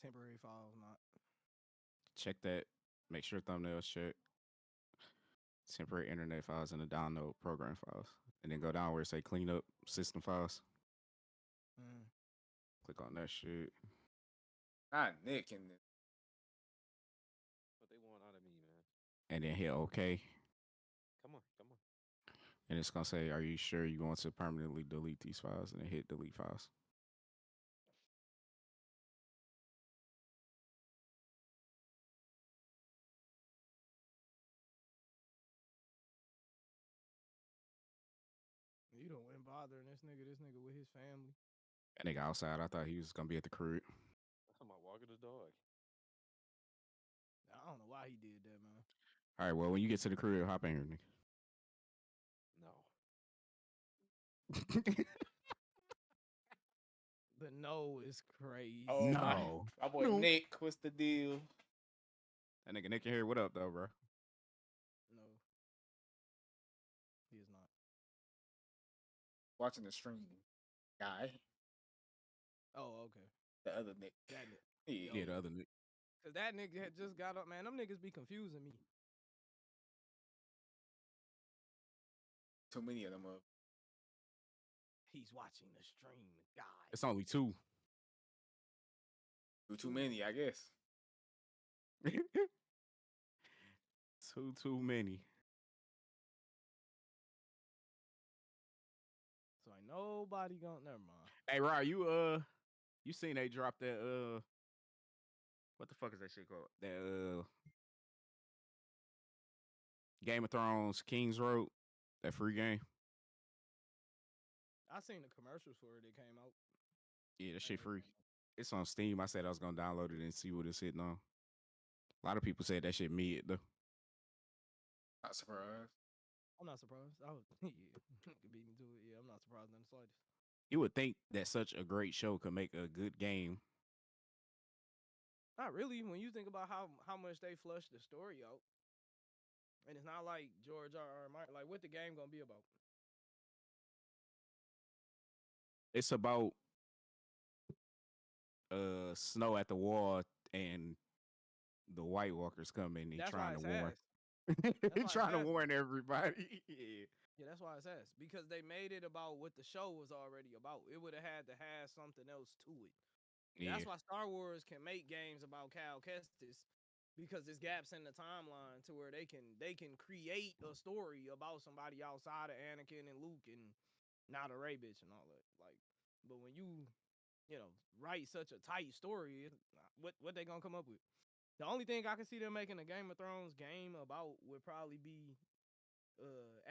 Temporary files, not. Check that. Make sure thumbnails check. Temporary internet files and the download program files. And then go down where it say clean up system files. Mm. Click on that shit. Not Nick and What they want out of me, man. And then hit OK. Come on. And it's gonna say, are you sure you want to permanently delete these files? And then hit delete files. You don't went bothering this nigga with his family. That nigga outside. I thought he was gonna be at the crib. I'm out walking the dog. I don't know why he did that, man. All right, well, when you get to the crib, hop in here, nigga. No. The no is crazy. oh No. my boy No. Nick, what's the deal? That nigga Nick in here. What up, though, bro? No. He is not. Watching the stream, guy. Oh, okay. The other Nick. That nigga. Yeah, the other Nick. Cause that nigga had just got up, man. Them niggas be confusing me. Too many of them up. He's watching the stream, guy. It's only two. Too many, I guess. Too many. So ain't nobody gonna. Never mind. Hey, Rod, you seen they dropped that what the fuck is that shit called? That Game of Thrones King's Road, that free game. I seen the commercials for it. It came out. Yeah, that shit free. It's on Steam. I said I was gonna download it and see what it's hitting on. A lot of people said that shit mid though. Not surprised. I'm not surprised. I was, yeah, could beat me to it. Yeah, I'm not surprised in the slightest. You would think that such a great show could make a good game. Not really. When you think about how much they flushed the story out, and it's not like George R.R. Martin. Like, what the game gonna be about? It's about Snow at the wall and the White Walkers coming and That's trying why to it's warn. ass. He why trying to it's warn everybody. Yeah. Yeah, that's why it's ass. Because they made it about what the show was already about. It would have had to have something else to it. Yeah. That's why Star Wars can make games about Cal Kestis, because there's gaps in the timeline to where they can create a story about somebody outside of Anakin and Luke and not a Rey bitch and all that. Like, but when you write such a tight story, what they gonna come up with? The only thing I can see them making a Game of Thrones game about would probably be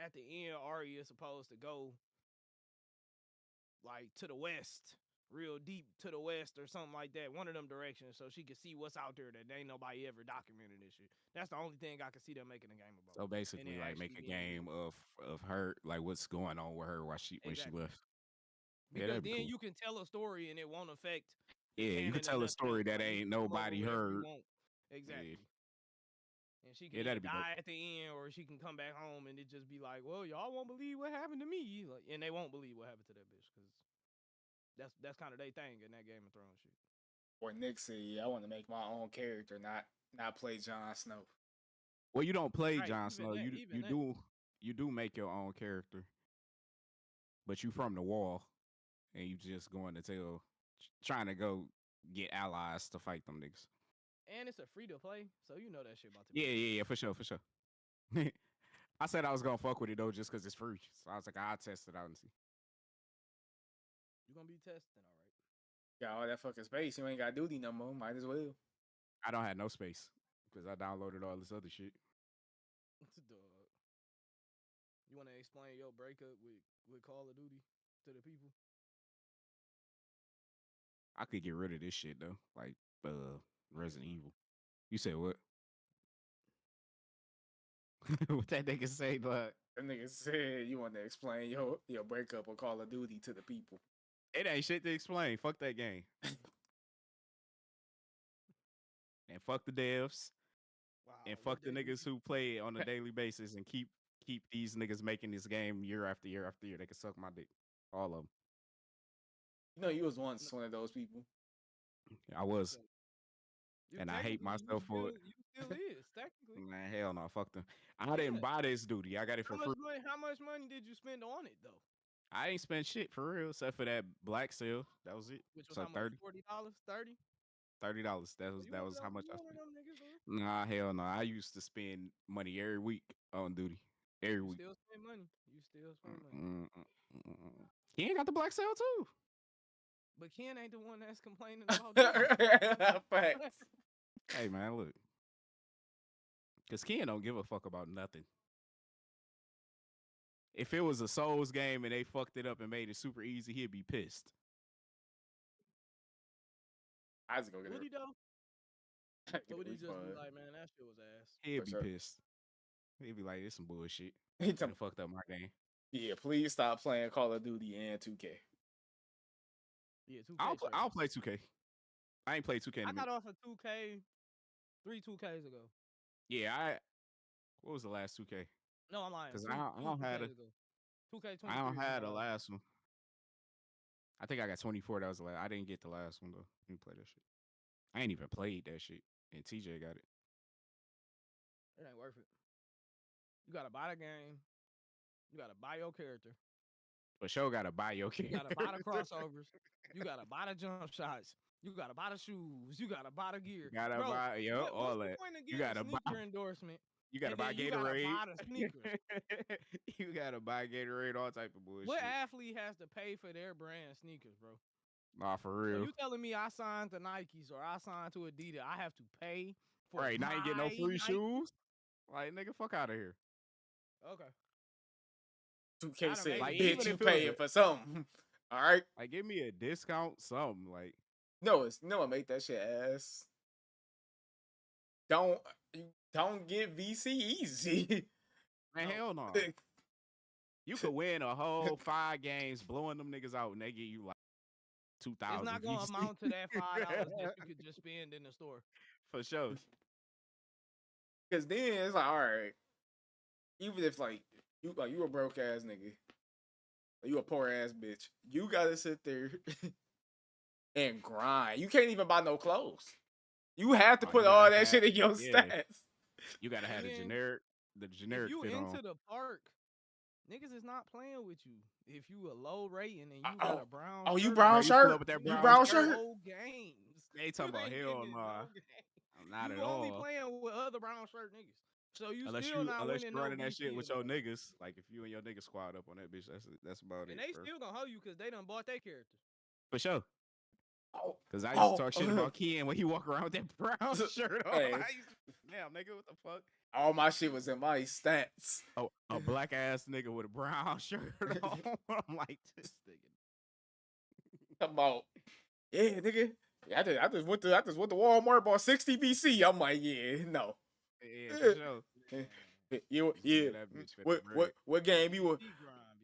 at the end, Arya is supposed to go like to the west, real deep to the west or something like that, one of them directions, so she can see what's out there that ain't nobody ever documented this shit. That's the only thing I can see them making a game about. So basically, like make a game of her, like what's going on with her while when she left. Because yeah, then cool. you can tell a story and it won't affect. Yeah, you can tell a story that ain't nobody heard. Exactly. Yeah. And she can either die at the end, or she can come back home and it just be like, well, y'all won't believe what happened to me. Like, and they won't believe what happened to that bitch, because that's kind of their thing in that Game of Thrones shit. Or Nick said, I want to make my own character, not play Jon Snow. Well, you don't play Jon Snow. You do make your own character, but you from the wall, and you just going to trying to go get allies to fight them niggas. And it's a free to play, so you know that shit about to be. Yeah, for sure. I said I was gonna fuck with it though, just because it's free. So I was like, I'll test it out and see. You're gonna be testing, all right? Got all that fucking space. You ain't got duty no more. Might as well. I don't have no space because I downloaded all this other shit. Dog. You want to explain your breakup with Call of Duty to the people? I could get rid of this shit though, like Resident Evil. You said what? What that nigga say, but that nigga said you want to explain your breakup of Call of Duty to the people. It ain't shit to explain. Fuck that game. And fuck the devs. Wow, and fuck the niggas who play it on a daily basis and keep these niggas making this game year after year after year. They can suck my dick. All of them. You know, you was once one of those people. I was. And I hate myself for it. You still is technically. Man, hell no, fuck them. I didn't buy this duty. I got it for free. How much money did you spend on it though? I ain't spent shit for real, except for that black sale. That was it. Which was So how much? $40, 30. $30. That So was how much I one of spent. them niggas, huh? Nah, hell no. I used to spend money every week on duty. Every You week. still spend money. You still spend money. He ain't got the black sale too. But Ken ain't the one that's complaining about that. Facts. Hey man, look. Cause Ken don't give a fuck about nothing. If it was a Souls game and they fucked it up and made it super easy, he'd be pissed. I just go get Would he it. though? Get Or would he a just be refund. like, man, that shit was ass? He'd For be sure. pissed. He'd be like, "This some bullshit. He You tell me, fucked up my game." yeah, please stop playing Call of Duty and 2K. Yeah, 2K. I'll play 2K. I ain't played 2K in a I minute. got off of 2K 2Ks ago. Yeah, what was the last 2K? No, I'm lying. Because Two I don't 2Ks have ago. 2K23. I don't have the last. last one. I think I got 24. That was the last. I didn't get the last one though. Let me play that shit. I ain't even played that shit, and TJ got it. It ain't worth it. You gotta buy the game. You gotta buy your character. But sure gotta buy your character. You gotta buy the crossovers. You gotta buy the jump shots. You gotta buy the shoes. You gotta buy the gear. You gotta Bro, buy all what's the that. point of You getting a gotta sneaker buy. endorsement? You gotta And buy then you gotta Gatorade. buy the sneakers. You gotta buy Gatorade, all type of bullshit. What athlete has to pay for their brand sneakers, bro? Nah, for So real. you telling me I signed to Nikes or I signed to Adidas, I have to pay for Right, now you get no free Nike? shoes. Like, nigga, fuck out of here. Okay. 2K said, Like, bitch, even you if it was paying for something. All right. like, give me a discount, something. Like, No, make that shit ass. Don't get VC easy. man, hell no. You could win a whole 5 games blowing them niggas out, and they give you like 2,000. It's not gonna amount to that $5 that you could just spend in the store. For sure. Because then it's like, all right, even if like you a broke ass nigga, or you a poor ass bitch, you gotta sit there and grind. You can't even buy no clothes. You have to put all that shit in your stats. You gotta have the generic If you fit into on. the park, niggas is not playing with you. If you a low rating and you got a brown shirt, you brown shirt? You pull up with that You brown shirt? Whole games. They talking about hell nah. Not you at all. only playing with other brown shirt niggas. So you unless still not unless winning you're running no that shit VC with your niggas. Like if you and your niggas squad up on that bitch, that's about it. And they bro. still gonna hold you because they done bought their character. For sure. Because I used to talk shit about Ken when he walk around with that brown shirt on. Hey. Damn, nigga, what the fuck? All my shit was in my stats. Oh, a black ass nigga with a brown shirt on. I'm like, this nigga. Come on. Yeah, nigga. Yeah, I just went to Walmart, bought 60 VC. I'm like, yeah, no. Yeah, for sure. Yeah. What game you were?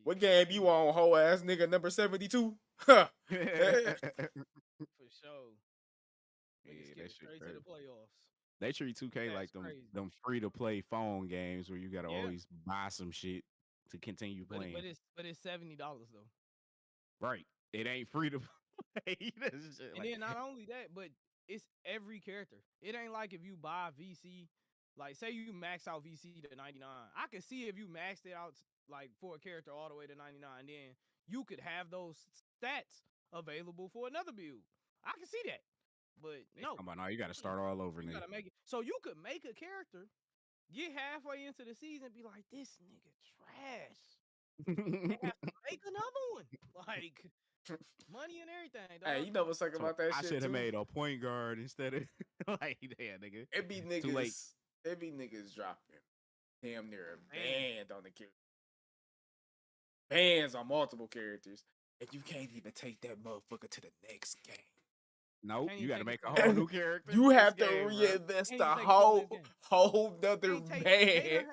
What game you on, hoe ass nigga number 72? Huh. For sure. Niggas get straight to the playoffs. They treat 2K like them free to play phone games where you gotta always buy some shit to continue playing. But it's $70 though. Right. It ain't free to play. And then not only that, but it's every character. It ain't like if you buy VC, like say you max out VC to 99. I could see if you maxed it out like for a character all the way to 99, then you could have those stats available for another build. I can see that. But no. Come on, now you gotta start all over, nigga. You gotta make it. So you could make a character, get halfway into the season, be like, this nigga trash. And have to make another one. Like money and everything, dog. Hey, you know what's talking about that shit? I should have made a point guard instead of like, yeah, nigga. It be niggas dropping damn near a band on the character. Bands on multiple characters. And you can't even take that motherfucker to the next game. Nope, you gotta make a whole new character. You have to reinvest the whole nother band. They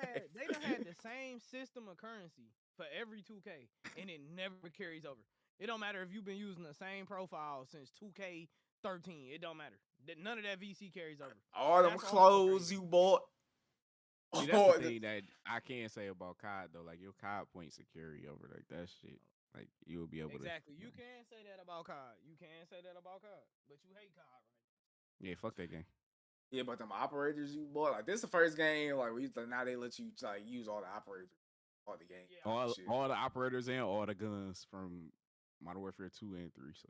done had the same system of currency for every 2K, and it never carries over. It don't matter if you've been using the same profile since 2K13. It don't matter. None of that VC carries over. All them clothes you bought. See, that's the thing that I can't say about COD though. Like your COD points will carry over like that shit. Like you will be able to. Exactly. You can say that about COD. You can say that about COD, but you hate COD, right? Yeah, fuck that game. Yeah, but them operators you bought, like this is the first game like now they let you like use all the operators, all the game, all the operators and all the guns from Modern Warfare 2 and 3. So,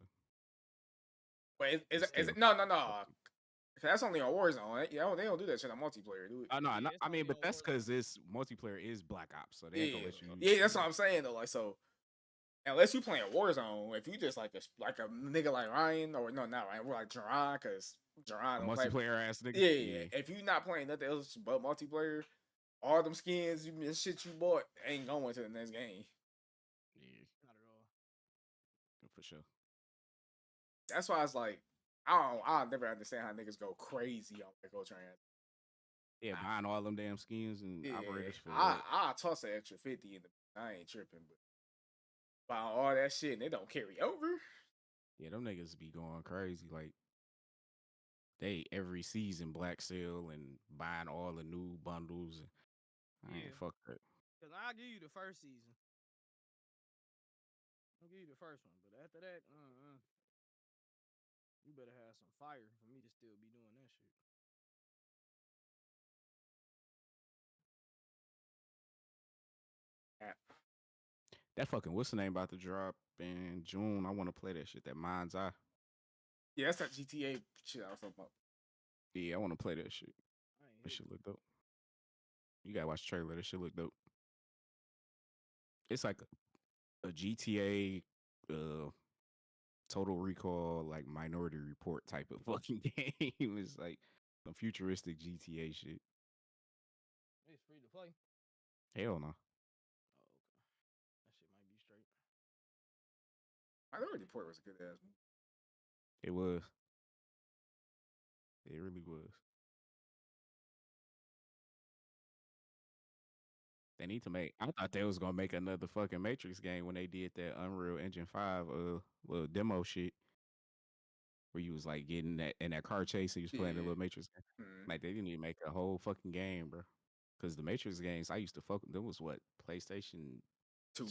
but is it no. That's only on Warzone. Yeah, they don't do that shit on multiplayer, do it? No, I mean, but that's because this multiplayer is Black Ops, so they ain't gonna let you use. Yeah, that's what I'm saying though. Like, so unless you playing Warzone, if you just like a nigga like Ryan, or no, not Ryan, we're like Jerron, because Jerron don't play multiplayer ass nigga. Yeah, if you not playing nothing else but multiplayer, all them skins and shit you bought ain't going to the next game. Yeah, not at all. For sure. That's why it's like I'll never understand how niggas go crazy on Echo Trans. Yeah, buying all them damn skins and operators for I toss an extra 50 in the. I ain't tripping, but buying all that shit and they don't carry over. Yeah, them niggas be going crazy. Like they every season black sale and buying all the new bundles. And I ain't fuck that. Cause I'll give you the first season. I'll give you the first one, but after that, you better have some fire for me to still be doing that shit. That fucking what's the name about to drop in June? I want to play that shit. That Mind's Eye. Yeah, that's that GTA shit I was talking about. Yeah, I want to play that shit. That shit look dope. You gotta watch the trailer. That shit look dope. It's like a GTA, Total Recall, like Minority Report type of fucking game. It's like some futuristic GTA shit. It's free to play. Hell no. Oh, okay. That shit might be straight. Minority Report was a good ass movie. It was. It really was. They need to make. I thought they was gonna make another fucking Matrix game when they did that Unreal Engine 5 little demo shit, where you was like getting that in that car chase and you was playing the little Matrix game. Mm-hmm. Like they didn't even make a whole fucking game, bro. Because the Matrix games I used to fuck. There was what PlayStation 2,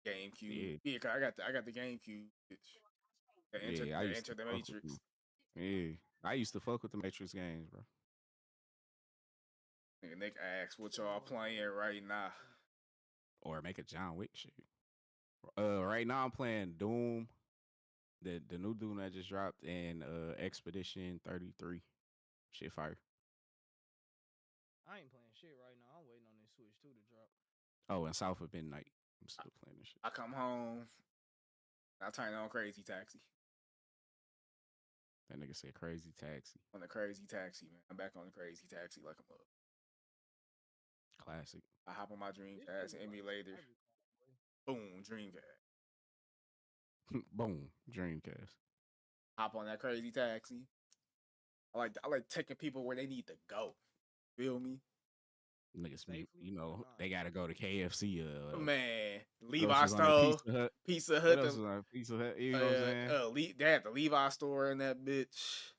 GameCube. Yeah, cause I got the GameCube. Bitch. I used Enter to the fuck Matrix. with them. Yeah, I used to fuck with the Matrix games, bro. Nigga, Nick asks what y'all playing right now. Or make a John Wick shit. Right now I'm playing Doom, the new Doom that just dropped, and Expedition 33. Shit fire. I ain't playing shit right now. I'm waiting on this Switch 2 to drop. Oh, and South of Midnight. I'm still playing this shit. I come home. I turn on Crazy Taxi. That nigga said Crazy Taxi. On the Crazy Taxi, man. I'm back on the Crazy Taxi like I'm up. Classic. I hop on my Dreamcast emulator. Boom, Dreamcast. Boom, Dreamcast. Hop on that Crazy Taxi. I like taking people where they need to go. Feel me? Niggas, they gotta go to KFC. Man, Levi store, Pizza Hut. What else was on Pizza Hut? You know what I'm saying? They had the Levi store in that bitch.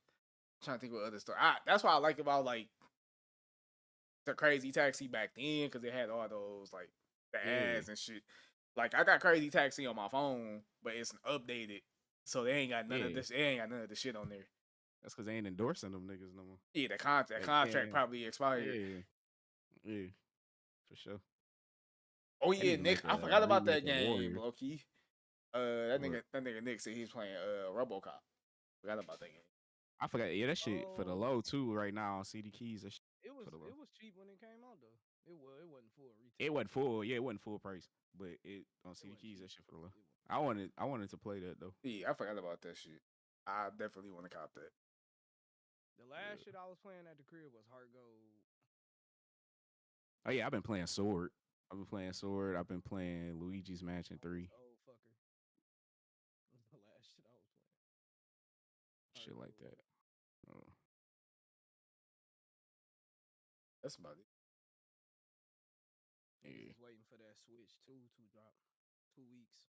I'm trying to think what other store. That's what I like about like the Crazy Taxi back then, because they had all those like the ads and shit. Like I got Crazy Taxi on my phone, but it's updated, so they ain't got none of this. They ain't got none of the shit on there. That's because they ain't endorsing them niggas no more. Yeah, the contract probably expired. Yeah, for sure. Oh yeah, Nick, I forgot about that game, low key. That nigga Nick said he's playing RoboCop. Forgot about that game. I forgot. Yeah, that shit for the low too right now on CD Keys. That shit it was cheap when it came out though. It wasn't full retail. It wasn't full. Yeah, it wasn't full price, but it on CD Keys that shit for the low. I wanted to play that though. Yeah, I forgot about that shit. I definitely want to cop that. The last shit I was playing at the crib was Heart Gold. Oh yeah, I've been playing Sword. I've been playing Luigi's Mansion 3. Old fucker. That's the last shit I was playing. Shit like that. That's about it. Yeah. Just waiting for that Switch 2 to drop. 2 weeks.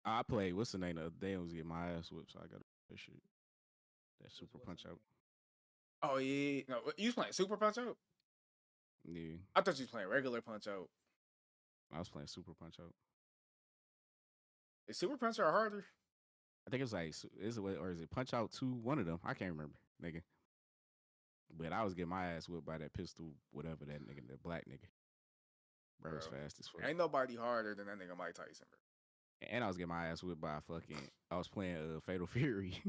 I played. What's the name of the day? I was getting my ass whipped, so I got that shit. That Super Punch Out. Oh yeah, no, you was playing Super Punch Out? Yeah. I thought you was playing regular Punch Out. I was playing Super Punch Out. Is Super Punch Out harder? I think it's like is it Punch Out 2? One of them. I can't remember, nigga. But I was getting my ass whipped by that pistol, whatever that nigga, that black nigga. Bro was fast as fuck. Ain't nobody harder than that nigga Mike Tyson, bro. And I was getting my ass whipped by I was playing Fatal Fury.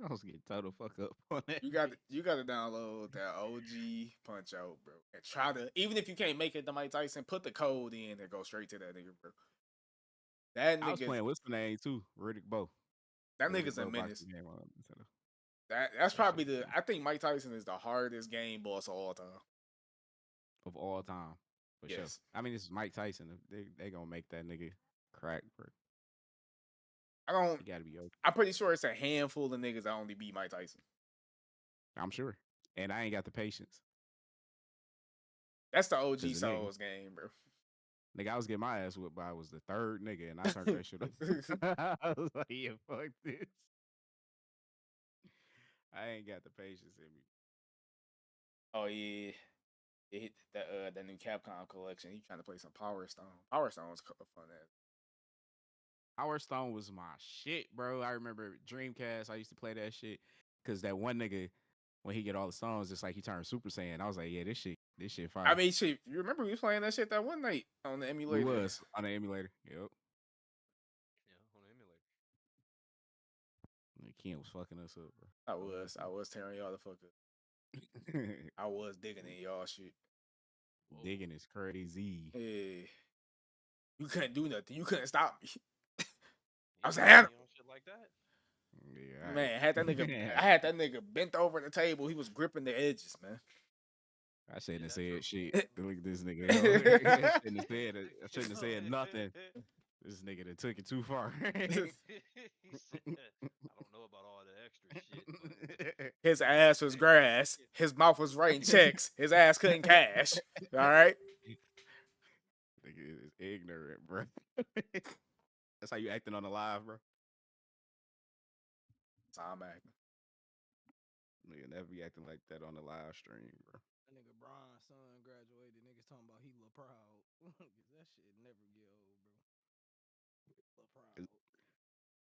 I was getting total fuck up on that. You got to download that OG Punch Out, bro, and try to, even if you can't make it to Mike Tyson, put the code in and go straight to that nigga, bro. That nigga, I was playing what's the name too, Riddick Bowe. That nigga's a menace. That's That probably I think Mike Tyson is the hardest game boss of all time. Of all time, for sure. I mean, this is Mike Tyson. They gonna make that nigga crack, bro. You gotta be okay. I'm pretty sure it's a handful of niggas that only beat Mike Tyson. I'm sure, and I ain't got the patience. That's the OG Souls game, bro. Nigga, I was getting my ass whipped by was the third nigga, and I turned that shit up. I was like, yeah, fuck this. I ain't got the patience in me. Oh yeah, it hit the new Capcom collection. He trying to play some Power Stone. Power Stone was fun as. Power Stone was my shit, bro. I remember Dreamcast. I used to play that shit because that one nigga, when he get all the songs, it's like he turned Super Saiyan. I was like, yeah, this shit fire. I mean, shit. You remember we was playing that shit that one night on the emulator? We was on the emulator. Yep. Yeah, on the emulator. Ken was fucking us up, bro. I was tearing y'all the fuck up. I was digging in y'all shit. Whoa. Digging is crazy. Yeah. You couldn't do nothing. You couldn't stop me. I was like, shit like that. Yeah, man, I had that nigga bent over the table. He was gripping the edges, man. I shouldn't have said shit. Look at this nigga. I shouldn't have said nothing. This nigga that took it too far. He said, I don't know about all the extra shit. But... His ass was grass. His mouth was writing checks. His ass couldn't cash. All right? Nigga is ignorant, bro. That's how you acting on the live, bro. That's how I'm acting. Nigga never be acting like that on the live stream, bro. That nigga Brian's son graduated. Niggas talking about he look proud. That shit never get old, bro. Look proud.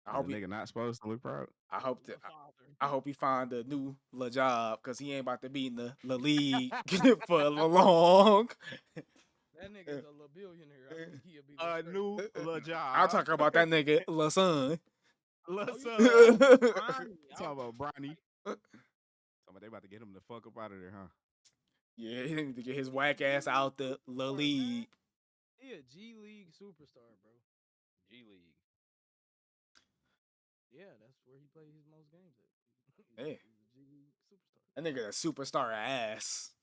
I hope nigga not supposed to look proud. I hope he find a new job because he ain't about to be in the league for long. That nigga's a billionaire. I think he'll be a new job. I'll talk about that nigga son. Talking about Bronny. They about to get him the fuck up out of there, huh? Yeah, he need to get his whack ass out the league. He a G League superstar, bro. G League. Yeah, that's where he played his most games at. Yeah. He's a G League superstar. That nigga a superstar ass.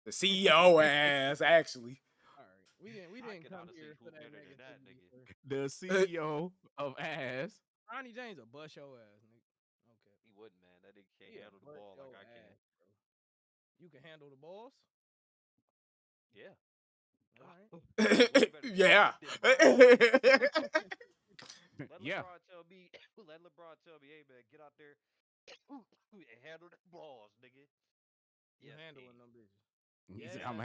The CEO ass, actually. All right. We didn't come here for that nigga. The CEO of ass. Ronnie James will bust your ass, nigga. Okay. He wouldn't, man. That nigga can't handle the ball like I can. Bro. You can handle the balls? Yeah. All right. Yeah. Let LeBron tell me, hey man, get out there and handle the balls, nigga. You handling them bitches. Yeah, I'm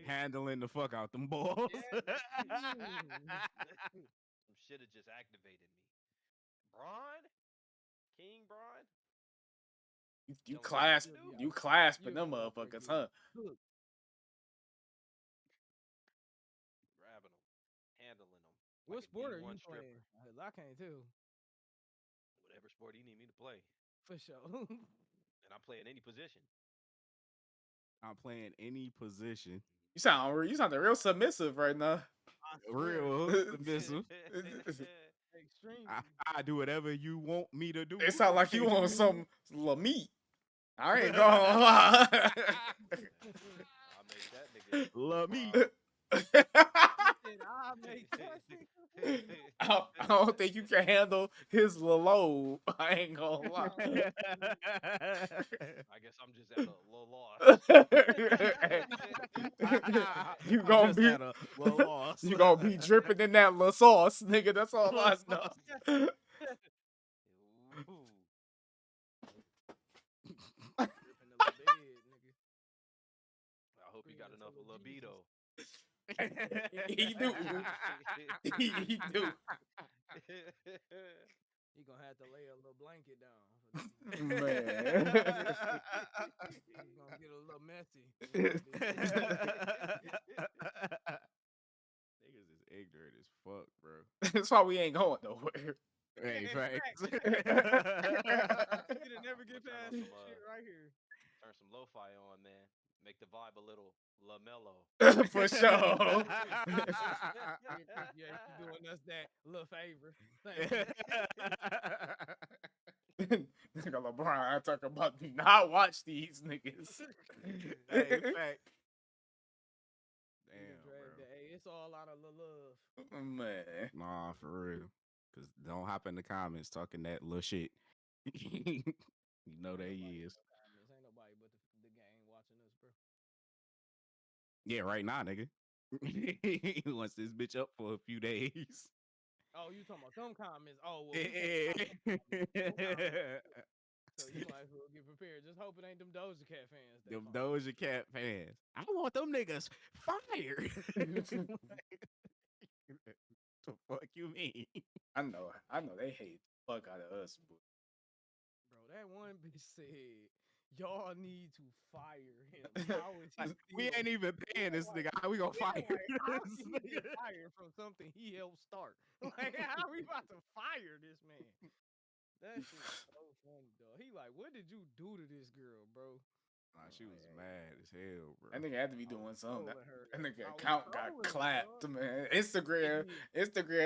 handling the fuck out them balls. Some shit have just activated me. Braun? King Braun? You clasping them motherfuckers, huh? Grabbing them, handling them. What sport are you playing? I can't tell. Whatever sport you need me to play. For sure. And I'm playing any position. I'm playing any position. You sound real submissive right now. Real submissive. Extreme. I do whatever you want me to do. It sound like you want some meat. I ain't gonna lie. I'll make that nigga love me. I don't think you can handle his load. I ain't gonna lie. I guess I'm just at a low loss. You gonna be dripping in that little sauce, nigga. That's all I know. I hope you got enough of libido. He do. He do. He gonna have to lay a little blanket down. Man. He's gonna get nasty. Niggas is ignorant as fuck, bro. That's why we ain't going nowhere. Hey, facts. We'd never get past this shit right here. Turn some lo-fi on, man. Make the vibe a little LaMelo. For sure. Yeah, you doing us that little favor. Nigga LeBron, I talk about do not watch these niggas. Hey, fact. Damn, bro. Hey, it's all out of love. Man. Nah, for real. Cause don't hop in the comments talking that little shit. You know they is. Ain't nobody but the gang watching us, bro. Yeah, right now, nigga. Once this bitch up for a few days. Oh, you talking about them comments? Oh, well, so you might as well get prepared. Just hope it ain't them Doja Cat fans. Them Doja Cat fans. I want them niggas fired. The fuck you mean? I know they hate the fuck out of us, bro. Bro, that one bitch said, y'all need to fire him. We ain't even paying this nigga. How we gonna fire this nigga? Fired from something he helped start. Like, how we about to fire this man? That shit is so funny, dog. He like, what did you do to this girl, bro? Nah, she was mad as hell, bro. That nigga had to be doing something. That nigga account got clapped, man. Instagram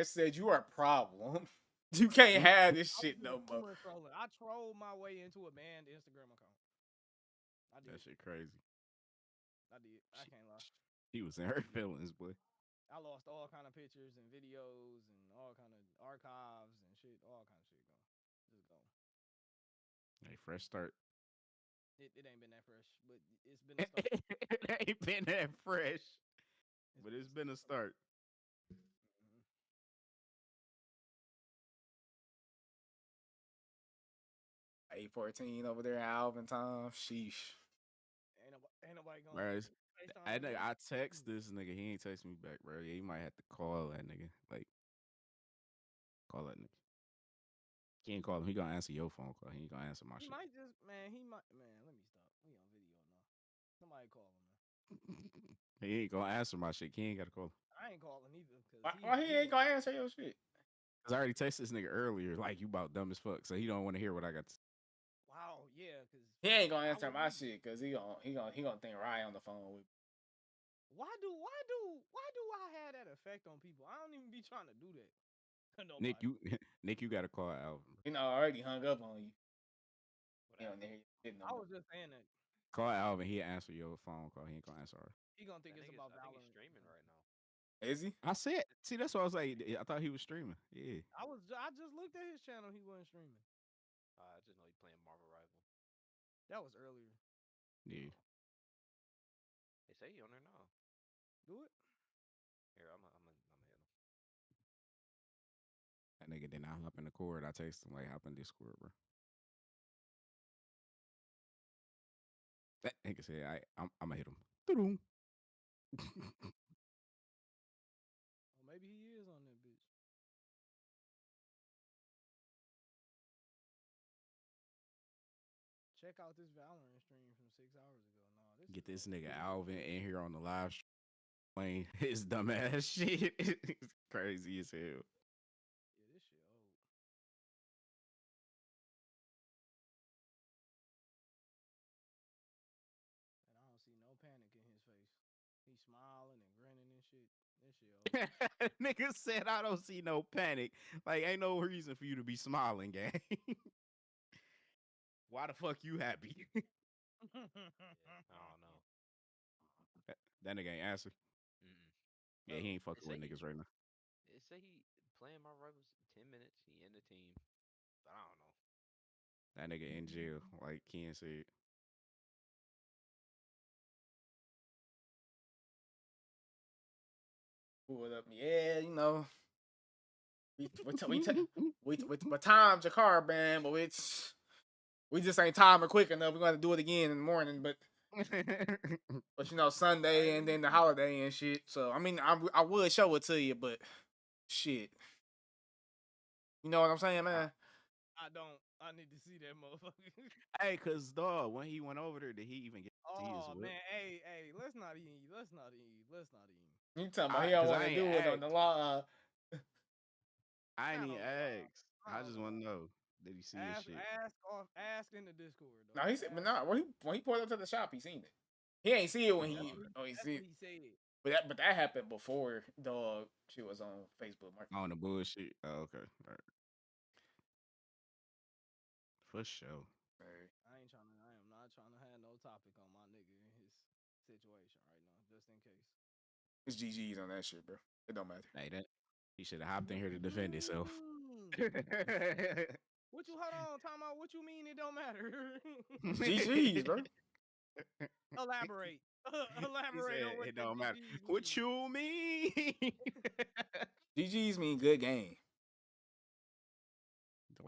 said you are a problem. You can't have this shit no more. I trolled my way into a banned Instagram account. I did. That shit crazy. I did. I can't lie. He was in her feelings, boy. I lost all kind of pictures and videos and all kind of archives and shit. All kind of shit gone. Just gone. Hey, fresh start. It ain't been that fresh, but it's been a start. It ain't been that fresh, but it's been a start. 8:14 over there, Alvin time. Sheesh. Ain't nobody going. I text this nigga. He ain't text me back, bro. Yeah, you might have to call that nigga. Like, call that nigga. He ain't call him. He gonna answer your phone call. He ain't gonna answer my shit. He might just, man. Let me stop. We on video now. Somebody call him, man. He ain't gonna answer my shit. He ain't gotta call. I ain't calling either. Why he ain't gonna answer your shit? Cause I already texted this nigga earlier, like you about dumb as fuck. So he don't want to hear what I got to say. Wow, yeah, cause he ain't gonna answer my shit, cause he gonna think Ryan on the phone with me. Why do I have that effect on people? I don't even be trying to do that. Nick, you gotta call Alvin. You know, I already hung up on you. I was just saying that. Call Alvin. He'll answer your phone call. He ain't gonna answer her. He gonna think it's about Valorant. He's streaming right now. Is he? I said. See, that's what I was like. I thought he was streaming. Yeah. I just looked at his channel. He wasn't streaming. I just know he's playing Marvel Rival. That was earlier. Yeah. They say he on there now. Do it. Here, I'm gonna hit him. That nigga did not hop in the Discord. I texted him like, hop in Discord, bro. That nigga said, I'm gonna hit him. Well, maybe he is on that bitch. Check out this Valorant stream from 6 hours ago. Get this nigga Alvin in here on the live stream playing his dumb ass shit. It's crazy as hell. Yeah, this shit old. And I don't see no panic in his face. He's smiling and grinning and shit. This shit old. Nigga said I don't see no panic. Like, ain't no reason for you to be smiling, gang. Why the fuck you happy? Yeah, I don't know. That nigga ain't answer. Yeah, he ain't fucking with niggas right now. It say he playing my rivals 10 minutes. He in the team. But I don't know. That nigga in jail, like Ken said. Pull it up. Yeah, you know. We timed your car, man, but we just ain't timing quick enough. We're gonna do it again in the morning, but you know, Sunday and then the holiday and shit. So I mean, I would show it to you, but shit, you know what I'm saying, man? I I need to see that motherfucker. Hey, cause dog, when he went over there, did he even get to see his Oh whip? man, hey, let's not even. You talking about he don't Cause want I to ain't do it on the asked. law? I ain't Not even on the live. asked. Not I on just the want to live. know, did he see his shit? Ask in the Discord No, though. he said, but nah. When he pulled up to the shop, he seen it. He ain't see it when Oh, he. okay. Oh, he That's see what it. he said. But that happened before dog shit was on Facebook On Marketplace. the bullshit. Oh, okay. All right. For sure. Hey, I am not trying to have no topic on my nigga in his situation right now, just in case. it's GG's on that shit, bro. It don't matter. Hey, that he should have hopped in here to defend himself. What you hold on, time out? What you mean it don't matter? It's GG's, bro. Elaborate. He Elaborate said on what it the don't matter. GGs mean. What you mean? GG's mean good game.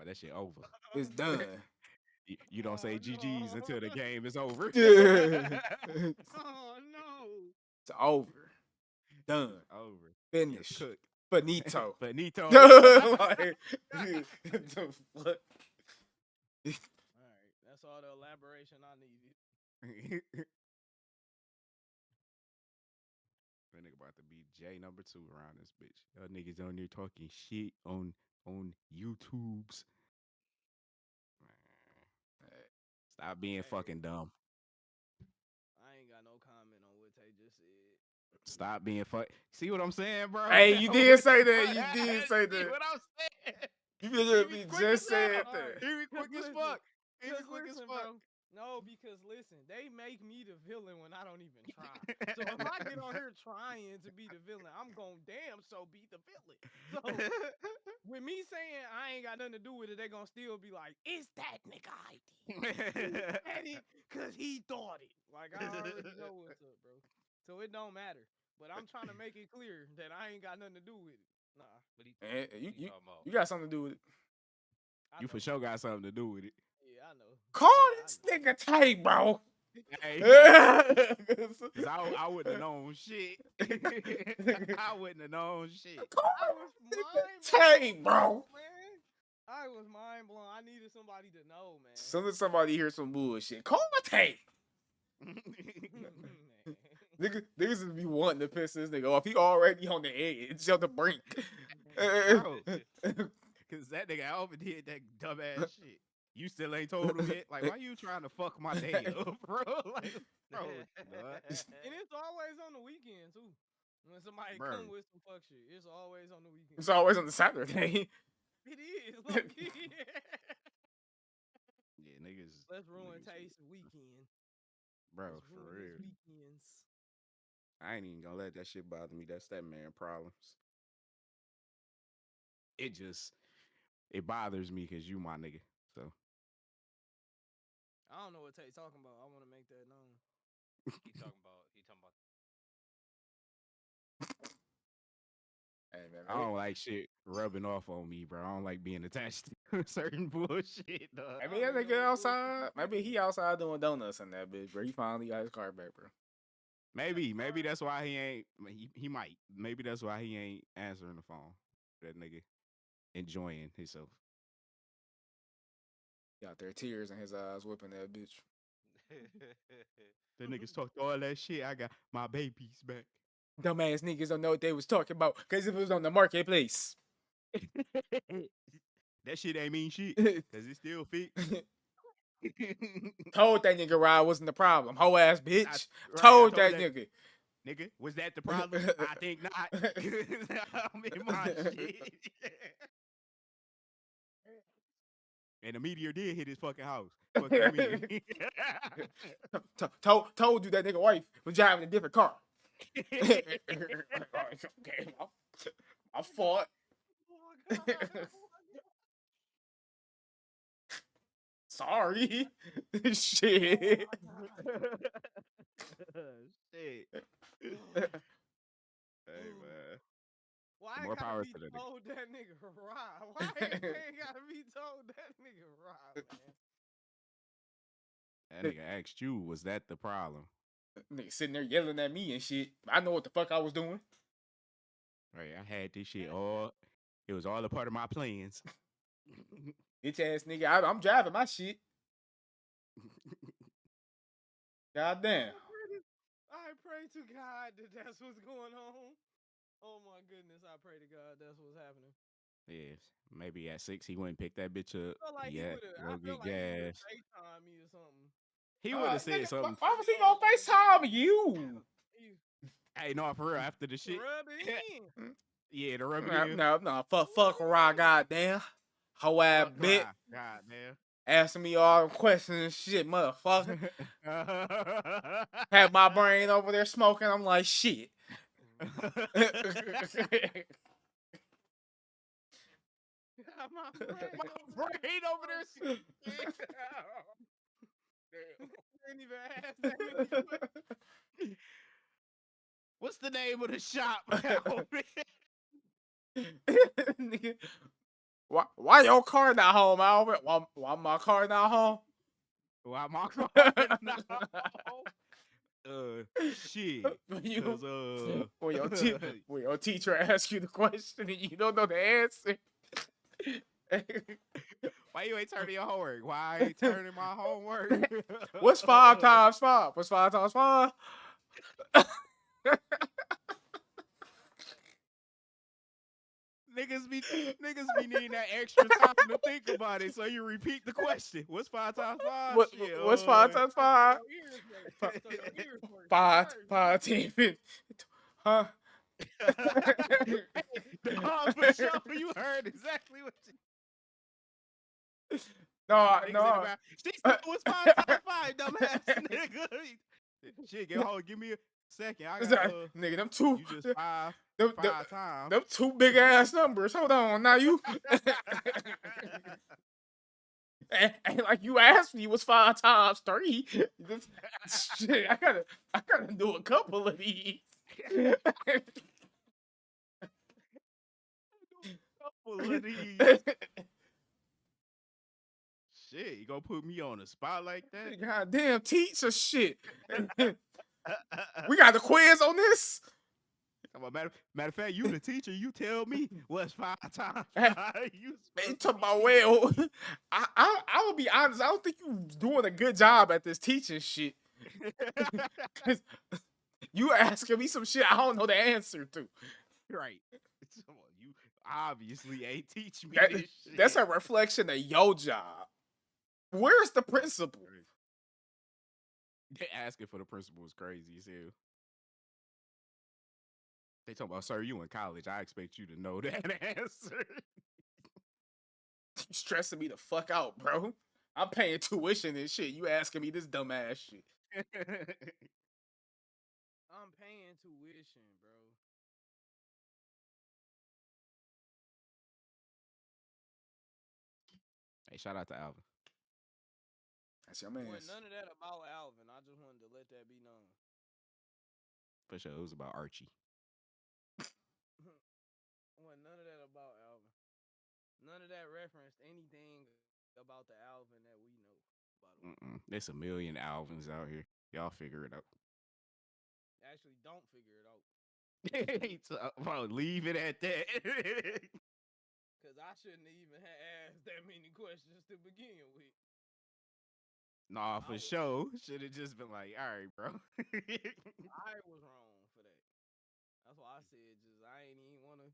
That shit over. It's done. You don't say Oh GG's no. until the game is over. It's Oh no. over. Done. Over. You're Finish. cooked. Finito. Finito. Like, the fuck? All right, that's all the elaboration I needed. That nigga about to be J number 2 around this bitch. Y'all niggas on there talking shit on YouTubes. Stop being Hey, fucking dumb. I ain't got no comment on what Tay just said. Stop being fuck. See what I'm saying, bro? Hey, you did What say the that. fuck? You did say See that. what I'm saying? You He be literally quick as just said hell. All right, that. He be quick as fuck. He be Cause quick as listen, fuck. bro. No, because listen, they make me the villain when I don't even try. So if I get on here trying to be the villain, I'm gonna damn so be the villain. So with me saying I ain't got nothing to do with it, they gonna still be like, "It's that nigga idea. He said it cause he thought it." Like I already know what's up, bro. So it don't matter. But I'm trying to make it clear that I ain't got nothing to do with it. Nah, What And he talking about? you got something to do with it. I You know. for sure got something to do with it. Yeah, I know. Call I this know. nigga tight, bro. Hey, Cause cause I wouldn't have known shit. I wouldn't have known shit. Call I was this mind nigga tight, blown, bro. man. I was mind blown. I needed somebody to know, man. As soon as somebody hears some bullshit, call my tape. Niggas would be wanting to piss this nigga off. He already on the edge, on the brink. Bro. Cause that nigga Alvin did that dumbass shit. You still ain't told him yet. Like, why you trying to fuck my day up, bro? Like, bro, what? And it's always on the weekend too. When somebody Bro. come with some fuck shit, it's always on the weekend. It's always on the Saturday. It is. Low-key. Yeah, niggas. Let's ruin niggas- Taste weekend. Bro, Let's for ruin his real. weekends. I ain't even gonna let that shit bother me. That's that man problems. It bothers me because you my nigga. So I don't know what Tate's talking about. I want to make that known. He talking about. Hey, man, I don't like shit rubbing off on me, bro. I don't like being attached to certain bullshit, dog. maybe that nigga outside. Maybe he outside doing donuts in that bitch, bro. He finally got his car back, bro. Maybe that's why he ain't. He might. Maybe that's why he ain't answering the phone. That nigga enjoying himself. He out there, tears in his eyes, whipping that bitch. The niggas talked all that shit. I got my babies back. Dumbass niggas don't know what they was talking about because it was on the marketplace. That shit ain't mean shit because it still fit. Told that nigga ride wasn't the problem. Hoe ass bitch. I Told that nigga. Nigga, was that the problem? I think not. I'm in my shit. And the meteor did hit his fucking house. Fuck you mean? Told you that nigga wife was driving a different car. Okay, I fought. Oh my god. Sorry. Shit. Shit. Hey man. Why More it gotta power be to the nigga. told that nigga Rob? Why it gotta be told that nigga Rob, man? That nigga asked you, was that the problem? Nigga sitting there yelling at me and shit. I know what the fuck I was doing. Right, I had this shit all. It was all a part of my plans. Bitch ass nigga, I'm driving my shit. God damn. I pray to God that that's what's going on. Oh my goodness, I pray to God that's what's happening. Yes, maybe at 6 he went and picked that bitch up. I feel like he would have FaceTime me or something. He would have said something. Why was he gonna FaceTime you? Hey, no, for real. After the shit, rub it in. Yeah, the rub it in. No, fuck around, goddamn. Hoe ass bitch. Goddamn. Asking me all them questions and shit, motherfucker. Have my brain over there smoking. I'm like, shit. My brain over there smoking. Didn't even ask that many questions. What's the name of the shop? Nigga, why your car not home, Albert? Why my car not home? Why my car not home? Shit. When your teacher asks you the question and you don't know the answer. Why you ain't turning your homework? Why I ain't turning my homework? What's 5 times 5? What's 5 times 5? Niggas be needing that extra time to think about it, so you repeat the question. What's 5 times 5? What's 5 times 5? 5 10. Huh? No, for sure, you heard exactly what you. No. She said what's 5 times 5, dumbass nigga. Shit, give me a second. I got nigga, them two. You just five times. Them two big ass numbers. Hold on, now you. and like you asked me, what's 5 times 3? Shit, I gotta do a couple of these. Shit, you gonna put me on the spot like that? Goddamn teacher shit. We got the quiz on this. Matter of fact, you the teacher. You tell me what's 5 times 5. You talking about, well, I will be honest. I don't think you doing a good job at this teaching shit. You asking me some shit I don't know the answer to. Right. You obviously ain't teach me this shit. That's a reflection of your job. Where's the principal? They asking for the principal is crazy as hell. They talking about, sir, you in college. I expect you to know that answer. You stressing me the fuck out, bro. I'm paying tuition and shit. You asking me this dumbass shit. I'm paying tuition, bro. Hey, shout out to Alvin. That's your man. None of that about Alvin. I just wanted to let that be known. For sure, it was about Archie. None of that about Alvin. None of that referenced anything about the Alvin that we know. By the way, there's a million Alvins out here. Y'all figure it out. Actually, don't figure it out. Bro, leave it at that. Because I shouldn't even have asked that many questions to begin with. Nah, for sure. Should have just been like, all right, bro. I was wrong for that. That's why I said I ain't even want to.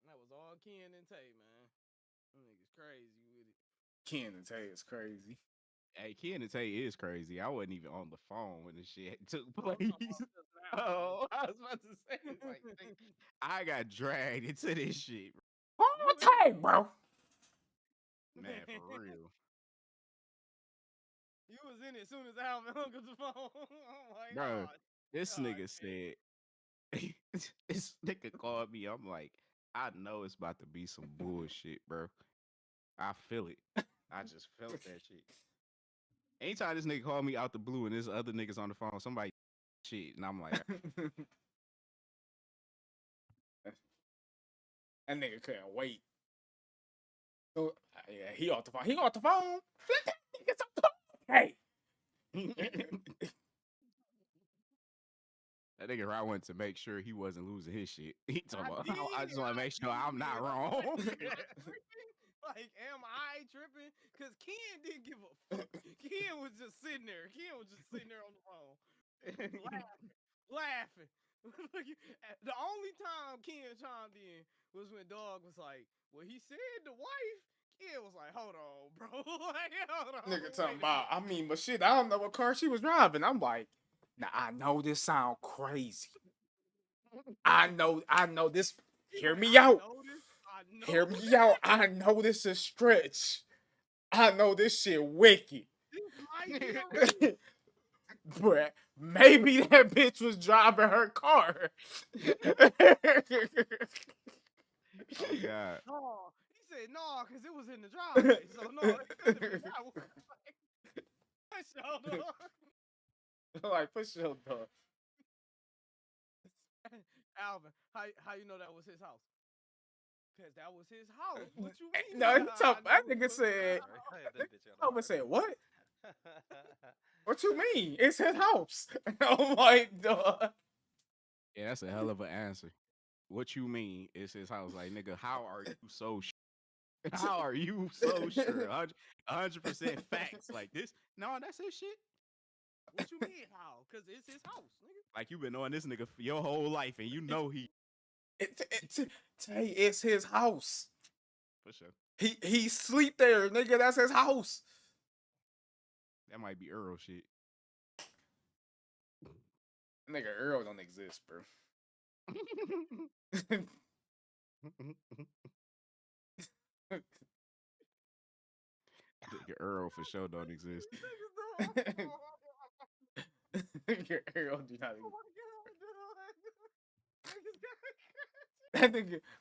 That was all Ken and Tay, man. Them niggas crazy with it. Ken and Tay is crazy. Hey, Ken and Tay is crazy. I wasn't even on the phone when the shit took place. Oh, I was about to say, like, I got dragged into this shit. Oh, Tay, bro. Man, for real. You was in it as soon as Alvin hung up the phone. Oh my bro, God. This nigga said, this nigga called me. I'm like, I know it's about to be some bullshit, bro. I feel it. I just felt that shit. Anytime this nigga called me out the blue and there's other niggas on the phone, somebody shit, and I'm like, that nigga couldn't wait. So, yeah, he off the phone. He off the phone. Nigga's off the phone. Hey. That nigga right wanted to make sure he wasn't losing his shit. He talking about, I just want to make sure I'm not wrong. like, am I tripping? Because Ken didn't give a fuck. Ken was just sitting there. Ken was just sitting there on the phone, laughing. The only time Ken chimed in was when Dog was like, well, he said the wife. Ken was like, hold on, bro. Like, hold on. Nigga talking about, I mean, but shit, I don't know what car she was driving. I'm like, now I know this sound crazy. I know this. Hear me out. Hear me out. I know this is stretch. I know this shit wicked. This might be a But maybe that bitch was driving her car. Oh God. No, he said no, because it was in the driveway. So no, it couldn't have been that way. Push your dog. Like, push your dog. Alvin, how you know that was his house? Because that was his house. What you mean? No, that nigga said. Alvin said, what? What you mean? It's his house. Oh my god. Yeah, that's a hell of an answer. What you mean? It's his house. Like, nigga, how are you so sure? How are you so sure? 100% facts like this. No, that's his shit. What you mean how? Because it's his house, nigga. Like, you've been knowing this nigga for your whole life, and you know he. It's his house. For sure. He sleep there, nigga. That's his house. That might be Earl shit. Nigga, Earl don't exist, bro. Nigga, Earl for sure don't exist. Nigga, Earl do not exist.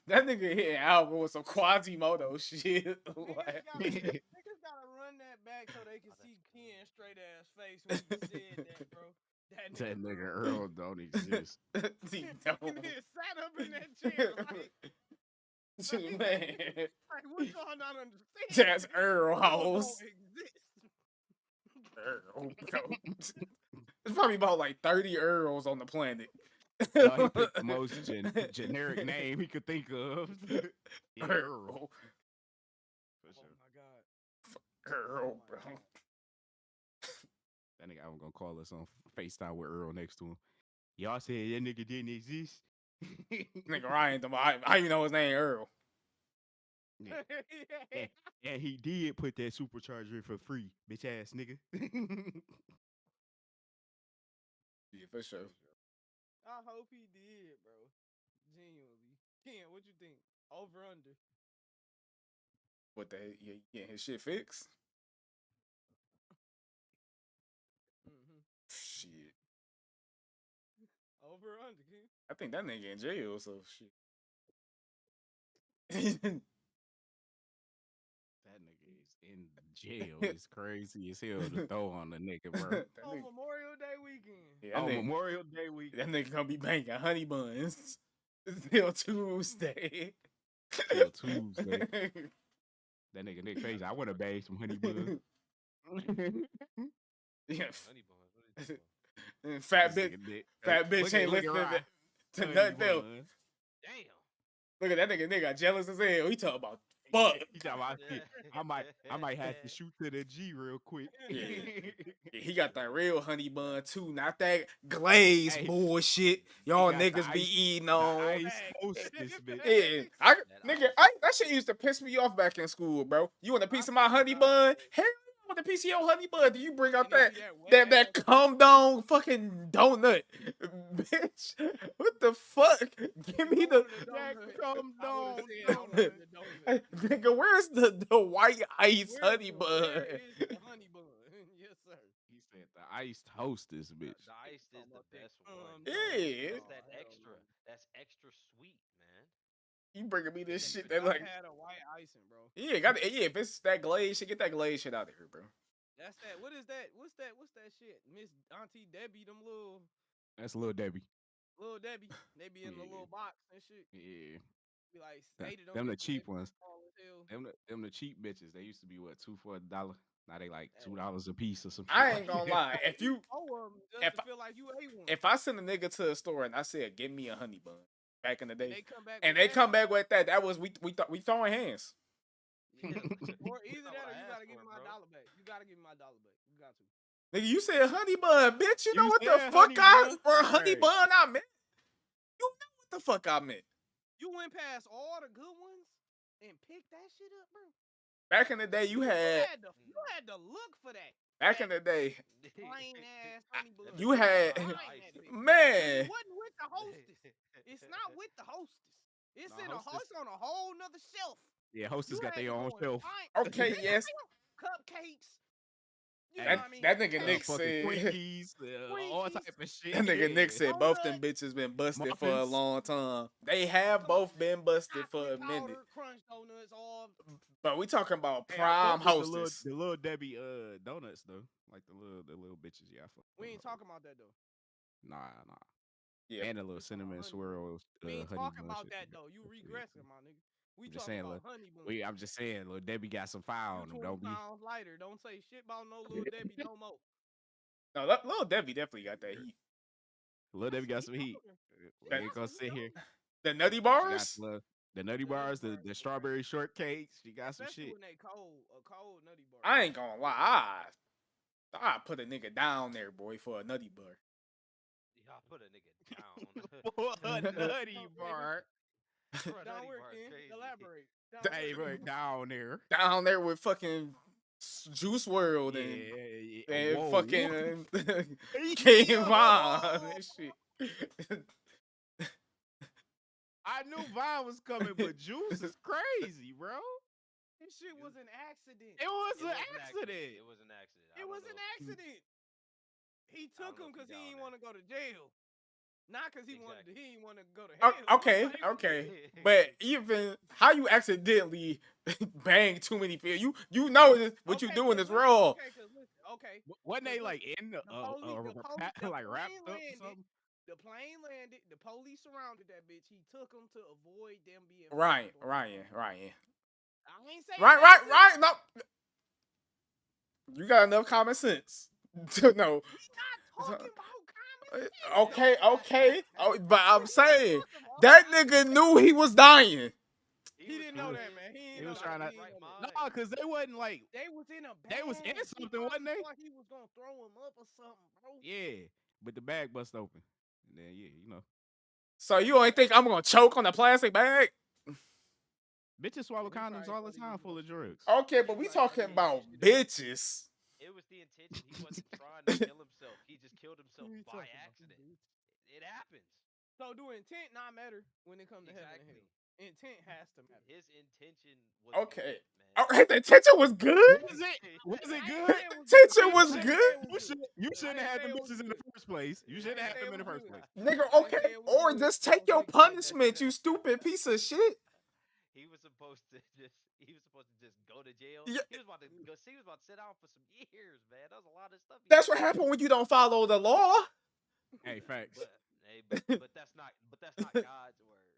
That nigga hit Albert with some Quasimodo shit. Niggas gotta run that back so they can see Ken's straight ass face when he said that, bro. That nigga Earl don't exist. He don't. Sat up in that chair like, man. Like, what y'all not understand? That's Earl house. Earl. There's probably about like 30 Earls on the planet. No, he picked the most generic name he could think of. Yeah, Earl. For sure. Oh my god. Earl, bro. That nigga, I'm gonna call us on FaceTime with Earl next to him. Y'all said that nigga didn't exist. Nigga Ryan, I even know his name Earl. Yeah. And he did put that supercharger in for free, bitch ass nigga. Yeah, for sure. I hope he did, bro. Genuinely. Ken, what you think? Over under? What the hell? You getting his shit fixed? Shit. Over under, Ken? I think that nigga in jail, so shit. That nigga is in jail. It's crazy as hell to throw on the nigga, bro. On Memorial Day weekend. Yeah, Memorial Day weekend. That nigga gonna be banking honey buns till Tuesday. Till Tuesday. That nigga Nick crazy. I want to bag some honey buns. Yeah. Honey buns. What are you And fat bitch ain't listening to nothing else. Damn. Look at that nigga got jealous as hell. He talking about fuck. He talking about I might have to shoot to the G real quick. Yeah. He got that real honey bun too, not that glazed bullshit y'all niggas be eating on. Yeah, that shit used to piss me off back in school, bro. You want a piece of my honey bun? Hell, you want a piece of your honey bun? Do you bring out that come down fucking donut, bitch? What the fuck? Give me the come down. Nigga, where's the white ice honey bun? Where is the honey bun? Yes, sir. He said the iced hostess, bitch. The iced is the best one. Yeah. That's that extra. That's extra sweet, man. You bringing me this shit that like had a white icing, bro. Yeah, if it's that glaze shit, get that glaze shit out of here, bro. That's that. What is that? What's that shit? Miss Auntie Debbie, them little. That's Lil Debbie. Lil Debbie. They be in the little box and shit. Yeah. Be like, them the cheap ones. Them the cheap bitches. They used to be what, $2 for $1. Now they like $2 a piece or something. I ain't gonna lie. If you feel like you ate one. If I send a nigga to a store and I said, "Give me a honey bun," back in the day, they come back with that was we throwing hands. Or either that or you gotta give me my dollar back. You gotta give me my dollar back. You got to. Nigga, you said honey bun, bitch. You know what the fuck honey bun? honey bun I meant? You know what the fuck I meant. You went past all the good ones and picked that shit up, bro. Back in the day, you had to look for that. Back in the day, plain ass honey bun. You had man. It wasn't with the hostess. It's not with the hostess. It's it's on a whole nother shelf. Yeah, hostess got their own shelf. Okay, yes. Cupcakes. You know what I mean? That nigga Nick said Twinkies, all type of shit. That nigga Nick said both them bitches been busted for a long time. They have both been busted for a minute. Crunch donuts, all. But we talking about prime hostess. The little Debbie donuts though, like the little bitches. Yeah, we ain't talking about that though. Nah. Yeah, and a little cinnamon swirls. We ain't talking about that though. You regressing, my nigga. We just talking saying, about honey bun. I'm just saying, little Debbie got some fire on them. Don't be lighter. Don't say shit about no little Debbie no more. No, little Debbie definitely got that heat. Little Debbie got some heat. Ain't gonna sit here. The Nutty Bars. The Nutty Bars, the strawberry shortcakes. She got some shit. When they a cold Nutty Bar. I ain't gonna lie. I put a nigga down there, boy, for a Nutty Bar. Yeah, I put a nigga down. For a Nutty Bar. Don't work, elaborate. Hey, right down there. Down there with fucking Juice WRLD and fucking King Von and shit. I knew Vine was coming, but Juice is crazy, bro. This shit was an accident. It was an accident. It was an accident. It was an accident. He took him because he didn't want to go to jail. Not because he didn't want to go to hell. Okay. But even how you accidentally bang too many people, you know what you doing is wrong. Okay. Wasn't they like in the like wrapped up or something? The plane landed. The police surrounded that bitch. He took them to avoid them being. Ryan. I ain't saying Right. No. You got enough common sense to know. We not talking about common sense. Okay. But I'm saying that nigga knew he was dying. He didn't know that, man. He was trying to. No, because they wasn't like. They was in a bag. They was in something, wasn't they? He was gonna throw him up or something, bro. Yeah, but the bag bust open. And then, you know. So you only think I'm gonna choke on the plastic bag? Bitches swallow condoms all the time full of drugs. Okay, but we talking about bitches. It was the intention. He wasn't trying to kill himself. He just killed himself by accident. It happens. So do intent not matter when it comes to heaven and hell? Intent has to matter. His intention was okay. Good, man. The intention was good? Was it good? The intention was good? You shouldn't have had the bitches in the first place. You shouldn't have them in the first place. Nigga, okay. Or just take your punishment, you stupid piece of shit. He was supposed to just go to jail. Yeah. He was about to sit down for some years, man. That was a lot of stuff. That's what happened when you don't follow the law. Hey, facts. But that's not God's word.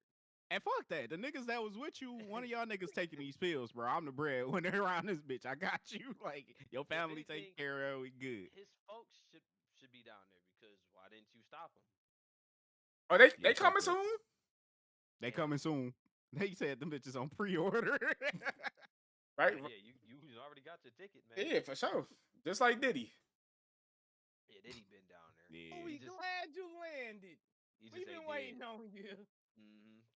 And fuck that. The niggas that was with you, one of y'all niggas taking these pills, bro. I'm the breadwinner around this bitch. I got you. Like, your family taken care of. We good. His folks should be down there because why didn't you stop them? Oh, they coming soon? They coming soon. They said them bitches on pre-order. Right? Yeah, you already got your ticket, man. Yeah, for sure. Just like Diddy. Yeah, Diddy been down there. Yeah. We glad you landed. We've been waiting on you.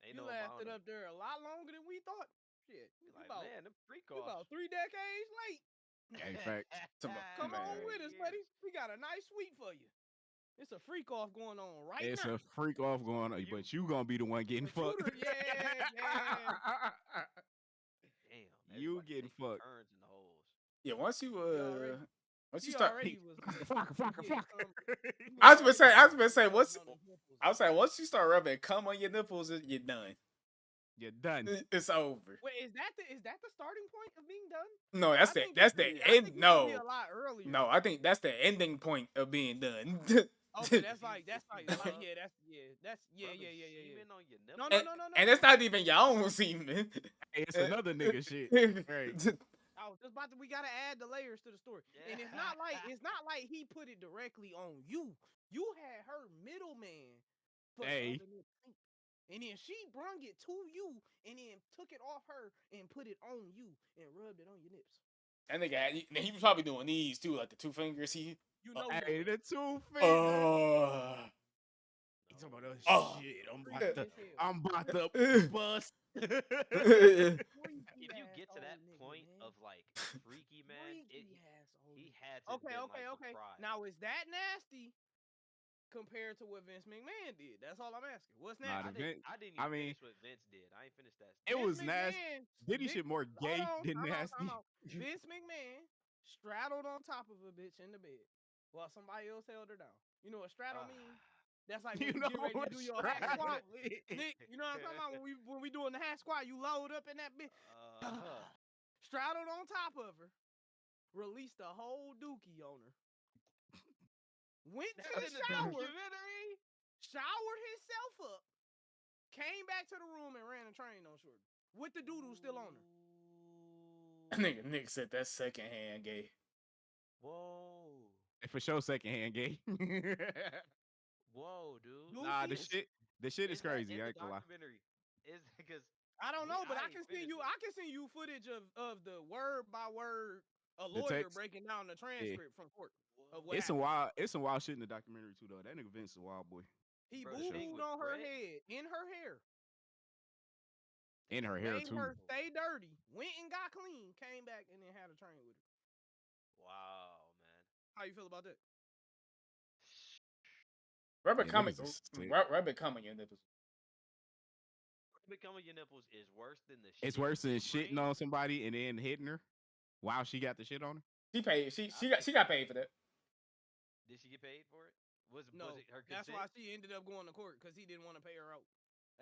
You lasted up there a lot longer than we thought. Shit. Man, them freak off. About 3 decades late. In fact, come on with us, buddy. We got a nice suite for you. It's a freak off going on now. It's a freak off going on, but you gonna be the one getting fucked. Yeah. Damn. You getting fucked. Turns in the holes. Yeah, once you start. Fuck. I was gonna say once you start rubbing cum on your nipples, you're done. You're done. It's over. Wait, is that the starting point of being done? No, that's the end. No, a lot earlier. No, I think that's the ending point of being done. Okay, that's like that's yeah. No. And it's not even your own semen. Hey, it's another nigga shit. Right. I was just we gotta add the layers to the story. Yeah. And it's not like he put it directly on you. You had her middman. Hey. And then she brung it to you and then took it off her and put it on you and rubbed it on your nips. That nigga, he was probably doing these too, like the 2 fingers. You know Hey, the 2 fingers. He's talking about shit. I'm about to bust. If you get to that point of like freaky man, he had to okay. Cry. Now is that nasty compared to what Vince McMahon did? That's all I'm asking. What's nasty? I didn't even finish what Vince did. I ain't finished that. It was nasty. Diddy shit more gay than nasty. Vince McMahon straddled on top of a bitch in the bed while somebody else held her down. You know what straddle means? That's like when you get ready to do your hack squat. Nick, you know what I'm talking about? When we doing the hack squat, you load up in that bitch. Straddled on top of her. Released a whole dookie on her. Went to the shower. Showered himself up. Came back to the room and ran a train on Shorty. With the doodle still on her. Nigga, Nick said that's secondhand gay. Whoa. For sure, secondhand gay. Whoa, dude. Nah, the shit is crazy. I ain't gonna lie. Is because I don't know, but I can send you footage of the word by word a lawyer breaking down the transcript from court. It's some wild shit in the documentary too, though. That nigga Vince is a wild boy. He boo-booed on her head, in her hair. In her hair too. Made her stay dirty. Went and got clean. Came back and then had a train with her. Wow, man. How you feel about that? Rubber coming your nipples. Rubber coming your nipples is worse than the shit. It's worse than shitting on somebody and then hitting her while she got the shit on her. She paid. She got paid for that. Did she get paid for it? Was it her consent? That's why she ended up going to court because he didn't want to pay her out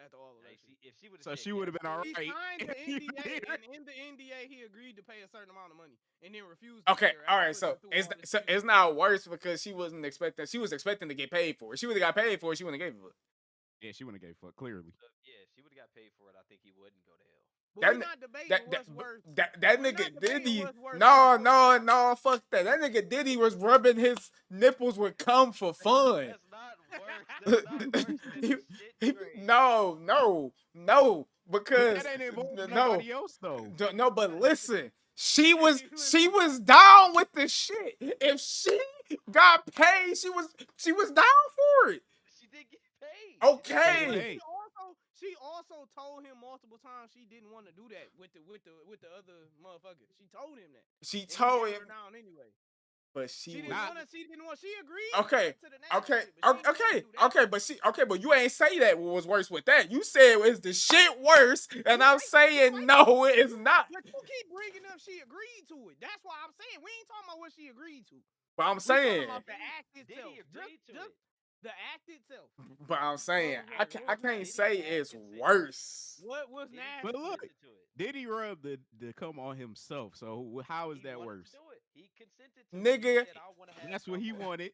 after all of that. If she would, so she would have been all right. He signed the NDA, and in the NDA he agreed to pay a certain amount of money, and then refused. Okay, all right. So it's not worse because she wasn't expecting. She was expecting to get paid for it. She would have got paid for it. She wouldn't have gave it. Yeah, she wouldn't have gave a fuck. Clearly. Yeah, she would have got paid for it. I think he wouldn't go to hell. But we're not debating what's worse. That nigga Diddy. No, fuck that. That nigga Diddy was rubbing his nipples with cum for fun. That's not worse. That's not worse no, because that ain't involving nobody else though. No, but listen. She was down with the shit. If she got paid, she was down for it. She did get paid. Okay. She also told him multiple times she didn't want to do that with the other motherfucker. She told him that. She told him down anyway. But she didn't want to. She agreed. Okay. But you ain't say that was worse with that. You said is the shit worse, and I'm saying no, it's not. But you keep bringing up she agreed to it. That's why I'm saying we ain't talking about what she agreed to. But I'm saying about the act itself. The act itself. But I'm saying I can't say it's worse. What was nasty? But look, Diddy rubbed the cum on himself. So how is that worse? He consented to nigga. That's what he wanted.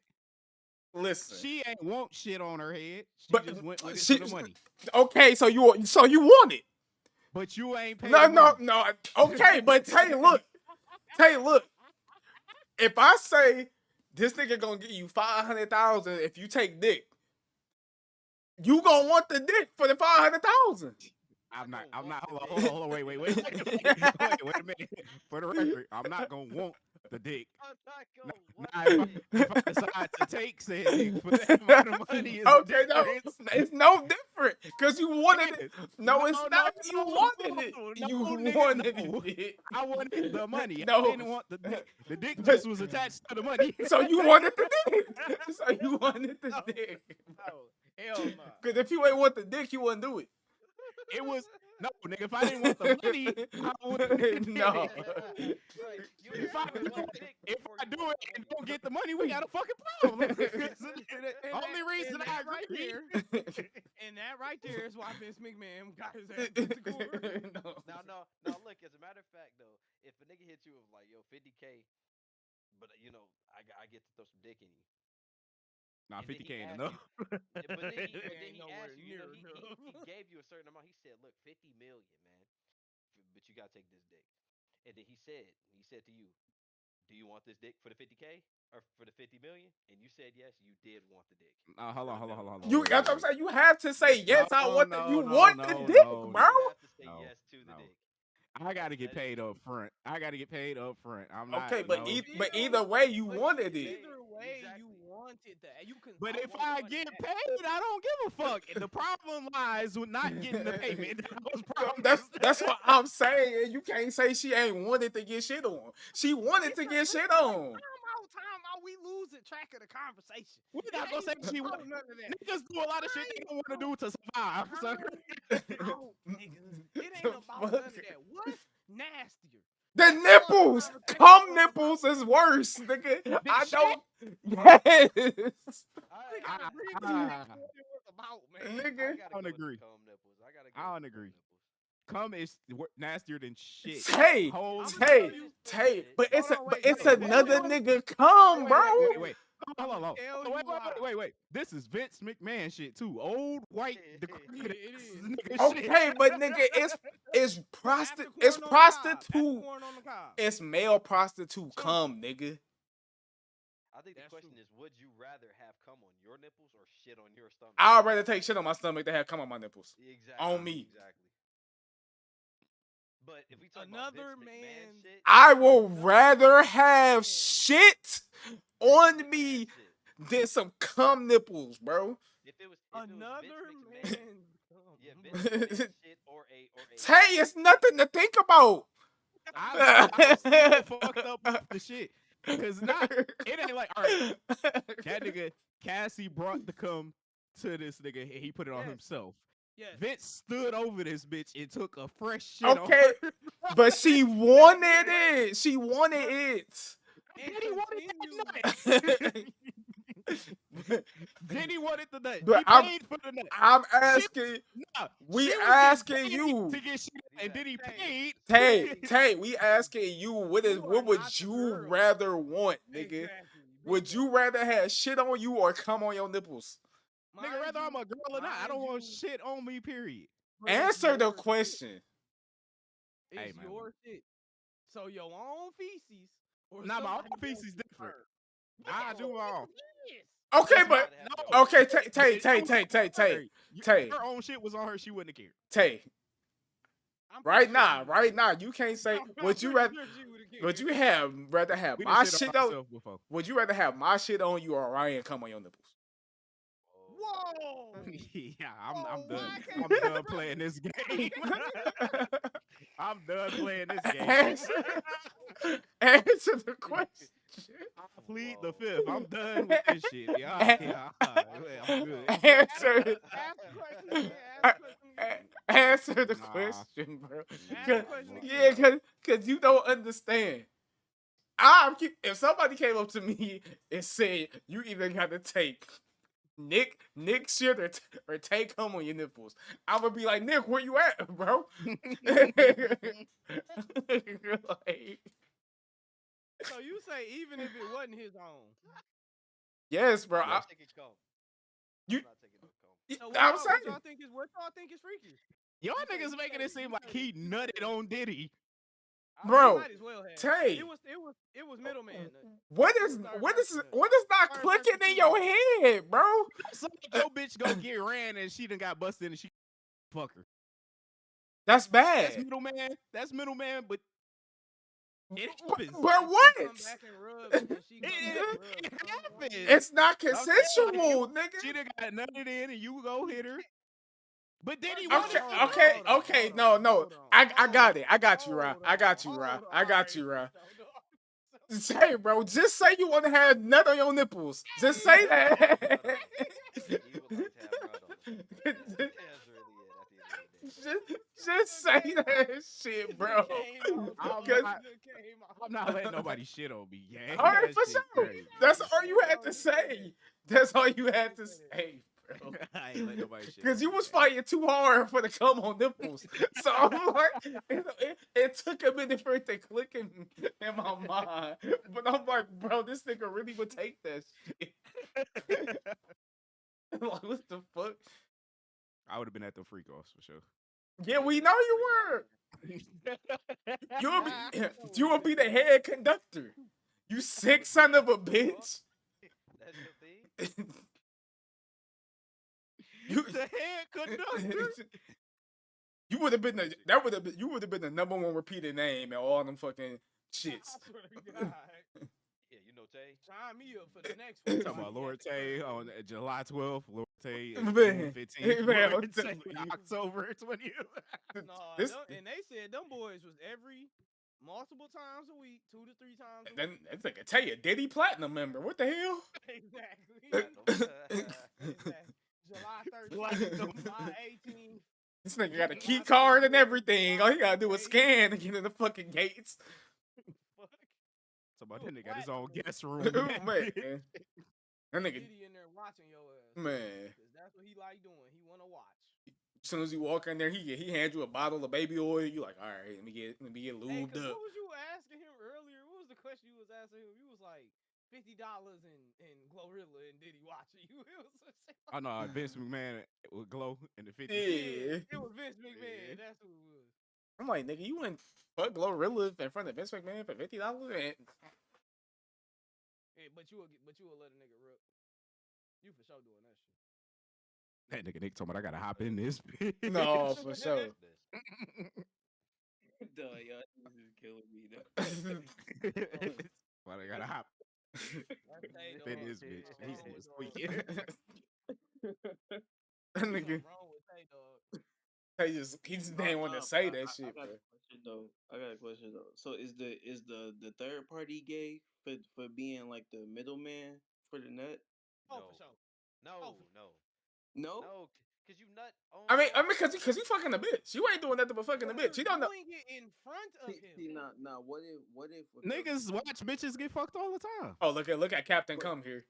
Listen, she ain't want shit on her head. She just went with it for the money. Okay, so you want it, but you ain't paid. No. Okay, but Tay, look. If I say this nigga gonna give you $500,000 if you take dick, you gonna want the dick for the $500,000. I'm not. Hold on. Wait. Wait a minute. For the record, I'm not gonna want the dick. If I decide to take said dick for that amount of money, okay, no, it's no different because you wanted it. No, it's not. You wanted it. You wanted it. I wanted the money. I didn't want the dick. The dick just was attached to the money. So you wanted the dick. No, hell no. Because if you ain't want the dick, you wouldn't do it. It was no, nigga. If I didn't want the money, I wouldn't. No. If I do it and don't get the money, we got a fucking problem. Only reason I agree here. And that right there is why Vince McMahon got his ass to court. No. Look, as a matter of fact, though, if a nigga hits you with like, yo, $50K, but I get to throw some dick in you. Nah, 50K ain't enough. But then he asked you, he gave you a certain amount. He said, look, 50 million, man. But you gotta take this dick. And then he said to you, do you want this dick for the 50K? or for the 50 million, and you said yes, you did want the dick. Hold on. That's what I'm saying. You have to say yes. I No, want no, you no, want the no, dick, no, bro. You have to say no, yes to the no. dick. I gotta get That is paid the up front. I'm not. Okay, but No. but either way, you But wanted it. either way, you Exactly. wanted that. You can. But if want I money get back. paid, I don't give a fuck. And the problem lies with not getting the payment that was That's promised. what I'm saying. You can't say she ain't wanted to get shit on. She wanted to get shit on. Time out. We losing track of the conversation. We're not gonna say she want want. none of that. Niggas do a lot of shit they don't want to do to survive. So. Niggas. It ain't about none of that. What's nastier? The nipples, cum nipples is worse, nigga. I don't. Yes, I agree with you. That's what it was about, man. nigga. I don't agree. I don't agree. Cum is nastier than shit. Tay, but it's another nigga cum, bro. Wait. Hold on. Wait. This is Vince McMahon shit too. Old white decrepit nigga shit. Okay, but nigga, it's prostitute. It's male prostitute cum, nigga. I think the question is, would you rather have cum on your nipples or shit on your stomach? I'd rather take shit on my stomach than have cum on my nipples. Exactly. On me. Exactly. But if we talk Another about Vince McMahon man, shit, I will rather have shit on me than some cum nipples, bro. If it was another Vince man. Yeah, Vince McMahon shit or a. Tay, it's nothing to think about. I'm still fucked up with the shit. Cause it ain't like, all right, that nigga Cassie brought the cum to this nigga and he put it on himself. Yes. Vince stood over this bitch and took a fresh shit on Okay, her. but she wanted it. She wanted it. And he wanted that nut. Then he wanted the nut. But He paid for the nut. I'm asking. We asking you to get shit, and then he paid. Tay, we asking you what would you rather want, nigga? Exactly. Would you rather have shit on you or cum on your nipples? Nigga, whether I'm a girl or not, I don't want shit on me, period. Answer the question. It's your shit. So your own feces. Or my own feces different. I do my own. Okay, but no. Okay, Tay. If her own shit was on her, she wouldn't have cared. Tay. Right now, you can't say would you rather have my shit on? Would you rather have my shit on you or Ryan come on your nipples? Whoa! Yeah, I'm done. I'm done playing this game. I'm done playing this game. Answer the question. I plead the fifth. I'm done with this shit. Yeah, I'm good. Answer the question, bro. Cause you don't understand. If somebody came up to me and said you either got to take Nick shit or take cum on your nipples, I would be like, Nick, where you at, bro? So you say even if it wasn't his own? Yes, bro. I'm taking cum. You. So I'm saying. What y'all think is freaky? Y'all niggas making it seem like he nutted on Diddy. Bro, Tay. It was middleman. What is not clicking in your head, bro? So your bitch go get ran and she done got busted and she fuck her. That's bad. That's middleman, but it happens. But what? It happens. It's not consensual, nigga. She done got nutted in and you go hit her. But then he okay. No. I got it. I got you, Ra. I got you, Ra. Say, bro. Just say you want to have nut on your nipples. Just say that. Just say that shit, bro. I'm not letting nobody shit on me, gang. All right, for sure. That's all you had to say. That's all you had to say. I ain't let nobody shit. Because you was fighting too hard for the cum on nipples. So I'm like, it took a minute for it to click in my mind. But I'm like, bro, this nigga really would take that shit. Like, what the fuck? I would have been at the freak offs for sure. Yeah, we know you were. You would be the head conductor. You sick son of a bitch. That's your thing. You the head conductor. you would have been the that would have been you would have been the number one repeated name in all them fucking shits. I swear to God. Yeah, you know Tay. Sign me up for the next one. Talking about Lord Tay on July 12th, Lord Tay June Man, 15th, man, Lord I'm Tay telling you. October 20th. No, This and they said them boys was every multiple times a week, 2 to 3 times a then week. it's like I tell you, Diddy Platinum member. What the hell? Exactly. Platinum. Exactly. July Platinum. 13th, July 18th. This nigga got a key July card and 24th, everything. All he gotta do is 28th. scan to get in the fucking gates. Fuck. So about You a that nigga got his platinum own member. guest room. In that Man, bitch. that nigga, Diddy in there watching your ass. man. 'Cause that's what he like doing. He wanna watch. As soon as you walk in there, he hands you a bottle of baby oil. You like, all right, let me get Hey, lubed cause up. what was you asking him earlier? What was the question you was asking him? You was like $50 in Glorilla and Diddy watching you. It was Oh no, Vince McMahon with Glow in the 50s. Yeah. it was Vince McMahon. Yeah. That's who it was. I'm like, nigga, you went fuck Glorilla in front of Vince McMahon for $50? Hey, but you will let a nigga rip. You for sure doing that shit. That nigga Nick told me I gotta hop in this bitch. No, for sure. Duh, y'all this is killing me. Though. Why I gotta hop That's Tay, in dog. this bitch? Something He's wrong with dog. tweaking. That Something nigga, wrong with Tay, dog. he just didn't want to say that shit, I got bro. a question though. I got a question though. So is the third party gay for being like the middleman for the nut? Oh, No. for sure. No, Oh, no, No. no. Cause you nut on. I mean, cause you fucking a bitch. You ain't doing nothing but fucking a bitch. You you're don't know. doing it in front of him. See, now, what if Niggas watch bitches get fucked all the time. Oh, look at Captain Come here.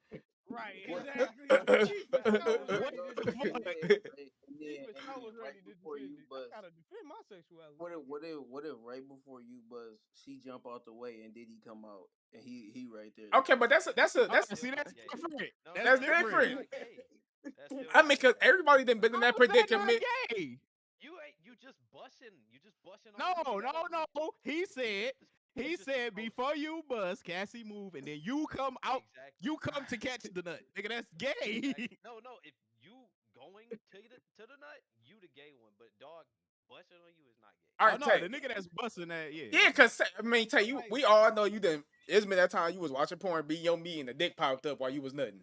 Right, What? exactly. He for sure was ready to defend it. He for sure was ready to before defend you it. I buzz, gotta defend my sexuality. what if right before you buzz, she jump out the way and did he come out and he right there? Okay, but that's Oh, see, Still that's not gay. different. No, That's That's no, different. Still not gay. That's still I not mean, cause gay. everybody done been in How that is that not predicament. gay? You ain't. You just busting. You just busting on. No, the nigga that no, was- no. He said you just approached- before you bust, Cassie move, and then you come out. Exactly. You come to catch the nut, nigga. That's gay. Exactly. No, no. If you going to the nut, you the gay one. But dog busting on you is not gay. All Oh right, no, Tay. the nigga that's busting that, yeah. Yeah, cause I mean, Tay, Like, we all know you done. It's been that time you was watching porn, beating your meat, and the dick popped up while you was nutting.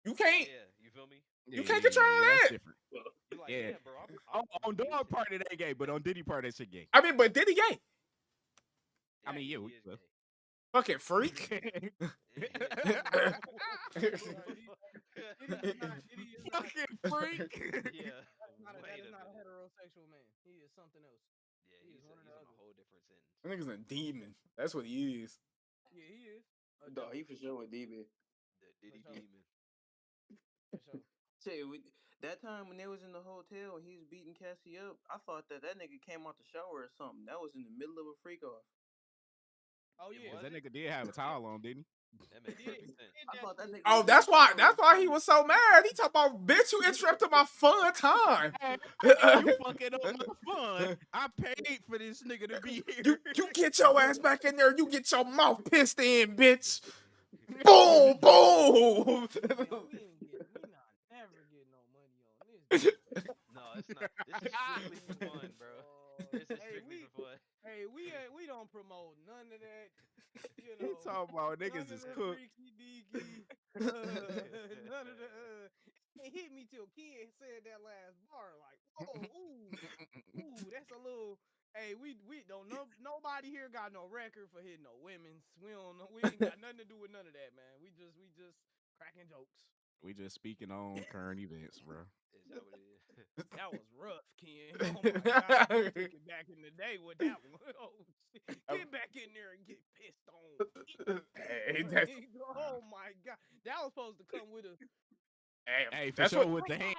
You can't. Yeah, you feel me? You can't control that's that. different. You like, Yeah. yeah, bro. I'm On used dog to part it. it ain't gay, but on Diddy part that shit gay. I mean, but Diddy gay. I mean, he yeah, is well. gay. Fucking freak. Diddy is not. Fucking freak. Yeah. That is Wait a not a minute. heterosexual man. He is something else. Yeah, He is he's one or he's the on a other. whole different sentence. That nigga's a demon. That's what he is. Yeah, he is. Dog, he for sure a demon. The Diddy sure. demon. For sure. Say that time when they was in the hotel and he was beating Cassie up, I thought that nigga came out the shower or something. That was in the middle of a freak off. Oh It yeah. Cause that was it? nigga did have a towel on, didn't That makes perfect sense. I thought that nigga. Oh, Was in the shower that's or why he something. was so mad. He talking about, bitch, you interrupted my fun time. he? You fucking up my fun. I paid for this nigga to be here. You get your ass back in there. You get your mouth pissed in, bitch. Boom, boom. Yo, we not never get no money on this. No, it's not. This is strictly for fun, bro. This is Hey, strictly for fun. Hey, we don't promote none of that. You He know, talking about none niggas of is the cooked. freaky deaky. None of the. It hit me till Ken said that last bar. Like, whoa, ooh, that's a little. Hey, we don't know. Nobody here got no record for hitting no women's. We don't know. We ain't got nothing to do with none of that, man. We just cracking jokes. We just speaking on current events, bro. Is that what it is? That was rough, Ken. Oh my God, you took it back in the day with that one. Oh, shit. Get back in there and get pissed on. Hey, Oh my God, that was supposed to come with a. Hey, for that's sure what with the hand.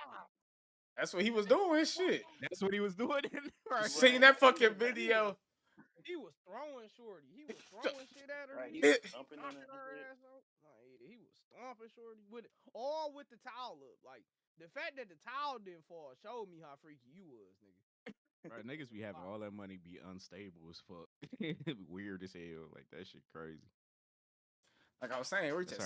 that's what he was doing. Shit. That's what he was doing in You right. seen that fucking video? He was throwing Shorty. He was throwing shit at her. Right, he He was was jumping on knocking her her head. ass out. Like, he was stomping Shorty with it, all with the towel up. Like the fact that the towel didn't fall showed me how freaky you was, nigga. Right, niggas be having all that money be unstable as fuck. Weird as hell. Like that shit crazy. Like I was saying, it reaches a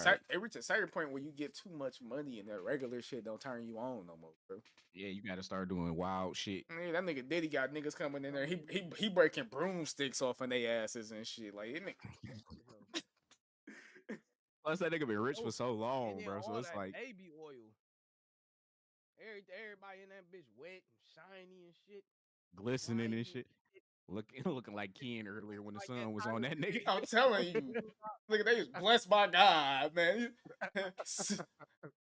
certain point where you get too much money and that regular shit don't turn you on no more, bro. Yeah, you got to start doing wild shit. Yeah, that nigga Diddy got niggas coming in there. He breaking broomsticks off in their asses and shit. Like, it Plus, that nigga been rich for so long, bro. So it's that like baby oil. Everybody in that bitch wet and shiny and shit, glistening and shit. Looking like Ken earlier when the like sun was on that nigga. I'm telling you, look at they was blessed by God, man.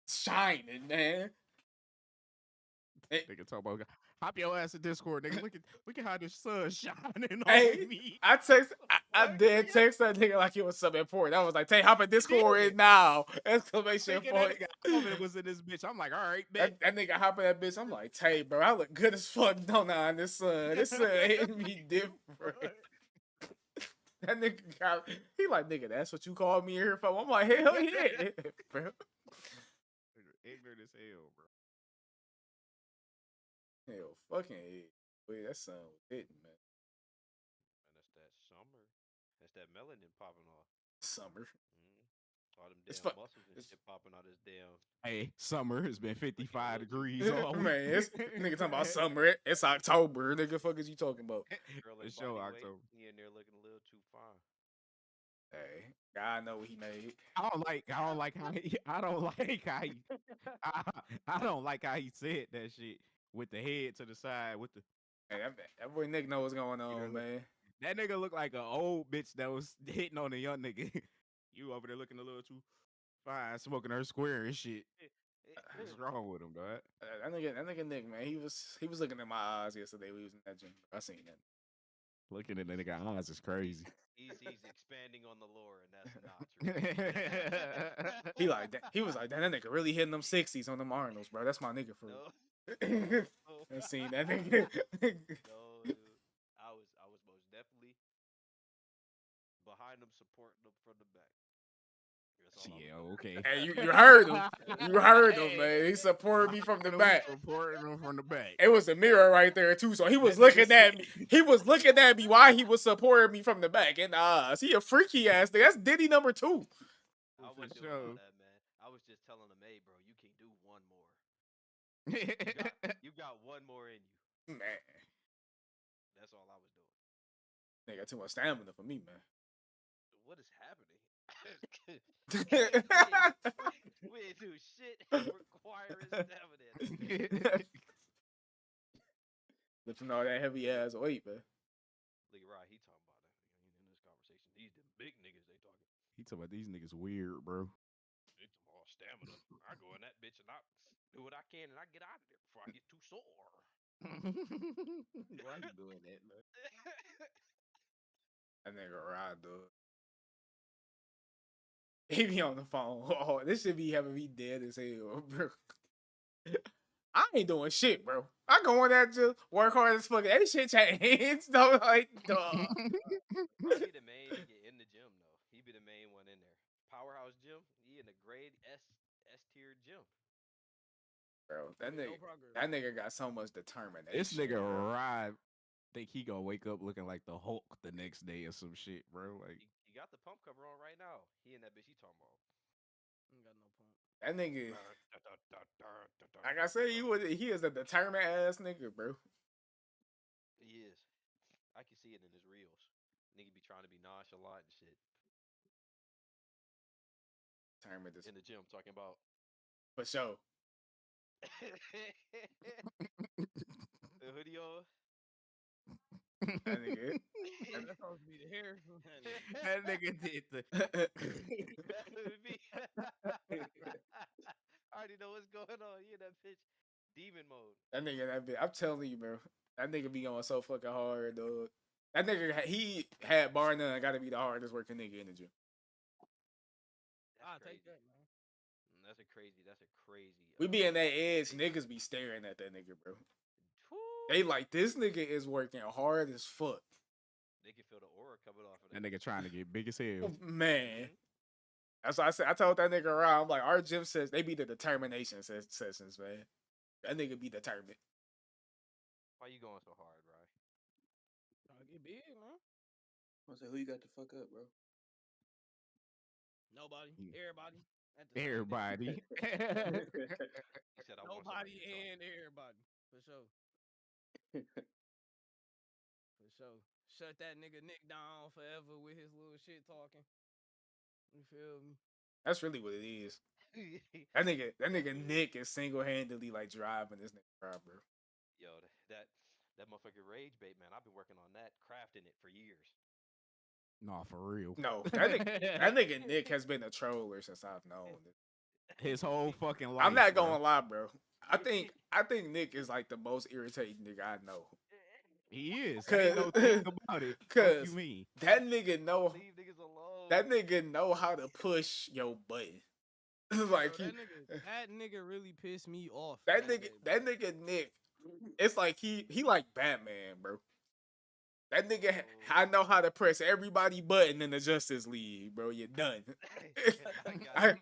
Shining, man. Nigga talk about hop your ass in Discord, nigga. Look at how the sun's shining Hey, on me. I did text that nigga like it was something important. I was like, "Tay, hop in Discord now!" Exclamation point. That nigga was in this bitch. I'm like, all right, that nigga hop in that bitch. I'm like, "Tay, bro, I look good as fuck, don't I? In this sun, this sun hitting me different." That nigga he like, nigga, that's what you called me here for? I'm like, hell yeah, bro. Ignorant as hell, bro. Hell, fucking hell. Wait, that sun was hitting, man. And that's that summer. That's that melanin popping off. Summer. All them damn muscles and shit popping out this damn. Hey, summer has been 55 degrees all week. Man, nigga talking about summer. It's October. Nigga, fuck is you talking about? It's show October. He in there looking a little too fine. Hey, God know what he made. I don't like how he said that shit with the head to the side with the. Hey, that boy Nick know what's going on, man. That nigga look like an old bitch that was hitting on a young nigga. You over there looking a little too fine, smoking her square and shit. What's wrong with him, dog? That nigga Nick, man. He was looking at my eyes yesterday. We was in that gym. I seen that. Looking at that nigga eyes is crazy. He's expanding on the lore, and that's not true. He like that. He was like that nigga really hitting them 60s on them Arnolds, bro. That's my nigga for real. I seen that nigga. No, dude. I was most definitely behind him, supporting him from the back. Yeah, okay. Hey, you heard him. You heard him, man. He supported me from the back. Supporting him from the back. It was a mirror right there too, so he was looking at me. He was looking at me while he was supporting me from the back. And he a freaky ass nigga. That's Diddy number 2. I wasn't doing all that, man. I was just telling him, hey, bro, you can do one more. You got one more in you. Man. That's all I was doing. They got too much stamina for me, man. What is happening? we ain't do shit requiring stamina. Lifting all that heavy ass weight, man. Look, right, he talking about that in this conversation. These the big niggas they talking. He talking about these niggas weird, bro. They talking about stamina. I go in that bitch and I do what I can and I get out of there before I get too sore. Why you doing that, man? That nigga ride, dude. He be on the phone. Oh, this should be having me dead as hell, bro. I ain't doing shit, bro. I go in there just work hard as fucking. That shit change. No, like, dog. Bro, he the main nigga in the gym, though. He be the main one in there. Powerhouse gym, he in the grade S tier gym. Bro, that nigga got so much determination. This nigga arrived. Think he gonna wake up looking like the Hulk the next day or some shit, bro. Like he got the pump cover on right now. He and that bitch he talking about. Ain't got no pump. That nigga. Like I said, he is a determined ass nigga, bro. He is. I can see it in his reels. Nigga be trying to be nonchalant and shit. Determined in the gym talking about. For sure. The hoodie on. That nigga. That's supposed to be the hair. That nigga did the. That would be. I already know what's going on. You in that bitch demon mode. That bitch. I'm telling you, bro. That nigga be going so fucking hard, dog. That nigga, he had bar none. Got to be the hardest working nigga in the gym. I'll take that, man. That's a crazy. We be in that edge. Niggas be staring at that nigga, bro. They like, this nigga is working hard as fuck. They can feel the aura coming off of that nigga trying to get big as hell. Man. That's what I said. I told that nigga around, I'm like, our gym says they be the determination sessions, man. That nigga be determined. Why you going so hard, bro? Trying to get big, man. I say, who you got to fuck up, bro? Nobody, everybody at the same damn time. Everybody. He said, "I want somebody Nobody to talk." and everybody for sure. For sure. Shut that nigga Nick down forever with his little shit talking. You feel me? That's really what it is. That nigga Nick is single handedly like driving this nigga car, bro. Yo, that motherfucking rage bait, man. I've been working on that, crafting it for years. No, for real. No, that nigga Nick has been a troller since I've known it. His whole fucking life. I'm not bro. gonna lie, bro. I think Nick is like the most irritating nigga I know. He is. Ain't no thing about it. What you mean? That nigga know. Leave niggas alone. That nigga know how to push your button. Like Bro, that nigga really pissed me off. That nigga Nick. It's like he like Batman, bro. That nigga, I know how to press everybody button in the Justice League, bro. You're done. I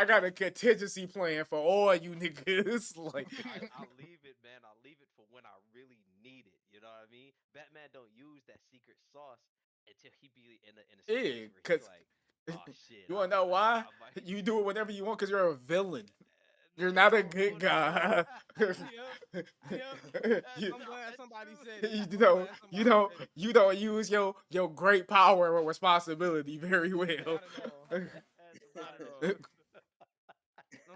got a contingency plan for all you niggas. Like I'll leave it, man. I'll leave it for when I really need it. You know what I mean? Batman don't use that secret sauce until he be in a situation where he's like, oh shit. You wanna know why? You do it whenever you want because you're a villain. You're not a good guy. I'm glad somebody said it. You don't use your great power or responsibility very well. I'm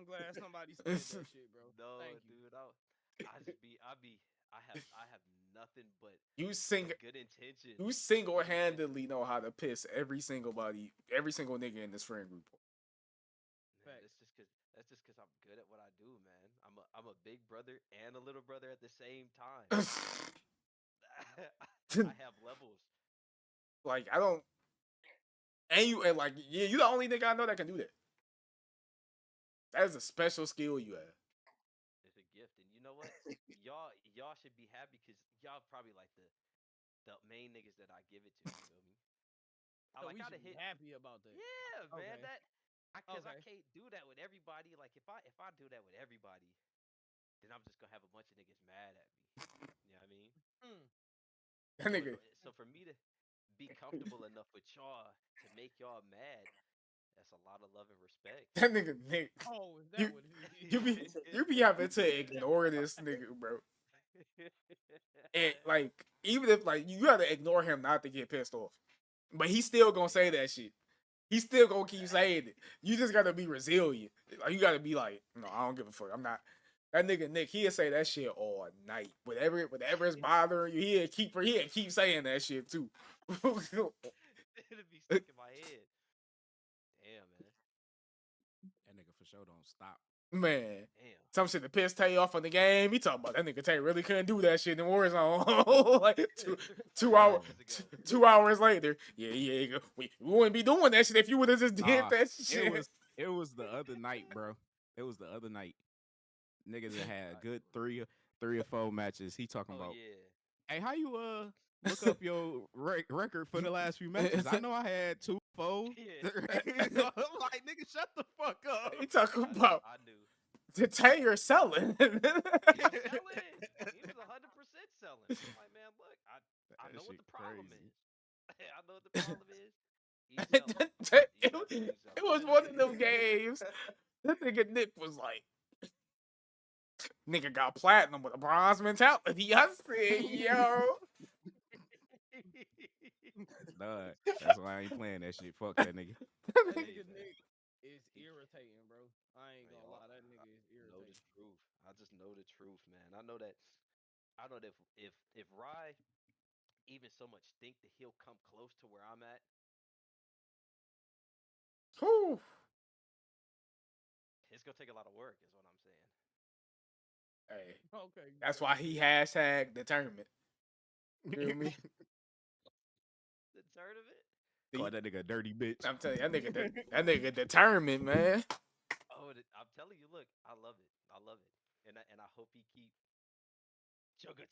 glad somebody said that shit, bro. No, Thank you. dude, I have nothing but good intentions. You single-handedly know how to piss every single nigga in this friend group. Man, that's just cause I'm good at what I do, man. I'm a big brother and a little brother at the same time. I have levels. Like I don't, and like you the only nigga I know that can do that. That is a special skill you have. It's a gift, and you know what? y'all should be happy because y'all probably like the main niggas that I give it to. You feel me? We should be happy about that. Yeah, man. Okay. Because I can't do that with everybody. Like if I do that with everybody, then I'm just gonna have a bunch of niggas mad at me. You know what I mean? That nigga. So for me to be comfortable enough with y'all to make y'all mad, that's a lot of love and respect. That nigga Nick. Oh, is that what it is? You be having to ignore this nigga, bro. And like even if like you gotta ignore him not to get pissed off, but he's still gonna say that shit. He's still gonna keep saying it. You just gotta be resilient. Like you gotta be like, no, I don't give a fuck. I'm not. That nigga Nick, he'll say that shit all night. Whatever is bothering you, he'll keep saying that shit too. It'll be stuck in my head. Damn, man. That nigga for sure don't stop. Man. Damn. Some shit to piss Tay off on the game. He talking about that nigga Tay really couldn't do that shit in Warzone. Like 2 hours later. Yeah. We wouldn't be doing that shit if you would have just did that shit. It was the other night, bro. It was the other night. Niggas that had a good three or four matches. He talking about, hey, how you look up your record for the last few matches? I know I had 2 4. Yeah. I'm like, nigga, shut the fuck up. He talking about I knew. To Tay, you're selling. He was selling. He was 100% selling. I'm like, man, look, I know what the problem is. I know what the problem is. It was one of them games. That nigga Nick was like, nigga got platinum with a bronze mentality. I said, yo. Nah, that's why I ain't playing that shit. Fuck that nigga. That nigga Nick is irritating, bro. I ain't gonna lie, that nigga is irritating. Know the truth. I just know the truth, man. I know that if Rye even so much think that he'll come close to where I'm at, Whew. it's gonna take a lot of work, is what I'm saying. Hey, okay. That's why he hashtag determined. You feel me? The turn of it. Call that nigga a dirty bitch. I'm telling you, that nigga determined, man. Oh, I'm telling you, look, I love it, and I hope he keep chugga.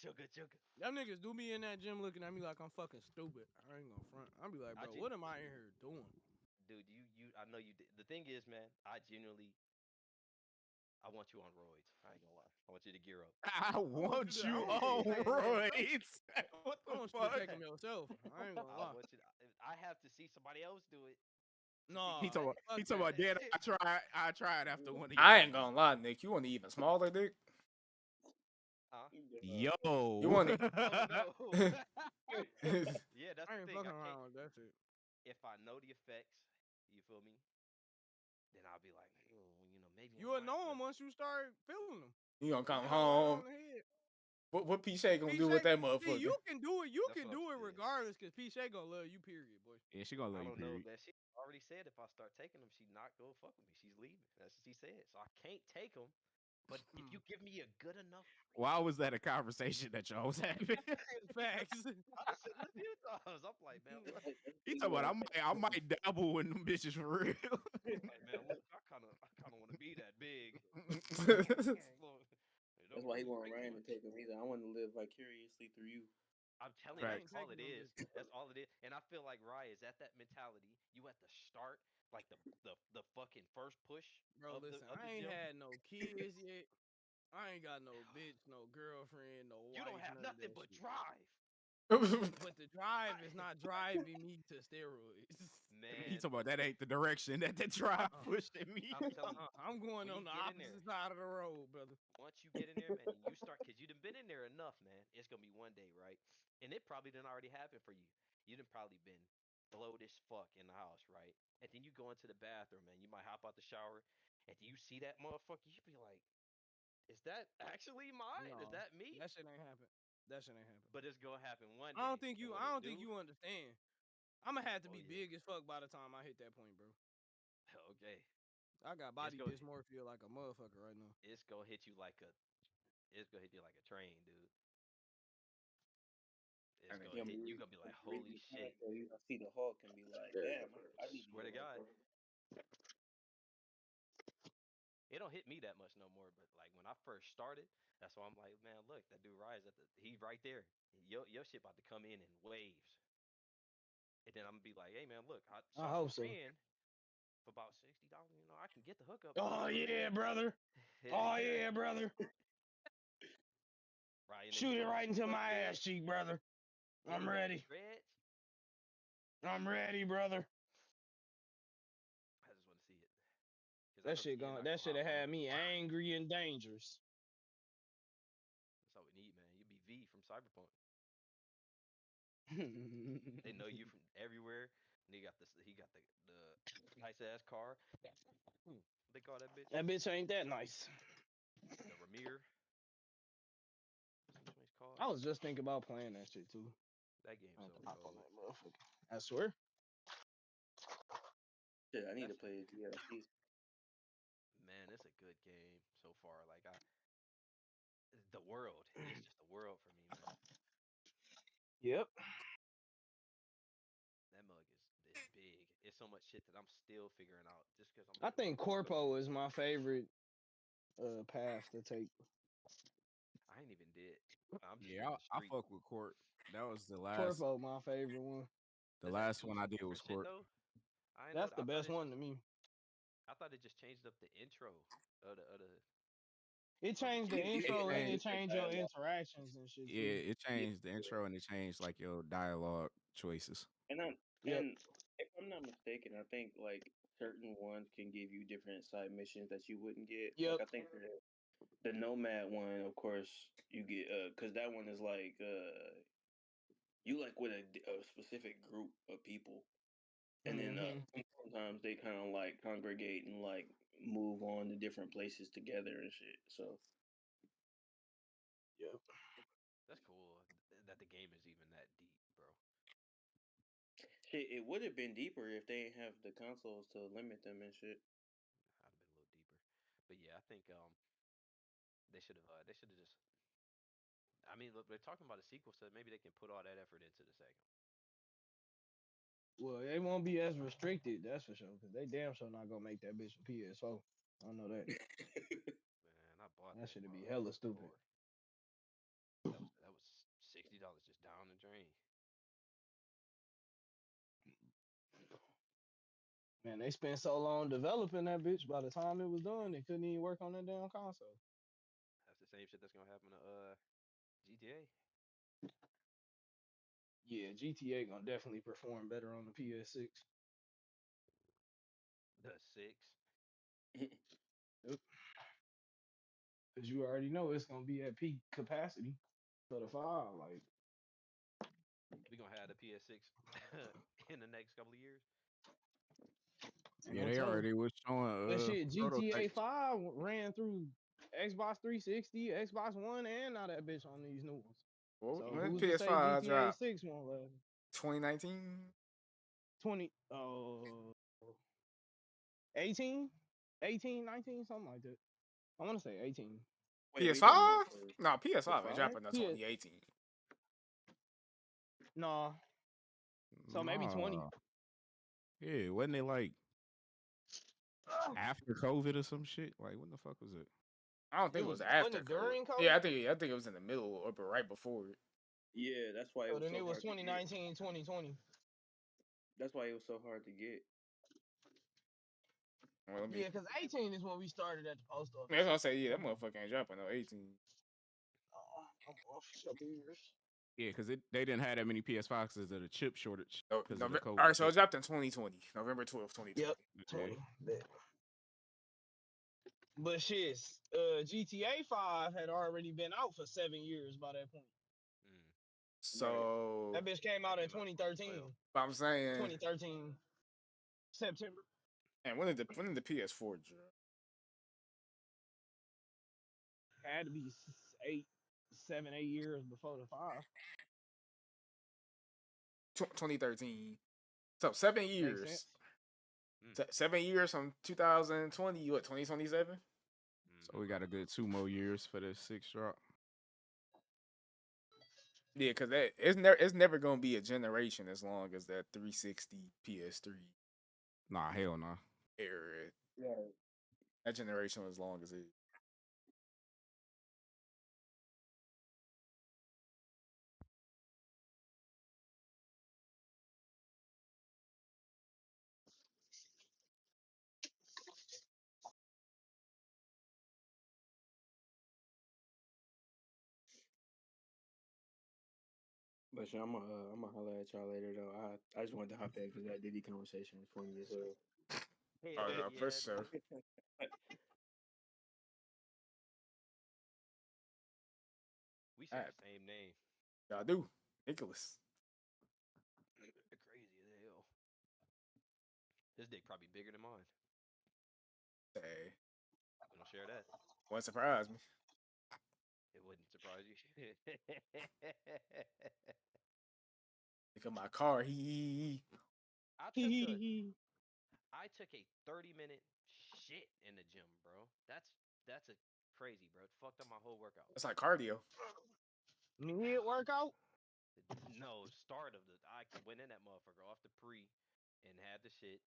Them niggas do me in that gym looking at me like I'm fucking stupid. I ain't gonna front. I'll be like, bro, what am I in here doing? Dude, I know you did. The thing is, man, I want you on roids. I ain't gonna lie. I want you to gear up. I want you on roids. What the I want fuck? you to take them yourself. I ain't gonna lie. I have to see somebody else do it. No, he talking about then I tried after one of your I ain't gonna lie, Nick. You want an even smaller dick? Yo. You want it? Oh no. Yeah, that's I the ain't thing. fucking I can't. around with that shit. If I know the effects, you feel me? Then I'll be like, maybe I You will might. know But them once you start feeling them. You gonna You come hit them right on home? the head. What P Shay gonna P do with Shay, that see, you motherfucker? can do it. You that's can what I'm do it saying. regardless, cause P Shay gonna love you. Period, boy. Yeah, she gonna I love you, don't know, period. man. She already said if I start taking them, she not gonna fuck with me. She's leaving. That's what she said. So I can't take them. But if you give me a good enough Why was that a conversation that y'all was having? Facts. I done said it a few times. I'm like, man, look, He talking about I might dabble in them bitches for real. like, man, look, I kind of want to be that big. Look, That's don't why he really want drink Ryan to much. take him. He's like, I want to live vicariously through you. I'm telling you, I that's ain't Facts. all taking it them is. bitches. That's all it is. And I feel like Rye is at that mentality. You at the start, like the fucking first push Bro, listen, of the I ain't gym. had no kids yet. I ain't got no bitch, no girlfriend, no You don't wife, have none of nothing that but shit. drive, But the drive is not driving me to steroids. He man. talking about that ain't the direction that the drive Uh-uh. pushed at me. I'm telling you, I'm going when on you the get in there, opposite side of the road, brother. once you get in there, man, and you start, cause you done been in there enough, man. It's gonna be one day, right? And it probably done already happened for you. You done probably been blowed as fuck in the house, right? And then you go into the bathroom, man. You might hop out the shower, and then you see that motherfucker. You be like, "Is that actually mine? Is No, that me?" that shit ain't happen. That shit ain't happen. But it's gonna happen one I don't day. think And you. when I it don't think do, you understand. I'ma have to oh be yeah, big as fuck by the time I hit that point, bro. okay, I got it's body gonna dysmorphia like a motherfucker right now. it's gonna hit you like a it's gonna hit you like a train, dude. It's And gonna him hit you. Gonna be like, reading holy the shit! comic, so you gonna see the Hulk and be like, damn, I need to Swear to get like God. that. It don't hit me that much no more. But like when I first started, that's why I'm like, man, look, that dude Rise at the he right there. Your shit about to come in waves. And then I'm gonna be like, hey man, look, I I saw hope some so. friend for about $60. I can get the hookup. Oh You know what I yeah, mean? brother. Oh yeah, brother. Right, and then you Shoot it go to right into fuck my there. ass cheek, brother. Hit I'm him with the ready. dreads. I'm ready, brother. I just want to see it. Cause I That know, shit yeah, going. not That gonna shit lie, have bro. had me angry and dangerous. That's all we need, man. You be V from Cyberpunk. They know you from everywhere. And he got this. He got the nice ass car. What they call that bitch? That bitch ain't that nice. The Ramir. What's it's called? I was just thinking about playing that shit too. That game's I have so to hop on cold. that motherfucker. I swear. Shit, I need to That's play the DLCs. man, it's a good game so far. Like the world. It's just the world for me, man. Yep. That mug is big. It's so much shit that I'm still figuring out. Just because I'm I like, what think the fuck do I do? Corpo is my favorite path to take. I ain't even did. I'm just Yeah, doing I street. fuck with Court. That was Corpo, my favorite one. the Does that last do one I some did different was shit Court. though? I know. That's the best one to me. I thought it just changed up the intro It of the changed the shit. It intro and changed. it changed your interactions and shit too. Yeah, it changed the intro and it changed like your dialogue choices. And I'm Yep. and if I'm not mistaken, I think like certain ones can give you different side missions that you wouldn't get. Yep. Like I think the Nomad one, of course, you get because that one is like you like with a specific group of people, and then Mm-hmm. sometimes they kind of like congregate and like move on to different places together and shit. So Yep. That's cool that the game is even that deep, bro. shit, it would have been deeper if they didn't have the consoles to limit them and shit. I'd have been a little deeper, but yeah, I think they should have just. I mean, look, they're talking about a sequel, so maybe they can put all that effort into the second. Well, they won't be as restricted, that's for sure. Cause they damn sure not gonna make that bitch a PS4. I know that. Man, I bought That that should be mug. hella Good stupid. lord, that was $60 just down the drain. Man, they spent so long developing that bitch. By the time it was done, they couldn't even work on that damn console. That's the same shit that's gonna happen to GTA. Yeah, GTA gonna definitely perform better on the PS6. The 6. Cause you already know it's gonna be at peak capacity for the 5. Like We gonna have the PS6 in the next couple of years. Yeah, they already was But showing shit, GTA prototypes. 5 ran through Xbox 360, Xbox One, and now that bitch on these new ones. Well, So when who's to say PS5 GTA dropped? 6 won't last? 2019. 20 18? 18, 19, something like that. I want to say 18. Wait, we talking about PS5? No, for PS5 is five? dropping in Yeah. 2018. Nah. So maybe 20. Nah. Yeah, wasn't it like after COVID or some shit? Like, when the fuck was it? I don't think it was after Wasn't it COVID. during COVID? Yeah, I think it was in the middle or but right before it. Yeah, that's why it So was then so it was hard to get. 2019, 2020. That's why it was so hard to get. Well, let me. Yeah, because 18 is when we started at the post office. That's what I say. Yeah, that motherfucker ain't dropping no 18. I'm off a couple years. Yeah, because they didn't have that many PS5s because of the chip shortage No, because of the COVID. all right, so it dropped in 2020, November 12th, 2020. Yep, Yeah. 20. Bet. But shit, GTA 5 had already been out for 7 years by that point. So That bitch came out in 2013. But I'm saying, 2013 September. and when did the PS4 drop? Had to be 7, 8 years before the 5. 2013. So 7 Makes years. sense. 7 years from 2020. You what? 2027? So we got a good 2 more years for the 6 drop. Yeah, because it's never gonna be a generation as long as that 360 PS3 Nah, hell no. era. Yeah. That generation was as long as it. But sure, I'm gonna holler at y'all later though. I just wanted to hop back because that Diddy conversation was funny as hell. Oh no, for sure. We say the same name. Y'all do. Nicholas. Crazy as hell. His dick probably bigger than mine. Hey. You don't share that. Won't surprise me. It wouldn't surprise you. Look at my car. I took a 30-minute shit in the gym, bro. That's a crazy, bro. It fucked up my whole workout. That's like cardio. Mid workout? No, start of the I went in that motherfucker off the pre and had the shit.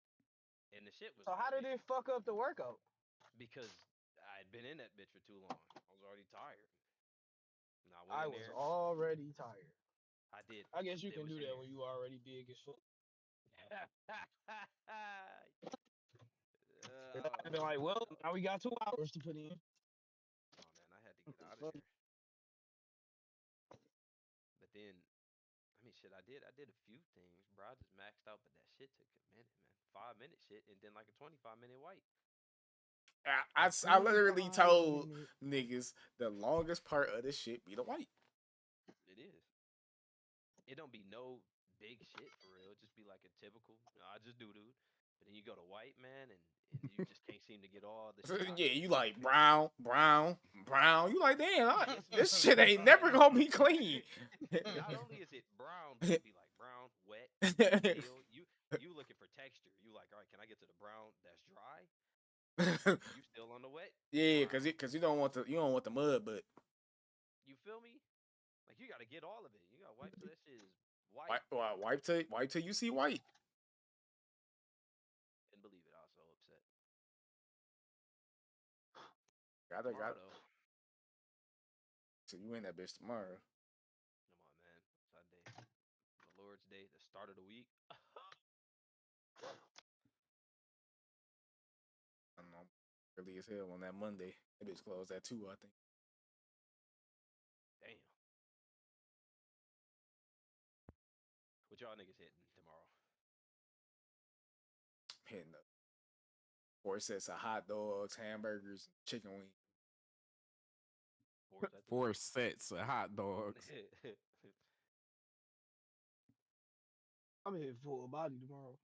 And the shit was So how did it fuck up the workout? Because I'd been in that bitch for too long. I was already tired. And I was already tired. I did. I guess you did can what do you that did. when you already big as fuck. I'd have been like, well, now we got 2 hours to put in. Oh man, I had to get out of there. But then, I mean, shit, I did a few things, bro. I just maxed out, but that shit took a minute, man. 5-minute shit, and then like a 25-minute white. I literally told niggas the longest part of this shit be the white. It is. It don't be no big shit for real. It just be like a typical. I just do, dude. But then you go to white, man, and you just can't seem to get all the shit out. Yeah, you like brown. You like, damn, this shit ain't never gonna be clean. Not only is it brown, but it be like brown, wet, pale. You looking for texture. You like, all right, can I get to the brown that's dry? You still on the wet? Yeah, cause you don't want the mud, but you feel me? Like you gotta get all of it. You gotta wipe till that shit is white. wipe till you see white. Couldn't believe it. I was so upset. Got. So you in that bitch tomorrow? Come on, man. Sunday, the Lord's Day, the start of the week. I don't know. Early as hell on that Monday. That bitch closed at 2, I think. Damn. What y'all niggas hitting tomorrow? Hitting 4 sets of hot dogs, hamburgers, chicken wings. Four sets of hot dogs. I'm hitting full body tomorrow.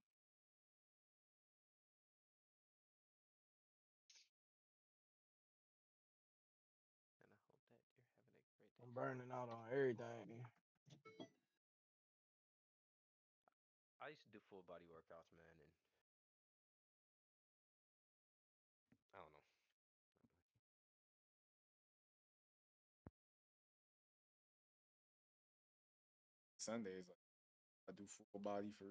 And I hope that you're having a great day. I'm burning out on everything. I used to do full body workouts, man, and I don't know. Sundays, like, I do full body for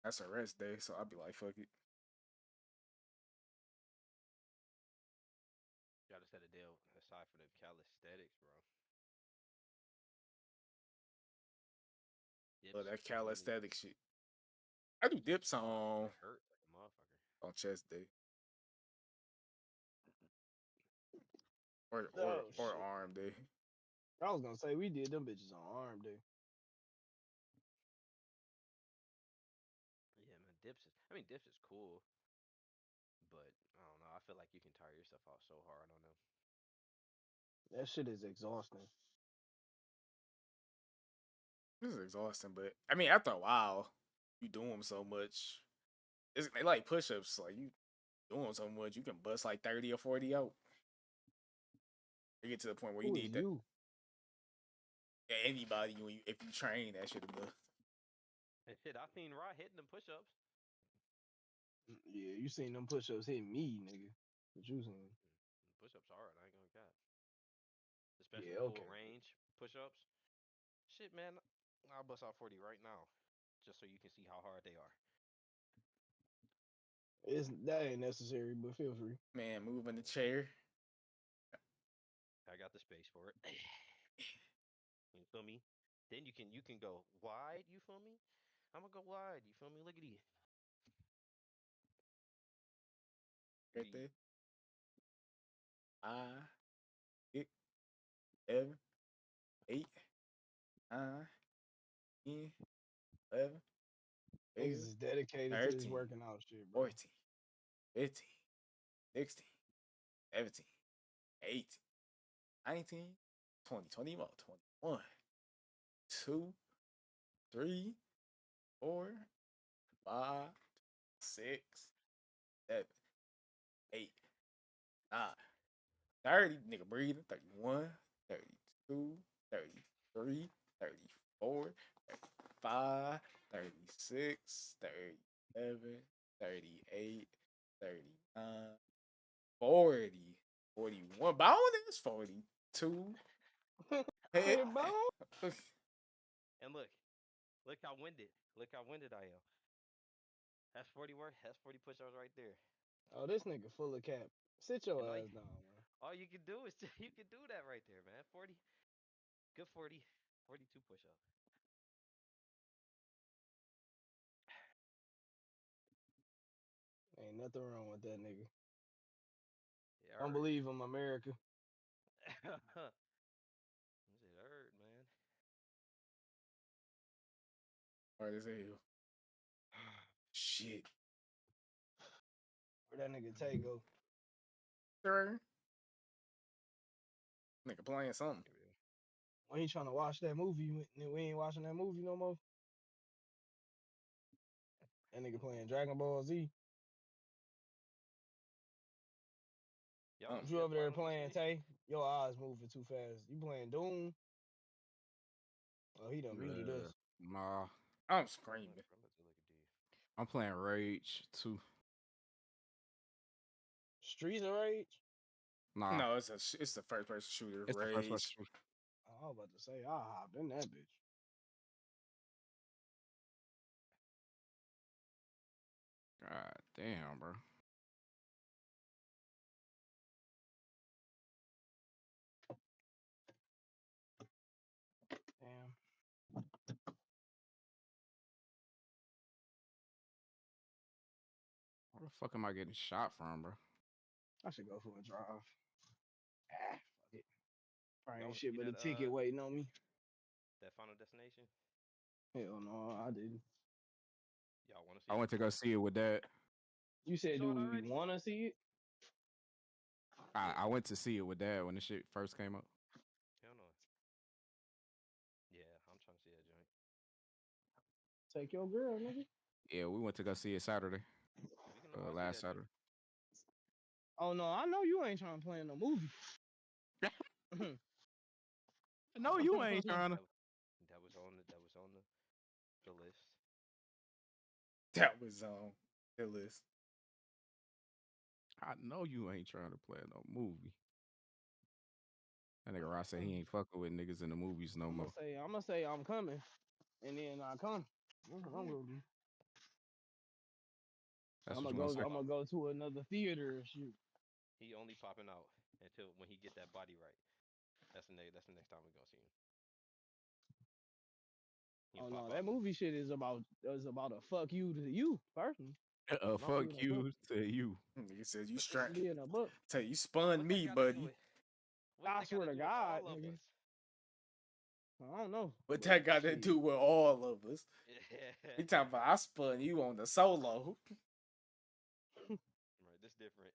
that's a rest day, so I'll be like, fuck it. Y'all just had a deal aside from the calisthenics, bro. But Dips, that you feel me? calisthenic shit. I do dips on It hurt like a motherfucker. on chest day or Oh or shit! arm day. I was gonna say we did them bitches on arm day. Yeah, man, dips is. I mean, dips is cool, but I don't know. I feel like you can tire yourself out so hard on them. That shit is exhausting. This is exhausting, but I mean, after a while, you do them so much. They like push-ups. Like you do them so much, you can bust like 30 or 40 out. You get to the point where you Who is need that. you? Anybody, when if you train that shit enough. And shit, I seen Rod hitting them push-ups. Yeah, you seen them push-ups hit me, nigga. What you seen? Push-ups hard. I ain't gonna cap. Especially Yeah, full okay. range push-ups. Shit, man, I'll bust out 40 right now, just so you can see how hard they are. That ain't necessary, but feel free. Man, move in the chair. I got the space for it. You feel me? Then you can go wide. You feel me? I'm gonna go wide. You feel me? Look at these. Right there. 5, 6, 7, 8, 9, 10, 11, Niggas 12, is dedicated to this 13, working out shit, bro. 14, 15, 16, 17, 18, 19, 20, 21, 21, 2, 3, 4, 5, 6, 7, 8, 9, 30. Nigga breathing. 31, 32, 33, 34, 35, 36, 37, 38, 39, 40, 41. Bonus 42. Hey, Hey, bone. And look how winded. Look how winded I am. That's 40 work. That's 40 push-ups right there. Oh, this nigga full of cap. Sit your And ass down, man. all you can do is you can do that right there, man. 40, good 40, 42 push-ups. Ain't nothing wrong with that nigga. It Don't hurt. believe him, America. It hurt, man. Hard as hell. Shit. Where that nigga Tay go? Sure. Nigga playing something. When he trying to watch that movie, we ain't watching that movie no more. That nigga playing Dragon Ball Z. Y'all want to You play over there Final playing Destination? Tay? Your eyes moving too fast. You playing Doom? Oh, he done muted us. Nah. I'm screaming. I'm playing Rage 2. Streets of Rage? Nah. No, it's the first person shooter. It's the first person Rage. shooter. I was about to say, I'll hop in that bitch. God damn, bro. Damn. Where the fuck am I getting shot from, bro? I should go for a drive. Ah, fuck it. Probably Y'all ain't want to shit see but a that ticket waiting on me. that Final Destination? Hell no, I didn't. Y'all want to see I it? went to go see it with Dad. You said, saw do it we already? want to see it? I went to see it with Dad when the shit first came out. Hell no. Yeah, I'm trying to see that joint. Take your girl, nigga. Yeah, we went to go see it Saturday. We can all see Last that too. Saturday. Oh no, I know you ain't trying to play in no movie. No, you ain't trying to. That was on the list. That was on the list. I know you ain't trying to play in no movie. That nigga Ross said he ain't fucking with niggas in the movies no more. I'm gonna say I'm coming, and then I come. I'm gonna do. That's I'm what gonna you want go. to say. I'm gonna go to another theater and shoot. He only popping out until when he get that body right. That's the next time we're gonna see him. Oh no, that movie shit is about a fuck you to you personally. Fuck you to you. He said you straight. Be in a book. Tell you spun me, buddy. I swear to God, nigga. I don't know. What that got to do with all of us? He talking about I spun you on the solo. Right, this different.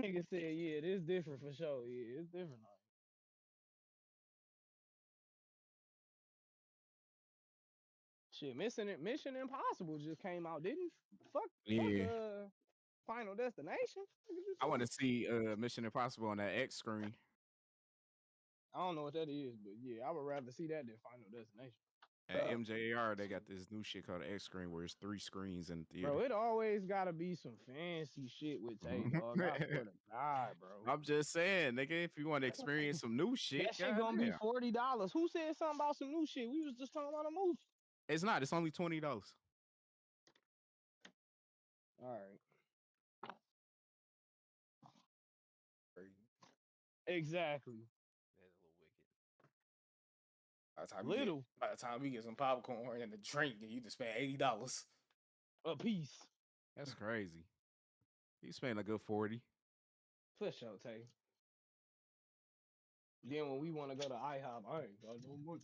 Nigga said, yeah, it is different for sure. Yeah, it's different. Shit, Mission Impossible just came out, didn't? Fuck, Final Destination. I want to see Mission Impossible on that X screen. I don't know what that is, but yeah, I would rather see that than Final Destination. At MJAR, they got this new shit called X screen where it's 3 screens in the theater. Bro, it always gotta be some fancy shit with Tay, dog. I swear to God, bro. I'm just saying, nigga, if you want to experience some new shit, that shit gonna be $40. Who said something about some new shit? We was just talking about a movie. It's not. It's only $20. All right. Exactly. That's a little wicked. By the time we get some popcorn and a drink, you just spend $80 a piece. That's crazy. You spend a good 40. For sure, Tay. Then when we want to go to IHOP, I ain't got no money.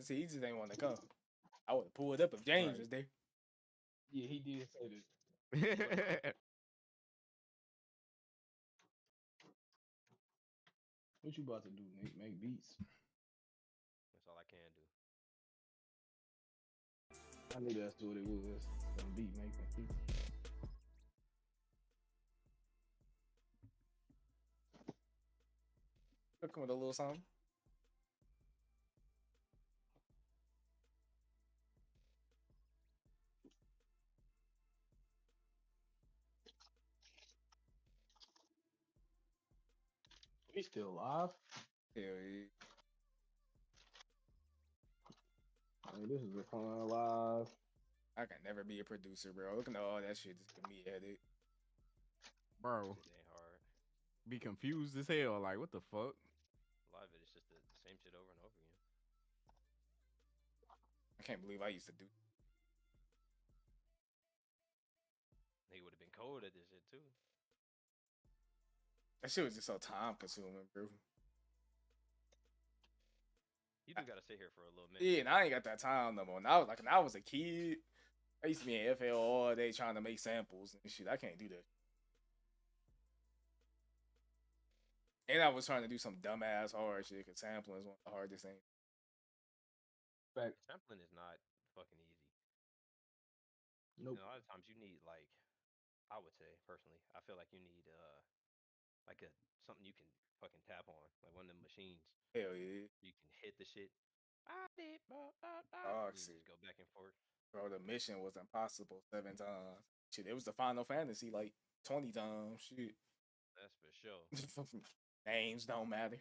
See, he just ain't want to come. I would have pulled up if James was there. Yeah, he did say that. What you about to do, Nick? Make beats? That's all I can do. I knew that's what it was. Some beat making. Come with a little something. We still live? Hell yeah. I mean, this is a fun live. I can never be a producer, bro. Looking at all that shit just give me a headache. Bro. It ain't hard. Be confused as hell. Like, what the fuck? A lot of it is just the same shit over and over again. I can't believe I used to do. Nigga would have been cold at this shit too. That shit was just so time consuming, bro. You do gotta sit here for a little minute. Yeah, and I ain't got that time no more. When I was a kid, I used to be in FL all day trying to make samples and shit. I can't do that. And I was trying to do some dumbass hard shit because sampling is one of the hardest things. Fact. Sampling is not fucking easy. Nope. You know, a lot of times you need I would say personally, I feel like you need something you can fucking tap on, like one of them machines. Hell yeah. You can hit the shit. Oh, just go back and forth. Bro, the mission was impossible 7 times. Shit, it was the Final Fantasy like 20 times. Shit. That's for sure. Names don't matter.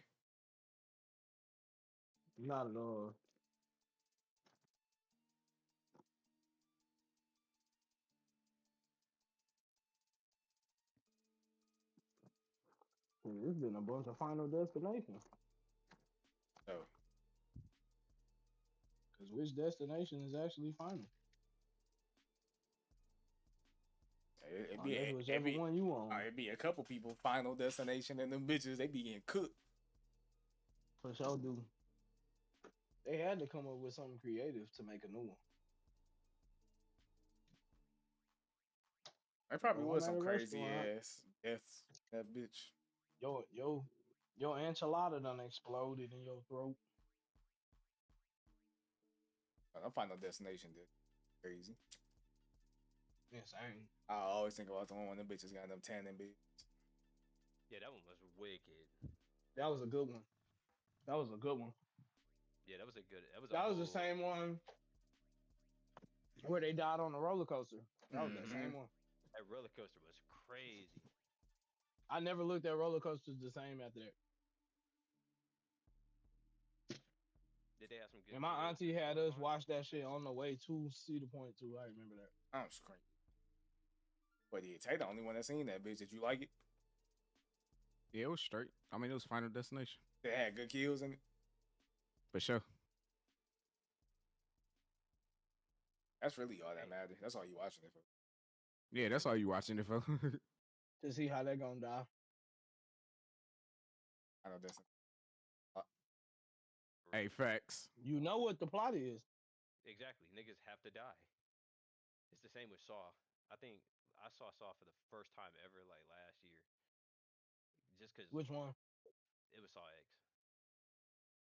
Not at all. There's been a bunch of Final Destination. Oh. Because which destination is actually final? It'd be one you on. It'd be a couple people Final Destination and them bitches, they be getting cooked. For sure, do. They had to come up with something creative to make a new one. There probably Going was at some a crazy restaurant. ass deaths. That bitch. Your enchilada done exploded in your throat. I'm Final Destination, dude. Crazy. Insane. I always think about the one when them bitches got them tanning bitches. Yeah, that one was wicked. That was a good one. That was a good one. Yeah, that was a good. That was a That was the whole. same one where they died on the roller coaster. That was that Mm-hmm. same one. That roller coaster was crazy. I never looked at roller coasters the same after that. Did they have some good And my kills? auntie Good had us storylines? watch that shit on the way to Cedar Point too. I remember that. I'm screaming. But yeah, Tay the only one that seen that bitch. Did you like it? Yeah, it was straight. I mean, it was Final Destination They had good kills in it. for sure. That's really all that Dang. matters. That's all you watching it for. Yeah, that's all you watching it for. To see how they gonna die. I know that's Hey, facts. You know what the plot is. Exactly. Niggas have to die. It's the same with Saw. I think I saw Saw for the first time ever like last year. Just because Which one? it was Saw X.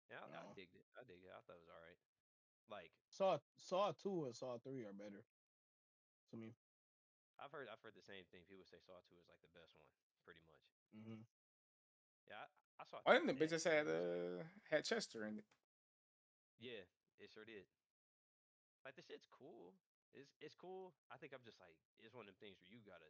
Yeah, I No. digged it. I dig it. I thought it was all right. Like Saw 2 and Saw 3 are better to me. I've heard the same thing. People say Saw 2 is like the best one, pretty much. Hmm. Yeah, I saw Why 2 didn't the today. bitches had Chester in it? Yeah, it sure did. Like the shit's cool. It's cool. I think I'm just like it's one of them things where you gotta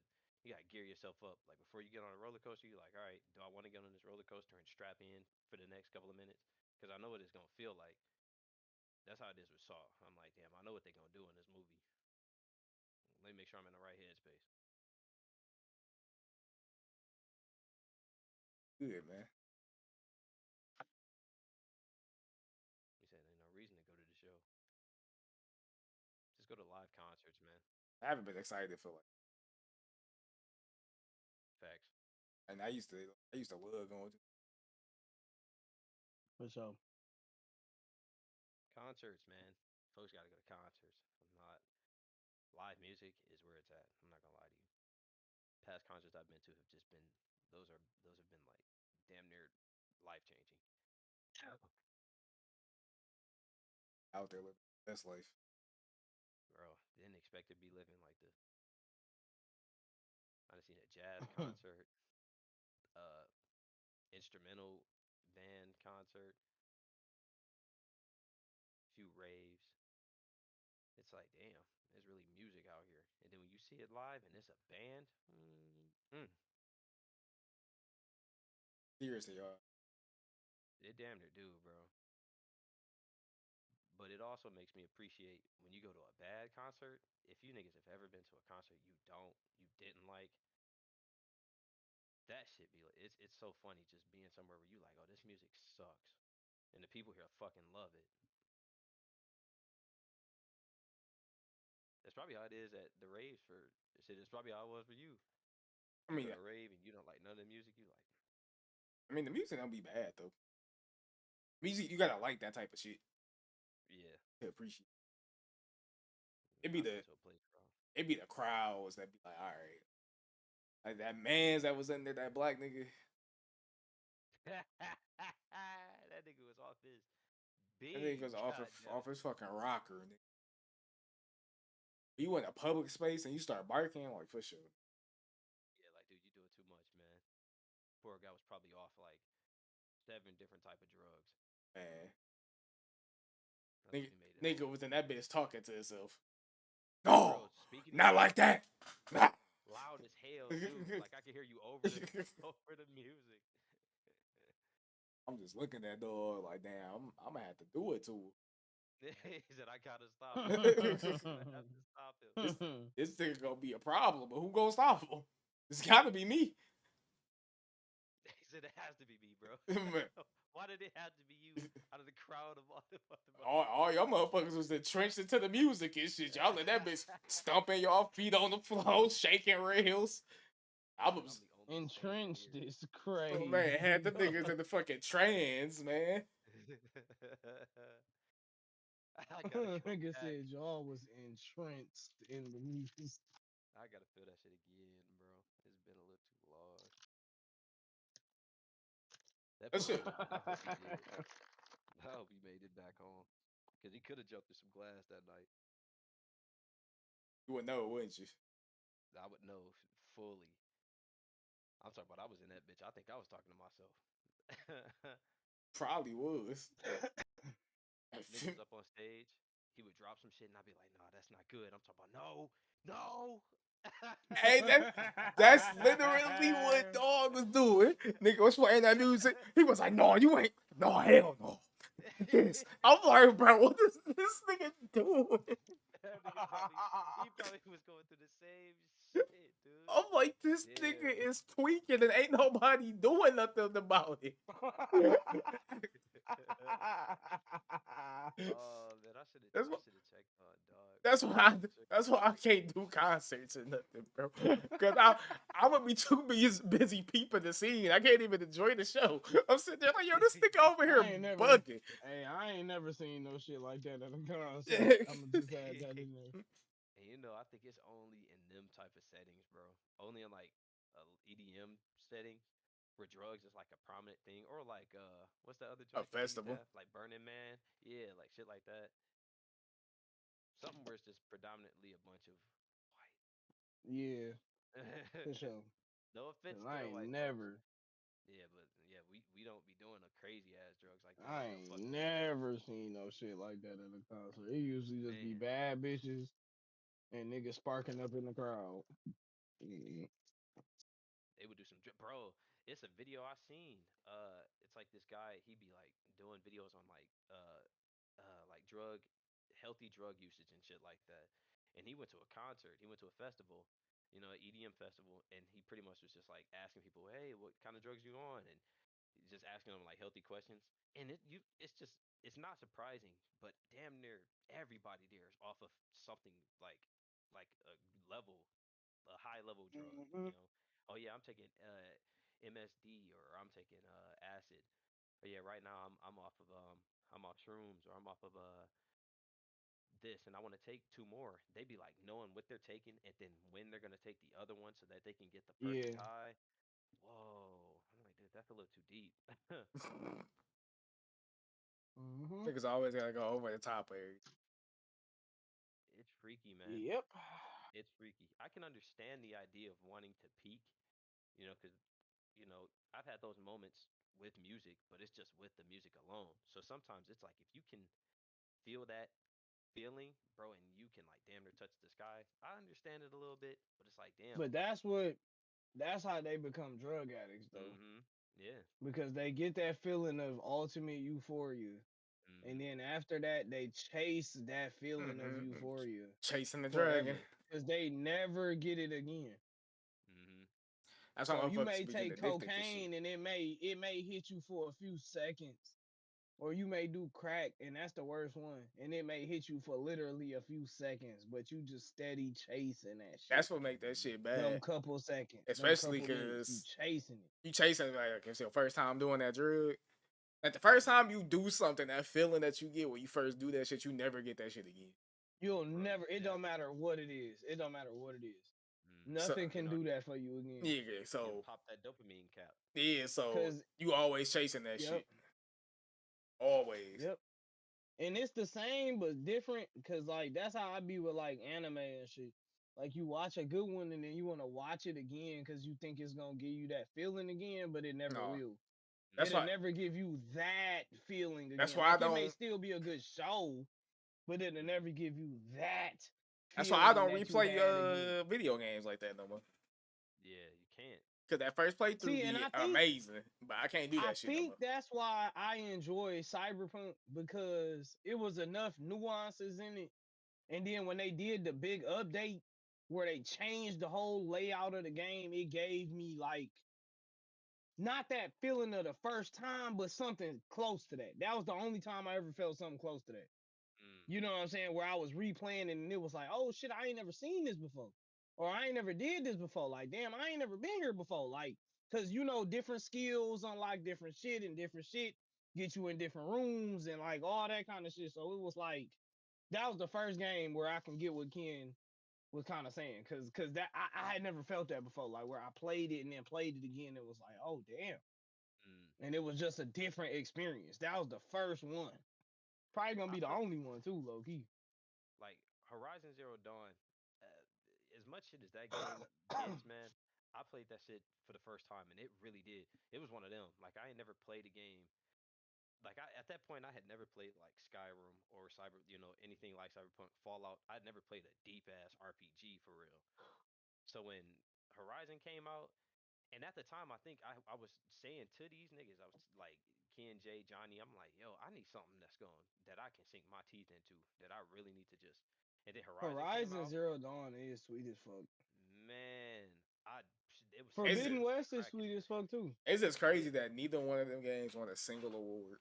gear yourself up. Like before you get on a roller coaster, you're like, all right, do I want to get on this roller coaster and strap in for the next couple of minutes? Because I know what it's gonna feel like. That's how it is with Saw. I'm like, damn, I know what they're gonna do in this movie. Let me make sure I'm in the right headspace. Good, man. He said, ain't no reason to go to the show. Just go to live concerts, man. I haven't been excited for like, Facts. and I used to love going to. For sure. Concerts, man. Folks gotta go to concerts. I'm not live music is where it's at. I'm not gonna lie to you. Past concerts I've been to have just been those have been like damn near life changing. Out there living the best life. Bro, didn't expect to be living like this. I've seen a jazz concert, uh, instrumental band concert, few raves. It's like, damn, there's really music out here. And then when you see it live and it's a band, Seriously, y'all. it damn near do, bro. But it also makes me appreciate when you go to a bad concert. If you niggas have ever been to a concert you didn't like, that shit be like, it's so funny just being somewhere where you like, oh, this music sucks, and the people here fucking love it. That's probably how it is at the raves for shit. It's probably how it was for you. I You go mean, to a rave and you don't like none of the music. You like, the music don't be bad though. Music, you gotta like that type of shit yeah. to appreciate. It be I've been the to a place, bro. it be the crowds that be like, all right, like that man's that was in there, that black nigga. That nigga was off his That nigga beam. was off God of, damn off it. his fucking rocker. Nigga. You in a public space and you start barking, like for sure. Yeah, like, dude, you doing too much, man. Poor guy was probably off like 7 different type of drugs. Man, That's what nigga, he made it nigga home. was in that bitch talking to himself. No, Bro, speaking of not like that. Nah. loud as hell too. Like I could hear you over the over the music. I'm just looking at dog like, damn, I'm gonna have to do it to He said, I gotta stop him. him. I have to stop him. this this thing gonna be a problem, but who gonna stop him? It's gotta be me. He said, it has to be me, bro. Man, Why did it have to be you out of the crowd of all the all y'all motherfuckers was entrenched into the music and shit. Y'all let that bitch stomping y'all feet on the floor, shaking rails. I I'm was the only fan Entrenched here. is oh, crazy. man, had the niggas in the fucking trance, man. I gotta go Nigga back. said y'all was entrenched in the music. I gotta feel that shit again, bro. It's been a little too long. That That shit. PG. I hope he did. I hope he made it back home. Cause he could have jumped through some glass that night. You would know, wouldn't you? I would know fully. I'm talking about I was in that bitch. I think I was talking to myself. Probably was. Niggas up on stage, he would drop some shit and I'd be like, nah, that's not good. I'm talking about no, no. Hey, that's literally what dog was doing. Nigga was playing that music. He was like, "No, you ain't. No, hell no. This." I'm like, bro, what is this nigga doing? That nigga he probably was going through the same shit, dude. I'm like, this nigga Damn. is tweaking and ain't nobody doing nothing about it. Oh man, I should have That's I what. should have checked on dog. That's I why. should have checked That's on why I can't do concerts or nothing, bro. Cause I would be too busy peeping the scene. I can't even enjoy the show. I'm sitting there like, yo, this nigga over here I ain't never, bugging. hey, I ain't never seen no shit like that at a concert. I'ma just add that in there. And I think it's only in them type of settings, bro. Only in like EDM settings where drugs is like a prominent thing, or like what's the other A joint that they used to festival. have, like Burning Man, yeah, like shit like that. Something where it's just predominantly a bunch of white. Yeah, for sure. No offense 'Cause to I the ain't white folks. never, Yeah, but yeah, we don't be doing the crazy ass drugs like that. I We don't ain't fuck with that. never seen no shit like that at a concert. It usually just be Man, bad bitches and niggas sparking up in the crowd. Yeah. they would do some bro. It's a video I seen. It's like this guy. He be like doing videos on like healthy drug usage and shit like that. And he went to a concert. He went to a festival, an EDM festival, and he pretty much was just like asking people, "Hey, what kind of drugs you on?" And just asking them like healthy questions. And it's not surprising, but damn near everybody there is off of something like a high level drug. Mhm. Oh yeah, I'm taking MSD, or I'm taking acid. Or yeah, right now I'm off shrooms, or I'm off of this, and I want to take two more. They be like knowing what they're taking and then when they're gonna take the other one so that they can get the perfect Yeah. high. Whoa, I'm like, dude, that's a little too deep. Mhm. Niggas always gotta go over the top of it. It's freaky, man. Yep. It's freaky. I can understand the idea of wanting to peak, because I've had those moments with music, but it's just with the music alone. So sometimes it's like if you can feel that feeling, bro, and you can like damn near touch the sky. I understand it a little bit, but it's like damn. But that's how they become drug addicts though. Mm-hmm. Yeah. Because they get that feeling of ultimate euphoria. And Mm-hmm. then after that, they chase that feeling of Mm-hmm. euphoria Chasing the dragon. forever. Because they never get it again. Mm-hmm. That's how So you motherfuckers may be getting take addicted to shit. cocaine and it may hit you for a few seconds. Or you may do crack, and that's the worst one. And it may hit you for literally a few seconds, but you just steady chasing that shit. That's what make that shit bad. Them couple seconds, them Especially couple minutes, you cause chasing it. you chasing like it's your first time doing that drug. Like the first time you do something, that feeling that you get when you first do that shit, you never get that shit again. You'll Bro, never, it don't never. matter what it is. It don't matter what it is. Mm-hmm. So Nothing You can know, do that for you again. yeah, you can so pop that dopamine cap. yeah, so Cause you always chasing that yep, shit. Always. yep. And it's the same but different. Cause like that's how I be with like anime and shit. Like you watch a good one and then you want to watch it again because you think it's gonna give you that feeling again, but it never No. will. That's It'll why Mm-hmm. never give you that feeling that's again. why I Like it may don't still be a good show, but it'll Mm-hmm. never give you that that's why I feeling don't that you replay had again. video games like that no more. Yeah, you can't. Cause that first playthrough See, and be I think amazing, but I can't do I that shit no think more. that's why I enjoy Cyberpunk because it was enough nuances in it. And then when they did the big update where they changed the whole layout of the game, it gave me like not that feeling of the first time, but something close to that. That was the only time I ever felt something close to that. Mm. You know what I'm saying? Where I was replaying it and it was like, oh shit, I ain't never seen this before. Or I ain't never did this before. Like, damn, I ain't never been here before. Like, cause different skills unlock different shit and different shit get you in different rooms and like all that kind of shit. So it was like that was the first game where I can get with Ken. was kind of saying, cause that I had never felt that before, like where I played it and then played it again. It was like, oh damn, Mm. and it was just a different experience. That was the first one. Probably gonna I be the feel only one too, low key. like Horizon Zero Dawn, uh, as much shit as that game gets, man. I played that shit for the first time, and it really did. It was one of them. Like I ain't never played a game. Like at that point, I had never played like Skyrim or anything like Cyberpunk, Fallout. I'd never played a deep ass RPG for real. So when Horizon came out, and at the time, I think I was saying to these niggas, I was like Ken, J, Johnny, I'm like, yo, I need something that I can sink my teeth into, that I really need to just. And then Horizon came Horizon out, Zero Dawn is sweet as fuck. man, I it was Is something it? Forbidden that was West is cracking sweet in as it. fuck too. It's just Yeah, crazy that neither one of them games won a single award.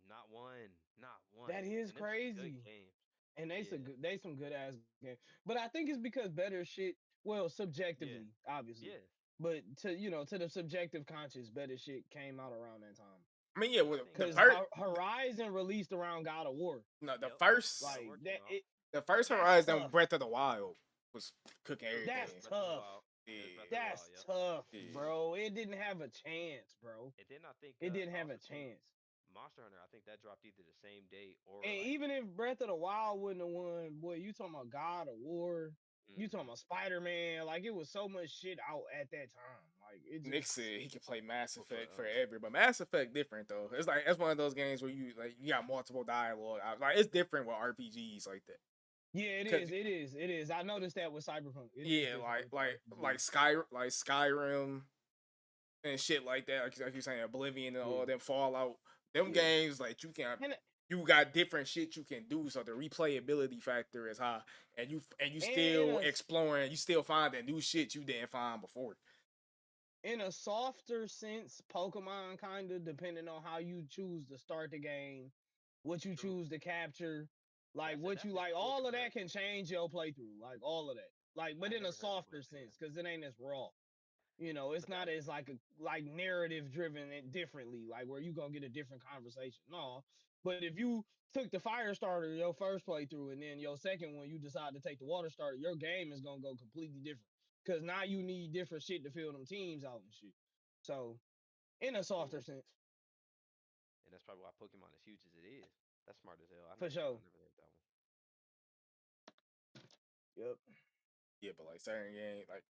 not one, not one, That is and them some good crazy. games. And Yeah, they some good ass games. But I think it's because better shit. Well, yeah, subjectively, obviously, yeah. but to the subjective conscious, better shit came out around that time. I mean, yeah, I with think the Because first, Horizon released around God of War. no, yep. God of Like War that, came out. the first that's Horizon, tough. Breath of the Wild was cooking That's everything. Breath of the tough. Wild. It was Breath of Yeah, the That's Wild. Yep. tough, yeah. bro. It didn't have a chance, bro. And then I think It didn't I have also a think chance. Monster Hunter. I think that dropped either the same day or And like. even if Breath of the Wild wouldn't have won, boy, you talking about God of War, you talking Mm-hmm. about Spider Man, like it was so much shit out at that time. Like it Nick just said he can play Mass Well, for Effect forever, but Mass Effect different though. It's like that's one of those games where you got multiple dialogue. Like it's different with RPGs like that. yeah, it Cause is, it is, it is. I noticed that with Cyberpunk. It is yeah, different with the like RPG. Skyrim and shit like that. Like you saying Oblivion and all Yeah, them Fallout. Them yeah. games like And you got different shit you can do, so the replayability factor is high, and you in still a exploring, you still finding new shit you didn't find before. in a softer sense, Pokemon kind of depending on how you choose to start the game, what you true. choose to capture, like what you That's a like, cool all of that comparison. can change your playthrough, like all of that. Like, I but ain't in a never heard softer nobody say that. sense, because it ain't as raw. It's But not that as like like narrative driven and differently, like where you gonna get a different conversation. No. But if you took the fire starter your first playthrough and then your second one you decide to take the water starter, your game is gonna go completely different. Cause now you need different shit to fill them teams out and shit. So in a that's cool, softer sense, and that's probably why Pokemon is huge as it is. That's smart as hell. for sure. I never heard that one. Yep. Yeah, but like certain games, like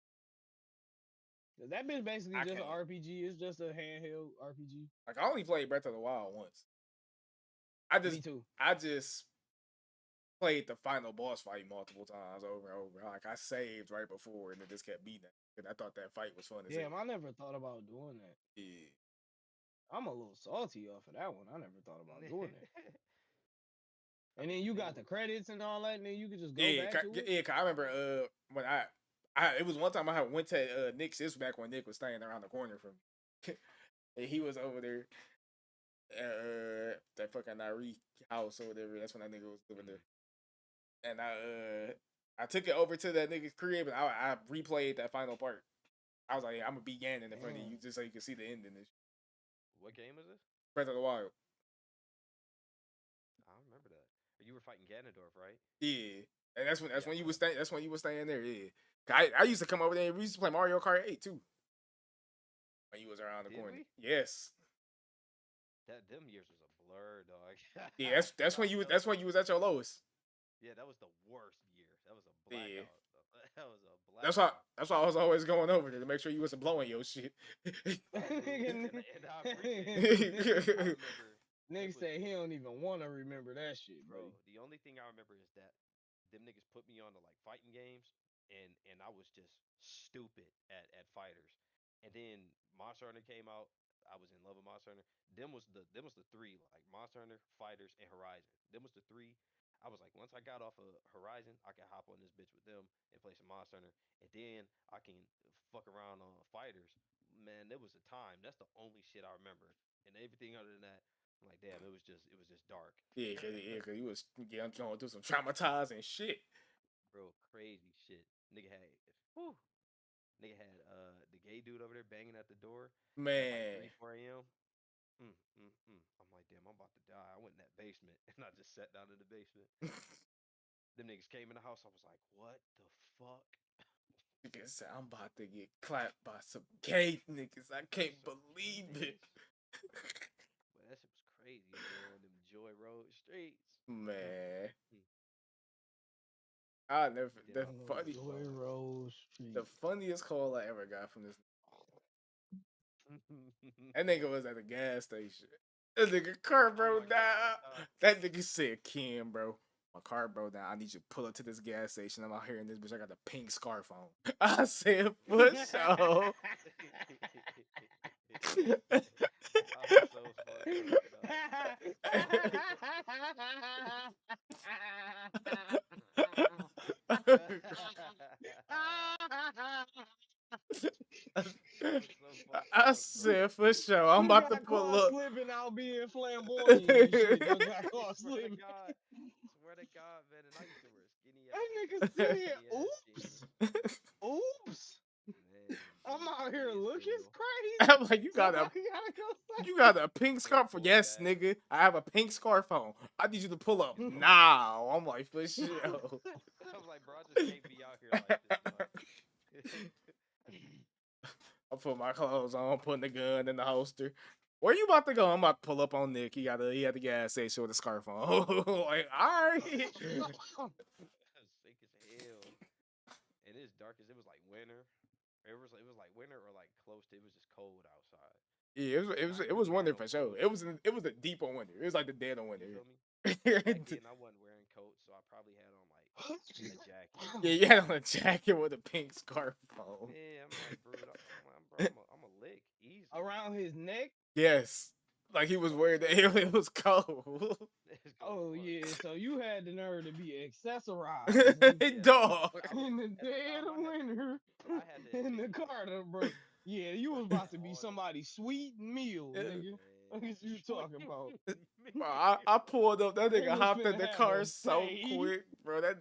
'Cause that bitch basically I just an can't. RPG. It's just a handheld RPG. Like I only played Breath of the Wild once. I Me just too. I just played the final boss fight multiple times over and over. Like I saved right before and it just kept beating it. And I thought that fight was fun as hell. Damn, I never thought about doing that. Yeah. I'm a little salty off of that one. I never thought about doing that. I And then mean, you it got was the credits and all that, and then you could just go Yeah, back to it. yeah, 'cause I remember when it was one time I had went to Nick's. This was back when Nick was staying around the corner from me. And he was over there that fucking Nari house or whatever. That's when that nigga was living there. And I took it over to that nigga's crib and I replayed that final part. I was like, yeah, I'm gonna be Ganon in front of you Damn. just so you can see the ending. what game was this? Breath of the Wild. I don't remember that. You were fighting Ganondorf, right? Yeah. And that's Yeah, I when you remember was that part. staying. That's when you was staying there. Yeah. I used to come over there. And we used to play Mario Kart 8 too. When you was around the Did corner. we? Yes. Them years was a blur, dog. Yeah. That's I when remember. that's when you was at your lowest. Yeah, that was the worst year. That was a Yeah. blackout. That was a blackout. That's why I was always going over there to make sure you wasn't blowing your shit. Nah, dude, and I appreciate that. I Nigga remember it Nick was, said he don't even want to remember that shit, buddy. bro. The only thing I remember is that them niggas put me on to like fighting games, and I was just stupid at fighters. And then Monster Hunter came out. I was in love with Monster Hunter. Them was the three, like Monster Hunter, Fighters, and Horizon. Them was the three. I was like, once I got off of Horizon, I can hop on this bitch with them and play some Monster Hunter, and then I can fuck around on Fighters. Man, there was a time. That's the only shit I remember, and everything other than that, I'm like, damn, it was just dark. Cause you was going through some traumatizing shit. Bro, crazy shit. Nigga had, whew, nigga had the gay dude over there banging at the door at like Man. 3, 4 a.m. I'm like, damn, I'm about to die. I went in that basement and I just sat down in the basement. Them niggas came in the house. I was like, what the fuck? Nigga said, I'm about to get clapped by some gay niggas. I can't Some gay believe it. niggas. But that shit was crazy, bro. On them Joy Road streets. Man. Mm. I never Then the I funny Joy Rose the Street. funniest call I ever got from this. That nigga was at the gas station. That nigga car Oh my broke down. god. That nigga said, Kim, bro, my car broke down. I need you to pull up to this gas station. I'm out here in this bitch. I got the pink scarf on. I said, for sure. I'm so fucked up, dog. I'm so fucked I up, bro. said, for sure. I'm Who about to got pull caught up. slipping out being flamboyant and shit? Just got caught Swear to slipping. God. Swear to God, man. And I used to wear skinny That ass nigga skinny said, ass jeans. oops, oops. Man, I'm jeans out here skinny as looking hell. crazy. I'm like, Somebody gotta go you save got a pink Little scarf? pull Yes, back. nigga. I have a pink scarf on. I need you to pull up me. now. I'm like, for sure. I was like, bro, I just can't be out here like this, dog. I put my clothes on, putting the gun in the holster. Where you about to go? I'm about to pull up on Nick. He had the gas station with a scarf on. Like, all right. Sick as hell. And it's dark as it was like winter. It was like winter or like close to it was just cold outside. Yeah, And I it ain't was even had winter no for sure. clothes It was on. it was a deep on winter. It was like the dead on You winter. feel me? And Yeah, back then I wasn't wearing coats, so I probably had on like a jacket. you had on a jacket with a pink scarf on. Yeah, I'm like, bro, I'm a lick easily. Around his neck. Yes, like he was Oh wearing that. yeah, It was cold. it's cold as Oh fuck. yeah, so you had the nerve to be accessorized Yeah, Dog. in the at the dead time of winter I had that in shit the like Carter, bro. Yeah, you was about to be hard on somebody's sweet meal, nigga. What is man. you talking about? Bro, I pulled up. That nigga Nigga hopped in finna the have a car so day. quick, bro. That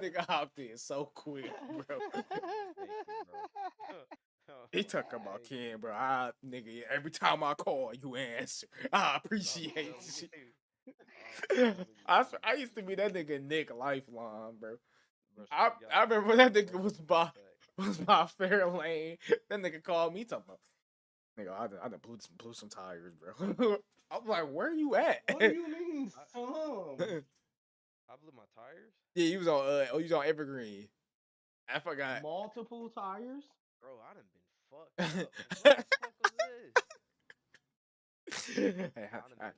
nigga hopped in so quick, bro. Thank you, bro. He Oh, talk about thank you. Ken, bro. I nigga, every time I call, you answer. I I'm appreciate telling you. I'm you. telling you, bro. I used to be that nigga Nick lifeline, bro. Bro, swear to I God, you remember got that the nigga worst respect. was my fair lane. That nigga called me talking about nigga. I done blew some tires, bro. I'm like, where you at? What do you mean I, some? I blew my tires, Yeah, he was on Evergreen. I forgot. Multiple tires? bro. I done been fucked up. Like, what the fuck was this? Hey, I done been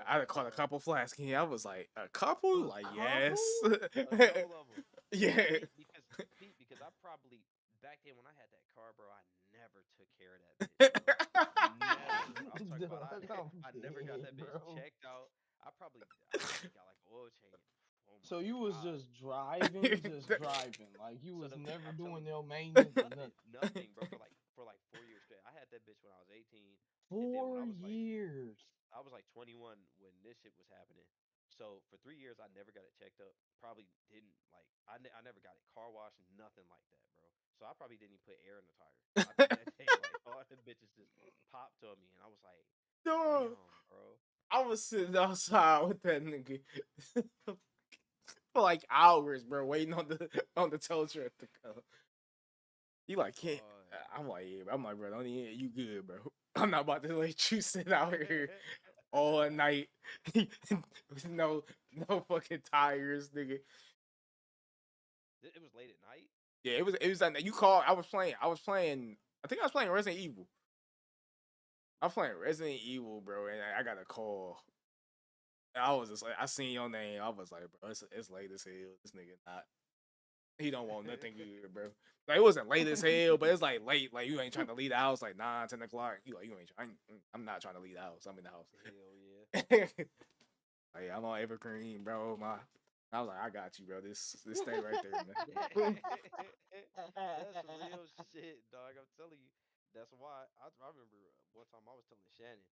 I fucked done caught a up. couple flasks here. I was like, a couple? A Like, couple? yes. A couple of them. Yeah. Because I probably back then when I had that car, bro, I never took care of that bitch, bro. Never. I'm talking about Dog, I'm I never got dead, that bitch bro. checked out. I probably got like an oil change. Oh So my you was god. just driving. Like you So was never I'm telling doing you, no maintenance or nothing, nothing. nothing, bro, for like 4 years straight. I had that bitch when I was 18, and then when 4 years. I was like 21 when this shit was happening. So for 3 years, I never got it checked up. Probably didn't like I never got it car washed, nothing like that, bro. So I probably didn't even put air in the tire. I think that day like all them bitches just popped on me, and I was like, Dog, damn, bro. I was sitting outside with that nigga for like hours, bro, waiting on the tow truck to come. He like can't. I'm like, yeah, bro. I'm like, bro, don't even, you good, bro. I'm not about to let you sit out here all night with no fucking tires, nigga. It was late at night. Yeah, it was like you called. I was playing. I think I was playing Resident Evil. I was playing Resident Evil, bro, and I got a call. And I was just like, I seen your name. I was like, bro, it's late as hell. This nigga not. He don't want nothing good, bro. Like it wasn't late as hell, but it's like late. Like you ain't trying to leave the house like 9, 10 o'clock. You like you ain't. I'm not trying to leave the house. I'm in the house. Hell yeah. Like, I'm on Evergreen, bro. I was like, I got you, bro. This stay right there, man. That's real shit, dog. I'm telling you. That's why I remember one time I was telling Shannon,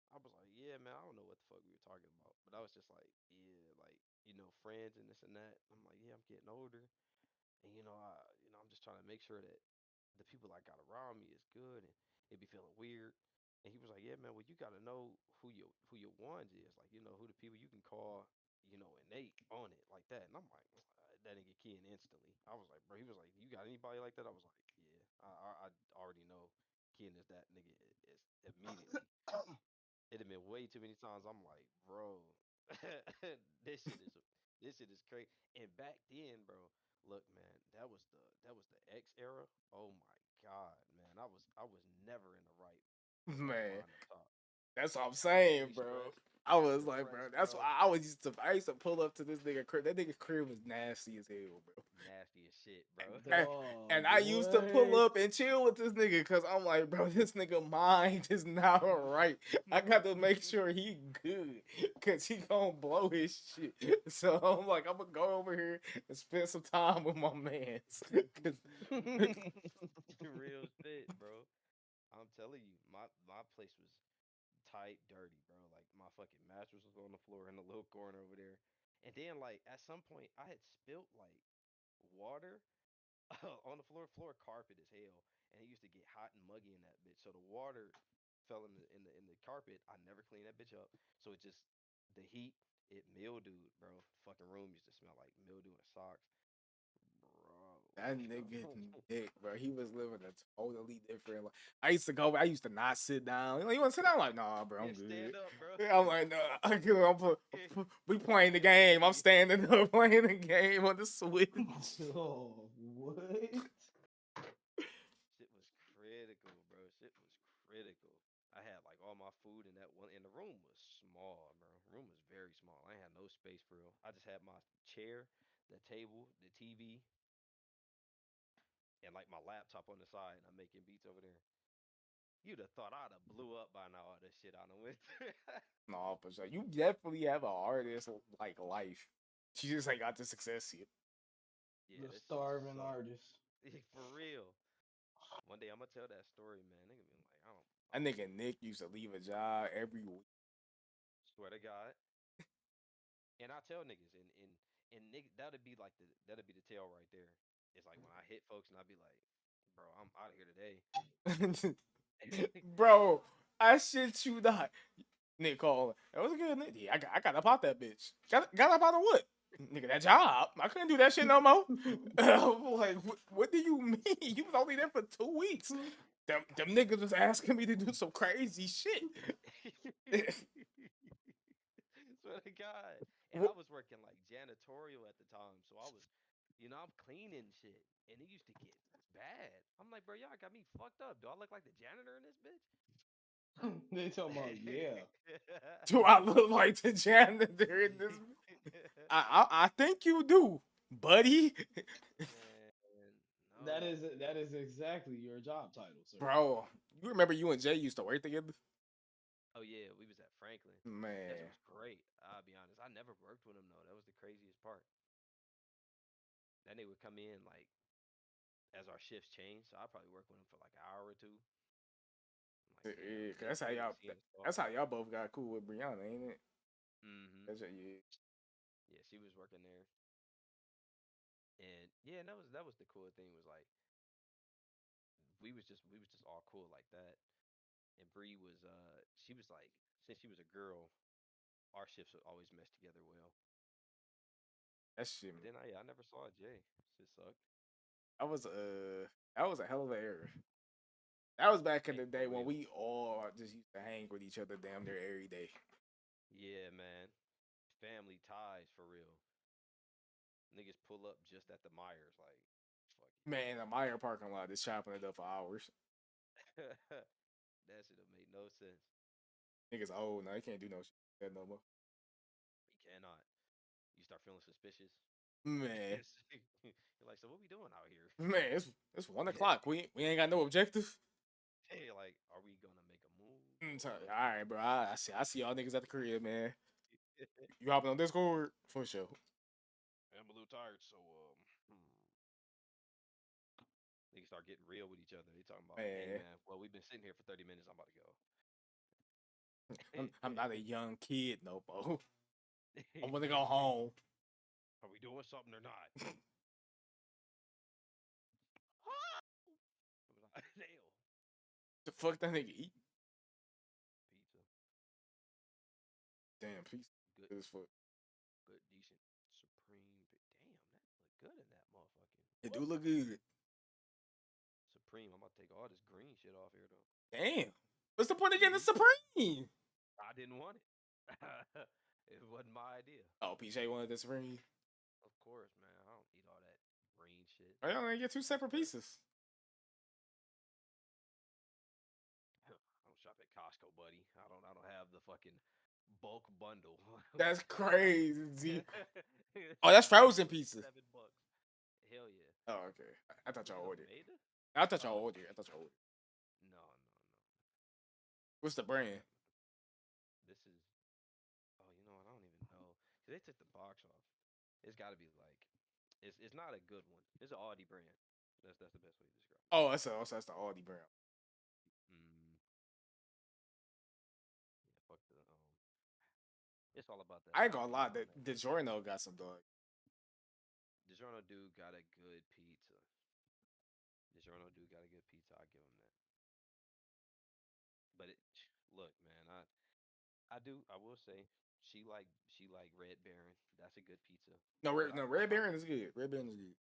I was like, yeah, man, I don't know what the fuck we were talking about, but I was just like, yeah, like friends and this and that. I'm like, yeah, I'm getting older, and I'm just trying to make sure that the people I got around me is good, and it be feeling weird. And he was like, yeah, man, well, you got to know who your ones is, like who the people you can call and they on it like that, and I'm like, that nigga keying instantly. I was like, bro. He was like, you got anybody like that? I was like, yeah. I already know keying is that nigga is immediately. It had been way too many times. I'm like, bro, this shit is this shit is crazy. And back then, bro, look, man, that was the X era. Oh my god, man, I was never in the right Man. mind to talk. That's what I'm I was saying, really bro. stressed, I was like, bro, depressed, that's why bro. I used to pull up to this nigga crib. That nigga crib was nasty as hell, bro. Nasty as shit, bro. And, Dog, and I used to pull what? up and chill with this nigga because I'm like, bro, this nigga mind is not right. I got to make sure he good because he gonna blow his shit. So I'm like, I'm gonna go over here and spend some time with my mans. Real shit, bro. I'm telling you, my place was tight, dirty, bro. Like my fucking mattress was on the floor in the little corner over there. And then like at some point I had spilt like water on the floor. Floor carpet as hell, and it used to get hot and muggy in that bitch. So the water fell in the carpet. I never cleaned that bitch up. So it just the heat it mildewed, bro. Fucking room used to smell like mildew and socks, That nigga bro. Nick, bro, he was living a totally different life. I used to not sit down. You want to sit down? I'm like, nah, bro, I'm Yeah, good. stand up, bro. Yeah, I'm like, nah, we playing the game. I'm standing up playing the game on the Switch. Oh, what? Shit was critical, bro. Shit was critical. I had like all my food in that one, and the room was small, bro. Room was very small. I ain't had no space for real. I just had my chair, the table, the TV, and like my laptop on the side. And I'm making beats over there. You'd have thought I'd have blew up by now. All this shit I done went through. No, for sure. You definitely have an artist like life. She just ain't got the success yet. Yeah, The this shit starving sucked. artist. For real. One day I'm gonna tell that story, man. Nigga be like, I That don't nigga Nick used to leave a job every week. swear to God. And I tell niggas, and nigga, that'd be the tale right there. It's like when I hit folks and I be like, bro, I'm out of here today. Bro, I shit you not. Nick calling. That was a good nigga. Yeah, I got up out that bitch. Got up out of what? Nigga, that job. I couldn't do that shit no more. I'm like, what do you mean? You was only there for 2 weeks. Them niggas was asking me to do some crazy shit. Swear to God. And I Wh- was working like janitorial at the time, so I was, I'm cleaning shit, and it used to get bad. I'm like, bro, y'all got me fucked up. Do I look like the janitor in this bitch? They talking about, yeah. do I look like the janitor in this? I think you do, buddy. Man, That no. is that is exactly your job title, sir. Bro, you remember you and Jay used to work together? Oh yeah, we was at Franklin. That shit Man, was great. I'll be honest. I never worked with him though. That was the craziest part. That nigga would come in like as our shifts changed. So I probably work with him for like an hour or two. I'm like, damn, yeah, and 'cause then I get to see his that's boss. how y'all both got cool with Brianna, ain't it? Mm-hmm. Yeah. Yeah, she was working there, and yeah, and that was the cool thing was like we was just all cool like that. And Bree was she was like since she was a girl, our shifts would always mesh together well. That shit. But then I never saw Jay. Shit sucked. That was that was a hell of an era. That was back in Hey, the for day when real. we all just used to hang with each other damn near every day. Yeah, man. Family ties for real. Niggas pull up just at the Myers, like, fuck Man, the Meyer parking lot is chopping it up for hours. you. That should have made no sense. Niggas old now, they can't do no shit like that no more. You cannot. You start feeling suspicious. Man, You're like, so what we doing out here? man, it's 1 o'clock. We ain't got no objective. Hey, like, are we gonna make a move All or? right, bro. I see y'all niggas at the crib, man. You hopping on Discord for sure. I'm a little tired, so niggas start getting real with each other. They talking about, hey Man, man, well we've been sitting here for 30 minutes. I'm about to go. I'm not a young kid no more. I want to go home. Are we doing something or not? Damn. The fuck that nigga eat? Pizza. Damn, peace. Good Good as fuck. good It do look good. Supreme. I'm about to take all this green shit off here though. Damn. What's the point of getting the Supreme? I didn't want it. It wasn't my idea. Oh, PJ wanted the Supreme. Of course, man. I don't need all that green shit. I only get 2 separate pieces. I don't shop at Costco, buddy. I don't have the fucking bulk bundle. That's crazy. Oh, that's frozen pizza. $7. Hell yeah. Oh, okay. I thought y'all ordered. Beta? I thought y'all ordered. No. What's the brand? This is. Oh, you know what? I don't even know. They took the box off. It's got to be like. It's not a good one. It's an Audi brand. That's the best way to describe it. Oh, that's the Audi brand. Yeah, fuck the It's all about that. I ain't gonna lie. The DiGiorno got some dog. DiGiorno dude got a good pizza. DiGiorno dude got a good pizza. I give him that. But look, man, I will say she like Red Baron. That's a good pizza. No, Red Baron is good. Red Baron is good.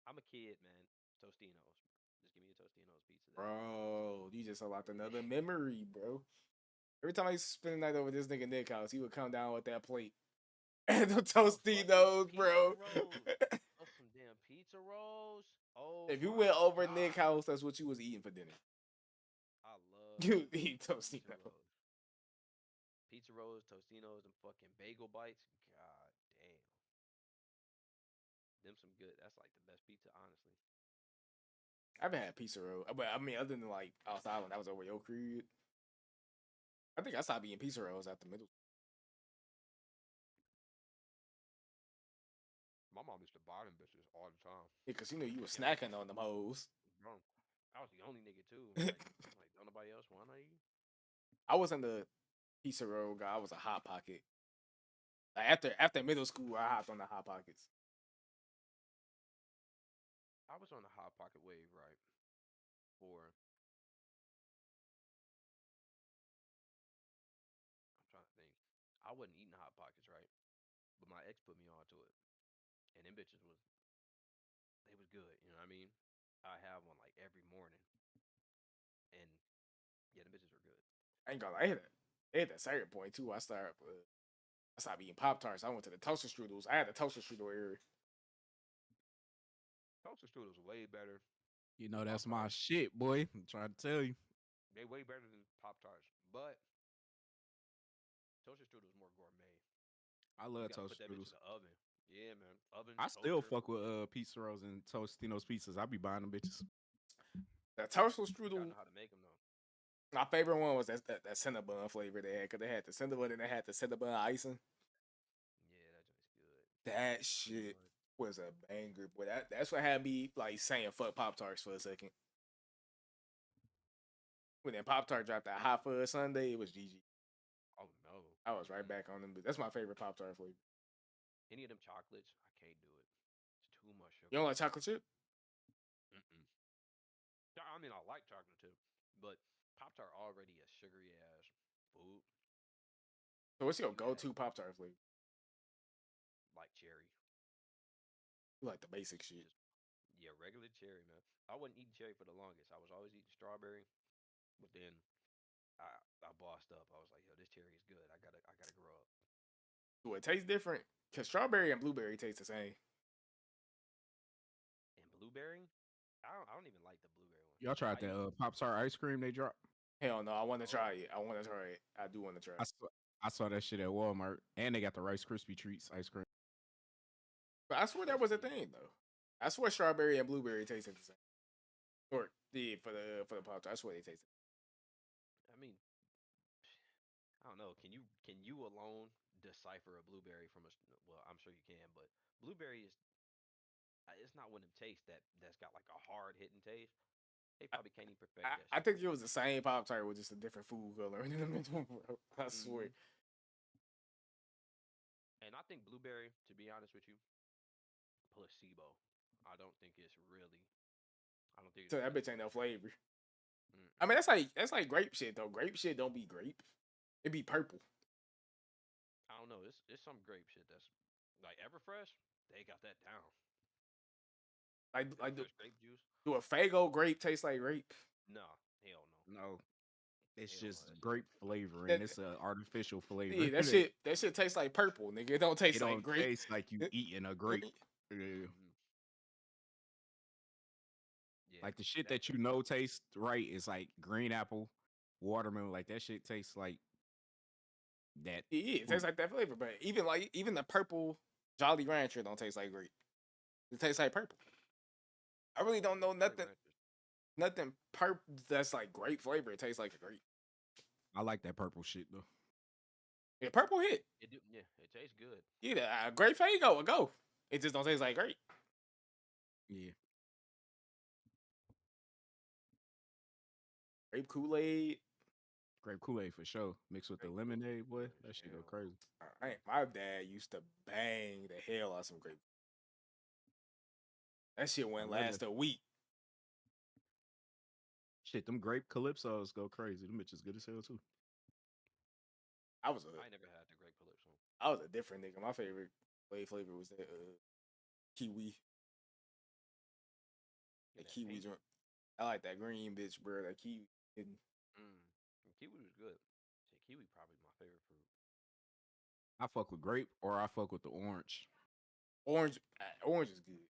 I'm a kid, man. Tostinos. Just give me a Tostinos pizza. Bro, you just unlocked another memory, bro. Every time I used to spend the night over this nigga Nick house, he would come down with that plate and the Tostinos, bro. Some damn pizza rolls. Oh, if you went over Nick house, that's what you was eating for dinner. I love you eat Tostinos. Pizza rolls, Tostinos, and fucking bagel bites. God damn. Them some good. That's like the best pizza, honestly. I haven't had pizza roll, but I mean, other than like outside when I was over your crib, I think I stopped eating pizza rolls after middle school. My mom used to buy them bitches all the time. Yeah, because you know you were snacking on them hoes. Bro, I was the only nigga too. Like don't nobody else want to eat? I wasn't the pizza roll guy. I was a Hot Pocket. Like after middle school, I hopped on the Hot Pockets. I was on the Hot Pocket wave, right? I'm trying to think. I wasn't eating Hot Pockets, right? But my ex put me onto it. And them bitches they was good, you know what I mean? I have one like every morning. And yeah, the bitches were good. I ain't gonna lie, I hit that certain point too. I stopped eating Pop-Tarts. I went to the toaster strudels. I had the toaster strudel era. Toaster strudels way better. You know that's my shit, boy. I'm trying to tell you. They way better than Pop-Tarts. But toaster strudels more gourmet. I love toaster put that strudels. bitch in the oven. Yeah, man. Oven. I still fuck with pizza rolls and Tostino's pizzas. I be buying them bitches. The toaster strudel. I know how to make them though. My favorite one was that Cinnabon flavor they had, because they had the Cinnabon and they had the Cinnabon icing. Yeah, that joint's good. That shit was a banger, boy. That's what had me like saying fuck Pop-Tarts for a second. When that Pop-Tart dropped that hot fudge sundae, it was GG. Oh no. I was right back on them. That's my favorite Pop-Tart flavor. Any of them chocolates, I can't do it. It's too much sugar. You don't like chocolate chip? Mm-mm. I mean, I like chocolate chip, but Pop-Tart already a sugary ass food. So what's your go-to Pop-Tart flavor? Like cherry. You like the basic shit. Yeah, regular cherry, man. I wasn't eating cherry for the longest. I was always eating strawberry, but then I bossed up. I was like, yo, this cherry is good. I gotta grow up. Do it taste different? Cause strawberry and blueberry taste the same. And blueberry, I don't even like the blueberry one. Y'all tried that Pop-Tart ice cream they dropped? Hell no, I want to try it. I do want to try it. I saw that shit at Walmart, and they got the Rice Krispie treats ice cream. But I swear that was a thing though. I swear strawberry and blueberry tasted the same. Or for the Pop-Tart, I swear they tasted. I mean, I don't know. Can you alone decipher a blueberry from a? Well, I'm sure you can, but blueberry is. It's not one of them tastes that's got like a hard hitting taste. They probably can't even perfect that. I think it was the same Pop-Tart with just a different food color in the middle, bro. I swear. And I think blueberry, to be honest with you, placebo. I don't think it's really. I don't think. So that bitch ain't no flavor. Mm-mm. I mean, that's like grape shit though. Grape shit don't be grape. It be purple. I don't know. It's some grape shit that's like Everfresh. They got that down. Like There's grape juice. do a Faygo grape taste like grape? No, hell no. No, it's Hell no. just That shit grape don't- flavor, That and it's an artificial flavor. yeah, that shit tastes like purple, nigga. It don't It taste like don't grape. taste like you eating a grape. Yeah. Mhm. Yeah. Like the shit That that you know tastes right is like green apple, watermelon. Like that shit tastes like that. Yeah, it fruit. tastes like that flavor, but even the purple Jolly Rancher don't taste like grape. It tastes like purple. I really don't know Jolly nothing Ranchers. nothing that's like grape flavor. It tastes like a grape. I like that purple shit though. Yeah, purple hit. Yeah, it tastes good. Yeah, grape Faygo will go. It just don't taste like grape. Yeah. Grape Kool-Aid. Grape Kool-Aid for sure. Mixed with the Grape lemonade, boy. Kool-Aid, That shit go hell. crazy. My dad used to bang the hell out of some grape. That shit wouldn't last a week. Shit, them grape calypsos go crazy. Them bitches good as hell too. I was I never had the grape calypso. I was a different nigga. My favorite flavor was that kiwi. The kiwi joint. I like that green bitch, bro. That kiwi. Kiwi was good. Kiwi probably my favorite fruit. I fuck with grape or I fuck with the orange. Orange is good.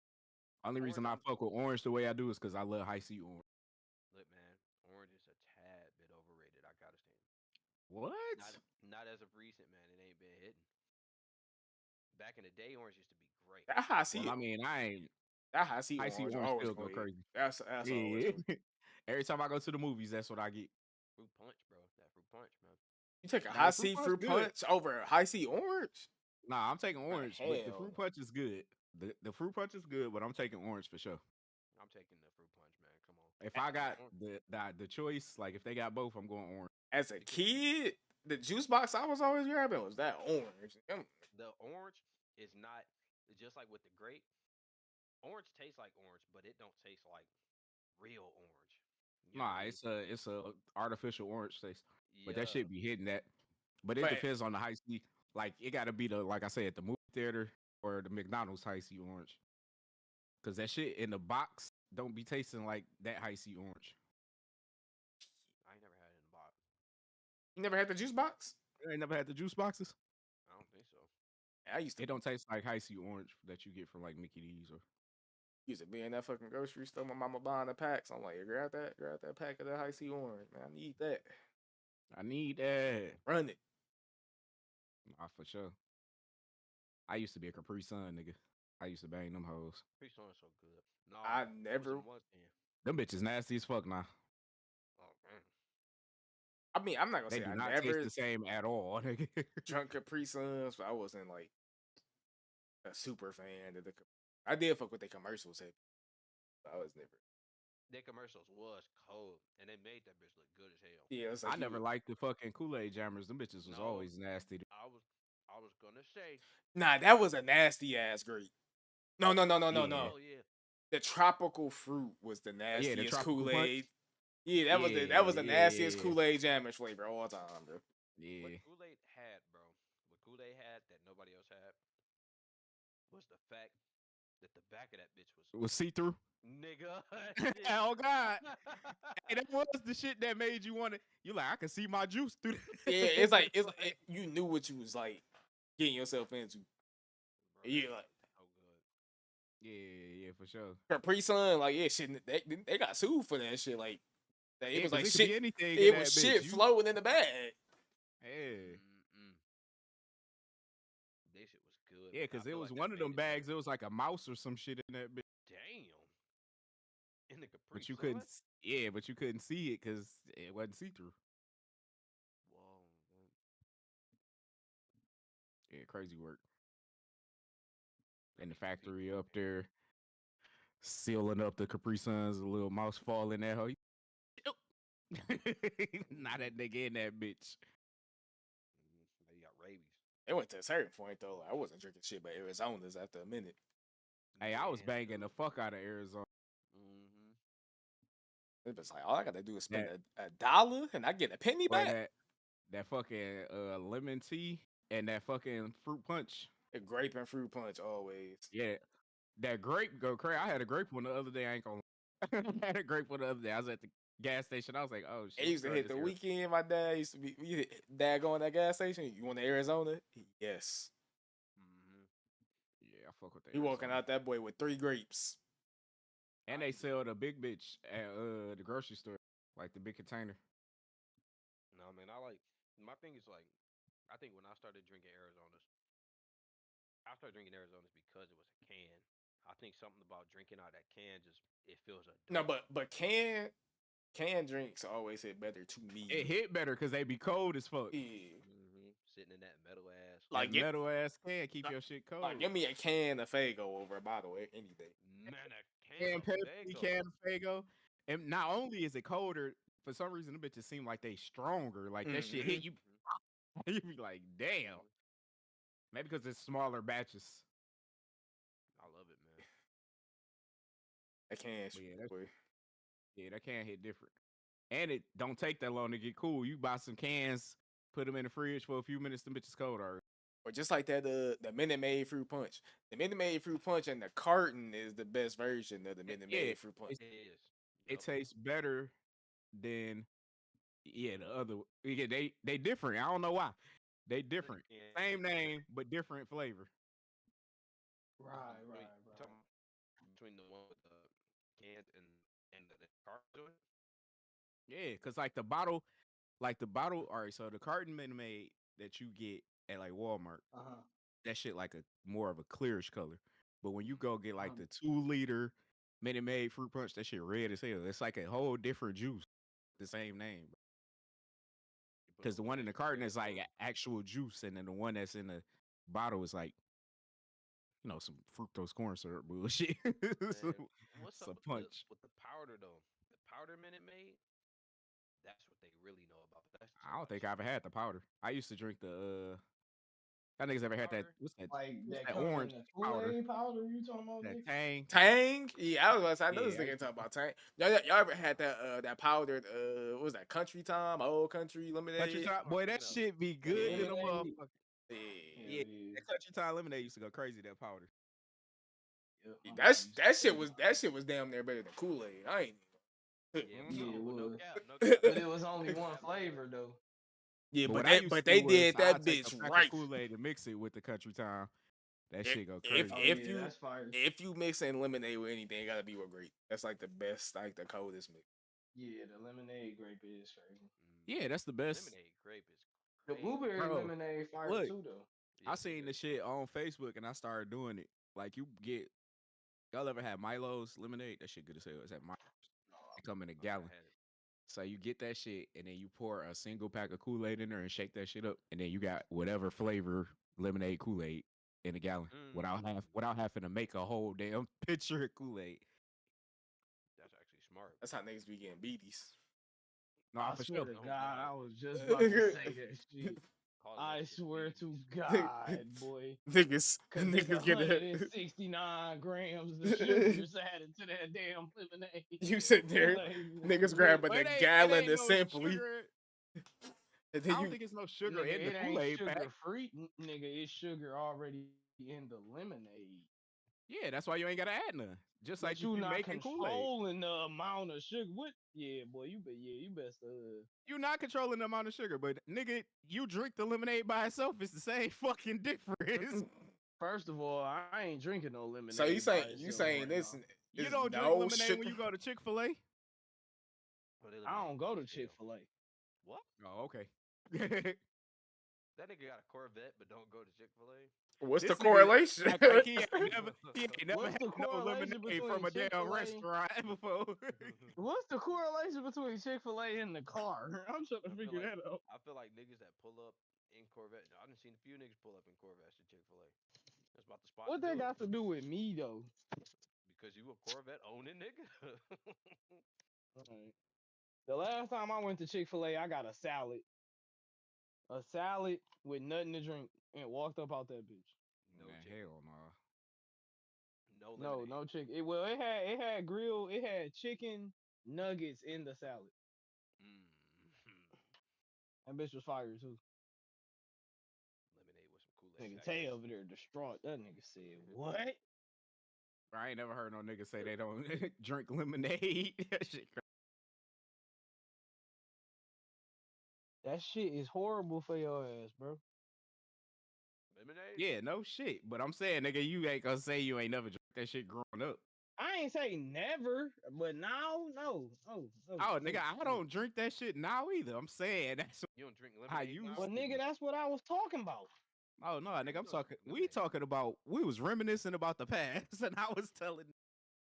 Only reason I fuck with orange the way I do is because I love high C orange. Look, man, orange is a tad bit overrated. I gotta stand. What? Not as of recent, man. It ain't been hitting. Back in the day, orange used to be great. That high C. Well, I mean, that high C orange always still go crazy. That's Yeah. always. Every time I go to the movies, that's what I get. Fruit punch, bro. That fruit punch, man. You take a Now, high the fruit C punch fruit good. punch over a high C orange? Nah, I'm taking orange, but the hell fruit no. punch is good. The fruit punch is good, but I'm taking orange for sure. I'm taking the fruit punch, man. Come on. If I got the choice, like if they got both, I'm going orange. As a kid, the juice box I was always grabbing was that orange. The orange is not just like with the grape. Orange tastes like orange, but it don't taste like real orange. You know what I mean? It's a artificial orange taste. But that Yeah. shit be hitting that. But it depends on the high C. Like it gotta be the like I said, the movie theater or the McDonald's high C orange. Cause that shit in the box don't be tasting like that high C orange. I ain't never had it in the box. You never had the juice box? You ain't never had the juice boxes? I don't think so. I used to. It don't taste like high C orange that you get from like Mickey D's or. Used to be in that fucking grocery store. My mama buying the packs. I'm like, grab that pack of that high C orange, man. I need that. I need that. Run it. Nah, for sure. I used to be a Capri Sun nigga. I used to bang them hoes. Capri Sun is so good. No, I never. Them bitches nasty as fuck now. Oh man. I mean, I'm not gonna They say do I not never taste the same at all. Nigga. drunk Capri Suns, but I wasn't like a super fan of the. I did fuck with the commercials, heavy. I was never. Their commercials was cold, and they made that bitch look good as hell. Yeah, it's like I never liked the fucking Kool-Aid jammers. Them bitches was always nasty. I was gonna say. Nah, that was a nasty ass grape. No. Oh yeah. The tropical fruit was the nastiest Kool-Aid. Yeah, that was the nastiest Kool-Aid jammers flavor all time, bro. Yeah. What Kool-Aid had, bro, what Kool-Aid had that nobody else had was the fact that the back of that bitch was see-through. Nigga. Oh God. Hey, that was the shit that made you want to. You like, I can see my juice through. Yeah, it's like you knew what you was like getting yourself into. Bro, yeah, like. Oh good. Yeah, for sure. Capri Sun, like shit. They got sued for that shit. Like it was like it shit. Anything it was shit flowing in the bag. Yeah. That shit was good. Yeah, because it was one of them bags. It was like a mouse or some shit in that bitch. Damn. In the Capri But you Sun? couldn't. Yeah, but you couldn't see it because it wasn't see through. Whoa. Man. Yeah, crazy work. In the factory up there, sealing up the Capri Suns, a little mouse fall in that hole. Not that nigga in that bitch. They got rabies. It went to a certain point though. Like, I wasn't drinking shit but Arizona's after a minute. Hey, I was banging the fuck out of Arizona. It was like all I gotta do is spend $1 and I get a penny back. That fucking lemon tea and that fucking fruit punch. A grape and fruit punch always. Yeah. That grape go crazy. I had a grape one the other day. I ain't gonna. I had a grape one the other day. I was at the gas station. I was like, oh It shit, used to hit the weekend. My dad used to be. Dad going to that gas station. You want to Arizona? Yes. Mm-hmm. Yeah, I fuck with that. He walking out that boy with 3 grapes. And they sell the big bitch at the grocery store, like the big container. No, man, I like my thing is like I think when I started drinking Arizonas, I started drinking Arizonas because it was a can. I think something about drinking out that can just it feels No, adult. but can drinks always hit better to It me. hit better because they be cold as fuck. Yeah. Sitting in that metal ass. That Like metal ass can keep your shit cold. give me a can of Fago over a bottle any day. Man, a can of Pepsi, Fago. can of Fago. And not only is it colder, for some reason, the bitches seem like they stronger. Like that shit hit you. You be like, damn. Maybe because it's smaller batches. I love it, man. I can yeah, that can hit different. And it don't take that long to get cool. You buy some cans, put them in the fridge for a few minutes, them bitches cold already. Or just like that, the Minute Maid fruit punch. The Minute Maid fruit punch and the carton is the best version of the Minute Maid fruit punch. It is. It tastes better than the other. Yeah, they different. I don't know why. They different. Same name but different flavor. Right. Between the one with the cans and the carton. Yeah, cause the bottle. All right, so the carton Minute Maid that you get at like Walmart, that shit like a more of a clearish color. But when you go get like the 2 liter Minute Maid fruit punch, that shit red as hell. It's like a whole different juice. The same name, because the one in the carton is like actual juice, and then the one that's in the bottle is like some fructose corn syrup bullshit. What's It's up a punch. with the powder though? The powder Minute Maid. That's what they really know about. But that's I don't think I ever had the powder. I used to drink the. Y'all niggas ever had that? What's that? Like What's that that come orange in the powder? Kool-Aid powder you talking about, That nigga? Tang. Tang? Yeah, I was gonna say, I know this Yeah, nigga talking about Tang. Y'all ever had that powdered what was that, Country Time, Old Country Country Lemonade? Time, boy, that shit be good to the motherfucker. Yeah, that Country Time lemonade used to go crazy. That powder. That shit was damn near better than Kool-Aid. I ain't. Yeah, it was. No cap. But it was only one flavor though. Yeah, but what I used to do was did that I'd take bitch a pack right. of Kool-Aid and mix it with the Country Time. That shit go If crazy. that's fire. if you mix in lemonade with anything, it gotta be with grape. That's like the best, like the coldest mix. Yeah, the lemonade grape is crazy. Yeah, that's the best. Lemonade grape is The crazy. blueberry Bro, lemonade fire look, too though. I seen the shit on Facebook and I started doing it. Like y'all ever had Milo's lemonade? That shit good as hell. It's at Milo's. It come in a gallon. So you get that shit and then you pour a single pack of Kool-Aid in there and shake that shit up, and then you got whatever flavor lemonade Kool-Aid in a gallon without having to make a whole damn pitcher of Kool-Aid. That's actually smart. That's how niggas be getting beaties. No, I for swear sure. to God, I was just about to say that shit. I swear to God, boy. Niggas it's get it. 169 grams of sugar just added to that damn lemonade. You sit there, niggas grabbing a gallon of Simply. I don't think it's no sugar in the it Kool-Aid ain't sugar pack. free, nigga. It's sugar already in the lemonade. Yeah, that's why you ain't gotta add none. Just but like you if you not making Kool-Aid. controlling the amount of sugar. What? Yeah, boy, you best. You not controlling the amount of sugar, but nigga, you drink the lemonade by itself. It's the same fucking difference. First of all, I ain't drinking no lemonade. So you saying this? You don't drink lemonade when you go to Chick-fil-A? I don't go to Chick-fil-A. What? Oh, okay. That nigga got a Corvette, but don't go to Chick-fil-A. What's the correlation? Like he ain't never What's had the no correlation lemonade from a damn Chick-fil-A? restaurant before. What's the correlation between Chick-fil-A and the car? I'm trying to figure that out. I feel like niggas that pull up in Corvette. I done seen a few niggas pull up in Corvettes to Chick-fil-A. That's about the spot. What that got to do with me though? Because you a Corvette owning nigga. Right. The last time I went to Chick-fil-A, I got a salad with nothing to drink, and walked up out that bitch. No hell no. No chicken. It had grill. It had chicken nuggets in the salad. That bitch was fire too. Lemonade with some Kool-Aid. Nigga Tay over there distraught. That nigga said, "What?" I ain't never heard no nigga say they don't drink lemonade. That shit That shit is horrible for your ass, bro. Lemonade. Yeah, no shit. But I'm saying, nigga, you ain't gonna say you ain't never drank that shit growing up. I ain't say never, but now, no. Oh, nigga, I don't drink that shit now either. I'm saying that's You don't drink how lemonade you. now? Well, nigga, that's what I was talking about. Oh no, nigga, I'm You don't talking. drink We lemonade. talking about. We was reminiscing about the past, and I was telling.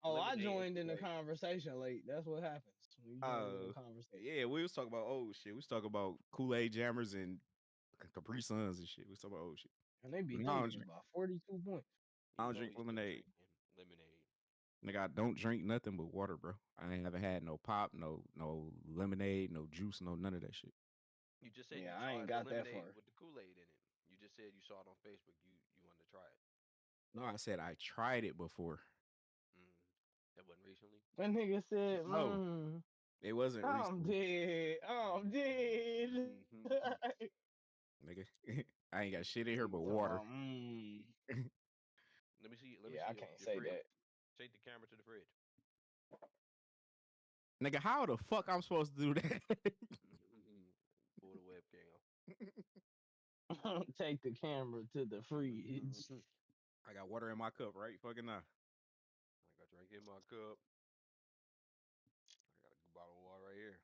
Oh, I Lemonade joined is in the like conversation late. That's what happens when you join in the conversation. Yeah, we was talking about old shit. We was talking about Kool-Aid Jammers and Capri Suns and shit. We was talking about old shit. And they beat But them niggas by 42 points. I you don't know drink he's still lemonade. drinking lemonade. Nigga, I don't drink nothing but water, bro. I ain't never had no pop, no lemonade, no juice, no none of that shit. You just said Yeah, you I ain't tried the got that lemonade far. with the Kool-Aid in it. You just said you saw it on Facebook. You wanted to try it. No, I said I tried it before. Mm. That wasn't recently. That nigga said, No, it wasn't I'm recently. dead. I'm dead. Nigga, I ain't got shit in here but Talking water. about, Let me see. Let me yeah, see I can't your say fridge. that. Take the camera to the fridge. Nigga, how the fuck I'm supposed to do that? Pull the webcam. Take the camera to the fridge. I got water in my cup right fucking now. I got drink in my cup. I got a bottle of water right here.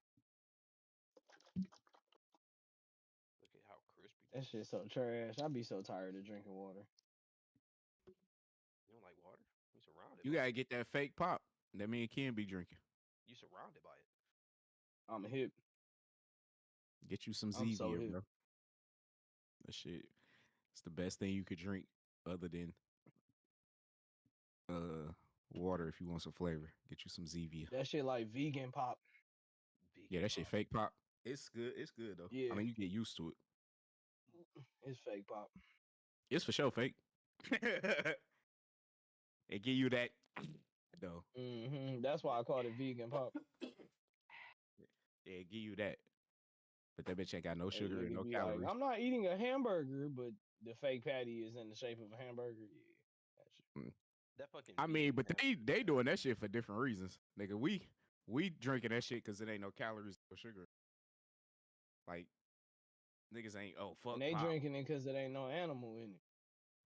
Look at how crispy That this is. shit so trash. I be so tired of drinking water. You don't like water? You surrounded You by gotta it. get that fake pop that me and Ken be drinking. You surrounded by it. I'm hip. Get you some I'm so Zevia, hip. bro. That shit. It's the best thing you could drink other than water if you want some flavor. Get you some Zevia. That shit like vegan pop. Yeah, Vegan that shit pop. fake pop. It's good. It's good though. I Yeah, mean, you get used to it. it's fake pop. It's for sure fake. It give you that though. That's why I called it vegan pop. Yeah, it give you that. But that bitch ain't got no Hey, sugar and nigga no be like, calories. I'm not eating a hamburger, but the fake patty is in the shape of a hamburger. Yeah, that shit. Mm. That fucking. I mean, vegan but hamburger, they man. doing that shit for different reasons, nigga. We drinking that shit because it ain't no calories or sugar. Like niggas ain't fuck And they pop. drinking it because it ain't no animal in it.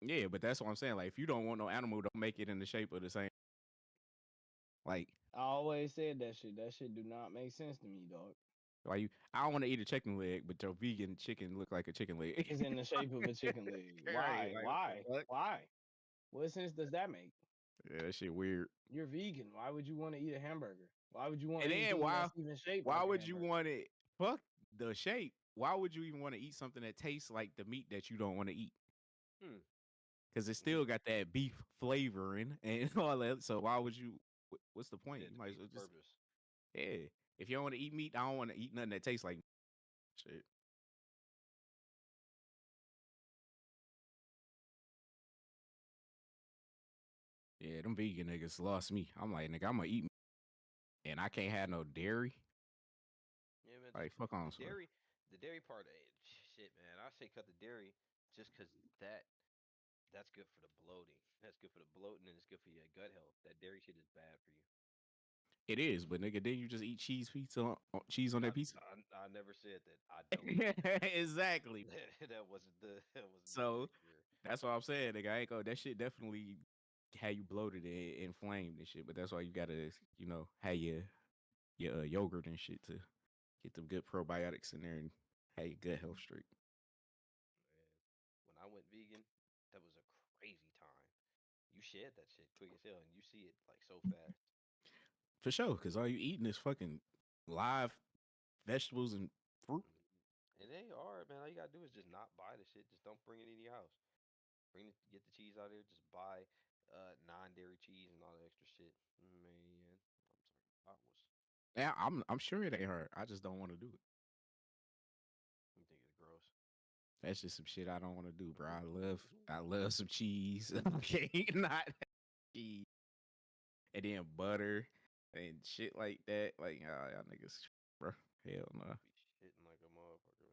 Yeah, but that's what I'm saying. Like if you don't want no animal, don't make it in the shape of the same. Like I always said that shit. That shit do not make sense to me, dog. I don't want to eat a chicken leg, but your vegan chicken look like a chicken leg. It's in the shape of a chicken leg. Right, Why? like what Why? the fuck? Why? What sense does that make? Yeah, that shit weird. You're vegan. Why would you want to eat a hamburger? Why would you want And then anything that's even shaped why like a would you hamburger? want it? Fuck the shape. Why would you even want to eat something that tastes like the meat that you don't want to eat? Hmm. Because it still got that beef flavoring and all that. So why would you? What's the point? That You might as defeats well the just purpose. If you don't want to eat meat, I don't want to eat nothing that tastes like shit. Yeah, them vegan niggas lost me. I'm like, nigga, I'm gonna eat meat, and I can't have no dairy. Yeah, man. Like, fuck on, son. The dairy part. Shit, man. I say cut the dairy just because that's good for the bloating. That's good for the bloating and it's good for your gut health. That dairy shit is bad for you. It is, but nigga, then you just eat cheese pizza, cheese on I that pizza. I never said that. I don't. Exactly. That wasn't the So point here. that's what I'm saying, nigga. I ain't go. That shit definitely had you bloated and inflamed and shit. But that's why you gotta, have your yogurt and shit to get them good probiotics in there and have your gut health straight. Man, when I went vegan, that was a crazy time. You shed that shit quick as hell, and you see it like so fast. For sure, because all you eating is fucking live vegetables and fruit. And they are, man. All you gotta do is just not buy the shit. Just don't bring it in your house. Get the cheese out of there. Just buy non-dairy cheese and all the extra shit. Man, I'm sorry. I was. Yeah, I'm sure it ain't hard. I just don't want to do it. You think it's gross? That's just some shit I don't want to do, bro. I love some cheese. Okay, not cheese and then butter and shit like that. Like, y'all niggas, bro. Hell no. Be shitting like a motherfucker,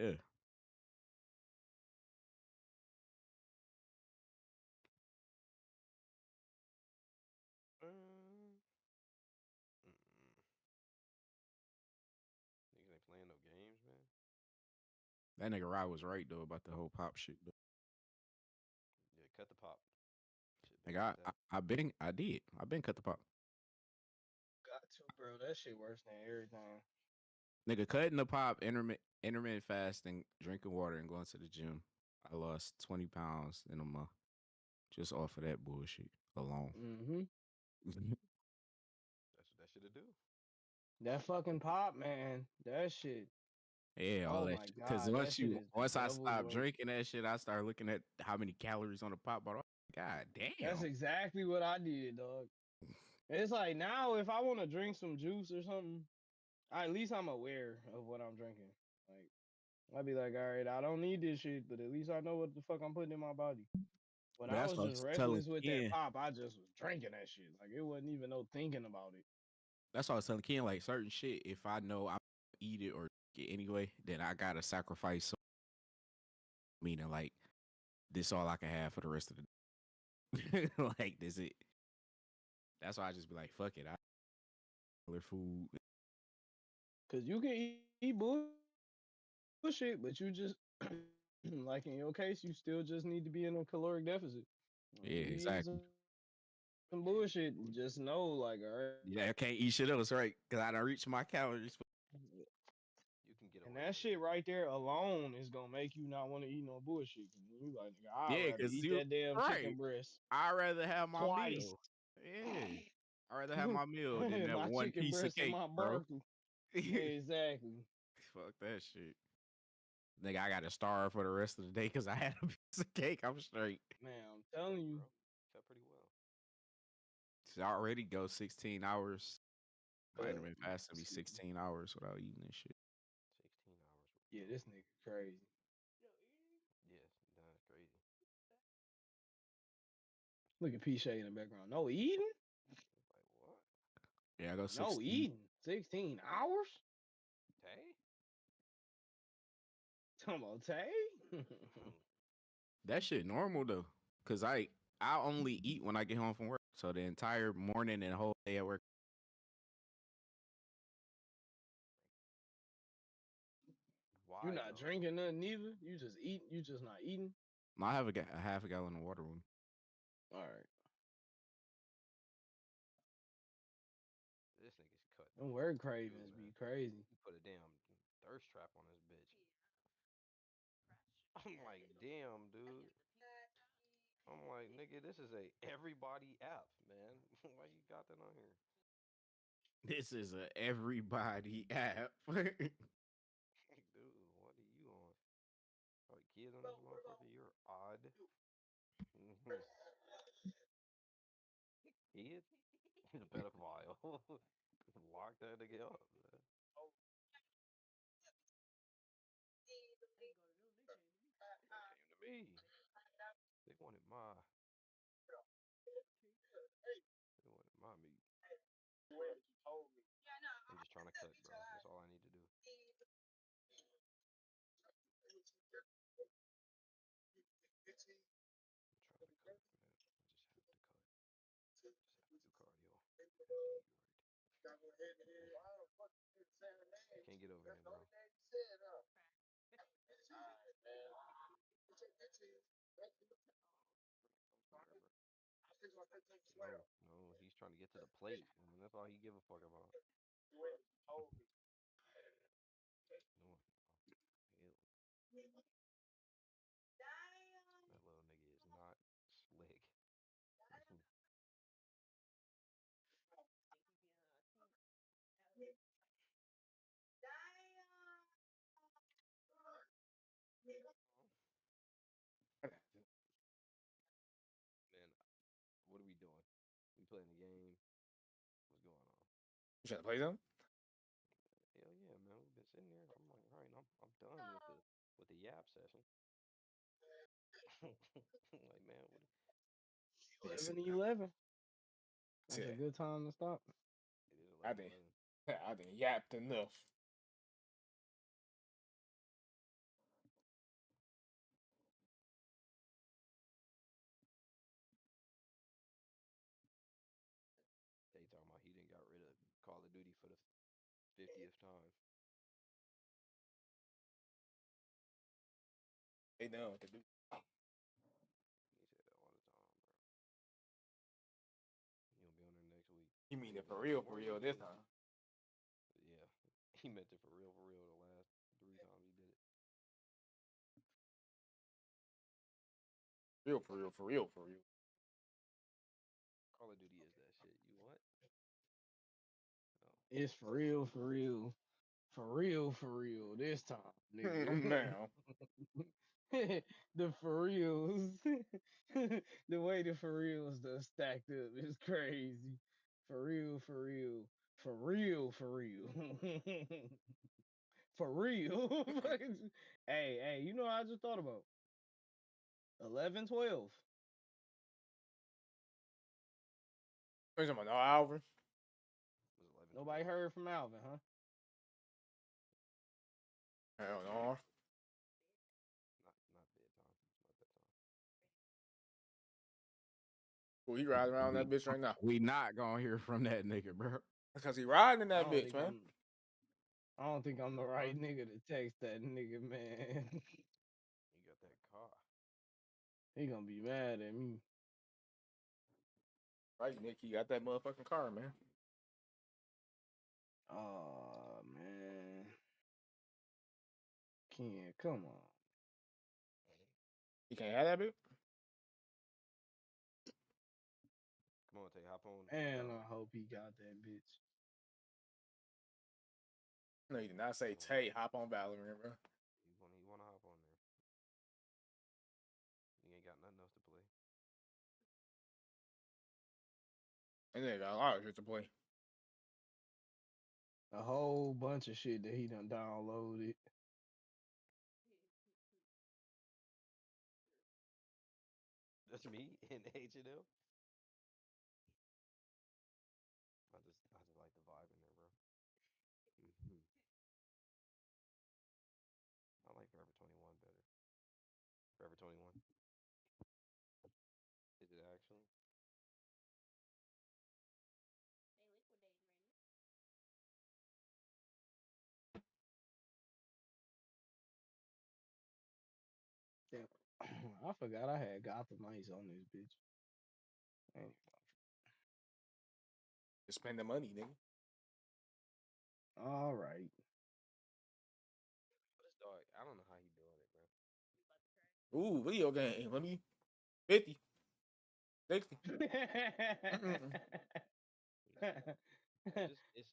man. Yeah. That nigga Rod was right though about the whole pop shit. Though. Yeah, cut the pop. Shit Like been like that. I've been cut the pop. Got to, bro. That shit worse than everything. Nigga cutting the pop, intermittent fasting, drinking water, and going to the gym. I lost 20 pounds in a month just off of that bullshit alone. Mm-hmm. That's what that should do. That fucking pop, man. That shit. Yeah, all Oh that my shit. Because god, that shit is the once I devil's stopped work. drinking that shit, I started looking at how many calories on the pop bottle. God That's damn. exactly what I did, dog. It's like now if I want to drink some juice or something, at least I'm aware of what I'm drinking. Like I'd be like, all right, I don't need this shit, but at least I know what the fuck I'm putting in my body. When But I that's was what I just was telling reckless with that Ken. pop, I just was drinking that shit. Like it wasn't even no thinking about it. That's what I was telling Ken. Like certain shit, if I know I'm gonna eat it or get anyway, then I gotta sacrifice. Meaning like this all I can have for the rest of the day. Like this it. That's why I just be like, fuck it. I other food. Cause you can eat bullshit, but you just like in your case, you still just need to be in a caloric deficit. When Yeah, you eating exactly. some bullshit, just know like all right. Yeah, I can't eat shit else, right? Because I don't reach my calories. You can get And away that with it. shit right there alone is gonna make you not want to eat no bullshit. You like, nigga, I'd Yeah, rather because eat you that damn right. chicken breast I'd rather have my twice. meal. Yeah. I'd rather have my meal than that My one chicken piece of breast and cake, my bro. barbecue. Exactly. Fuck that shit. Nigga, I got to starve for the rest of the day because I had a piece of cake. I'm straight. Man, I'm telling you. Bro, cut pretty well. So I already go 16 hours. My Uh, intermittent fast to be 16 hours without eating this shit. 16 hours yeah, without this eating. nigga crazy. Yes, that's crazy. Look at P Shay in the background. No eating? Like what? Yeah, I go No 16. eating. 16 hours? Tay? Talking about Tay? That shit normal though. Cause I only eat when I get home from work. So the entire morning and whole day at work. You Why not though? drinking nothing either? You just eat. You just not eating? I have a half a gallon of water with me. All right. This nigga's cut Them word good, cravings man. be crazy. He put a damn thirst trap on this bitch. I'm like, damn, dude. I'm like, nigga, this is a everybody app, man. Why you got that on here? This is a everybody app. Dude, what are you on? Are the kids on this motherfucker? You're odd. Mm-hmm. Kid? He's a pedophile. Lock that nigga up, man. They came to me. They wanted my meat. I'm just trying to cook, bro. That's all I need to do. I'm trying to cook, man. I just have to cut. Just have to do cardio. Have to eat right. You can't get over here, bro. Whatever. No, no, he's trying to get to the plate. I mean, that's all he give a fuck about. No, hell, that little nigga is not slick. Man, what are we doing? We playing the game? What's going on? You trying to play something? Hell yeah, man. We've been sitting there. I'm like, all right, I'm done with the yap session. Like, man, what? 11-11. That's a Yeah, good time to stop. It is I 11:11. think I think yapped enough. They talking about he didn't got rid of Call of Duty for the 50th time. They know what to do. He said that all the time, bro. He'll be on there next week. You mean it for real this time? Yeah, he meant it for real the last 3 times he did it. For real. Call of Duty is that shit. You what? Oh. It's for real, for real. For real, for real. This time, nigga. Now. The for reals. The way the for reals done stacked up is crazy. For real, for real. For real, for real. For real. Hey, you know what I just thought about? 11, 12. Where's my no Alvin? Nobody heard from Alvin, huh? Hell no. Not bedtime. It's not bedtime. Well, he riding around that bitch right now. We not gonna hear from that nigga, bro. Because he riding in that bitch, man. I don't think I'm the right nigga to text that nigga, man. You got that car. He gonna be mad at me. Right, Nick, you got that motherfucking car, man. Oh man. Ken, come on. You can't have that bitch? Come on, Tay, hop on. And I hope he got that bitch. No, you did not say Tay, hop on Valorant, bro. You wanna hop on there. You ain't got nothing else to play. And they got a lot of shit to play. A whole bunch of shit that he done downloaded. That's me in H&M. I just like the vibe in there, bro. I like Forever 21 better. Forever 21. Is it actually? Damn. I forgot I had Gotham Knights on this bitch. Anyway. Just spend the money, nigga. All right. What is dog? I don't know how he doing it, bro. Ooh, video game. Let me 50. 60.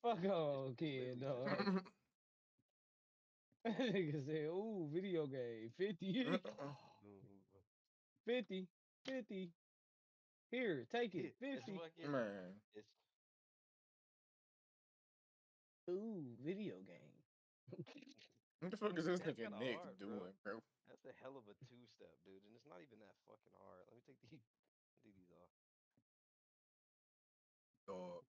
Fuck off, kid, dog. Nigga said, ooh, video game. 50. 50. 50. Here, take it. 50. Man. Ooh, video game. What the fuck is this That's nigga kinda Nick hard, doing, bro? That's a hell of a two-step, dude, and it's not even that fucking hard. Let me take these off. Dog.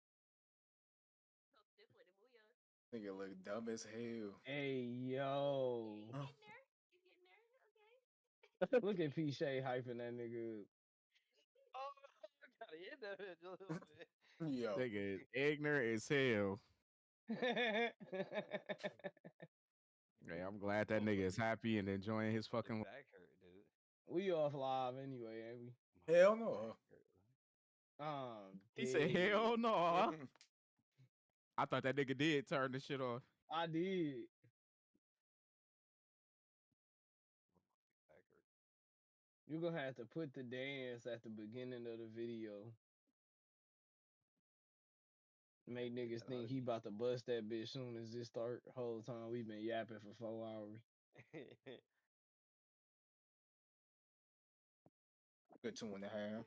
Nigga look dumb as hell. Hey, yo. Look at P. Shay hyping that nigga up. Oh, I gotta hit that bitch a little bit. Yo. Nigga is ignorant as hell. Hey, I'm glad that nigga is happy and enjoying his fucking. Back hurt, dude. We off live anyway, ain't we? Hell no. He said, hell no. I thought that nigga did turn the shit off. I did. You're gonna have to put the dance at the beginning of the video. Make niggas think he about to bust that bitch soon as it start. Whole time we been yapping for 4 hours. Good 2.5.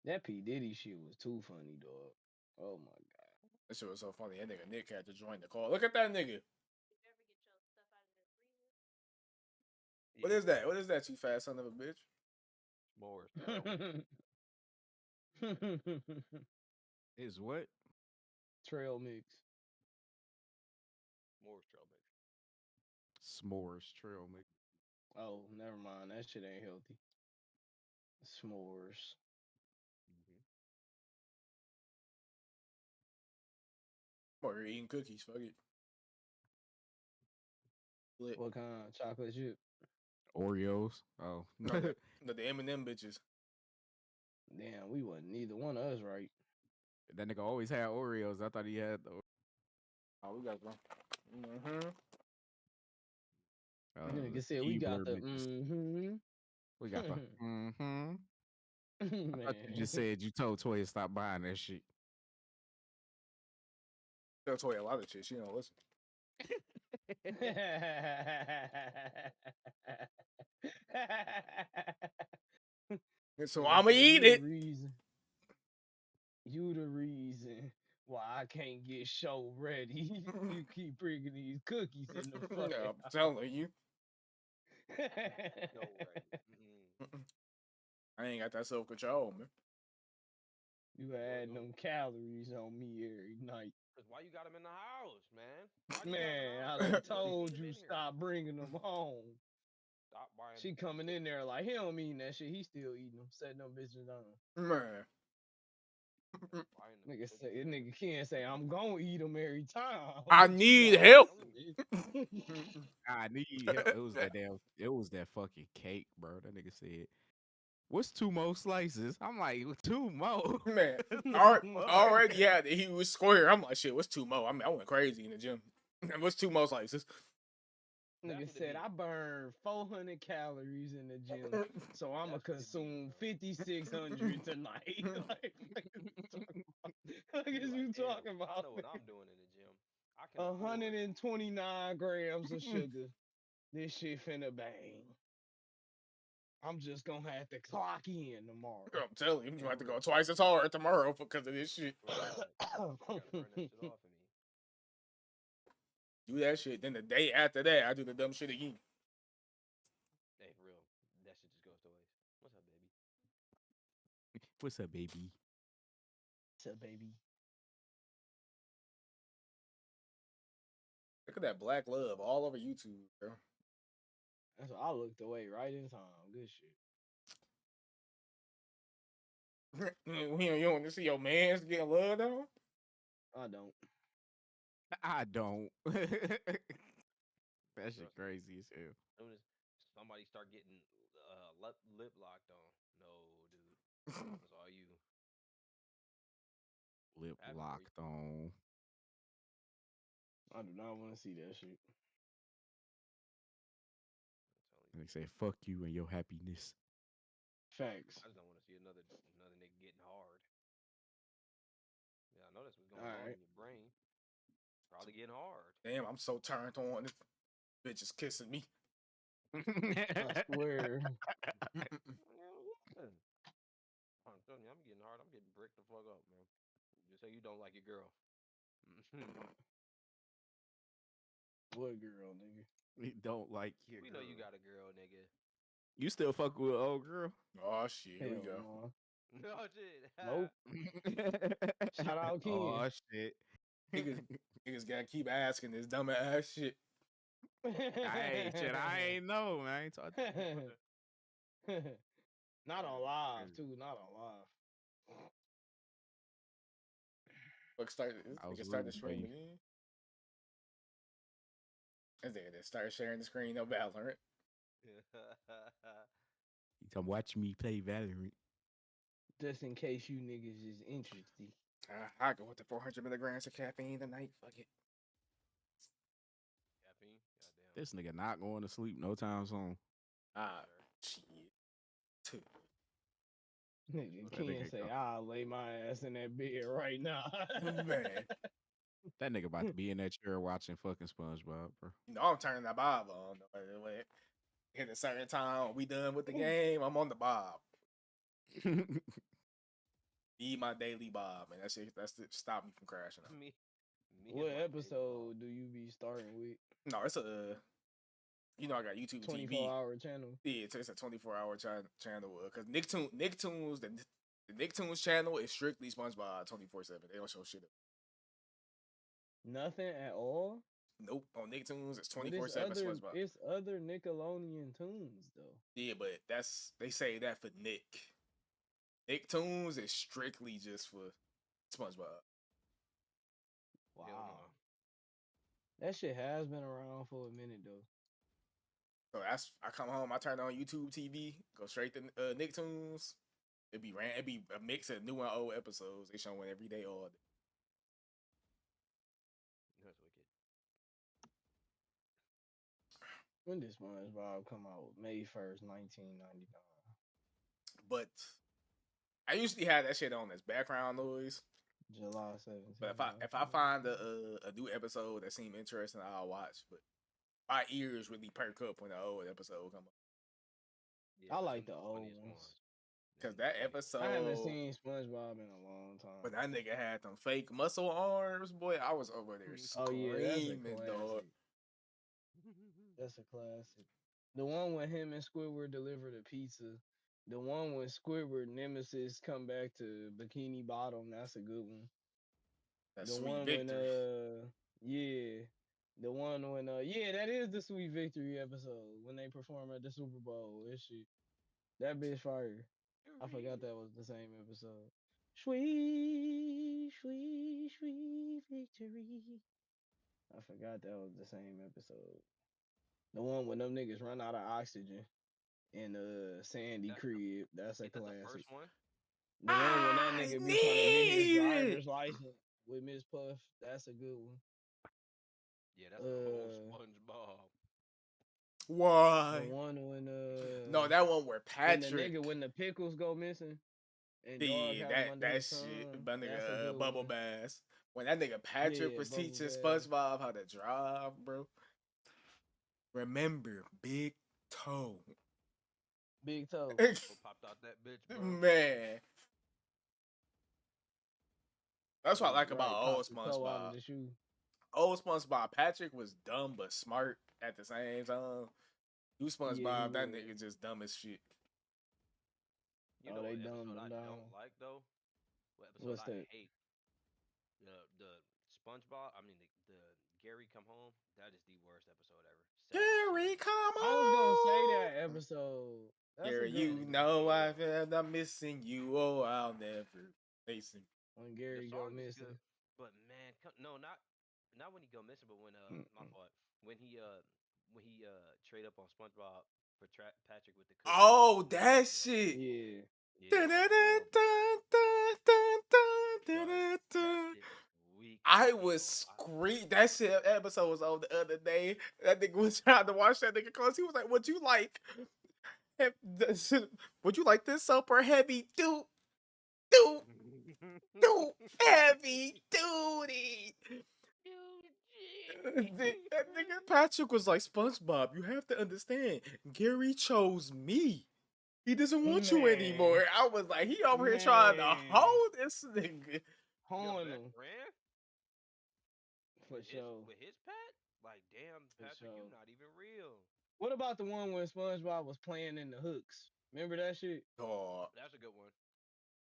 That P. Diddy shit was too funny, dog. Oh my god. That shit was so funny. That nigga Nick had to join the call. Look at that nigga. What is that? What is that, you fat son of a bitch? S'mores. Is what? Trail mix. S'mores trail mix. S'mores trail mix. Oh, never mind. That shit ain't healthy. S'mores. Or you're eating cookies. Fuck it. Lit. What kind? Chocolate chip? Oreos. Oh, No, the M&M bitches. Damn, we wasn't neither one of us right. that nigga always had Oreos. I thought he had the. Oh, we got one. Nigga said we got Keebler the bitches. mm-hmm. We got the mm-hmm. I thought you Man. just said you told Toy to stop buying that shit. Tell Toy a lot of shit. She don't listen. So I'ma eat it. You the reason why I can't get show ready. You keep bringing these cookies in the fucking Yeah, I'm telling you. No way. I ain't got that self control, man. You add them calories on me every night. Cause why you got them in the house, man? Man, I done told you stop bringing them home. Stop buying. She coming in there like he don't mean that shit. He still eating them, setting them bitches down. Man. Nigga say, nigga can't say I'm gonna eat them every time. I need help. I need help. It was that damn. It was that fucking cake, bro. That nigga said, "What's 2 more slices?" I'm like, 2 more. Man, already had it. He was square. I'm like, shit, what's 2 more? I mean, I went crazy in the gym. What's 2 more slices? Nigga said I burned 400 calories in the gym, so I'ma consume 5,600 tonight. What is you talking about? I know what I'm doing in the gym. I can 129 grams of sugar. This shit finna bang. I'm just gonna have to clock in tomorrow. I'm telling you, I'm gonna have to go twice as hard tomorrow because of this shit. I gotta burn that shit off of me. Do that shit. Then the day after that, I do the dumb shit again. Hey, for real. That shit just goes to waste. What's up, baby? What's up, baby? What's up, baby? Look at that black love all over YouTube, bro. That's what I looked away right in time. Good shit. You don't want to see your man's getting love though? I don't. I don't. That shit crazy as hell. Soon as somebody start getting lip locked on, no, dude, it's all you. Lip locked on. I do not want to see that shit. They say fuck you and your happiness. Facts. I just don't want to see another nigga getting hard. Yeah, I know that's what's going on in your brain. Probably getting hard. Damn, I'm so turned on. This bitch is kissing me. I swear. I'm telling you, I'm getting hard. I'm getting bricked the fuck up, man. Just say you don't like your girl. What girl, nigga? We don't like you. We know you got a girl, nigga. You still fuck with an old girl? Oh shit, here we go. No shit. Nope. Shout out Ken. Oh shit. Niggas gotta keep asking this dumb ass shit. Hey, shit, I ain't know, man. I ain't talking. Not on live, too. Not on live. Look, start the stream again. And then start sharing the screen of Valorant. You come watch me play Valorant. Just in case you niggas is interested. I go with the 400 milligrams of caffeine tonight. Fuck it. Caffeine? Goddamn. This nigga not going to sleep no time soon. Shit. Nigga can't say, I'll lay my ass in that bed right now. Man. That nigga about to be in that chair watching fucking SpongeBob, bro. You know I'm turning that Bob on. Hit a certain time, we done with the game, I'm on the Bob. Need my daily Bob, man. That's it stop me from crashing out. What episode do you be starting with? No, it's a you know I got YouTube 24-hour channel. Yeah, it's a 24-hour channel because Nicktoons the Nicktoons channel is strictly SpongeBob 24/7. They don't show shit. Nothing at all? Nope. On Nicktoons, it's 24/7 SpongeBob. It's other Nickelodeon tunes though. Yeah, but they say that for Nick. Nicktoons is strictly just for SpongeBob. Wow. That shit has been around for a minute though. So I come home, I turn on YouTube TV, go straight to Nicktoons. It'd be a mix of new and old episodes. They showing every day all day. That's wicked. When did SpongeBob come out? May 1st, 1999. But I usually have that shit on as background noise. July 17th. But if I find a new episode that seems interesting, I'll watch. But my ears really perk up when the old episode come up. Yeah, I like the old ones. Cause that episode, I haven't seen SpongeBob in a long time. But that nigga had them fake muscle arms, boy. I was over there screaming, dog. That's a classic. The one when him and Squidward deliver the pizza. The one when Squidward Nemesis come back to Bikini Bottom. That's a good one. That's the Sweet one Victory. Yeah. The one when that is the Sweet Victory episode when they perform at the Super Bowl. That bitch fire. I forgot that was the same episode. Sweet, sweet, sweet victory. I forgot that was the same episode. The one when them niggas run out of oxygen in Sandy crib. That's a classic. The first one? The one when that nigga be trying to get his driver's license with Miss Puff. That's a good one. Yeah, that's the whole SpongeBob. Why? The one when no, that one where Patrick when the pickles go missing. And that shit, Bubble Bass. When that nigga Patrick was teaching SpongeBob how to drive, bro. Remember, Big Toe. Big Toe. Popped out that bitch, bro. Man. That's what I like about old SpongeBob. Old SpongeBob, Patrick was dumb but smart at the same time. New SpongeBob, that nigga just dumb as shit. You know what episode I don't like though? What episode I hate? The SpongeBob. I mean the Gary Come Home. That is the worst episode ever. Gary Come Home. I was gonna say that episode. Gary, you know I'm missing you. Oh, I'll never face him. When Gary go missing. But man, not when he go missing, but when my fault. When he trade up on SpongeBob for Patrick with the cookie. Oh, that shit. Yeah. I was screaming. That shit episode was on the other day. That nigga was trying to watch that nigga close. He was like, "Would you like? Would you like this soap or heavy do heavy duty?" That nigga Patrick was like, "SpongeBob, you have to understand. Gary chose me. He doesn't want you anymore." I was like, he over here trying to hold this nigga. Hold him. For sure. With his pet? Like, damn, Patrick, you're not even real. What about the one when SpongeBob was playing in the hooks? Remember that shit? Oh, that's a good one.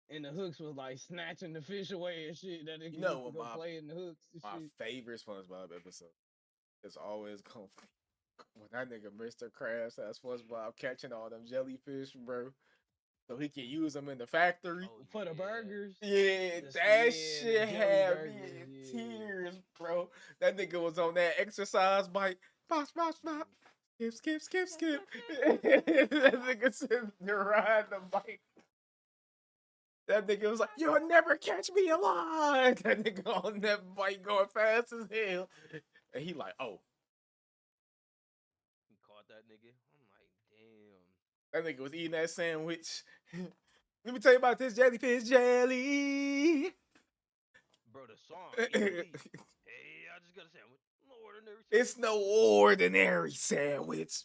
And the hooks was like snatching the fish away and shit. That nigga go play in the hooks. My favorite SpongeBob episode is always when that nigga Mr. Krabs has SpongeBob catching all them jellyfish, bro, so he can use them in the factory for the burgers. Yeah, that shit had me in tears, bro. That nigga was on that exercise bike. Bop, bop, bop. Skip. That nigga said to ride the bike. That nigga was like, "You'll never catch me alive." That nigga on that bike going fast as hell. And he like, "Oh." He caught that nigga. I'm like, damn. That nigga was eating that sandwich. Let me tell you about this jellyfish jelly. Bro, the song. Hey, I just got a sandwich. It's no ordinary sandwich.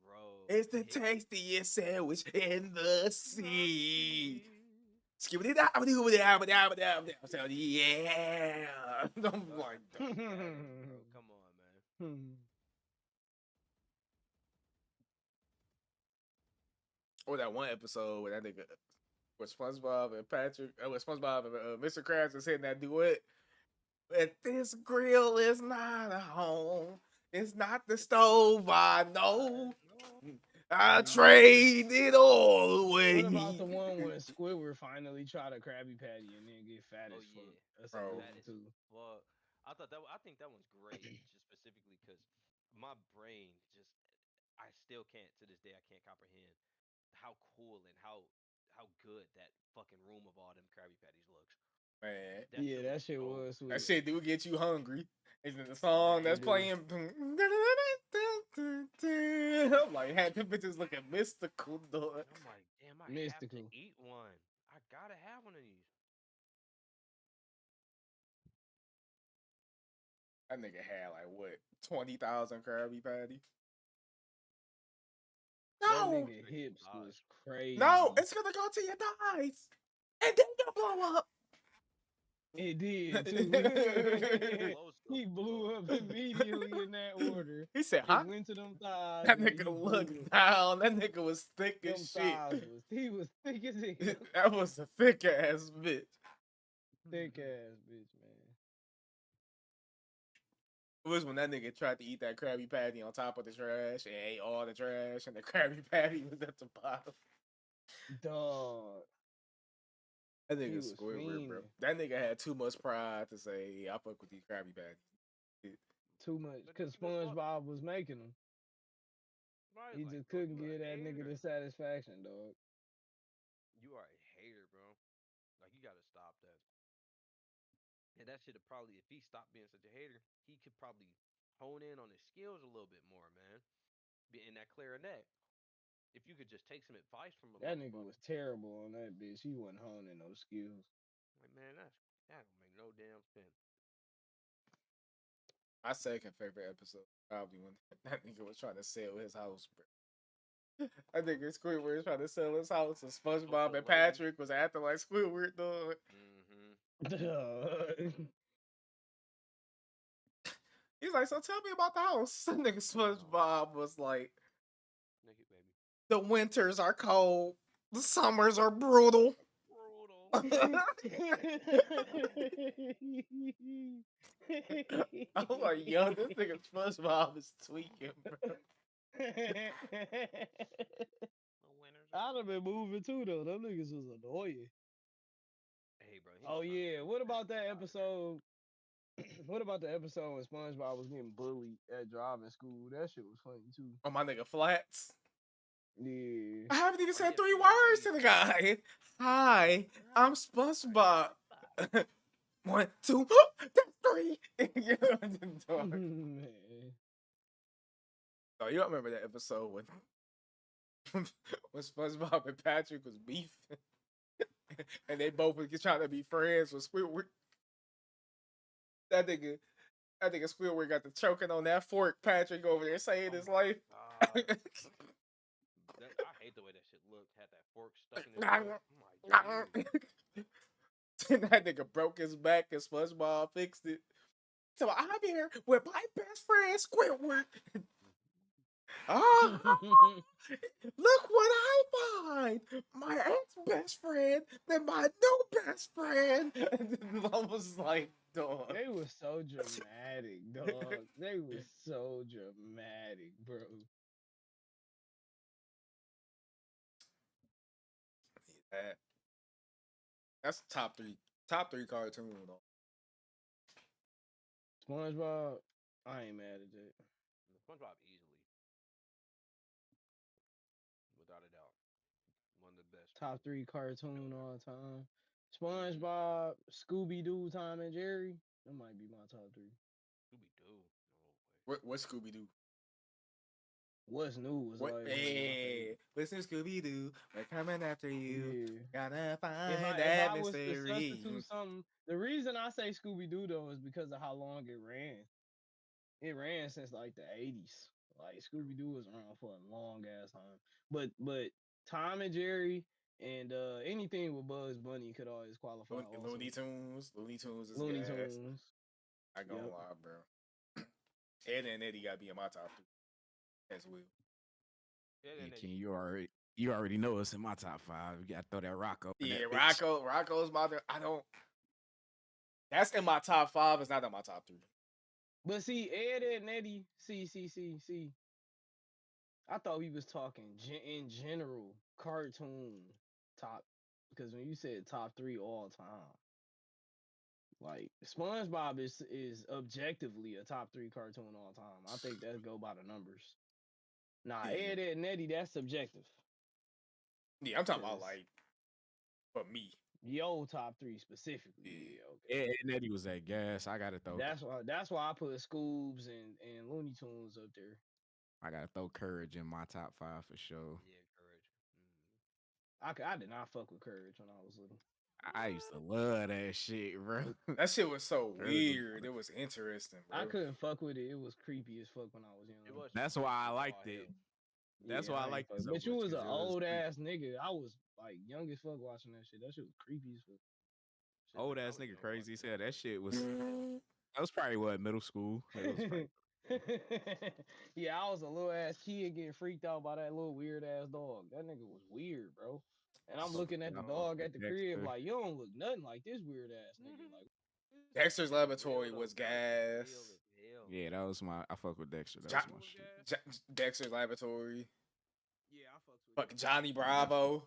Bro. It's the tastiest sandwich in the sea. Skip it out. Yeah. I'm like, bro, come on, man. Or that one episode where that nigga with SpongeBob and Patrick, with SpongeBob and Mr. Krabs is hitting that duet. But this grill is not a home. It's not the stove I know. I trade it all away. What about the one when Squidward finally tried a Krabby Patty and then get fat as fuck? That's a good one too. Well, I think that one's great, just specifically because my brain just I still can't to this day. I can't comprehend how cool and how good that fucking room of all them Krabby Patties looks. Man. That Yeah, shit was that shit so was That sweet. shit do get you hungry. Is it the song man. that's It do. playing? I'm like, had them bitches looking mystical, dog. And I'm like, damn, I have to Mystical. eat one. I gotta have one of these. That nigga had like what 20,000 Krabby Patty. That No, nigga Pretty hips God. was no, crazy. it's gonna go to your thighs, and then you blow up. It did too. Explosive, He bro. blew up immediately in that order. He said, It "Huh?" went to them thighs That and then nigga he blew looked up. down. That nigga was thick Them as shit. thighs he was thick as hell. That was a thick ass bitch. Thick ass bitch, man. It was when that nigga tried to eat that Krabby Patty on top of the trash and ate all the trash, and the Krabby Patty was at the bottom. Dog. That He nigga was Squidward, bro. fiending. That nigga had too much pride to say, "Yeah, I fuck with these Krabby Patties." Too much. But Cause you know what? SpongeBob was making them. Right, He like, just bro, couldn't you a give that nigga hater. the satisfaction, dog. You are a hater, bro. Like, you gotta stop that. And that should have probably, if he stopped being such a hater, he could probably hone in on his skills a little bit more, man. Be in that clarinet. If you could just take some advice from a That nigga motherfucker. was terrible on that bitch. He wasn't honing no skills. Like, man, that don't make no damn sense. My second favorite episode probably when that nigga was trying to sell his house, bro. I think Squidward was trying to sell his house, and With SpongeBob the and lady. Patrick was acting like Squidward, dog. He's like, "So tell me about the house." Nigga SpongeBob was like, Naked baby. "The winters are cold, the summers are brutal." Brutal. I'm like, yo, this nigga SpongeBob is tweaking, bro. The winners are I'd have been moving too though. Them niggas was annoying. Hey, bro, he Oh was trying to yeah. get What about Patrick that out of there. episode? What about the episode when SpongeBob was getting bullied at driving school? That shit was funny too. Oh, my nigga Flats. Yeah. I haven't even Oh, said yeah, 3 Flat words Eat. to the guy. Hi, I'm SpongeBob. 1, 2, that's 3. Man. Oh, you don't remember that episode when when SpongeBob and Patrick was beefing, and they both were trying to be friends with Squidward. That nigga, that nigga Squidward got the choking on that fork. Patrick over there saving Oh his my life. god. I hate the way that shit looked. Had that fork stuck in his throat. I'm like, dude. That nigga broke his back and SpongeBob fixed it. So I'm here with my best friend Squidward. Oh, look what I find! My ex-best friend, then my new best friend. And I was like, dog. They was so dramatic, dog. They was so dramatic, bro. That- That's top three cartoon. Though. SpongeBob, I ain't mad at that. SpongeBob easily, without a doubt, one of the best. Top three Shows cartoon ever. all time. Mm-hmm. SpongeBob, Scooby Doo, Tom and Jerry. That might be my top three. Scooby Doo. No way. What Scooby Doo? What's New was What? always one of my Hey, favorites. listen, Scooby Doo, we're coming after you. Yeah. Gotta If find I if that I was to mystery. substitute something, the reason I say Scooby Doo though is because of how long it ran. It ran since like the 80s. Like Scooby Doo was around for a long ass time. But Tom and Jerry and anything with Bugs Bunny could always qualify also. Looney Tunes. Looney Tunes is Looney gas. Tunes. I ain't gonna Yep. lie, bro. Ed and Eddie gotta be in my top three as well. Yeah, Yeah, then they, Ken, you already know it's in my top 5. You gotta throw that Rocco in Yeah, that bitch. Rocco's my. I don't. That's in my top 5. It's not in my top 3. But see, Ed and Eddie, see. I thought we was talking in general cartoon top because when you said top three all time, like SpongeBob is objectively a top three cartoon all time. I think that go by the numbers. Nah, Yeah. Ed, Ed, and Eddie, that's subjective. Yeah, I'm talking about like for me. Yo, top 3 specifically. Yeah, okay. And Eddie was that gas. I gotta throw. That's why I put Scoobs and Looney Tunes up there. I gotta throw Courage in my top 5 for sure. Yeah, Courage. I did not fuck with Courage when I was little. I used to love that shit, bro. That shit was so weird. It was interesting, bro. I couldn't fuck with it. It was creepy as fuck when I was young. That's why I liked it. That's why I liked it. But you was an old ass nigga. I was like young as fuck watching that shit. That shit was creepy as fuck. Old ass nigga crazy as hell. That shit was. That was probably what, middle school. Yeah, I was a little ass kid getting freaked out by that little weird ass dog. That nigga was weird, bro. And I'm looking at the dog at the crib like, you don't look nothing like this weird ass nigga. Like Dexter's Laboratory was gas. Yeah, that was my. I fuck with Dexter. That was my shit. Dexter's Laboratory. Yeah, I fucks with Fuck Johnny Bravo.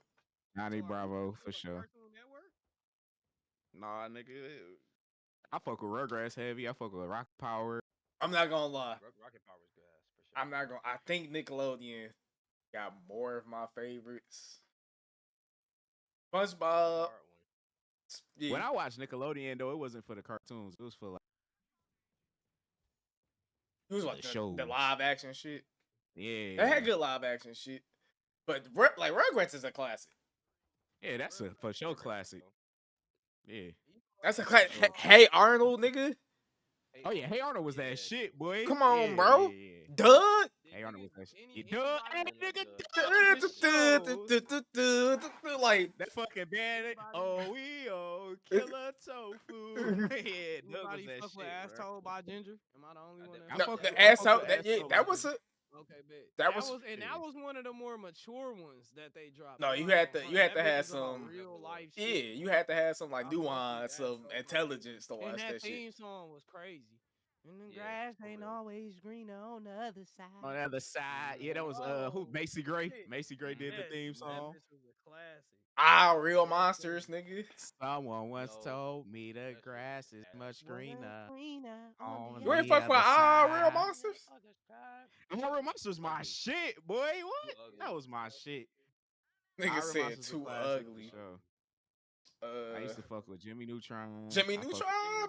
Johnny Bravo for sure. Nah, nigga. I fuck with Rugrats heavy. I fuck with Rocket Power. I'm not gonna lie. Rocket Power's gas for sure. I'm not gonna. I think Nickelodeon got more of my favorites. SpongeBob. Yeah. When I watched Nickelodeon, though, it wasn't for the cartoons. It was for like. It was like the live action shit. Yeah, they had good live action shit, but like Rugrats is a classic. Yeah, that's a for sure classic. Yeah, that's a classic. Hey Arnold, nigga. Oh yeah, Hey Arnold was that shit, boy. Come on, bro. Doug. Hey Arnold was that shit. Doug, nigga. Like that fucking band. Oh, we killer tofu. Yeah, Doug was that shit. Asshole by Ginger. Am I the only one? No, the asshole. That was a. Okay, bet. That was one of the more mature ones that they dropped. No, you had to have some real life shit. Yeah, you had to have some like nuance, some intelligence to watch that shit. That theme song was crazy. And the grass ain't always greener on the other side. On the other side, yeah, that was who? Macy Gray. Macy Gray did the theme song. This was a classic. Real monsters, nigga. Someone once told me the grass is much greener. You ain't fuck with Real Monsters? Real Monsters my shit, boy. What? That was my shit. Nigga said too ugly. I used to fuck with Jimmy Neutron.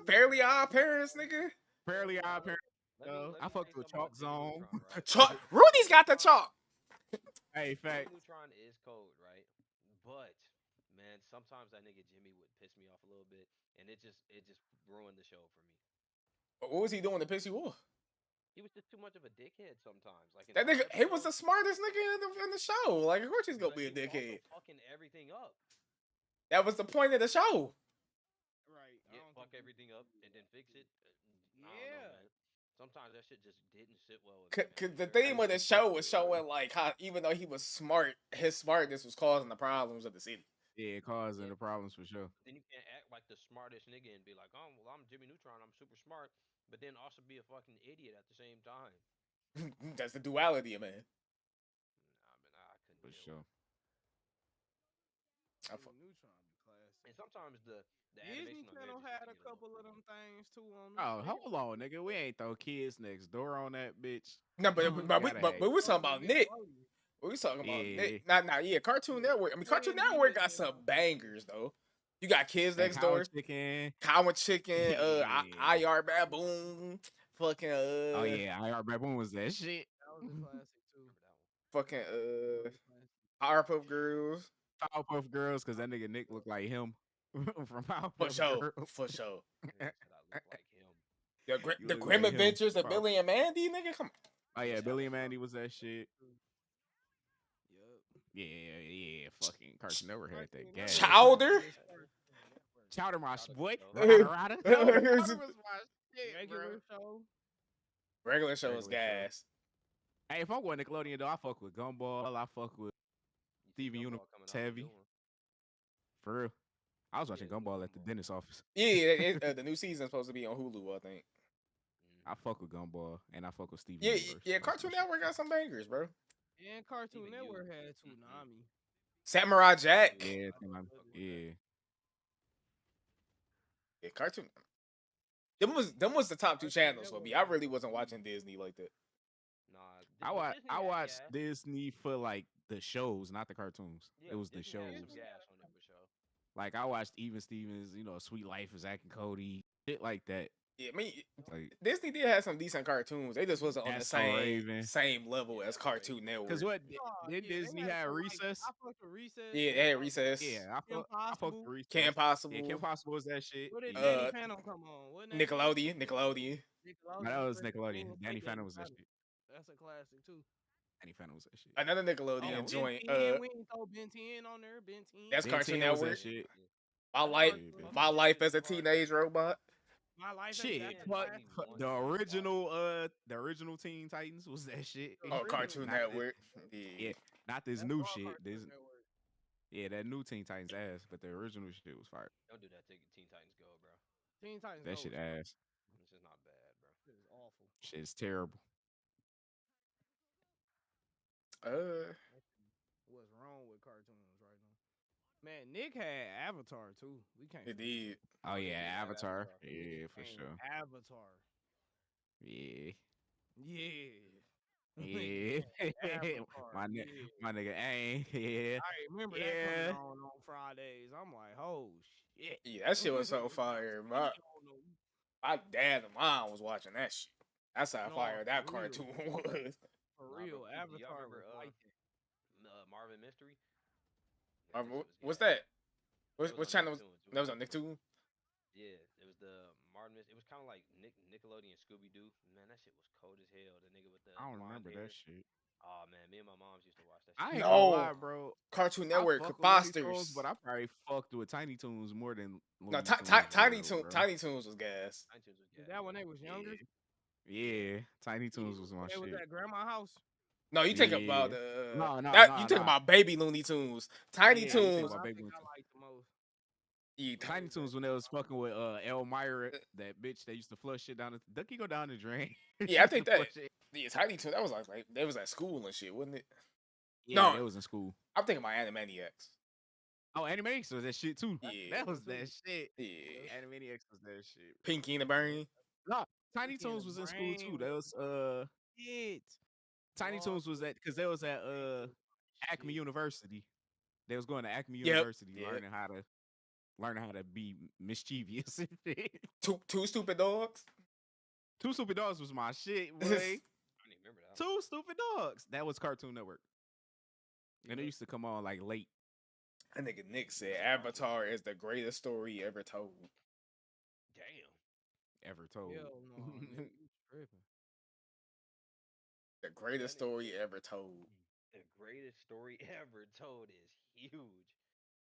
Fairly Odd Parents, nigga. Fairly Odd Parents. I fucked with Chalk Zone. Rudy's got the chalk. Hey, fact. Neutron is cold, right? But man, sometimes that nigga Jimmy would piss me off a little bit, and it just ruined the show for me. What was he doing to piss you off? He was just too much of a dickhead sometimes. Like that nigga, he was the smartest nigga in the show. Like, of course he's gonna be a dickhead. Fucking everything up. That was the point of the show. Right. Yeah, fuck everything up and then fix it. Yeah. I don't know, man. Sometimes that shit just didn't sit well with me. Cause the theme of the show was showing like how even though he was smart, his smartness was causing the problems of the city. Yeah, causing the problems for sure. Then you can't act like the smartest nigga and be like, oh, well, I'm Jimmy Neutron, I'm super smart, but then also be a fucking idiot at the same time. That's the duality, man. Nah, man, I couldn't. For sure. Neutron be classic. And sometimes the Disney Channel had a couple of them things too on. Oh, hold on, nigga. We ain't throw Kids Next Door on that bitch. No, but we talking about Nick. We talking about Nick. Yeah, Cartoon Network. I mean, Cartoon Network got some bangers though. You got Kids Next Door, Cow Chicken, IR Baboon, fucking. Oh yeah, IR Baboon was that shit. That was a classic too. Fucking Powerpuff Girls. Powerpuff Girls, because that nigga Nick looked like him from Powerpuff Girls. For sure. I look like him. The Grim Adventures of Billy and Mandy, nigga, come on. Oh yeah, Billy and Mandy was that shit. Yeah. Fucking Cartoon Network had that gas. Chowder my boy. Chowder was my shit, Regular show was gas. Hey, if I'm going Nickelodeon though, I fuck with Gumball. I fuck with Steven Universe heavy. For real. I was watching Gumball at the dentist office. Yeah, the new season's supposed to be on Hulu, I think. I fuck with Gumball and I fuck with Steven Universe. Yeah, Cartoon Network got some bangers, bro. And Cartoon Network had Toonami. Samurai Jack. Yeah. Yeah, Cartoon. Them was the top two channels for me. I really wasn't watching Disney like that. Nah, Disney I had watched gas. Disney for like the shows, not the cartoons. Yeah, It was the Disney had shows. some gas on it for sure. Like I watched Even Stevens, Sweet Life of Zack and Cody, shit like that. Yeah, I mean, Like Disney did have some decent cartoons. They just wasn't on the That's So Raven. same level Yeah, as that's so Raven. Cartoon Cause Network. what Oh, did yeah, they Disney had have some like Recess? I fucked with Recess. Yeah, they had Recess. Yeah, I fucked Impossible. with Recess. Kim Yeah, Possible. Kim Possible was that shit. Where did Yeah. Danny Phantom come on? Wasn't that Nickelodeon. No, that was Chris Nickelodeon. Christine, Danny say Phantom was that Phantom. shit. That's a classic too. Danny Phantom was that shit. Another Oh, Nickelodeon what- Ben joint. 10. We ain't throw Ben 10 on there. Ben 10. That's Ben Cartoon 10 was that Network. shit. My That's life, Cartoon Ben my 10. life as a teenage robot. My life. Shit, That's a but classic. the original Teen Titans was that shit. The Oh, original Cartoon Not this- Network. Yeah, not this That's new all shit. Cartoon This Network. yeah, that new Teen Titans ass, but the original shit was fire. Don't do that to Teen Titans Go, bro. Teen Titans That Go shit was ass. This is not bad, bro. Shit is awful. Shit is terrible. What's wrong with cartoons right now? Man, Nick had Avatar too. We can't. It did. Oh they yeah, did have Avatar. Avatar. Yeah, for And sure. Avatar. Yeah. Yeah. Yeah. Avatar. my, Yeah. my nigga ain't. Yeah. I remember that coming on Fridays. I'm like, oh shit. Yeah, that shit was so fire. My dad and mom was watching that shit. That's how No, fire that for real. cartoon was. For Nah, real, bro, do y'all Avatar remember, was like that. Marvin Mystery? Man, that shit was What's gas. that? What on channel was Nicktoons. that? Was on Nicktoon? Yeah, it was the Martin. It was kind of like Nickelodeon Scooby Doo. Man, that shit was cold as hell. The nigga with the I don't blonde remember hair. that shit. Oh man, me and my moms used to watch that. I shit. ain't gonna No. lie, bro. Cartoon I Network, fuck with Looney Fosters. Tunes, but I probably fucked with Tiny Toons more than No, Looney Tunes. for real, bro. Tiny Toons was gas. Tiny Toons was Is gas. that when they was younger? Yeah, Tiny Toons was my They was shit. at grandma's house. No, you think Yeah. about you think nah. about Baby Looney Tunes. Tiny Yeah, you think Toons. about I Baby think Looney I Tunes. like the most. Yeah, Tiny Toons when they was fucking with Elmira, that bitch that used to flush shit down the Ducky go down the drain. Yeah, I think that. Yeah, Tiny Toons. That was like they was at school and shit, wasn't it? Yeah, No. they was in school. I'm thinking about Animaniacs. Oh, Animaniacs was that shit too. Yeah. That was that shit. Yeah. Animaniacs was that shit. Pinky and the Brain. No, Tiny Pinky and Toons the was in school too. Brain That was Shit. Tiny Toons was that because they was at Acme University. They was going to Acme University learning how to be mischievous and shit. Two Stupid Dogs. Two Stupid Dogs was my shit, boy. I didn't even remember that. Two Stupid Dogs. That was Cartoon Network. And it used to come on like late. I think Nick said Avatar is the greatest story ever told. Damn. Ever told. Hell no, nigga, you tripping. The greatest story ever told. The greatest story ever told is huge.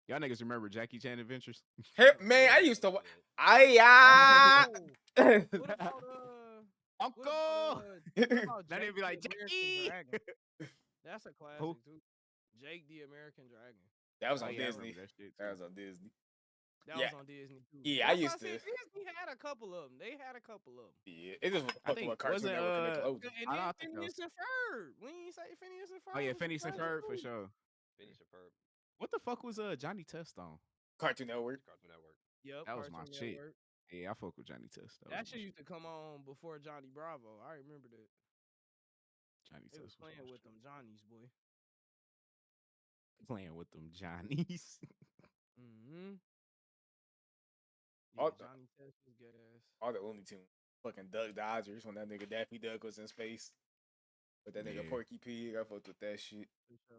Y'all niggas remember Jackie Chan Adventures? Hey, man, I used to. What about Uncle. That They'd be like Jackie. That's a classic Who? too. Jake the American Dragon. That was Oh, on yeah, I Disney. remember that shit, That too. was on Disney. That Yeah. was on Disney too. Yeah, I That's used why to- said Disney had a couple of them. They had a couple of them. Yeah, it just I fucked think with Cartoon wasn't Network and Nickelodeon. And I then think that was- Phineas and Ferb. We ain't say Phineas and Ferb. Oh yeah, was a Phineas and classic Ferb for too. sure. Phineas and Ferb. What the fuck was Johnny Test on? Cartoon Network. Cartoon Network. Yep, That was my Cartoon shit. Network. Yeah, I fuck with Johnny Test. That was my shit used to come on before Johnny Bravo. I remember that. Johnny They was Test playing my with shit. them Johnnies, boy. Playing with them Johnnies. Mm-hmm. All Yeah, the- Johnny Test was good ass. All the Looney Tunes. Fucking Duck Dodgers when that nigga Daffy Duck was in space. With that nigga Yeah. Porky Pig. I fucked with that shit. For sure.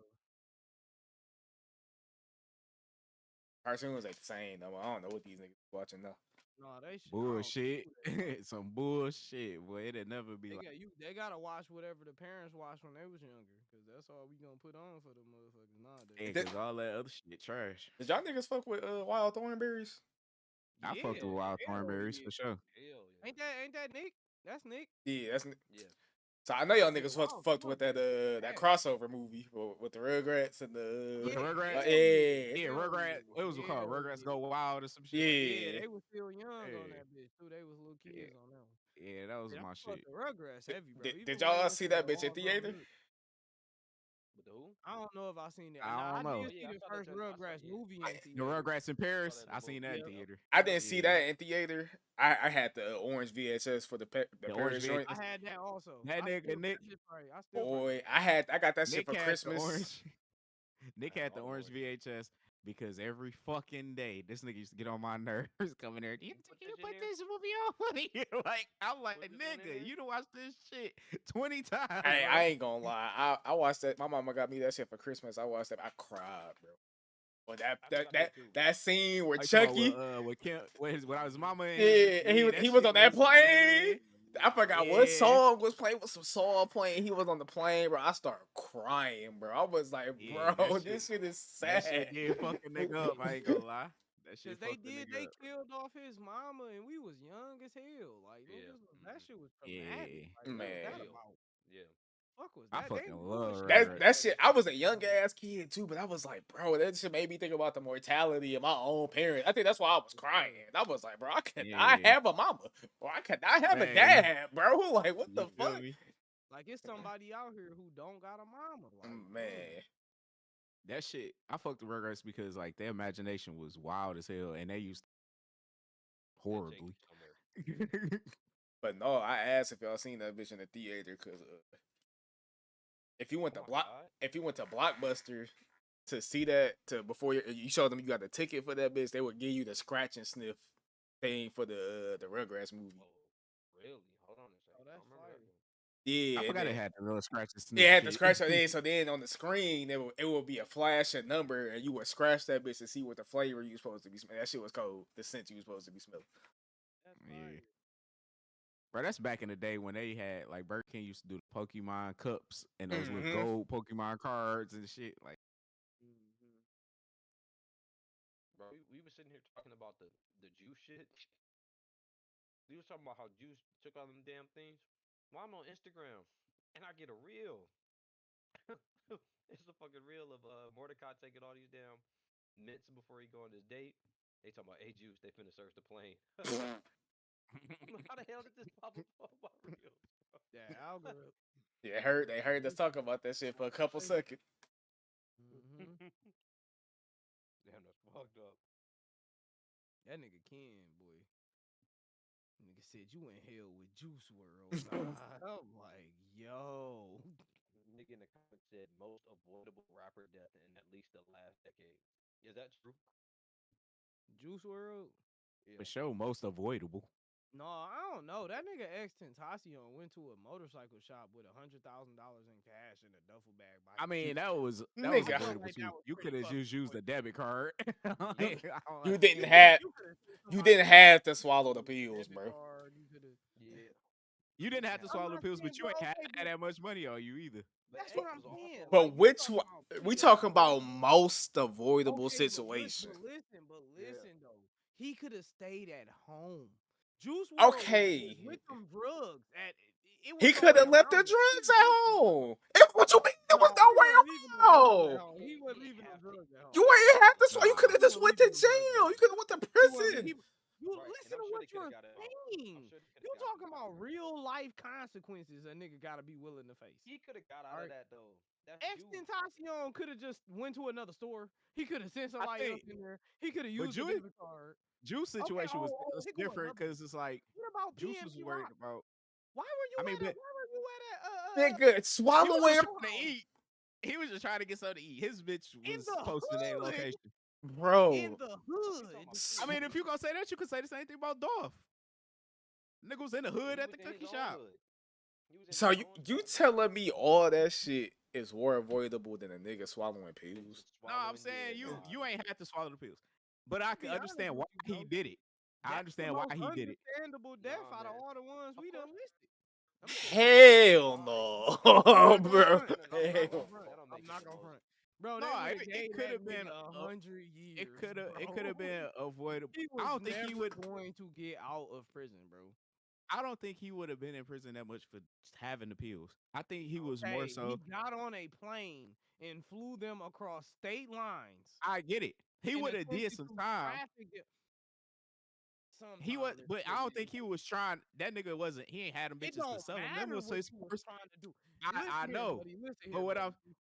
Cartoon was like the same though. I don't know what these niggas watching now. No, they should. Bullshit. Some bullshit, boy. It'd never be like. They gotta watch whatever the parents watched when they was younger, cause that's all we gonna put on for the motherfuckers nowadays. Yeah, cause all that other shit trash. Did y'all niggas fuck with Wild Thornberries? I fucked with Wild hell Thornberries yeah. for sure. Hell yeah. Ain't that Nick? That's Nick. Yeah, that's. Yeah. So I know y'all niggas Wild fucked with that Thornberries. that crossover movie with the Rugrats and the With the Rugrats? yeah. Yeah, Rugrats. What was it called? Hell Rugrats yeah. Go Wild or some shit. Yeah, they was still young on Yeah. that bitch too. They was little kids on that one. Yeah, that was Yeah, my I fuck shit. the Rugrats heavy, bro. Did Even y'all when they see went that to bitch the at theater? all-grown Who? I don't know if I seen it. I Now I don't know. did Oh see yeah, I the saw that first joint. I saw Rugrats yeah. movie in The theater. Rugrats in I saw Paris. that in I the seen movie. that in Yep. theater. I didn't see Yeah. that in theater. I had the orange VHS for the the The orange Paris joint. I VHS. had that also. That I nigga still Nick. that shit probably. I still probably. Boy, I got that shit Nick for had the Christmas. orange. Nick I had had the all them orange orange. VHS because every fucking day this nigga used to get on my nerves coming there. You put Can this you in put there? this movie on for me? Like I'm like Put this one in nigga, there? you done watched this shit 20 times, I bro. ain't gonna lie. I watched that. My mama got me that shit for Christmas. I watched that. I cried, bro. Well, I think I did too. that scene where I talking Chucky, about with Kim, when I was mama and him. yeah, and Yeah, that he was shit on that was plane. I forgot what yeah, song was playing. What some song playing? He was on the plane, bro. I started crying, bro. I was like, yeah. bro, this shit is That sad. shit did fucking nigga up. I ain't gonna lie. That Cause shit they fucked the did, nigga they up. killed off his mama, and we was young as hell. Like Yeah. niggas, that shit was traumatic. Yeah, Like what It was was Man, that real. about? Yeah. Fuck was I that? They fucking ain't doing love shit that Rugrats. like that that. shit. I was a young ass kid too, but I was like, bro, that shit made me think about the mortality of my own parents. I think that's why I was crying. I was like, bro, I cannot Yeah, have a mama, or I cannot have a man, dad, bro. Like, what you the feel fuck? me? Like it's somebody out here who don't got a mama. Like Man, That shit, I fucked the Rugrats because like their imagination was wild as hell, and they used They take horribly. you somewhere. but no, I asked if y'all seen that bitch in the theater because if you went Oh to my god. Blockbuster to see that before you show them you got the ticket for that bitch, they would give you the scratch and sniff thing for the Rugrats movie. Oh, really? Hold on a oh, second. I that's don't remember that fire. one. I Yeah, and forgot it then had the little scratch and they sniff had the shit. scratch on there. So then on the screen, it would be a flash a number, and you would scratch that bitch to see what the flavor you supposed to be smelling. That shit was cold. The scent you was supposed to be smelling. That's Yeah, fire. bro, that's back in the day when they had like Burger King used to do the Pokemon cups and those little Mm-hmm. gold Pokemon cards and shit. Like, Mm-hmm. Bro, we were sitting here talking about the juice shit. We was talking about how juice took all them damn things. Well, I'm on Instagram and I get a reel. It's a fucking reel of Mordecai taking all these damn mints before he go on this date. They talking about, hey juice, they finna search the plane. I'm like, how the hell did this pop up on my reels? That algorithm. Yeah, they heard us talk about that shit for a couple seconds. Mm-hmm. Damn, that's fucked up. That nigga Ken, boy. Nigga said you in hell with Juice World. Nah, I'm like, yo. Nigga in the comments said most avoidable rapper death in at least the last decade. Is that true? Juice World? for Yeah. sure, most avoidable. No, I don't know. That nigga X Tentacion went to a motorcycle shop with $100,000 in cash in a duffel bag by I mean, himself. that was I Nigga, felt avoidable like too. that was You could pretty have fucking just used a avoidable. debit card. you Like, I don't you know. didn't have You could have sent you somebody didn't else have to money swallow the with a pills, debit bro. card. You could have. Yeah. You didn't have to I'm swallow the not pills, saying, but you but ain't had okay, to have that much money on you either. But that's what X I'm was saying. also But Like we which talking one? about We pills, talking bro. about most avoidable Okay, situation. but yeah. listen though. He could have stayed at home. Juice World was Okay, with them drugs. It he was no could way have left the around it. He drugs was at with them drugs. home. What you mean? There No, was no he wasn't leaving them way drugs at around. home. He Okay, wasn't he didn't leaving them have to. drugs at You home. ain't have to. You could Nah. have He just wasn't went to leaving them drugs at jail. You home. could have went to He wasn't. prison. You Right. And listen I'm to sure what they could have you're got it off. I'm saying. sure they could You have got talking through the about hospital. real life consequences a nigga gotta be willing to face. He could have got out All of right. that though. That's X juice. Tentacion could have just went to another store. He could have sent I somebody else think, in there. He could have but used the debit card. Juice Okay. situation Oh, was here go different another one. because it's like What about Juice was PNP worried Rock? about. Why were you I mean, at a? but Why were you at Nigga, he was just swallowing, trying to eat. He was just trying to get something to eat. His bitch in was the posting their hood? location. In bro. the You talking hood. about I shit. mean, if you gonna say that, you could say the same thing about Dolph. Nigga was in the But hood he at was the in his cookie own shop. hood. He was in So his you own you spot. telling me all that shit is more avoidable than a nigga swallowing Than pills? just No, I'm swallowing. Yeah, saying nah. you ain't had to swallow the pills, but I To can be honest understand with why you, he bro, did it. I that's the understand why most he did it. understandable death Nah, out of man. all the ones Of we done course. listed. I'm gonna tell you that. Hell Why? I'm no, not gonna bro. front. No, I'm that not Hell gonna don't. front. That don't I'm make it not the gonna most. front. Bro, No, that nigga it gave could that have been nigga 100 it years, could have bro. been avoidable. He I was don't think he never would. going to get out of prison, bro. I don't think he would have been in prison that much for just having the pills. I think he was more Okay, he so. got on a plane and flew them across state lines I get it. He and would have did attempted some to time. traffic them. but I don't think he was trying. That nigga wasn't. He ain't had them bitches to sell them. Them was his first. trying to do. I know. But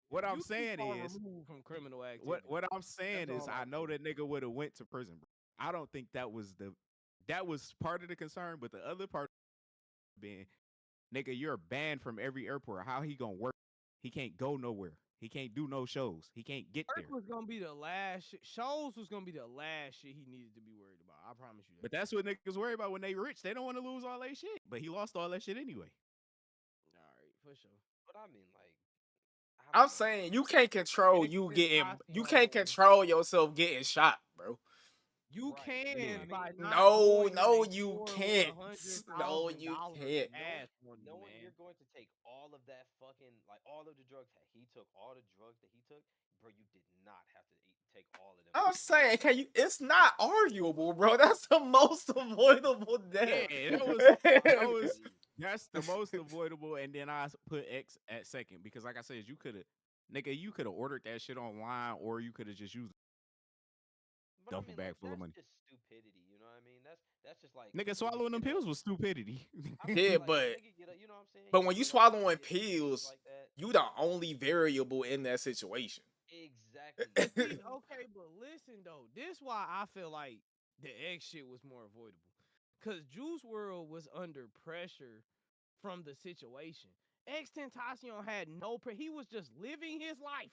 what I'm saying is, removed from criminal activity. what I'm saying is, I know that nigga would have went to prison. Bro. I don't think that was part of the concern, but the other part being, nigga, you're banned from every airport. How he gonna work? He can't go nowhere. He can't do no shows. He can't get there. Was gonna be the last shows was gonna be the last shit he needed to be worried about. I promise you that. But that's what niggas worry about when they rich. They don't want to lose all that shit. But he lost all that shit anyway. All right, for sure. But I mean, like, I'm saying you can't control you can't control yourself getting shot, bro. You can by no, you can't. No, you can't. Knowing you're going to take all of that fucking, like, all of the drugs that he took, all the drugs that he took, bro, you did not have to take all of them. I'm saying, it's not arguable, bro. That's the most avoidable death. Yeah, that's the most avoidable, and then I put X at second because, like I said, you could have ordered that shit online, or you could have just used duffel bag full of money. That's just stupidity, you know what I mean? That's just like nigga swallowing them pills was stupidity. Yeah, but you know what I'm saying? But when you swallowing pills, you the only variable in that situation. Exactly. Okay, but listen though, this why I feel like the X shit was more avoidable. Cause Juice WRLD was under pressure from the situation. XXXTentacion had he was just living his life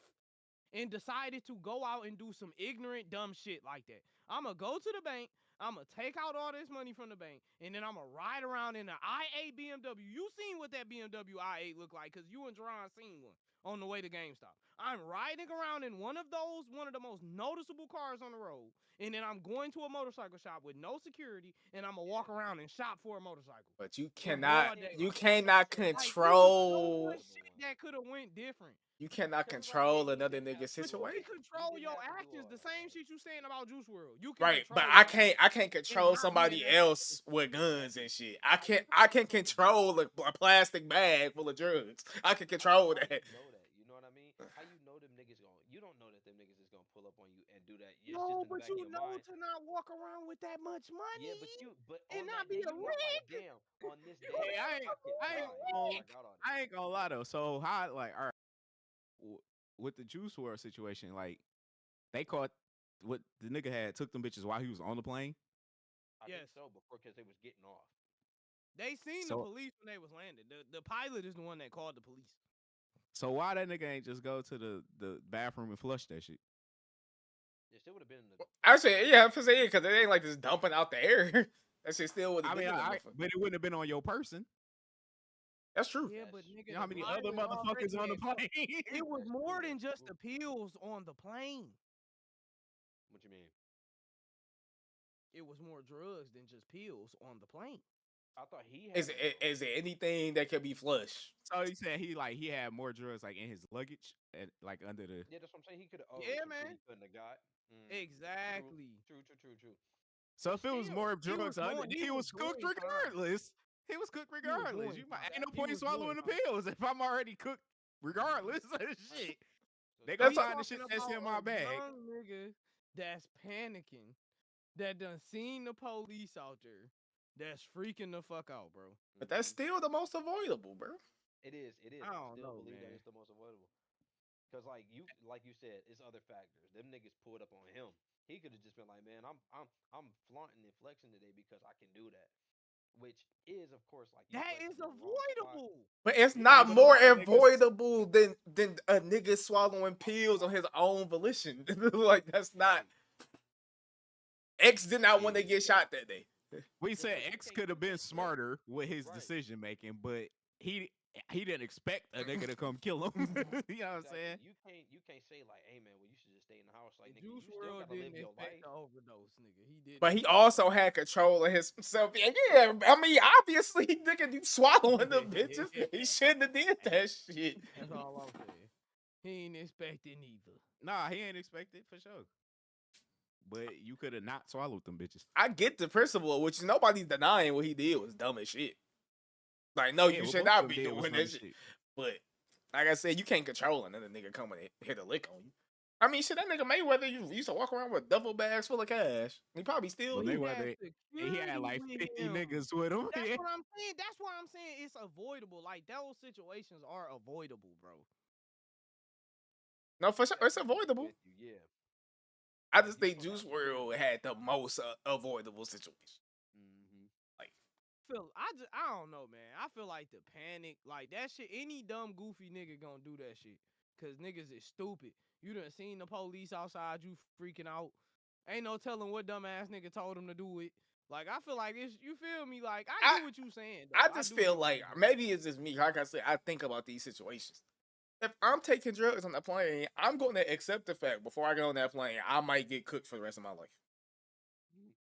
and decided to go out and do some ignorant, dumb shit like that. I'm going to go to the bank, I'm going to take out all this money from the bank, and then I'm going to ride around in an i8 BMW. You seen what that BMW i8 looked like, because you and Jerron seen one on the way to GameStop. I'm riding around in one of the most noticeable cars on the road, and then I'm going to a motorcycle shop with no security, and I'm going to walk around and shop for a motorcycle. But you cannot control... Like, shit that could have went different. You cannot control another nigga's situation. You can control your actions. The same shit you saying about Juice WRLD. You can right, but I can't control somebody else with guns and shit. I can control a plastic bag full of drugs. I can control that. You know what I mean? How you know them niggas you don't know that them niggas is gonna pull up on you and do that. No, but you know to not walk around with that much money. Yeah, but and not be a lick. Damn, on this day. I ain't gonna lie though. So how, like, all right. With the Juice WRLD situation, like, they caught what the nigga took them bitches while he was on the plane. I think so, because they was getting off. They seen the police when they was landing. The pilot is the one that called the police. So why that nigga ain't just go to the bathroom and flush that shit? It still would have been in the... Actually, yeah, because it ain't like just dumping out the air. That shit still would have been. But it wouldn't have been on your person. That's true. Yeah, but nigga, you know how many other motherfuckers on the plane? It was more than just the pills on the plane. What you mean? It was more drugs than just pills on the plane. I thought he had... Is there anything that could be flushed? So you said he had more drugs like in his luggage, and like under the... Yeah, that's what I'm saying. He could have... man. He couldn't have got. Exactly. True. So if it was more drugs under, he was cooked regardless. He was cooked regardless. Ain't no point in swallowing the pills if I'm already cooked regardless. Shit. They gonna find the shit that's in my bag. Young nigga that's panicking, that done seen the police out there, that's freaking the fuck out, bro. But that's still the most avoidable, bro. It is. I don't know, believe man. that it's the most avoidable. Because like you said, it's other factors. Them niggas pulled up on him. He could have just been like, man, I'm flaunting and flexing today because I can do that. Which is, of course, like that is avoidable. But it's not more avoidable than a nigga swallowing pills on his own volition. Like, that's not. X did not want to get shot that day. We said X could have been smarter with his decision making, but he didn't expect a nigga to come kill him. You know what I'm saying? You can't say like, hey man, well you should just stay in the house. Like, Juice WRLD didn't expect the overdose, nigga. He did. But he also had control of himself. Yeah, I mean, obviously, nigga, you swallowing them bitches. He shouldn't have did that shit. That's all I'm saying. He ain't expecting either. Nah, he ain't expected for sure. But you could have not swallowed them bitches. I get the principle, which nobody's denying what he did was dumb as shit. Like, no, you should not be doing that shit. But like I said, you can't control another nigga coming and hit a lick on you. I mean, shit, that nigga Mayweather used to walk around with duffel bags full of cash. He probably still Well, he had like 50 niggas with him. That's what I'm saying. That's why I'm saying it's avoidable. Like, those situations are avoidable, bro. No, for sure, it's avoidable. Yeah. I just think Juice WRLD had the most avoidable situation. Like, I don't know, man. I feel like the panic, like that shit. Any dumb goofy nigga gonna do that shit, cause niggas is stupid. You done seen the police outside, you freaking out. Ain't no telling what dumb ass nigga told him to do it. Like, I feel like it's, you feel me? Like, I get what you saying, though. I just feel like maybe it's just me. Like I said, I think about these situations. If I'm taking drugs on that plane, I'm going to accept the fact before I get on that plane, I might get cooked for the rest of my life.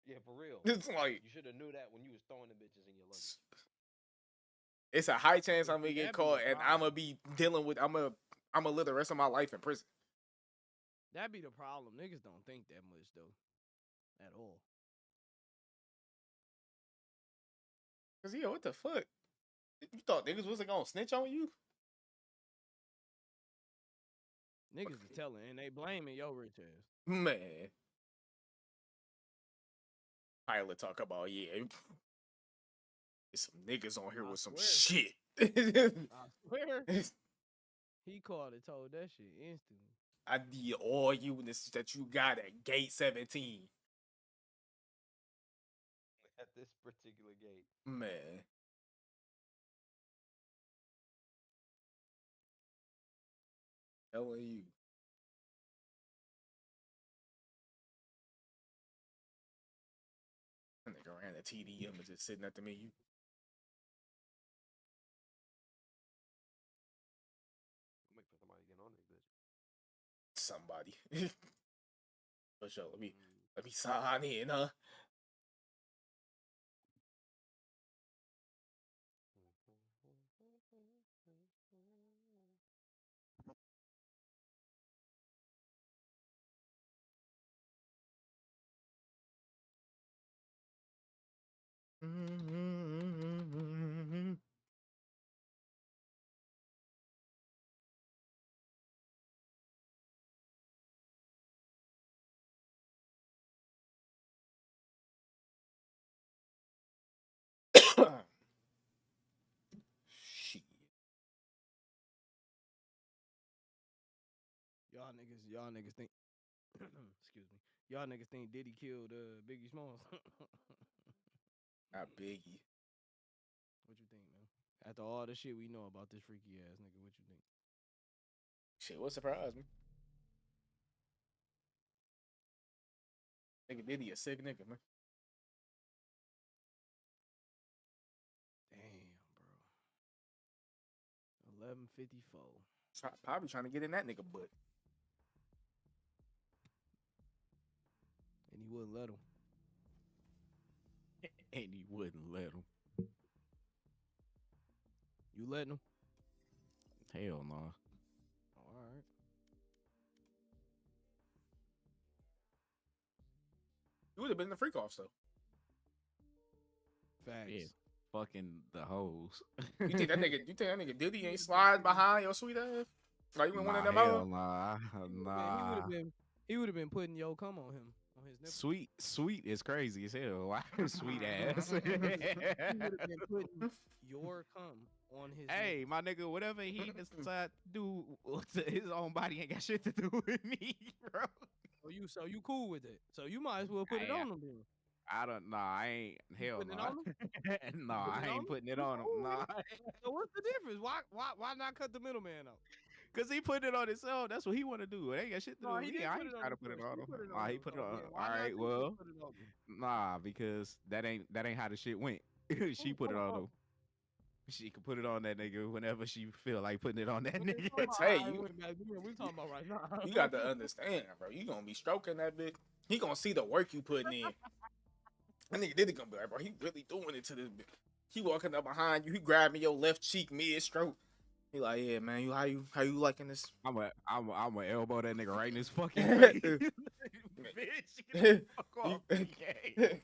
Yeah, for real. It's like, you should have knew that when you was throwing the bitches in your luggage. It's a high chance I'm gonna get caught, and I'm gonna be dealing with. I'm gonna live the rest of my life in prison. That be the problem. Niggas don't think that much though, at all. Cause yeah, what the fuck? You thought niggas wasn't gonna snitch on you? Niggas is telling, and they blaming your rich ass. Man. Pilot talk about, yeah, there's some niggas on here with some shit. I swear. He called and told that shit instantly. I need all units that you got at gate 17. At this particular gate. Man. Telling you. That nigga ran a TDM and just sitting at the menu. Wait for somebody to get on this bitch. Somebody. For sure. Let me sign in, huh? Shit. Y'all niggas think excuse me. Y'all niggas think Diddy killed Biggie Smalls. Not Biggie. What you think, man? After all the shit we know about this freaky ass nigga, what you think? Shit, what surprised me? Nigga Diddy a sick nigga, man. Damn, bro. 11:54. Probably trying to get in that nigga butt. And he wouldn't let him. And he wouldn't let him. You letting him? Hell no. All right. You would have been the freak offs though. Facts. Yeah, fucking the hoes. You think that nigga Diddy ain't slide behind your sweet ass? Like you been one of them out? Nah. He would have been putting yo cum on him. On his nipple. Sweet is crazy as hell. Why sweet ass? He would have been putting your cum on his. Hey, nipple. my nigga, whatever he decide to do to his own body ain't got shit to do with me, bro. So you cool with it? So you might as well put it on him then. I ain't. Hell no. No, I ain't putting it on him. Nah. So what's the difference? Why not cut the middleman out? Cause he put it on himself. That's what he want to do. It ain't got shit to do with me. I ain't trying to put it on him. Nah, he put it on. All right, well, nah, because that ain't how the shit went. She put it on him. She can put it on that nigga whenever she feel like putting it on that nigga. Hey, we talking about right now. You got to understand, bro. You gonna be stroking that bitch. He gonna see the work you putting in. That nigga Diddy gonna be like, bro, he really doing it to this bitch. He walking up behind you. He grabbing your left cheek mid stroke. He like, yeah, man. How you liking this? I'm a elbow that nigga right in his fucking face. Bitch, get the fuck off me, gang.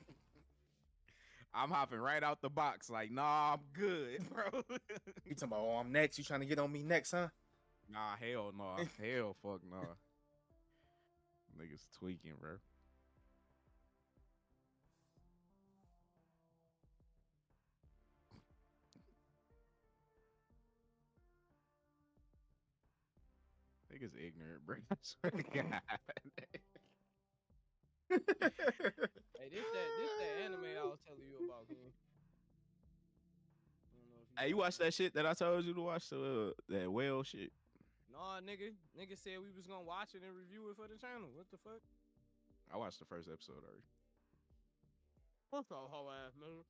I'm hopping right out the box like, nah, I'm good, bro. You talking about, oh, I'm next. You trying to get on me next, huh? Nah, hell no. Hell fuck no. Niggas tweaking, bro. Niggas ignorant, bro. I swear to God. Hey, this that anime I was telling you about, King. Hey, you watched that shit that I told you to watch? That whale shit. Nah, nigga said we was gonna watch it and review it for the channel. What the fuck? I watched the first episode already. What's up, whole ass nigga?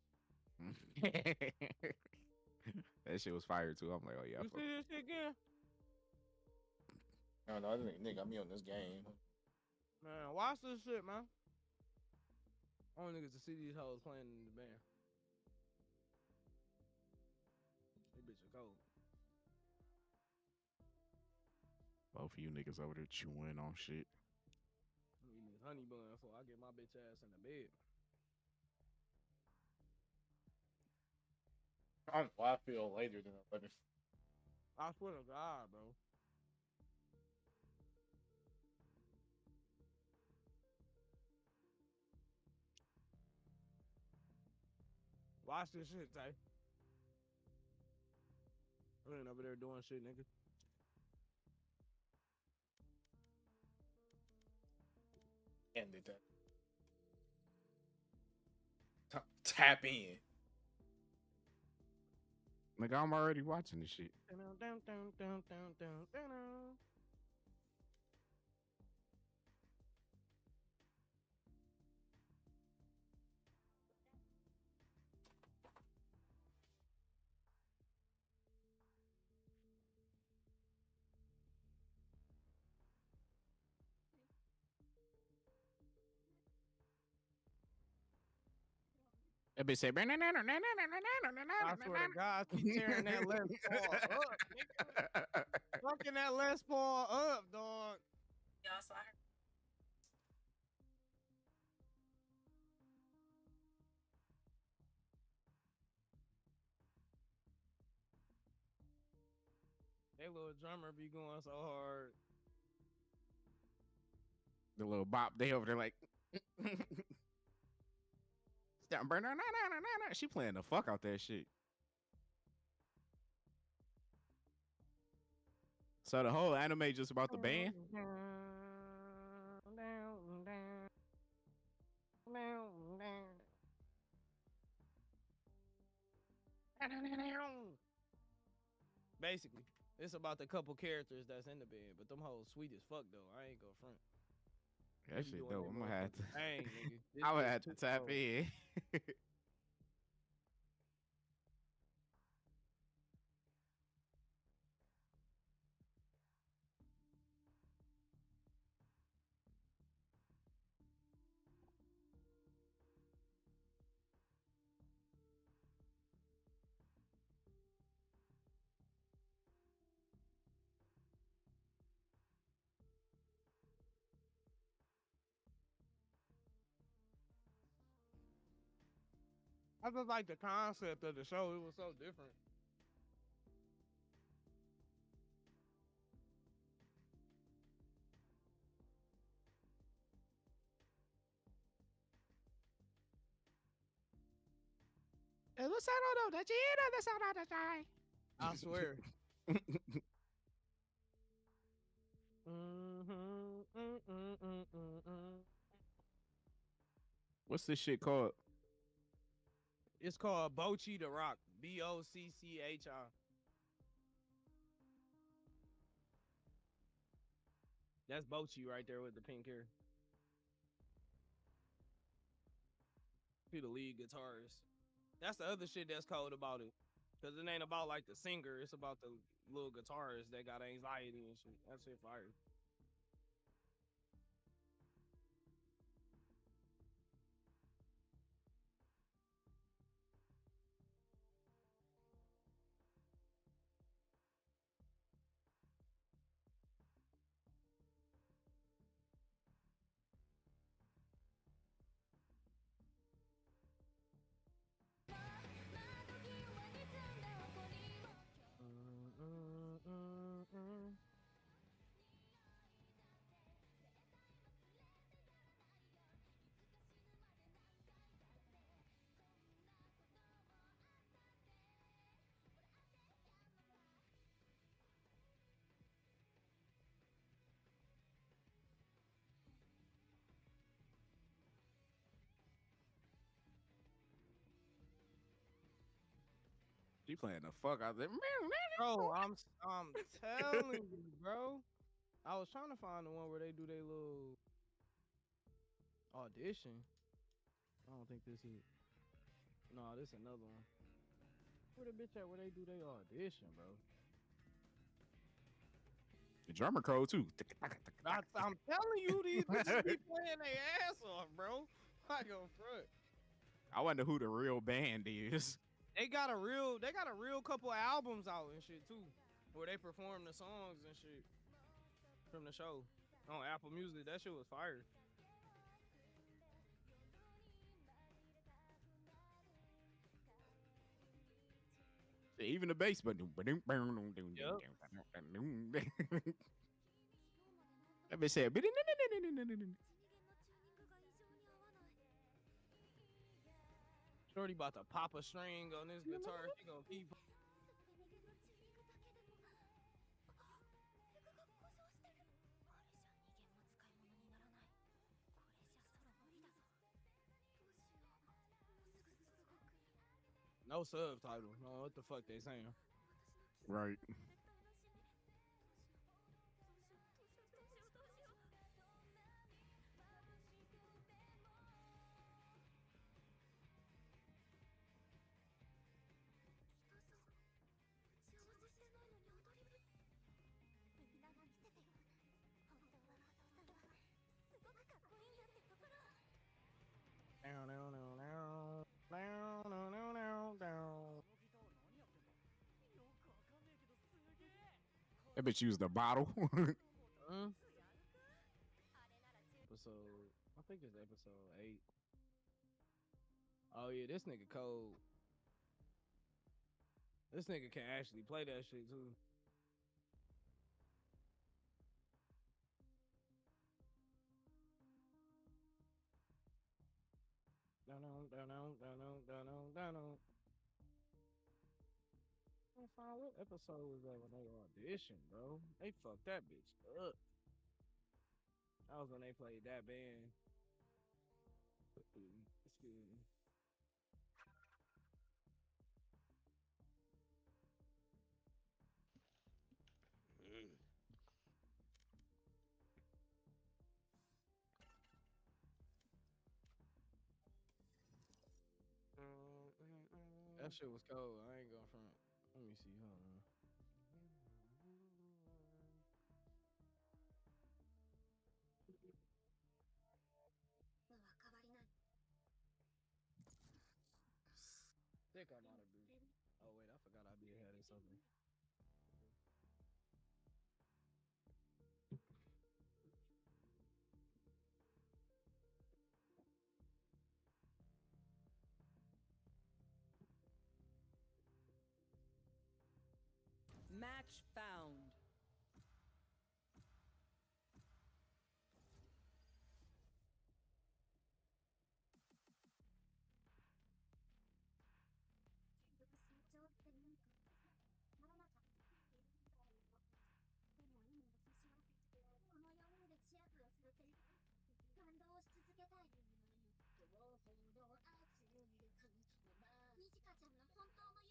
That shit was fire too. I'm like, oh yeah. You see this shit again? No, nigga got me on this game. Man, watch this shit, man. Only niggas to see these hoes playing in the band. They bitch are cold. Both of you niggas over there chewing on shit. I'm eating this honey bun before I get my bitch ass in the bed. I feel later than I better. I swear to God, bro. Watch this shit, Tay. I ain't over there doing shit, nigga. Ended that. Tap in. Nigga, I'm already watching this shit. That bitch say, I swear to God, keep tearing that left paw up, nigga. Fucking that left paw up, dog. Y'all saw her. That little drummer be going so hard. the little bop, they over there like, stop, burn, she playing the fuck out that shit. So the whole anime just about the band? Basically, it's about the couple characters that's in the band, but them hoes sweet as fuck though. I ain't gonna front. That shit dope. I'm gonna have to. Dang, nigga. I'm gonna have to tap in. I just like the concept of the show. It was so different. I swear. What's this shit called? It's called Bocchi the Rock. Bocchi. That's Bocchi right there with the pink hair. He the lead guitarist. That's the other shit that's cold about it. Cause it ain't about like the singer, it's about the little guitarist that got anxiety and shit. That shit fire. She playing the fuck out there. Bro, I'm telling you, bro. I was trying to find the one where they do their little audition. I don't think this is. No, this is another one. Where the bitch at? Where they do their audition, bro? The drummer code too. I'm telling you, these bitches be playing their ass off, bro. I go front. I wonder who the real band is. They got a real couple of albums out and shit too, where they perform the songs and shit from the show on Apple Music. That shit was fire. Even the bass, but that bitch said. Shorty about to pop a string on this guitar. She gonna keep. No subtitle. No, what the fuck they saying? Right. That bitch used the bottle. Episode, I think it's episode 8. Oh yeah, this nigga cold. This nigga can actually play that shit too. I find what episode was that when they auditioned, bro? They fucked that bitch up. That was when they played that band. Excuse me. That shit was cold. I ain't going front. Let me see. Hold on. Think I'm out of breath. Oh wait, I forgot I did have this open. Match found.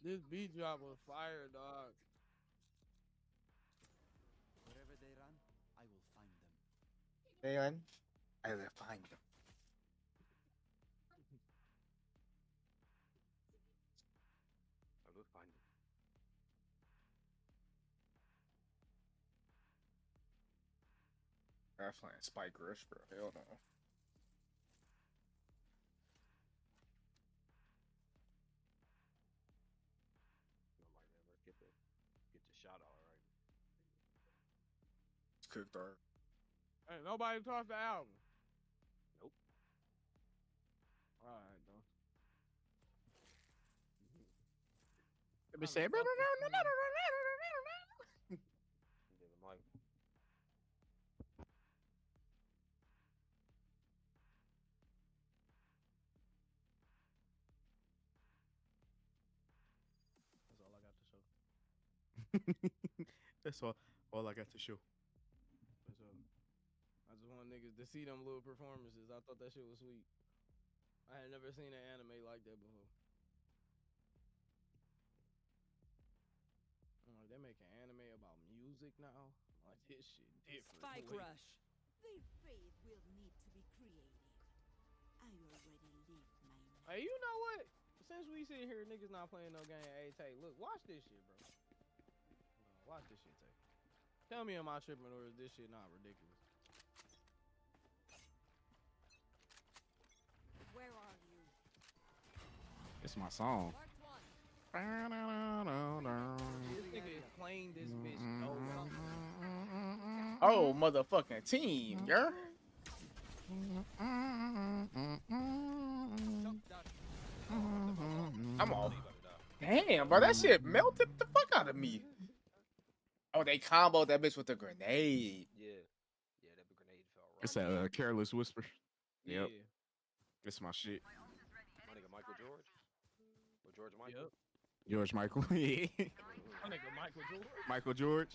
This beat drop was fire, dog. Wherever they run, I will find them. Man, I will find them. I will find them. I'm playing Spike Rush, bro. Hell no. Nobody ever get the shot all right. It's cooked art. Hey, nobody talked the album. Nope. All right, though. That bitch said. Give him like. That's all I got to show. That's all I got to show. That's all. I just want niggas to see them little performances. I thought that shit was sweet. I had never seen an anime like that before. They're making anime about music now. Like this shit different. Spike boy. rush. Their faith will need to be creative. I already live mine. Hey, you know what? Since we sit here, niggas not playing no game. Hey, Tay, look, watch this shit, bro. Watch this shit, Tay. Tell me, am I tripping or is this shit not ridiculous? Where are you? It's my song. This nigga is playing this bitch no fucking. Oh, motherfucking team, girl. I'm off. Damn, bro, that shit melted the fuck out of me. Oh, they comboed that bitch with a grenade. Yeah, that grenade fell right. It's a careless whisper. Yep. Yeah. It's my shit. My nigga Michael George. Or George Michael. Yep. George Michael. Yeah. My nigga Michael Jordan. Michael George.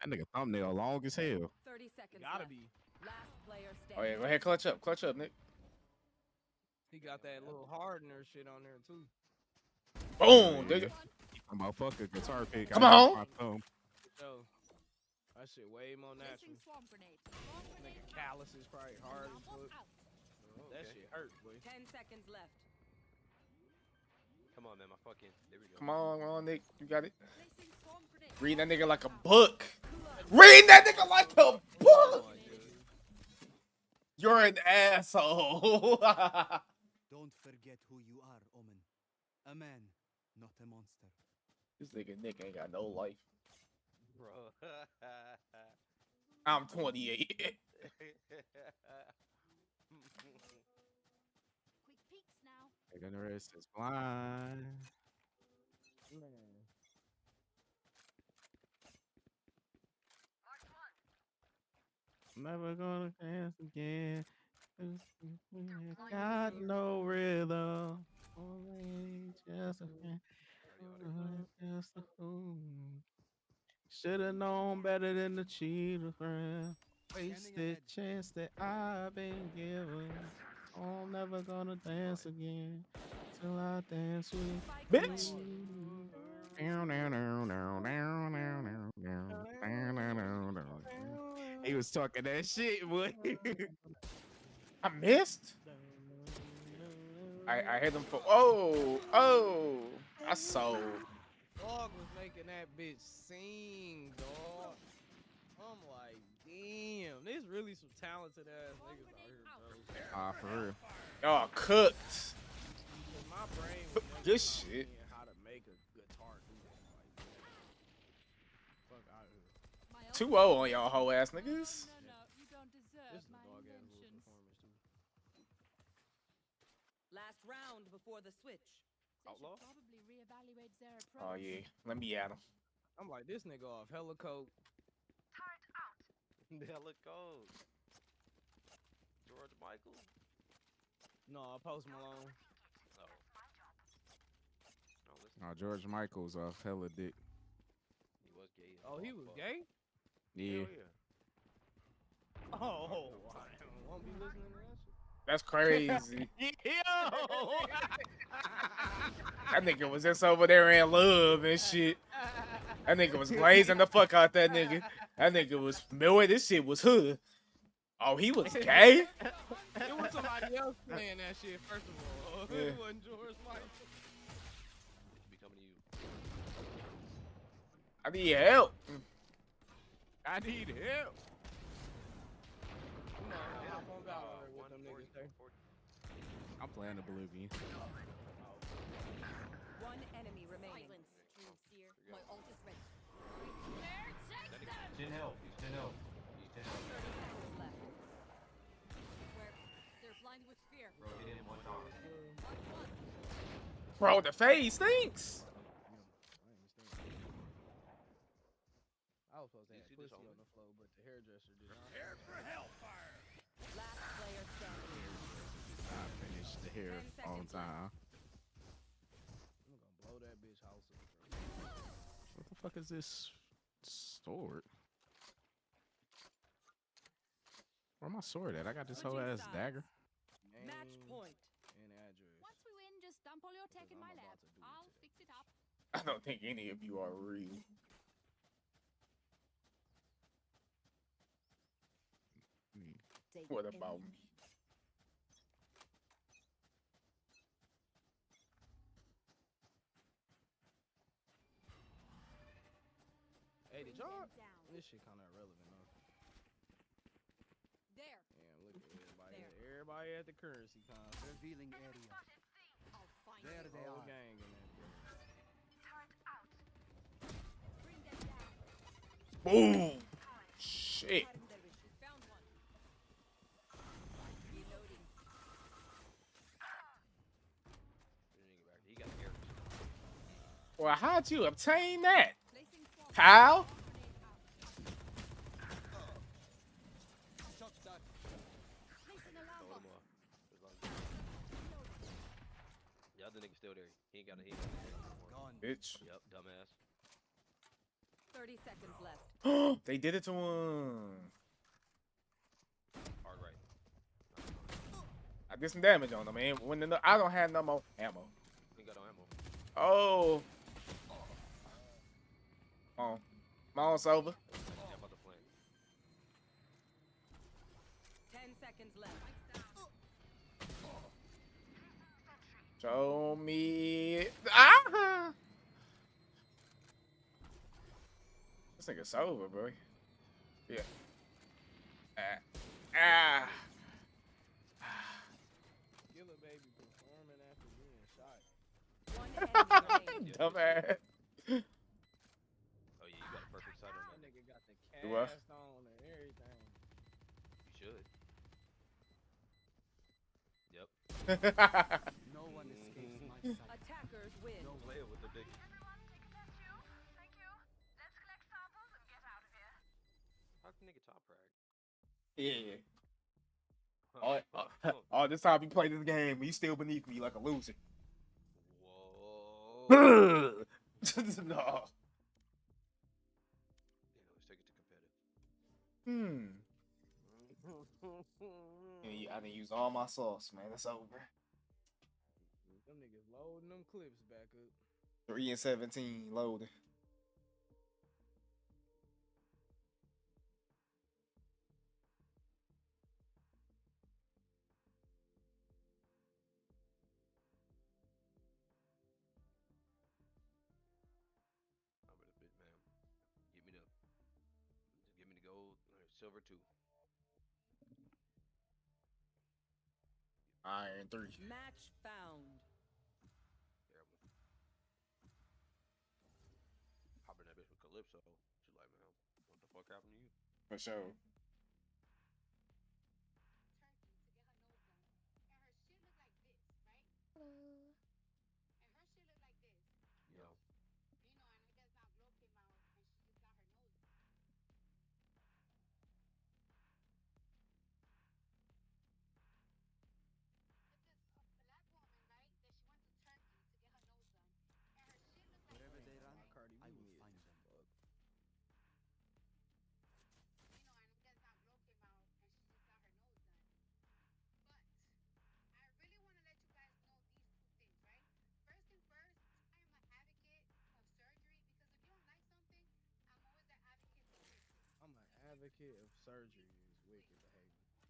That nigga thumbnail long as hell. 30 seconds Gotta left. be. Last player Oh yeah, standing. go ahead, clutch up, Nick. He got that little hardener shit on there too. Boom, nigga. I'm about fuck a guitar pick. Come I on. use my thumb. Yo, that shit way more natural. Nigga callus is probably hard as fuck. That shit hurt, boy. 10 seconds left. Come on, man. My fucking. There we go. Come on, Nick. You got it. Read that nigga like a book. Read that nigga like a book. You're an asshole. Don't forget who you are, Omen. A man, not a monster. This nigga Nick ain't got no life. Bro. I'm 28. Quick peeks now. Nigga, the rest is blind. Never gonna dance again. Got no rhythm. Only just a Should've known better than to cheat a friend. Wasted chance that I've been given. I'm never gonna dance again till I dance with Bitch. He was talking that shit, boy. I missed. I hit him for. Oh. I sold. Dog was making that bitch sing, dog. I'm like, damn, there's really some talented ass niggas out here, bro. For real. Y'all cooked. 'Cause my brain was Good thinking shit. how to make a guitar do that. Like, fuck out of here. 2-0 on y'all hoe ass niggas. You don't deserve This is a my dog ass little inventions. performance too. Last round before the switch. They should Outlaw? probably reevaluate their approach. Oh yeah, let me at him. I'm like, this nigga off hella coke. Hella cold. George Michael. No, Post Malone. No. No, listen. Oh, George Michael's off hella dick. He was gay. Oh, he was gay? Yeah. Hell yeah. Oh, I won't be listening to that shit. That's crazy. Yo! That nigga was just over there in love and shit. That nigga was glazing the fuck out that nigga. That nigga was boy, this shit was hood. Oh, he was gay? It was somebody else playing that shit, first of all. Yeah. It wasn't George Michael. It should be coming to you. I need help. I need help. Come on, hop on Valorant with them 140, niggas there. 140. I'm playing Oblivion. One enemy remaining. My ult is ready. Didn't help. He's 10 help. 30 seconds left. Where they're blinded with fear. Bro, hit him one time. Bro, the face stinks. I was supposed to You have see this pussy on on the floor, but the hairdresser did not. Last player standing. I finished the hair 10 on seconds time. I'm gonna blow that bitch house up. What the fuck is this sword? Where my sword at? I got this whole Switching ass sides. dagger. Match Name point. and address. Once we win, just dump all your tech Because in my I'm lab. about to do it I'll today. fix it up. I don't think any of you are real. Take What about me? Hey, did Bring y'all? them down. This shit kind of irrelevant, though. There. Damn, look at everybody. There. Everybody at the currency concert. Revealing area. I'll find There you. they Whole are. gang in that bitch. Bring them down. Boom! Shit. We found one. Reloading. He got arrows. Well, how'd you obtain that, Placing swamp. pal? Grenade out. Shot that. Placing alarm Hold box. him off. As long as the other nigga's still there. He ain't got a hit. Gone. Bitch. Yep, dumbass. 30 seconds left. They did it to him. Hard right. I did some damage on them, man. I don't have no more ammo. He got no ammo. Oh. Come on, Silver. Jump out the flank. 10 seconds left. Show me. Ah! This nigga's sober, bro. Yeah. Ah. Killer baby performing after being shot. One enemy remaining. Dumbass. Oh yeah, you got a perfect sight on That that. nigga got the Do I? cast on and everything. You should. Yep. No one escapes my sight. Attackers win. No Play it with the big. How's the nigga top frag? Yeah. All this time you play this game, you still beneath me like a loser. Whoa. No. Yeah, let's take it to competitive. Yeah, I didn't use all my sauce, man. That's over. Them niggas loading them clips back up. 3 and 17 loading. I'm in a bit, man. Give me the gold, silver too. Iron 3. Match found. Terrible. Hop in that bitch with Calypso. She like, man, what the fuck happened to you? For sure. Yo. Wherever they run, Cardi I B will mid find as them. fuck. I'm an advocate of surgery is wicked behavior.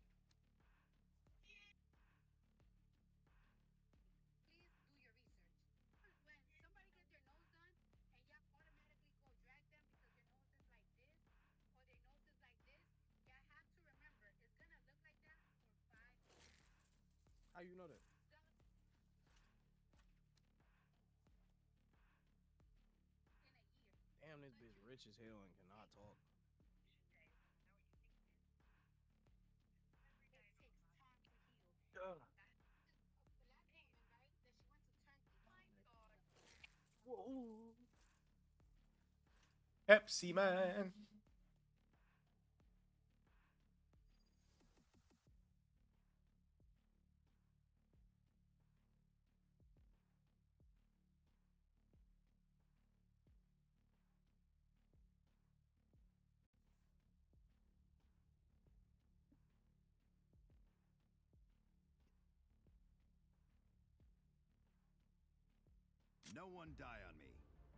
How you know that? Damn, this bitch rich as hell and cannot talk. Whoa. Pepsi Man. No one die on me.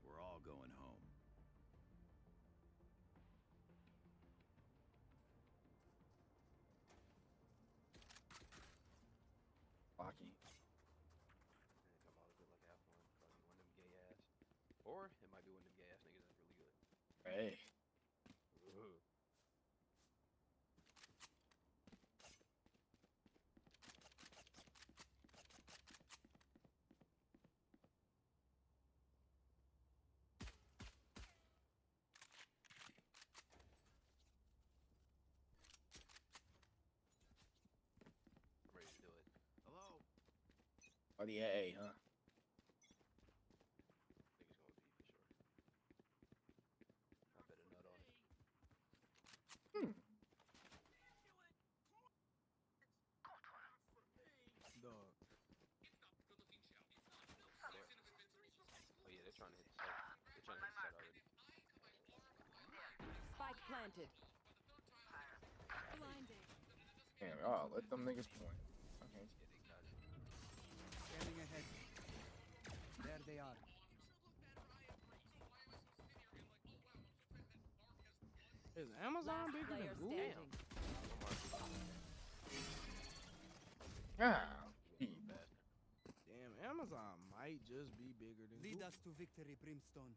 We're all going home. Lucky. Come out good like half one. Probably one of them gay ass. Or it might be one of them gay ass niggas that's really good. Hey. I'm ready to do it. Hello? Oh, the A, huh? Niggas going B for sure. I bet a nut on it. Dog. Oh yeah, they're trying to hit the start. They're trying to hit the start already. Spike planted. Blinded. Damn, oh, let them niggas point. Okay. Yeah, they got it. Scanning ahead. There they are. Is Amazon Last bigger player than Google? standing. Ah. Damn, Amazon might just be bigger than Lead Google. us to victory, Brimstone.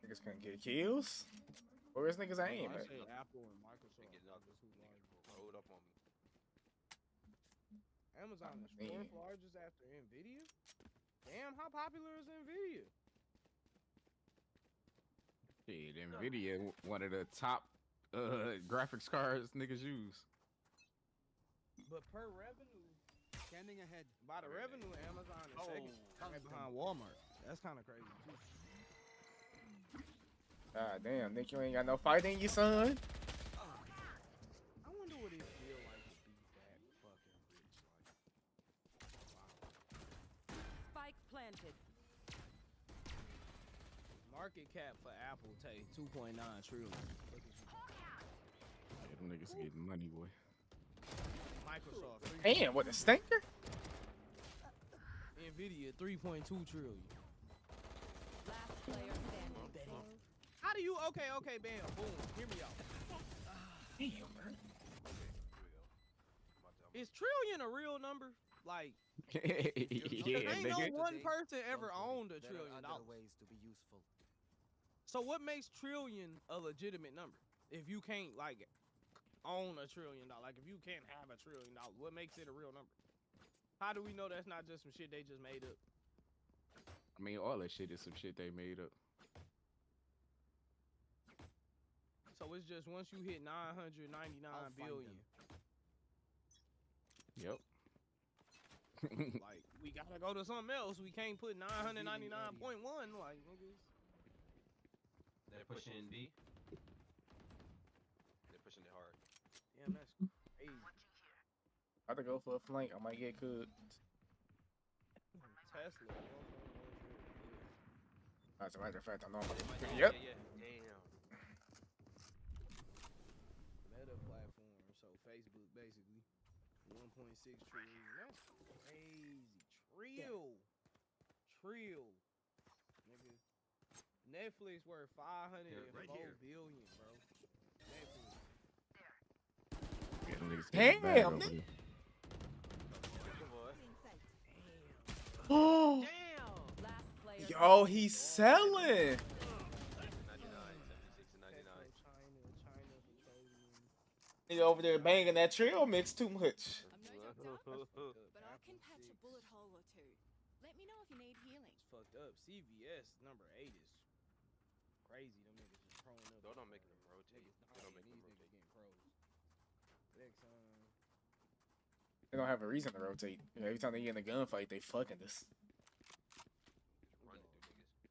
Niggas couldn't get kills? Where's niggas aim I at? say Apple and Microsoft. Niggas are up. just who large. Niggas rolled up on me. Amazon is Man. fourth largest after Nvidia. Damn, how popular is Nvidia? Shit, Nvidia, one of the top graphics cards niggas use. But per revenue, Scanning ahead. by the revenue, Amazon is second, Found right them. behind Walmart. That's kind of crazy too. God damn, Nick, you ain't got no fight in you, son. I wonder what it feel like to be that fucking rich. Like, wow. Spike planted. Market cap for Apple take 2.9 trillion. Look at you. Yeah, them niggas getting money, boy. Microsoft. Damn, what a stinker? Nvidia 3.2 trillion. Last player standing. How do you? Okay, bam, boom. Hear me out. Damn, man. Is trillion a real number? Like, Yeah, ain't no nigga. one person ever Don't worry, owned a there are trillion other dollars. ways to be useful. So what makes trillion a legitimate number? If you can't like own $1 trillion, like if you can't have $1 trillion, what makes it a real number? How do we know that's not just some shit they just made up? I mean, all that shit is some shit they made up. So it's just once you hit 999 I'll find billion, Yep. like we gotta go to something else. We can't put 999.1 like niggas. They're pushing B. They're pushing it hard. Damn, that's crazy. About to go for a flank. I might get cooked. Tesla. 1.1 trillion. As a matter of fact, I know I'm about to. Yeah, Yep. yeah. Damn. Meta platform, so Facebook basically 1.6 trillion. That's crazy. Trill. Nigga. Netflix worth 504 billion, bro. Netflix. Yeah, them niggas getting bad Damn, over nigga. there. Good boy. Oh, Damn. Last player. yo, he's selling. 99, 76 and 99. China petroleum. Nigga over there banging that trail mix too much. I'm no doctor, Fucked up. but I can Apple patch a 6. bullet hole or two. Let me know if you need healing. It's fucked up. CVS number 8 is crazy. Them niggas just prone up. They're not making them rotate. Niggas They're not dominating. making them These niggas rotate. getting pros. Exxon. They don't have a reason to rotate. You know, every time they get in a gunfight, they fucking this. Just running through niggas.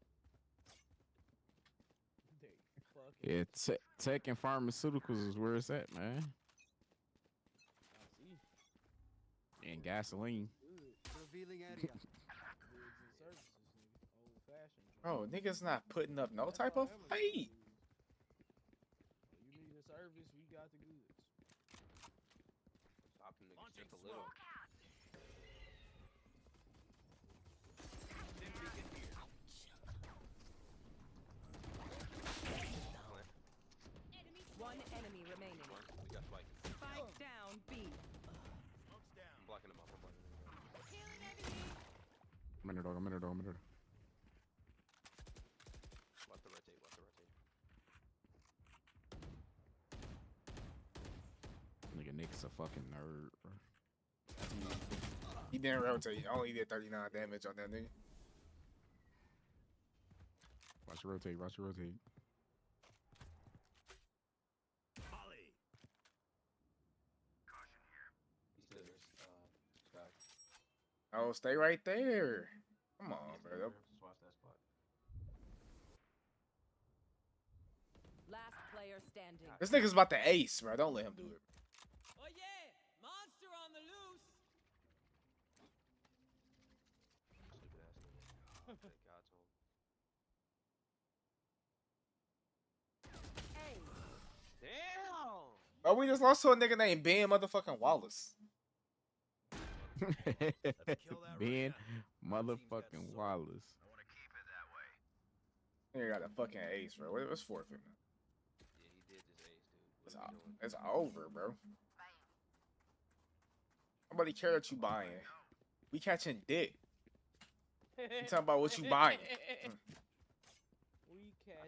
They fucking. Yeah, tech and pharmaceuticals is where it's at, man. I see. And gasoline. Good. Revealing area. Goods and services, nigga. Old fashioned. Bro, niggas not putting up no That's type how of Amazon fight. is. You need a service, we got the goods. Stop them niggas Just a little. One enemy remaining. We got spike. Spike down B. I'm blocking him up. I'm blocking him up. Healing over here. I'm in there, dog. I'm in there, dog. I'm in there. Watch the rotate. Watch the rotate. Nigga, Nick's a fucking nerd, bro. He didn't rotate. Only did 39 damage on that nigga. Watch your rotate. Watch your rotate. He's still there. Sky. Oh, stay right there. Come on, He's still bro. there. Just watch that spot. Last player standing. This nigga's about to ace, bro. Don't let him do it. Oh yeah, monster on the loose. Stupid ass nigga. Thank God to him. Damn! Oh, we just lost to a nigga named Ben motherfucking Wallace. Ben motherfucking Wallace. Nigga got a fucking ace, bro. What's forfeit, man? Yeah, he did just ace, dude. It's, What are we doing? it's over, bro. Nobody care that you buying. We catching dick. You talking about what you buying? I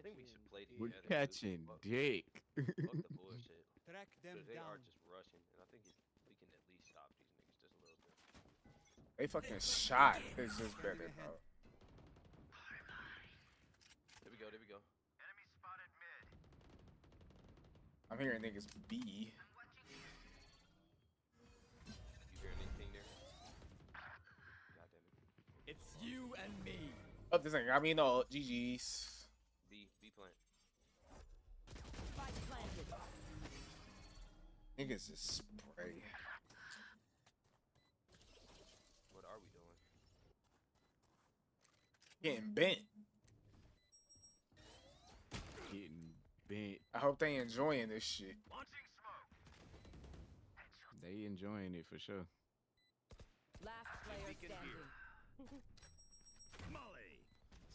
think we should play We're together. catching dick. Fuck the bullshit. Track them 'Cause they are down. just rushing, and I think we can at least stop these niggas just a little bit. They fucking shot. It's just better, bro. There we go. There we go. I'm hearing niggas B. You hear anything there? God damn it. It's you and me. Oh, this thing. I mean, no, GG's. B plant. Spike planted. Niggas just spray. What are we doing? Getting bent. Getting bent. I hope they enjoying this shit. They enjoying it for sure. Last player standing.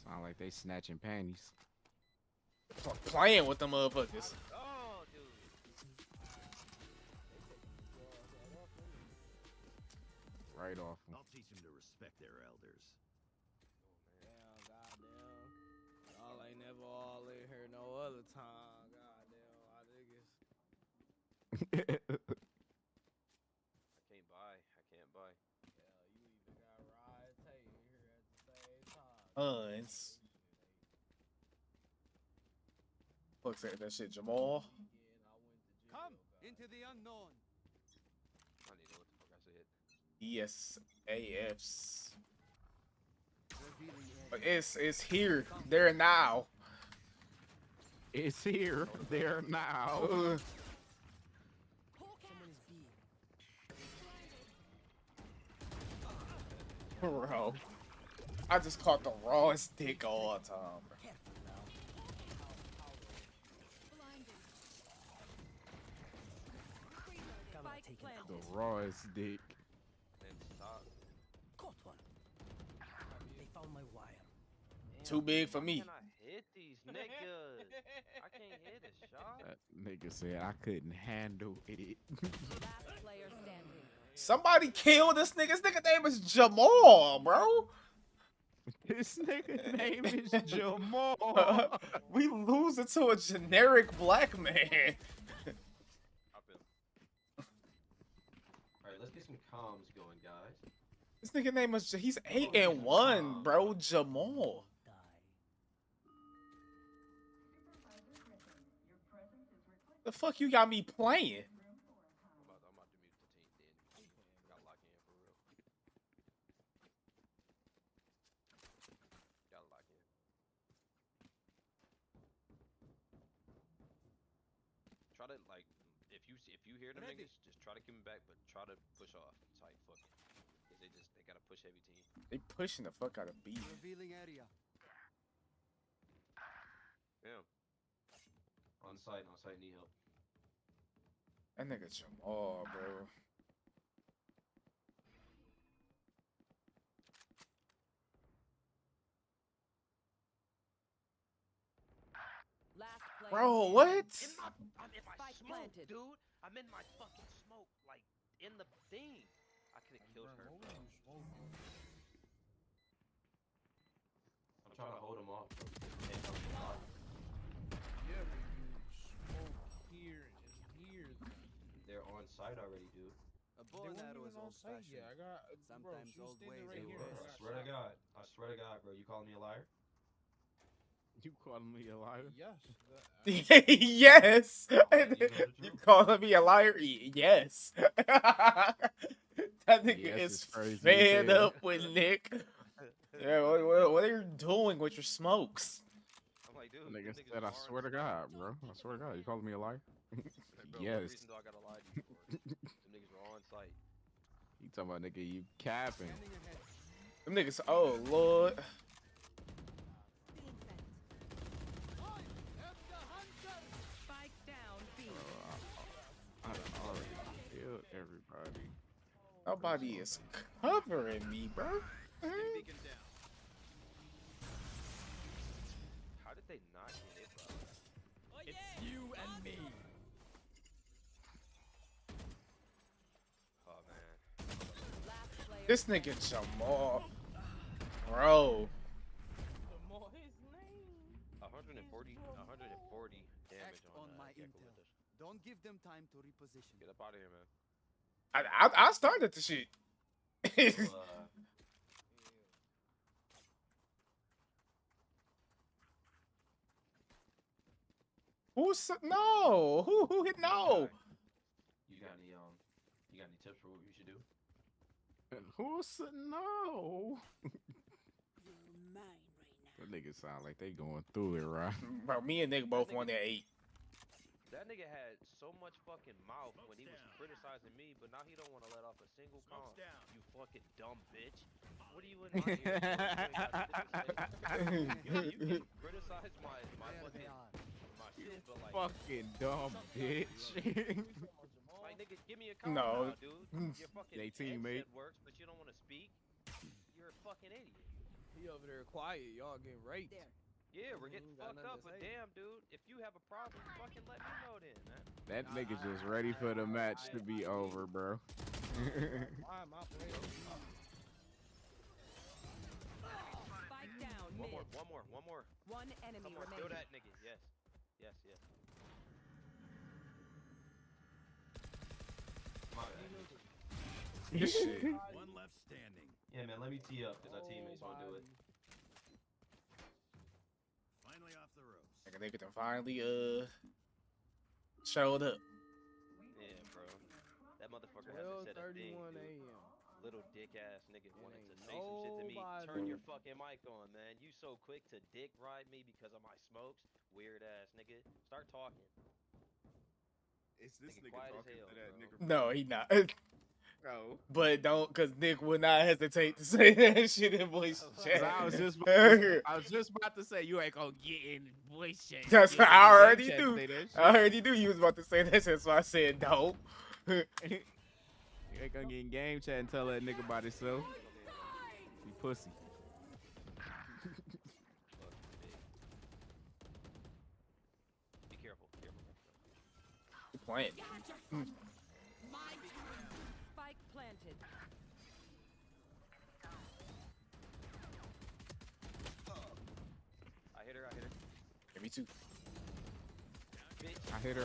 Sound like they snatching panties. Playing with the motherfuckers. Oh, dude. Right off them. I'll teach them to respect their elders. Damn, goddamn. Y'all ain't never all in here no other time. Goddamn, my niggas. I can't buy. I can't buy. Yeah, you even got Ryan Tate in here at the same time. It's looks like that shit, Jamal. Come into the unknown. I need to know what the fuck I said. ESAFs. Revealing But area. it's here, there now. It's here, there now. Someone is B. Bro, I just caught the rawest dick all the time. Bro. Careful now. Camera Spike taken planted. out. The rawest dick. And stop. Caught one. They found my wire. Damn, Too big for why me. Can I hit these niggas? I can't hit a shot. That nigga said I couldn't handle it. Last player standing. Somebody kill this nigga. This nigga name is Jamal, bro. This nigga name is Jamal. We lose it to a generic black man. Hop in. Alright, let's get some comms going, guys. This nigga name is he's 8-1, bro. Jamal. Die. The fuck you got me playing? I'm about to mute the team then. Got lock in for real. Gotta lock in. Try to like if you hear them Ready. niggas, just try to keep them back, but try to push off. Tight, fuck it. Cause they gotta push every team. They pushing the fuck out of B. Revealing area. Yeah. On site, need help. That nigga Jamal, bro. Bro, what? I'm in my Spike smoke, planted. dude. I'm in my fucking smoke, like in the thing. I could have killed her, bro. I'm trying to hold him off. Yeah, but you smoke here and here. They're on site already, dude. A bow and arrow is on site old-fashioned. yet. I got, bro, Sometimes she's old standing ways right are here. Bro, best. I swear to God. I swear to God, bro. You calling me a liar? You calling me a liar? Yes. Yes. You know the You truth. calling me a liar? Yes. That nigga Yes, is it's crazy fed as hell. up with Nick. Yeah, what are you doing with your smokes? I'm like, dude, Nigga them niggas said, I are on swear to site. God, bro. I swear to God. You calling me a liar? Like, bro, what Yes. reason do I gotta lie to you for? Them niggas are on site. You talking about, nigga, you capping. Them niggas, oh lord. Spike down B. I done already killed everybody. Nobody is covering me, bro. How did they not get it, bro? It's you and me. Oh man. Last player This nigga Jamal, bro. Jamal, his name. 140 damage On on my intel. Calculator. Don't give them time to reposition. Get up out of here, man. I started the shit. Who's no? Who hit no? You got any tips for what you should do? Who said no? You're mine right That nigga sound like they going through it, right? Bro, me and Nick both won at 8. That nigga had so much fucking mouth when he was criticizing me, but now he don't want to let off a single comment. You fucking dumb bitch. What are you in my ear for? You can criticize my fucking my shit, but like Fucking dumb bitch. like nigga, give me a comment No. now, dude. Your fucking They teammate. headset works, but you don't want to speak. You're a fucking idiot. He over there quiet. Y'all getting raped. there. Yeah, we're getting Got fucked nothing up, to but say. damn, dude, if you have a problem, fucking let me know then, man. That nigga just ready for the match to be over, bro. Why am I playing? Spike down One mid. more. One enemy Come on, remaining. kill that nigga. Yes. This shit. One left standing. Yeah, man, let me tee up because our teammates won't do it. Finally off the ropes. Nigga, nigga done finally showed up. Yeah, bro. That motherfucker hasn't said a thing, 12:31 dude. a.m. Little dick ass nigga wanted to ain't say some shit to me. nobody- Turn your fucking mic on, man. You so quick to dick ride me because of my smokes. Weird ass nigga. Start talking. Is this Nigga nigga quiet as talking hell, to that bro. nigga? No, he not. No. But don't, cause Nick would not hesitate to say that shit in voice chat. I was just about to say you ain't gonna get in voice chat. That's what I already knew. I already knew you was about to say that shit, so I said no. You ain't gonna get in game chat and tell that nigga about himself. You pussy. Be careful. You playing? Spike planted. I hit her. Yeah, me too. Bitch. I hit her.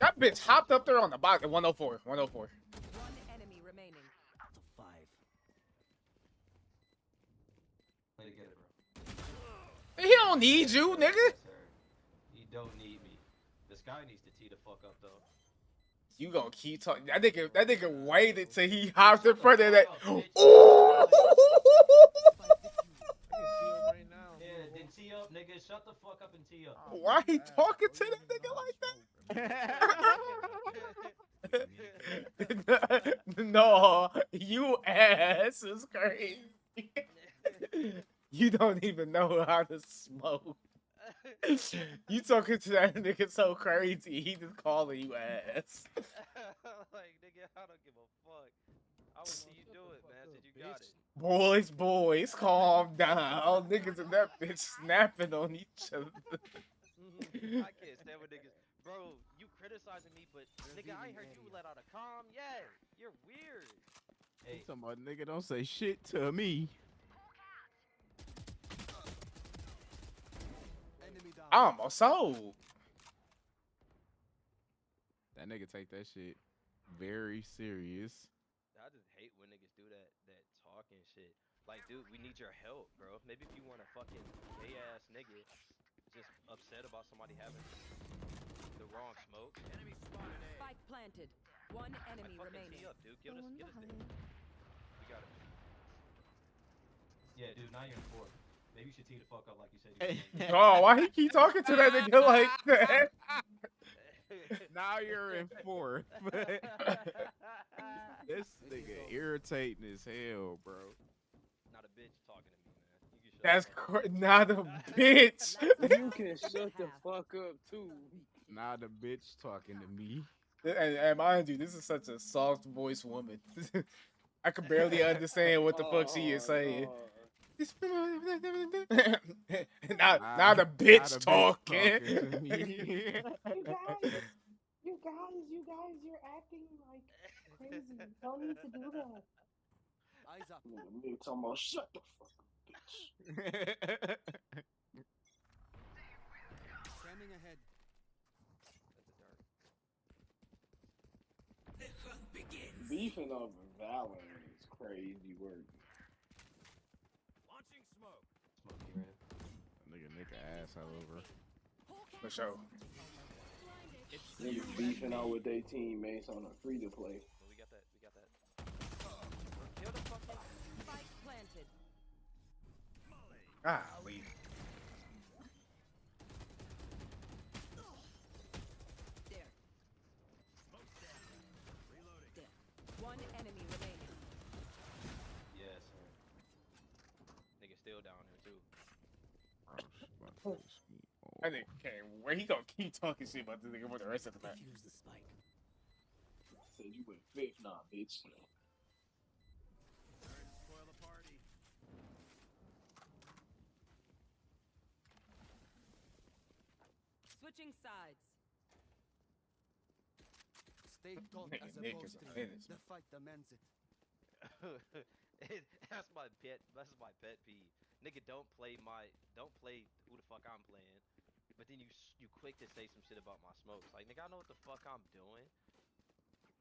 That bitch hopped up there on the box at 104. 104. One enemy remaining. To 5. Play together, bro. He don't need you, nigga. Yes, sir. He don't need me. This guy needs to tee the fuck up, though. You gonna keep talking? That nigga waited till he hopped in front of that. Ooh! Right now. Yeah, then tee up, nigga. Shut the fuck up and tee up. Why he talking to that nigga like that? No, you ass is crazy. You don't even know how to smoke. You talking to that nigga so crazy, he just calling you ass. Like, nigga, I don't give a fuck. I will see you do it, man, since you got it. Boys, calm down. Niggas in that bitch snapping on each other. I can't stand when niggas, bro. You criticizing me, but nigga, I heard you let out a calm. Yeah, you're weird. Hey, talking about nigga, don't say shit to me. I almost sold. That nigga take that shit very serious. I just hate when niggas do that talking shit. Like, dude, we need your help, bro. Maybe if you want a fucking gay ass nigga, just upset about somebody having the wrong smoke. Enemy spotted A. Spike planted. One enemy Fucking remaining. tee up, dude. Get us there. We got it. Yeah, dude, now you're in fourth. Maybe you should tee the fuck up like you said you were. Oh, why he keep talking to that nigga like that? Now you're in fourth. This nigga irritating as hell, bro. Not a bitch talking to me, man. You can shut That's not a bitch. You can shut the fuck up too. Now the bitch talking to me. And mind you, this is such a soft voiced woman. I can barely understand what the fuck she is saying. Now the bitch talking. to me. You guys, you're acting like crazy. You don't need to do that. Eyes up. Nigga talking about shut the fuck up, bitch. Scanning ahead. Beefing over Valor is crazy work. Launching smoke. Smoky red. Nigga ass all over. For sure. Niggas beefing out with their teammates on a free to play. Well, we got that. Kill the fucking Spike planted. Golly. There. Smoke's down. Reloading. There. One enemy remaining. Yes, sir. nigga still down there too. I think where he gonna keep talking shit about this nigga for the rest of the match. Use the spike. Said you went fifth, nah, bitch. Sorry to spoil the party. Switching sides. Stay taut Nigga, as a Nick is a bowstring. menace. The fight demands it. That's my pet. That's my pet peeve. Nigga, don't play who the fuck I'm playing. But then you quick to say some shit about my smokes. Like, nigga, I know what the fuck I'm doing.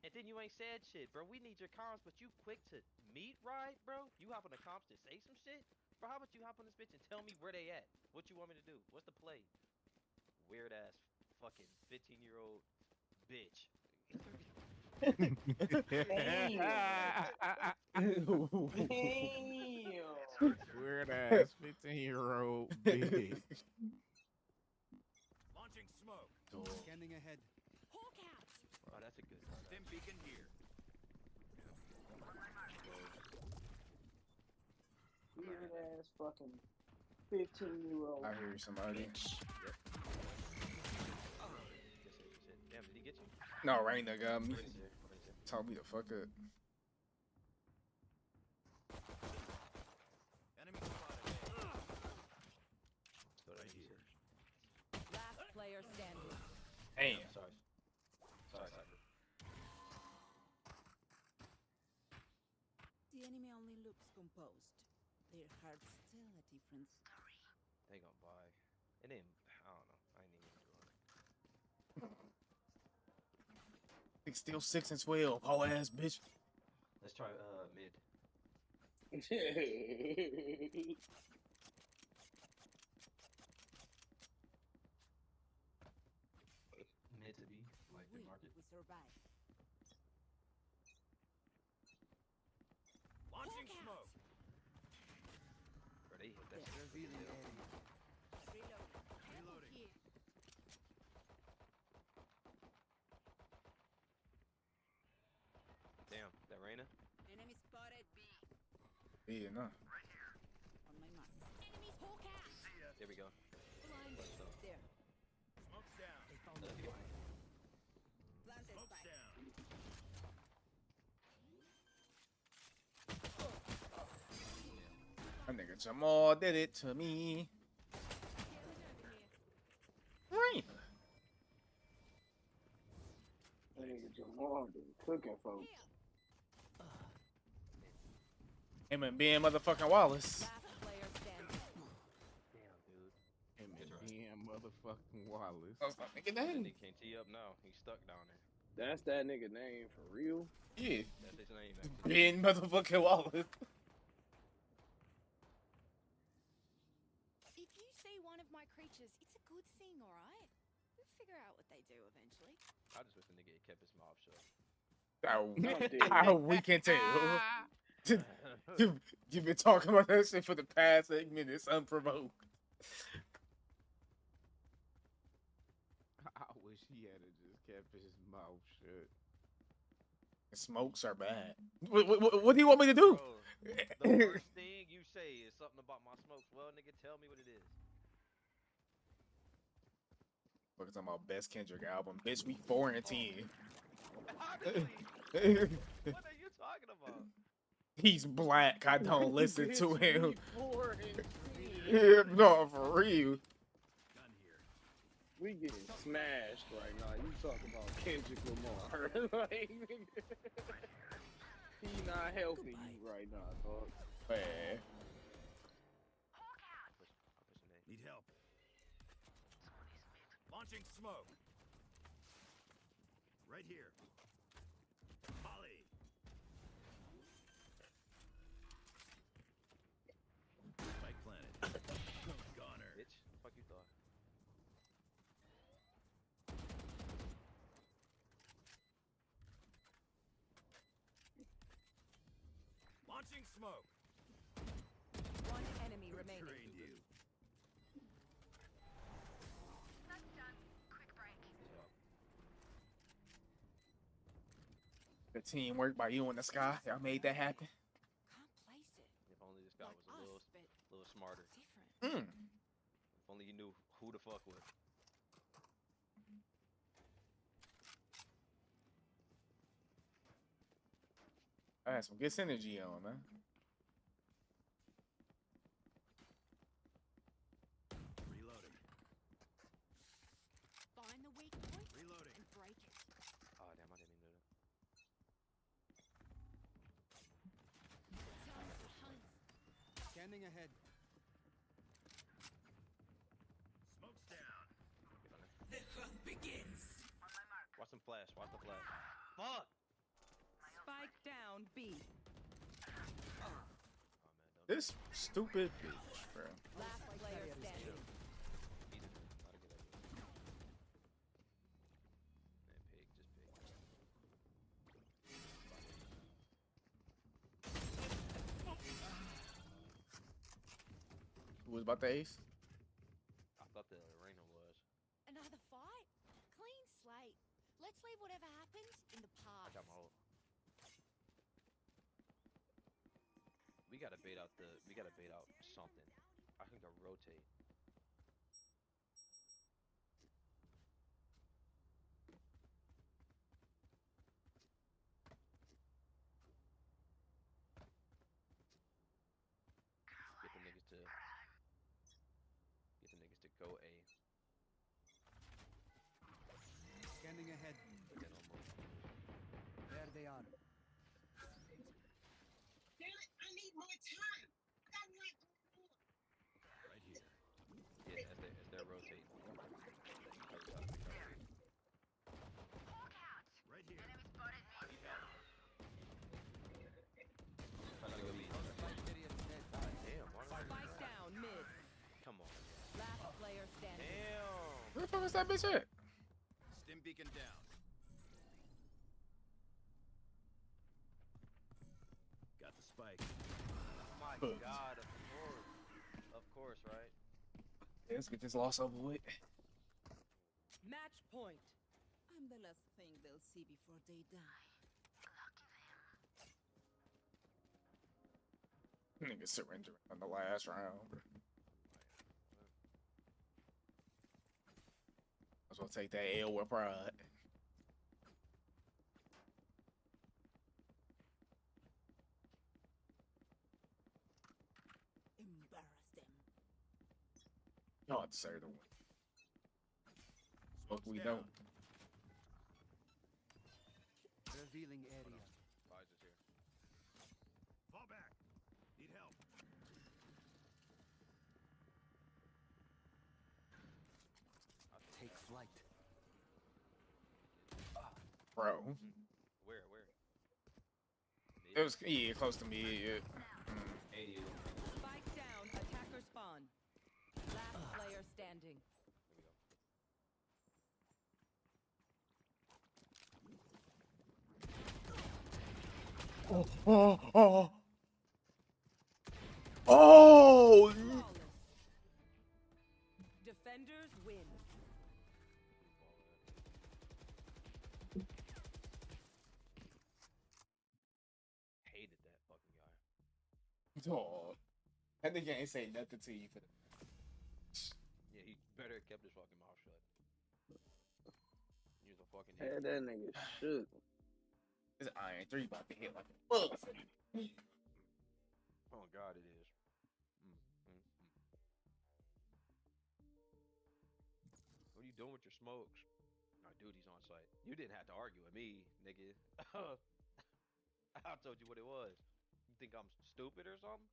And then you ain't said shit, bro. We need your comms, but you quick to meet ride, bro. You hop on the comms to say some shit, bro. How about you hop on this bitch and tell me where they at? What you want me to do? What's the play? Weird ass fucking 15-year-old bitch. Weird ass 15-year-old bitch. Launching smoke. Scanning ahead. Oh, that's a good Stim beacon here. Weird ass fucking 15-year-old. I hear somebody. Damn, did he get you? No, Raina got me. Told me to fuck up. Enemy spotted. Right here. Last player standing. Damn. Sorry, Cypher. The enemy only looks composed. Their heart's still a different story. They gonna buy. And then I don't know. I ain't even doing it. It's still 6 and 12, whole ass bitch. Let's try mid. Mid to B, like the market. We survive. Launching smoke. Bro, they hit that shit. Revealing area. Reloading. Here. Damn, that Raina? Enemy spotted B. Yeah, no. On my mark. Enemies whole cat. There we go. Blind. There. Smoke's down. They found Let's the get spike. Planted Smoke's spike. down. That nigga Jamal did it to me. folks. Him and Ben motherfucking Wallace. Last player standing. Damn, dude. Him and damn motherfucking Wallace. I was like, nigga, That name. nigga can't tee up now. He's stuck down there. That's that nigga name for real. Yeah. That's his name, actually. Ben motherfucking Wallace. If you see one of my creatures, it's a good thing, alright? We'll figure out what they do eventually. I just wish the nigga had kept his mouth shut. We can tell. You've been talking about that shit for the past 8 minutes unprovoked. I wish he had just kept his mouth shut. Smokes are bad. What do you want me to do? Bro, the first thing you say is something about my smokes. Well, nigga, tell me what it is. We're talking about best Kendrick album. Bitch, we 4 and 10. Honestly, what are you talking about? He's black. I don't listen to him. 4 and 10. Yeah, no, for real. We getting smashed right now. You talking about Kendrick Lamar? Like, he not helping you right now, dog. Man. Need help. Launching smoke. Right here. Molly. Spike planet. Goner. Bitch, fuck you thought. Launching smoke. One enemy remaining. Trained you. The teamwork by you and the sky. Y'all made that happen. Can't place it. If only this guy Like was a us, but little smarter. different. If only you knew who to fuck with. I had some good synergy on, man. Reloading. Find the weak point Reloading. and break it. Oh, damn, I didn't mean to do that. Time to hunt. Scanning ahead. Smoke's down. Get on there. The hunt begins. Watch them flash. Watch the flash. Fuck! Spike down B. Oh, man, don't. This stupid bitch, bro. Last player standing. Eat it. Not a good idea. Man, pig. Just pig. Who was about the ace? I thought the arena was. Another fight? Clean slate. Let's leave whatever happened in the I past. got my ult. We gotta bait out something. I can go rotate. Get the niggas to go A. Scanning ahead. But then on move. There they are. Right here. Yeah, as they're rotating. Right here. Trying to go B. God damn, why don't I- Spike down mid. Come on. Last player standing. Damn. Where the fuck is that bitch at? Stim beacon down. Got the spike. Oh my Boom. god, of course. Of course, right? Yeah, let's get this loss over with. Match point. I'm the last thing they'll see before they die. Nigga surrendering on the last round. Might as well take that L with pride. Embarrass them. Y'all deserve to win. Fuck, we Smoke's don't. down. Revealing area. Bro. Where? It was close to me. Yeah. 80. Spike down. Attacker spawn. Last player standing. Oh! Oh! Defenders win. Hated that fucking guy. Dog. That nigga ain't say nothing to you for the. Yeah, he better have kept his fucking mouth shut. He's a fucking Had idiot. that nigga shook. This Iron 3 about to hit like a motherfucker. Oh God, it is. What are you doing with your smokes? Our duty's on site. You didn't have to argue with me, nigga. I told you what it was. You think I'm stupid or something?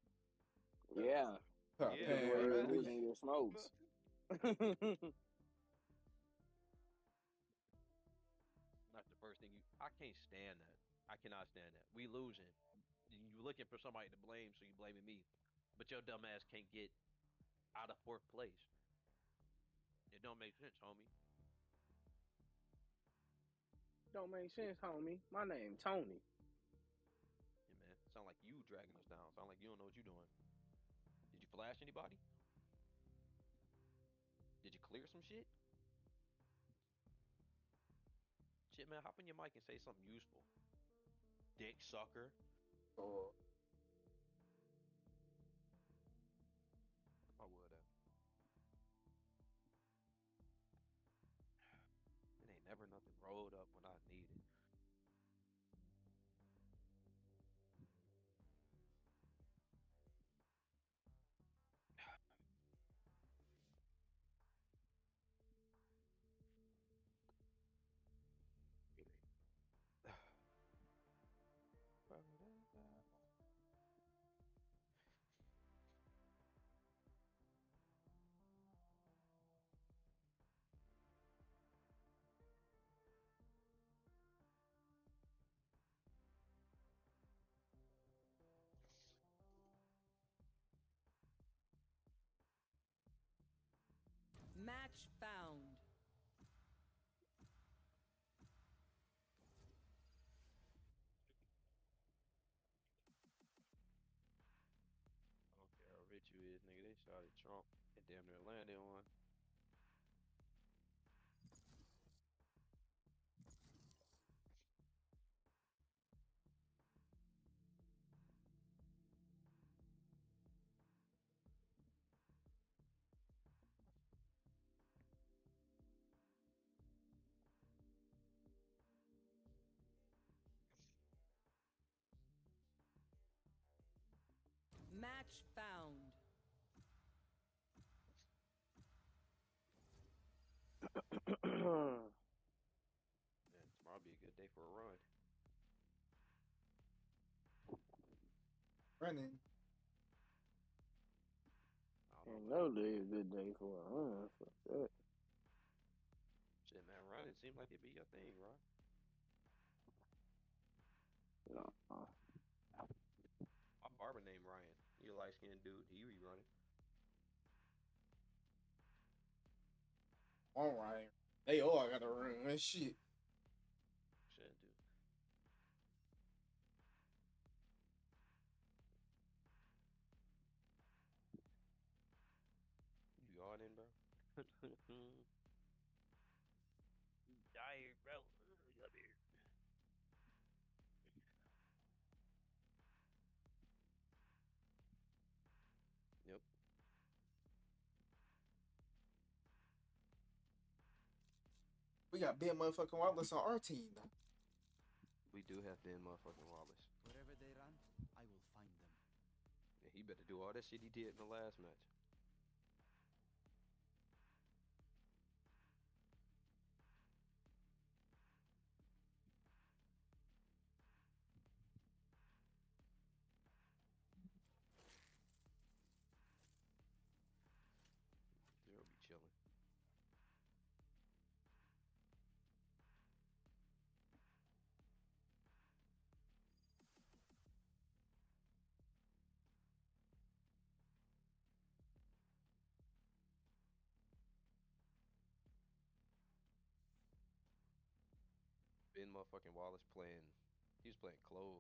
Yeah. Yeah. You're losing your smokes. Not the first thing you. I can't stand that. I cannot stand that. We losing. You looking for somebody to blame, so you blaming me. But your dumb ass can't get out of fourth place. It don't make sense, homie. Don't make sense, homie. My name Tony. Yeah, man. Sound like you dragging us down. Sound like you don't know what you're doing. Did you flash anybody? Did you clear some shit? Shit, man. Hop on your mic and say something useful. Dick sucker. Oh. I would have. It ain't never nothing rolled up when I need it. Match found. I don't care how rich you is, nigga. They shot at Trump and damn near landed on. Match found. Man, tomorrow be a good day for a run. Running. Ain't no day a good day for a run. Fuck that. Shit, man, running seems like it be your thing, right? No. My barber named Ryan. He a light skinned dude. He be running. All right. They all gotta run. Shit. Shit, dude. You yawning, bro? You tired, bro? Come here. Yep. We got Ben motherfucking Wallace on our team now. We do have Ben motherfucking Wallace. Wherever they run, I will find them. Yeah, he better do all that shit he did in the last match. Zero be chilling. Ben motherfucking Wallace playing. He was playing Clove.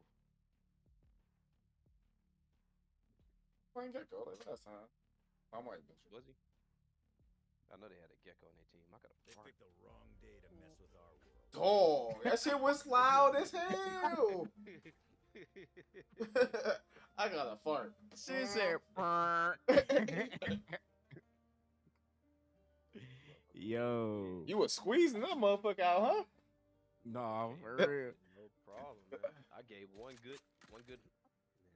Playing Gecko like last time. I might be. Was he? I know they had a gecko on their team. I got a They picked the wrong day to mess with our world. Dog, that shit was loud as hell. I got a fart. She said, yo. You was squeezing that motherfucker out, huh? No, for real. No problem, man. I gave one good. Man,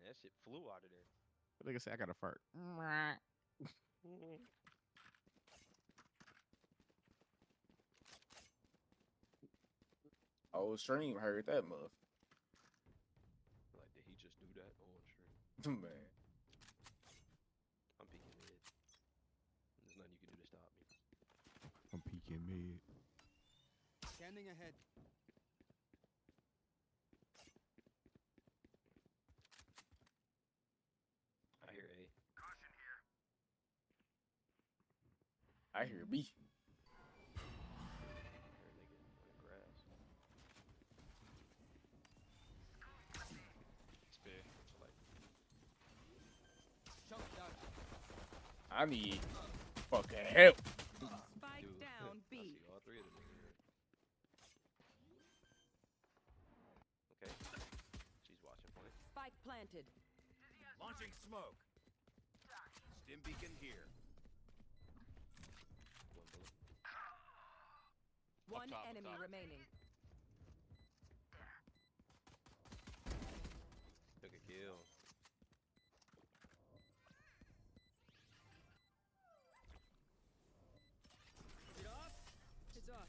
that shit flew out of there. Like I said, I got a fart. Whole stream heard that muff. Like, did he just do that on stream? Man. I'm peeking mid. There's nothing you can do to stop me. I'm peeking mid. Scanning ahead. I hear A. Caution here. I hear B. I need fucking help. Spike down B. I see all three of them in here. Okay. She's watching point. Spike planted. Launching smoke. Stim beacon here. One enemy remaining. Took a kill. It's off.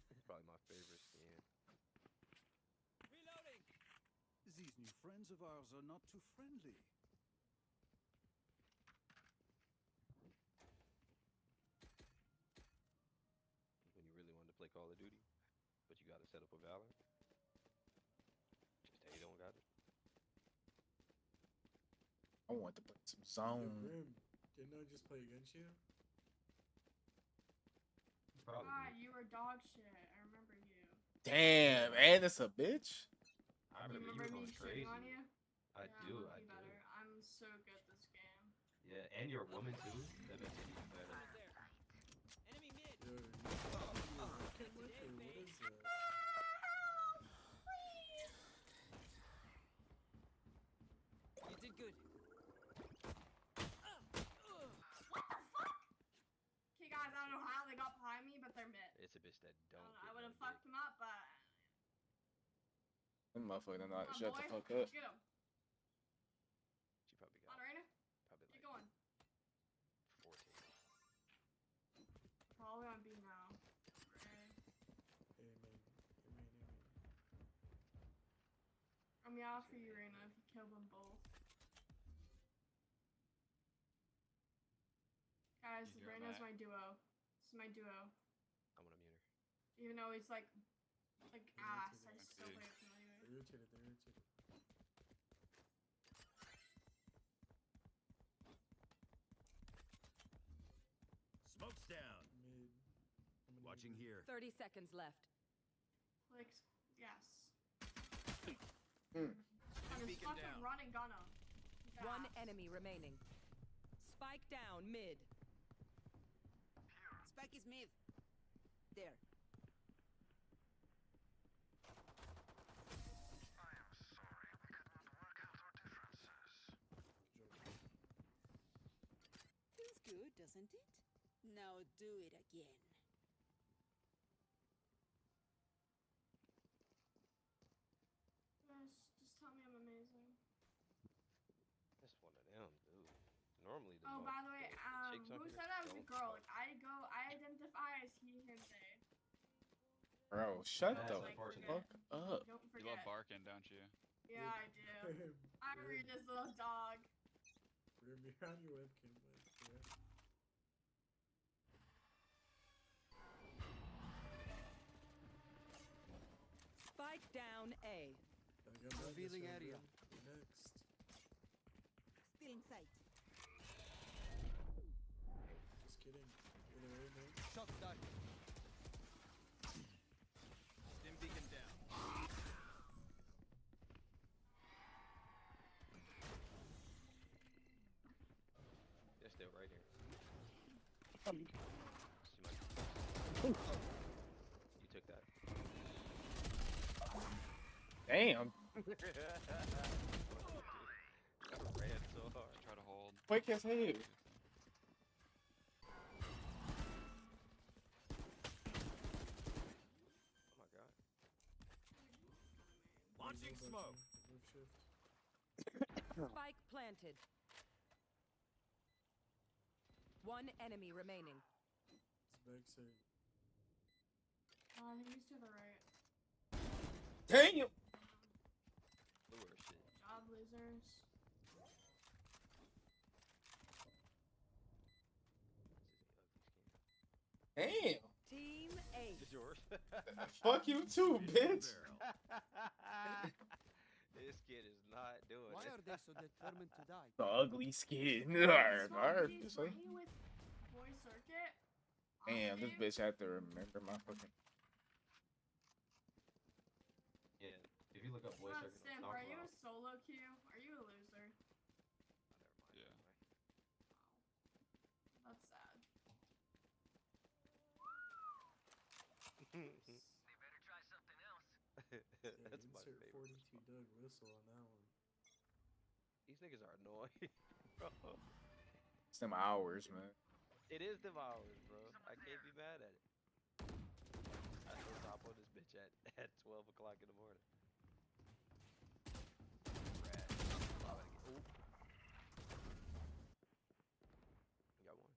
It's probably my favorite skin. Reloading. These new friends of ours are not too friendly. When you really wanted to play Call of Duty, but you got to set up a Valor. Just say you don't got it. I want to play some zone. Grim, didn't I just play against you? Probably. God, you were dog shit. I remember you. Damn, and it's a bitch. I You remember remember you me going crazy. shitting on you? I Yeah, do. I'm better. I'm so good at this game. Yeah, and you're a woman too. That makes it even better. Enemy mid. Yo, can't look at what is that? You did good. Okay, guys, I don't know how they got behind me, but they're mid. It's a bitch that don't. I would have fucked them up, but. Them motherfuckers not Come on, shut the boy. fuck up. Get him. She probably Come got on, Raina. probably Get like going. 14. Probably on B now. Right. Amen. I'm out for you, Raina, if you kill them both. Guys, You doing Raina's that? my duo. This is my duo. I'm gonna mute her. Even though he's like ass, I irritated. still play with him anyway. They're irritated. They're irritated. Smoke's down. Mid. Watching here. 30 seconds left. Like, yes. Mm. On his beacon fucking down. run and gun him. He's One ass. enemy remaining. Spike down mid. Spike is mid. There. Feels good, doesn't it? Now do it again. Guys, just tell me I'm amazing. That's one of them, dude. Normally the Oh, by the way, chicks on who here said I was a don't girl? fuck. Like, I identify as he, him, they. Bro, shut That's the unfortunate. fuck up. Don't You love forget. barking, don't you? Yeah, I do. I'm Rita's little dog. Grim, you're on your webcam, but yeah. Spike down A. I got my Revealing guess, area. Grim. Next. Still in sight. Just kidding. Get away, man. Shot done. Stim beacon down. right here. You took that. Damn. Ran so hard. Try to hold. Quick as hell. Oh my god. Launching smoke. Move shift. Spike planted. One enemy remaining. It's back side. He's to the right. Damn. The worst shit. Job losers. Damn. Team 8. This is yours. Fuck you too, bitch. This kid is not doing Why it. are they so determined to die? The ugly skin. Smokies, Alright. were you with Boy Circuit? Damn, this bitch had to remember my fucking. Yeah. If you look up Boy Come on, Circuit, Stamp, on are you a SoundCloud, solo queue? Are you a loser? Yeah. That's sad. They better try something else. Yeah, That's my insert favorite. 42 Doug whistle on that one. These niggas are annoying, bro. It's them hours, man. It is them hours, bro. I can't be mad at it. I still top on this bitch at 12 o'clock in the morning. Rat. Ooh. Got one.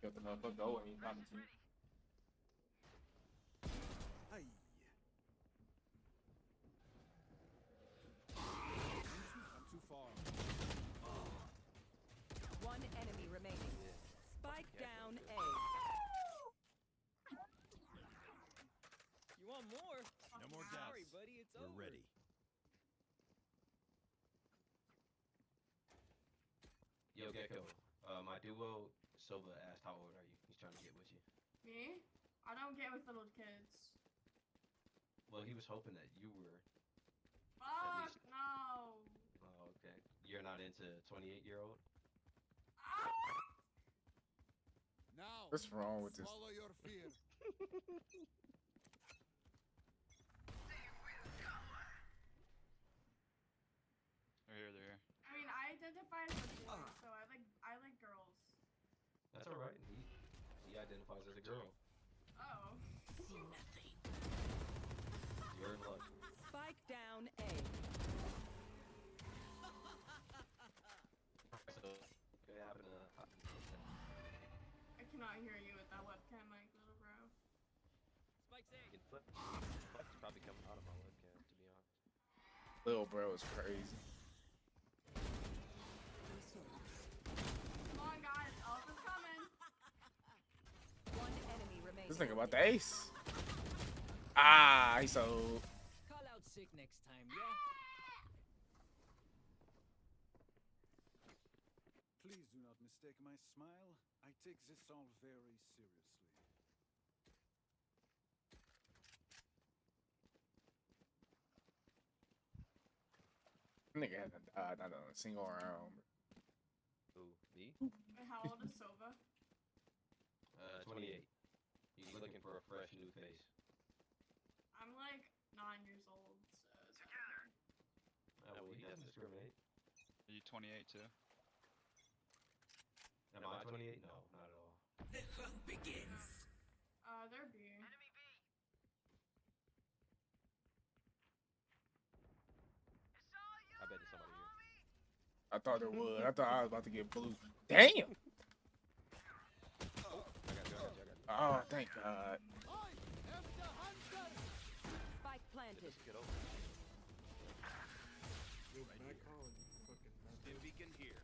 Got the motherfucker go and he's coming to you. Hey. I'm too far. One enemy remaining. Spike down A. You want more? No more Sorry, deaths. buddy. It's We're over. ready. Yo, Gecko. My duo, Silva, asked how old are you? He's trying to get with you. Me? I don't get with little kids. Well, he was hoping that you were. Fuck, least- no. Oh, okay. You're not into 28-year-old? Now. What's wrong with this? Swallow your fear. They're here. I mean, I identify as a boy, so I like girls. That's all right. He identifies as a girl. Oh. See nothing. You're in luck. Spike down A. So, what happened to I cannot hear you with that webcam mic, little bro. Spike's A. It's probably coming out of my webcam, to be honest. Little bro is crazy. Come on, guys. Elf is coming. One enemy remaining. This nigga about the ace. Ah, he's so. Call out sick next time, yeah? Please do not mistake my smile. I take this all very seriously. Nigga hasn't died not on a single round. Who? Me? Wait, how old is Sova? 28. He's looking for a fresh new face. I'm like 9 years old, so it's Well, he doesn't discriminate. Are you 28 too? Am I 28? No, not at all. The hunt begins. they're B. I bet it's somebody here. I thought there would. I thought I was about to get blue. Damn. Oh, I got you. Oh, thank God. Spike planted. Get over. Yo, back on, you fucking nut. Stim beacon here.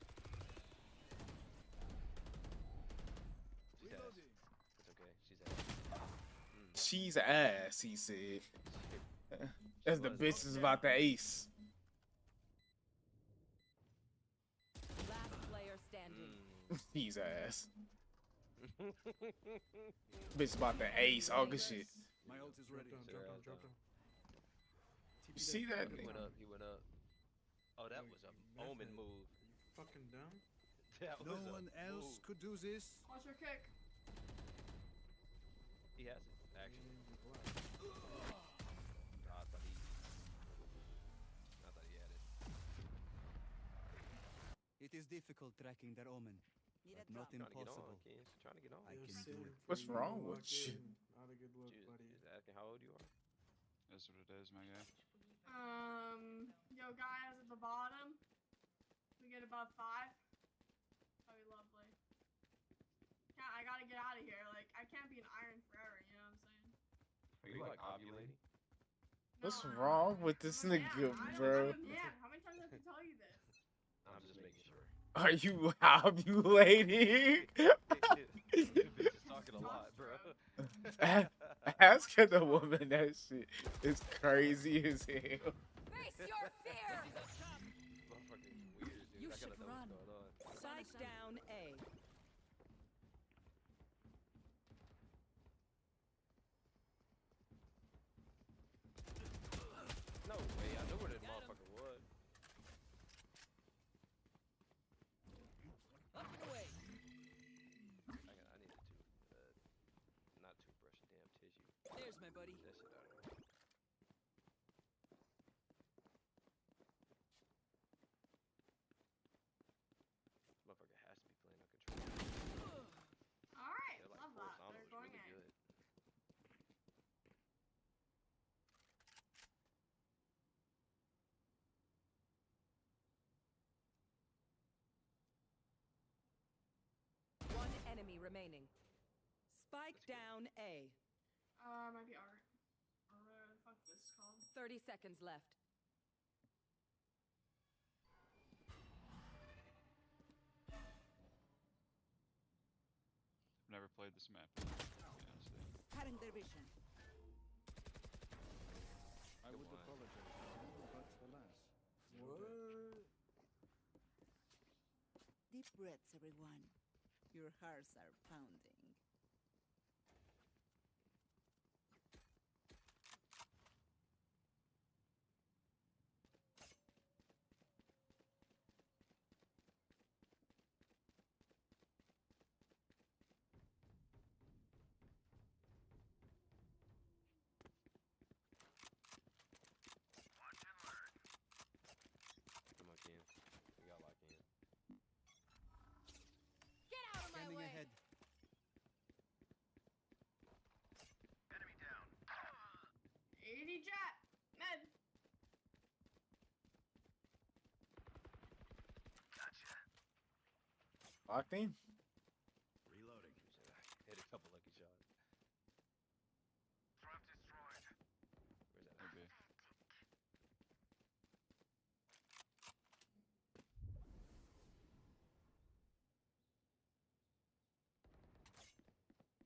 She's ass. It's okay. She's ass. She's ass, he said. That's the bitch is about the ace. Last player standing. She's ass. Bitch about the ace, all good shit. My ult is ready. Drop down, drop down. You see that? He went up. Oh, that was a omen move. fucking dumb? That No was a one else move. could do this. Watch your kick. He has it, actually. And he blocked. I thought he had it. It is difficult tracking their omen, Need but a not drop. Trying to get on, impossible. kids. Trying to get on. I Yo, can Sid, do it. before What's you wrong with walk you? in, Not a good look, Just, buddy. just asking how old you are. That's what it is, my guy. Yo, guys at the bottom. We get above 5. That'd be lovely. I gotta get out of here. Like, I can't be an iron forever. You know what I'm saying? Are you like ovulating? What's No, wrong with this I'm a nigga, man. bro? I'm a man. How many times do I have to tell you this? I'm just making sure. Are you ovulating? Bitch is talking a lot, bro. Asking a woman that shit is crazy as hell. Face your fear. Motherfucker's weird, dude. You I should gotta know run. what's going on. Sight down A. No way, I know where this motherfucker was. Up and away. I needed to, not toothbrush, damn tissue. There's my buddy. That shit out of here. Motherfucker has to be playing on control. Alright, They're like love that. They're horizontals going really in. good. One enemy remaining. Spike down A. Might be art. Or whatever the fuck this is called. 30 seconds left. I've never played this map. Honestly. Cutting their vision. I would apologize, but alas. What? Deep breaths, everyone. Your hearts are pounding. Come on, Ken. We got lock in. Get out of my Standing way. ahead. Enemy down. 80 jet. Med. Gotcha. Locked in? Reloading. Hit a couple lucky shots. Trap destroyed. Where's that? Maybe.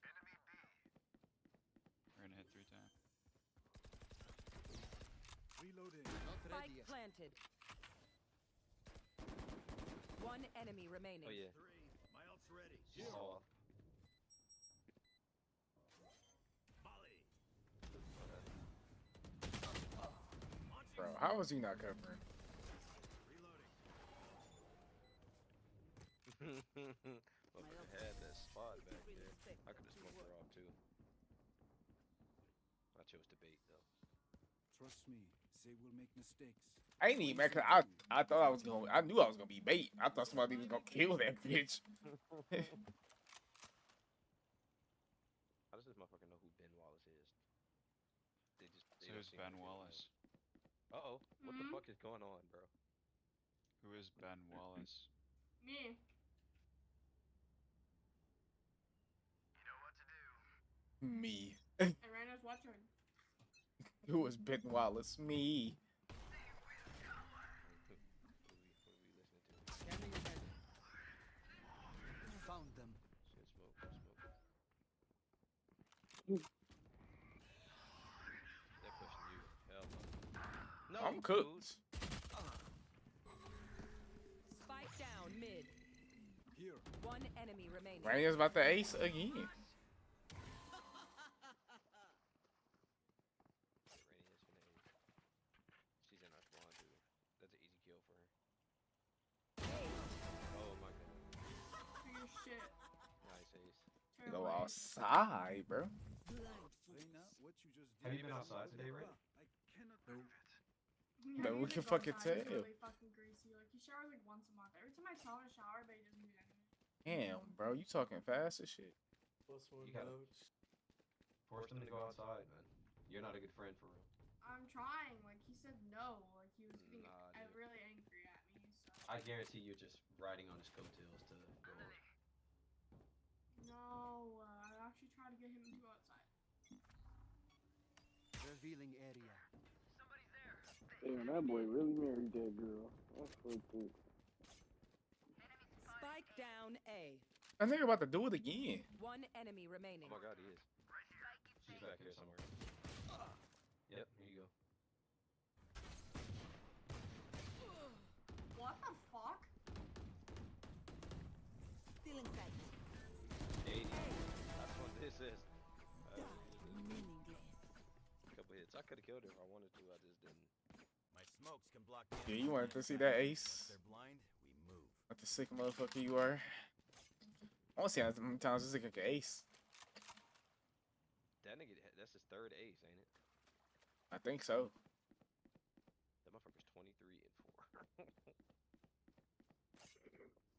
Enemy B. We're gonna hit 3 times. Reloading. Spike planted. One enemy remaining. Oh yeah. 3. My ult's ready. Oh. Molly. Bro, how is he not covering? Reloading. Motherfucker had that spot back there. I could have smoked her off too. I chose to bait though. Trust me, they will make mistakes. I ain't even mad 'cause I thought I was gonna. I knew I was gonna be bait. I thought somebody was gonna kill that bitch. How does this motherfucker know who Ben Wallace is? They just. So who's Ben Wallace? Uh oh. What the fuck is going on, bro? Who is Ben Wallace? Me. You know what to do. Me. And Raina's watching. Who was Ben Wallace? Me. Who we listening to? Standing ahead. Found them. Shit, smoke, smoke. They're pushing you. Hell no. No, I'm cooked. Spike down mid. Here. One enemy remaining. Raina's about to ace again. Rainy is finna ace. She's in our spawn too. That's an easy kill for her. outside, bro. Have you been outside today, Ray? Yeah, But he we usually can goes fucking outside. He's tell. really fucking greasy. Like he showers like once a month. Every time I tell him to shower, but he doesn't do anything. Damn, bro, you talking fast as shit. +1 You gotta votes. force them to go outside, man. You're not a good friend for real. I'm trying. Like he said no. Like he was getting Nah, dude. really angry at me. So. I guarantee you're just riding on his coattails to go out. No, I actually tried to get him to go outside. Revealing area. Damn, that boy really married that girl. That's fucked up. Spike down A. I think about to do it again. One enemy remaining. Oh my god, he is. She's back here somewhere. Yep, here you go. What the fuck? Still in sight. 80. That's what this is. Meaningless. Couple hits. I could have killed her if I wanted to. I just didn't. My smokes can block the Yeah, enemy you wanted to line see of that sight. ace. If they're blind, we move. What the sick motherfucker you are. I want to see how many times this nigga can ace. That nigga, that's his third ace, ain't it? I think so. That motherfucker's 23 and 4.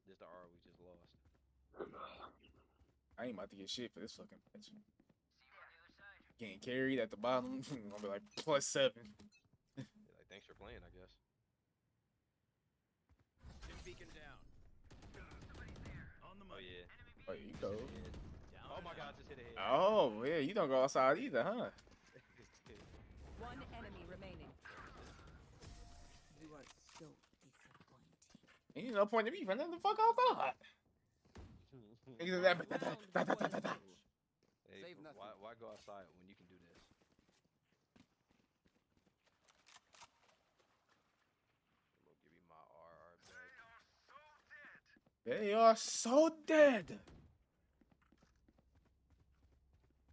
Just the R we just lost. I ain't about to get shit for this fucking bitch. Getting carried at the bottom. Gonna be like +7. Yeah, like, thanks for playing, I guess. Stim beacon down. On the Oh money. yeah. Oh, you go. Oh my god, just hit a head. Oh, yeah, you don't go outside either, huh? One enemy remaining. You are so disappointing. Ain't no point in me running the fuck outside. Niggas that- Hey, Save nothing. why go outside when you can do this? I'm gonna give you my RR back. They are so dead.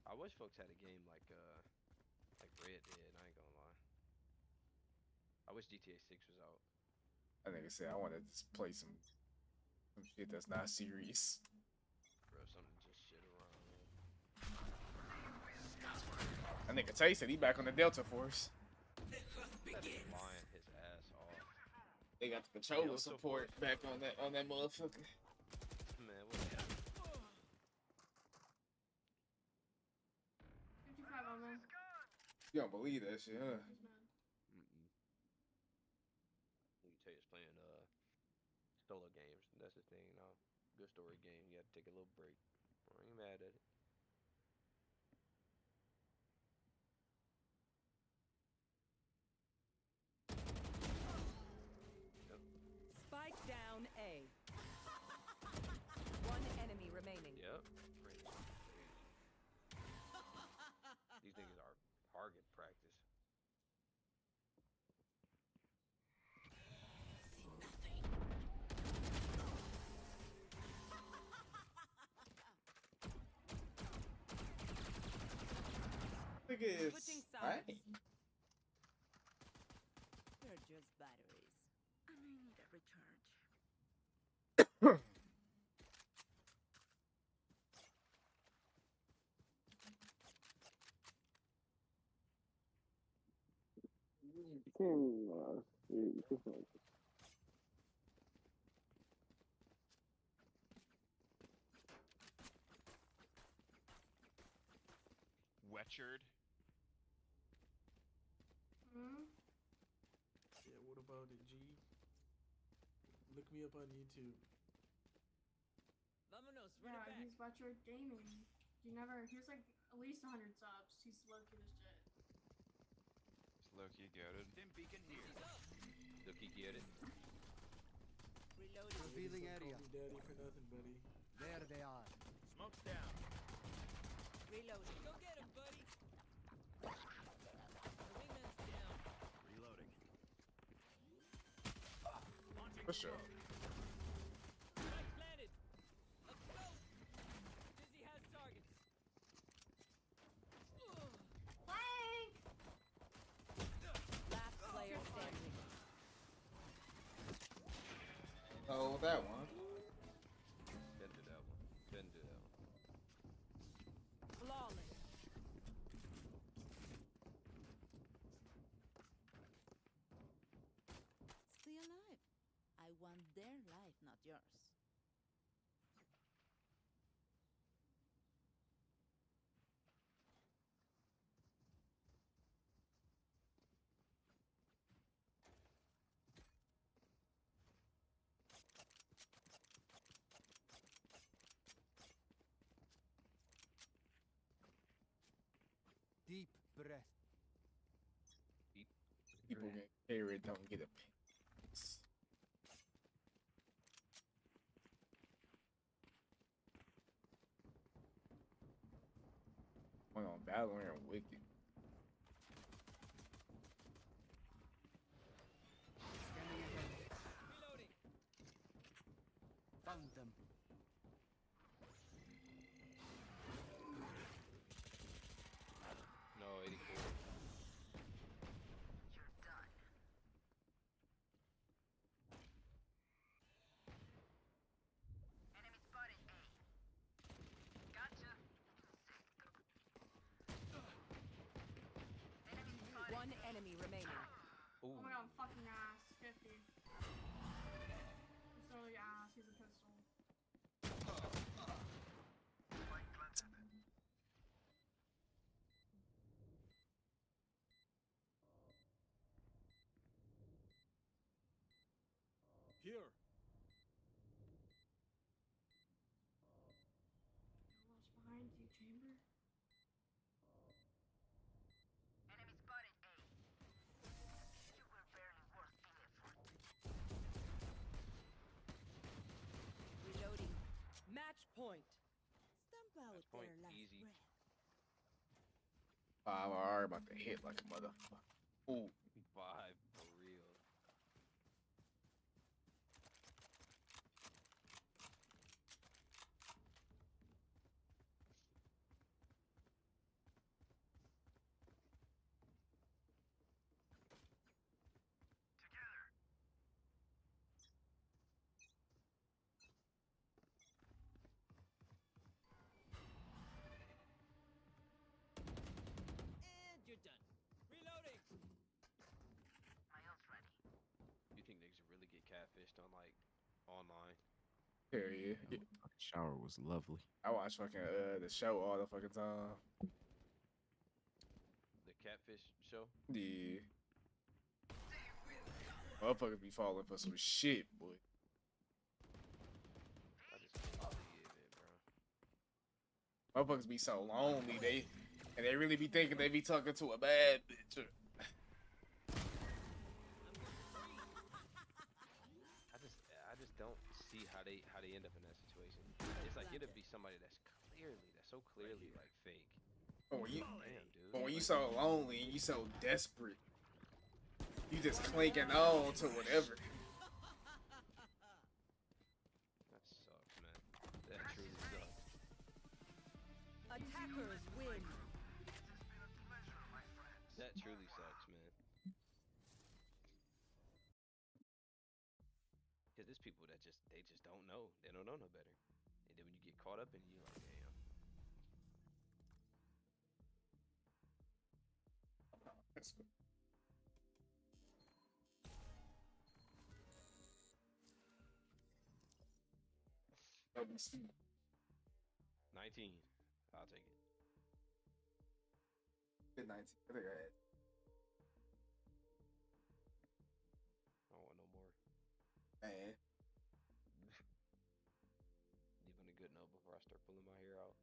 I wish folks had a game like Red did. I ain't gonna lie. I wish GTA 6 was out. I think I said I want to just play some shit that's not serious. Bro, something just shit around, man. That nigga Tay said he back on the Delta Force. That nigga lying his ass off. They got the controller Yo, support back on that motherfucker. Man, what the hell? 55 on them. You don't believe that shit, huh? He's mad. You can tell he's playing solo games. That's the thing, you know. Good story game. You have to take a little break. I ain't mad at it. Yep. Spike down A. One enemy remaining. Yep. Crazy. These niggas are target practice. Nigga is Switching alright. sides. They're just batteries. And I need a recharge. Wetchard. Hmm? Yeah, what about it, G? Look me up on YouTube. Vamonos, run Yeah, it back. he's Butcher Gaming. He has like at least 100 subs. He's low-key this shit. It's Loki goaded. Stim beacon here. Look, he get it. Reloading. Revealing Niggas don't area. call me daddy for nothing, buddy. There they are. Smokes down. Reloading. Go get him, buddy. The wingman's down. Reloading. For sure. Strike planted. Let's go. Dizzy has targets. Flank! Last player standing. Oh, that one. Been to that one. Been to that one. want their life, not yours. Deep breath. People get carried, don't get a piss. Went on Valorant Wicked. Scanning ahead. Reloading. Found them. No, 84. One enemy remaining. Oh my god, I'm fucking ass. 50. He's totally ass. He's a pistol. Here. Watch behind you, chamber. Reloading. Match point. Stamp out point their last easy. breath. 5R about to hit like a motherfucker. Ooh. 5 for real. And you're done. Reloading. You think niggas really get catfished on like online? Hell yeah. Shower was lovely. I watch fucking the show all the fucking time. The catfish show? Yeah. Motherfuckers be falling for some shit, boy. I just can't believe it, bro. Motherfuckers be so lonely, they really be thinking they be talking to a bad bitch. I just don't see how they end up in that situation. It's like it'd be somebody that's so clearly like fake. But when you, Damn, dude. but when you so lonely and you so desperate, you just clinking on to whatever. That sucks, man. That truly sucks. Attackers win. That truly sucks, man. Because there's people that they just don't know. They don't know no better. And then when you get caught up in it, you're like, damn. That's good. LBC. 19. I'll take it. Good 19. I think I had. I don't want no more. Man. Even a good enough before I start pulling my hair out.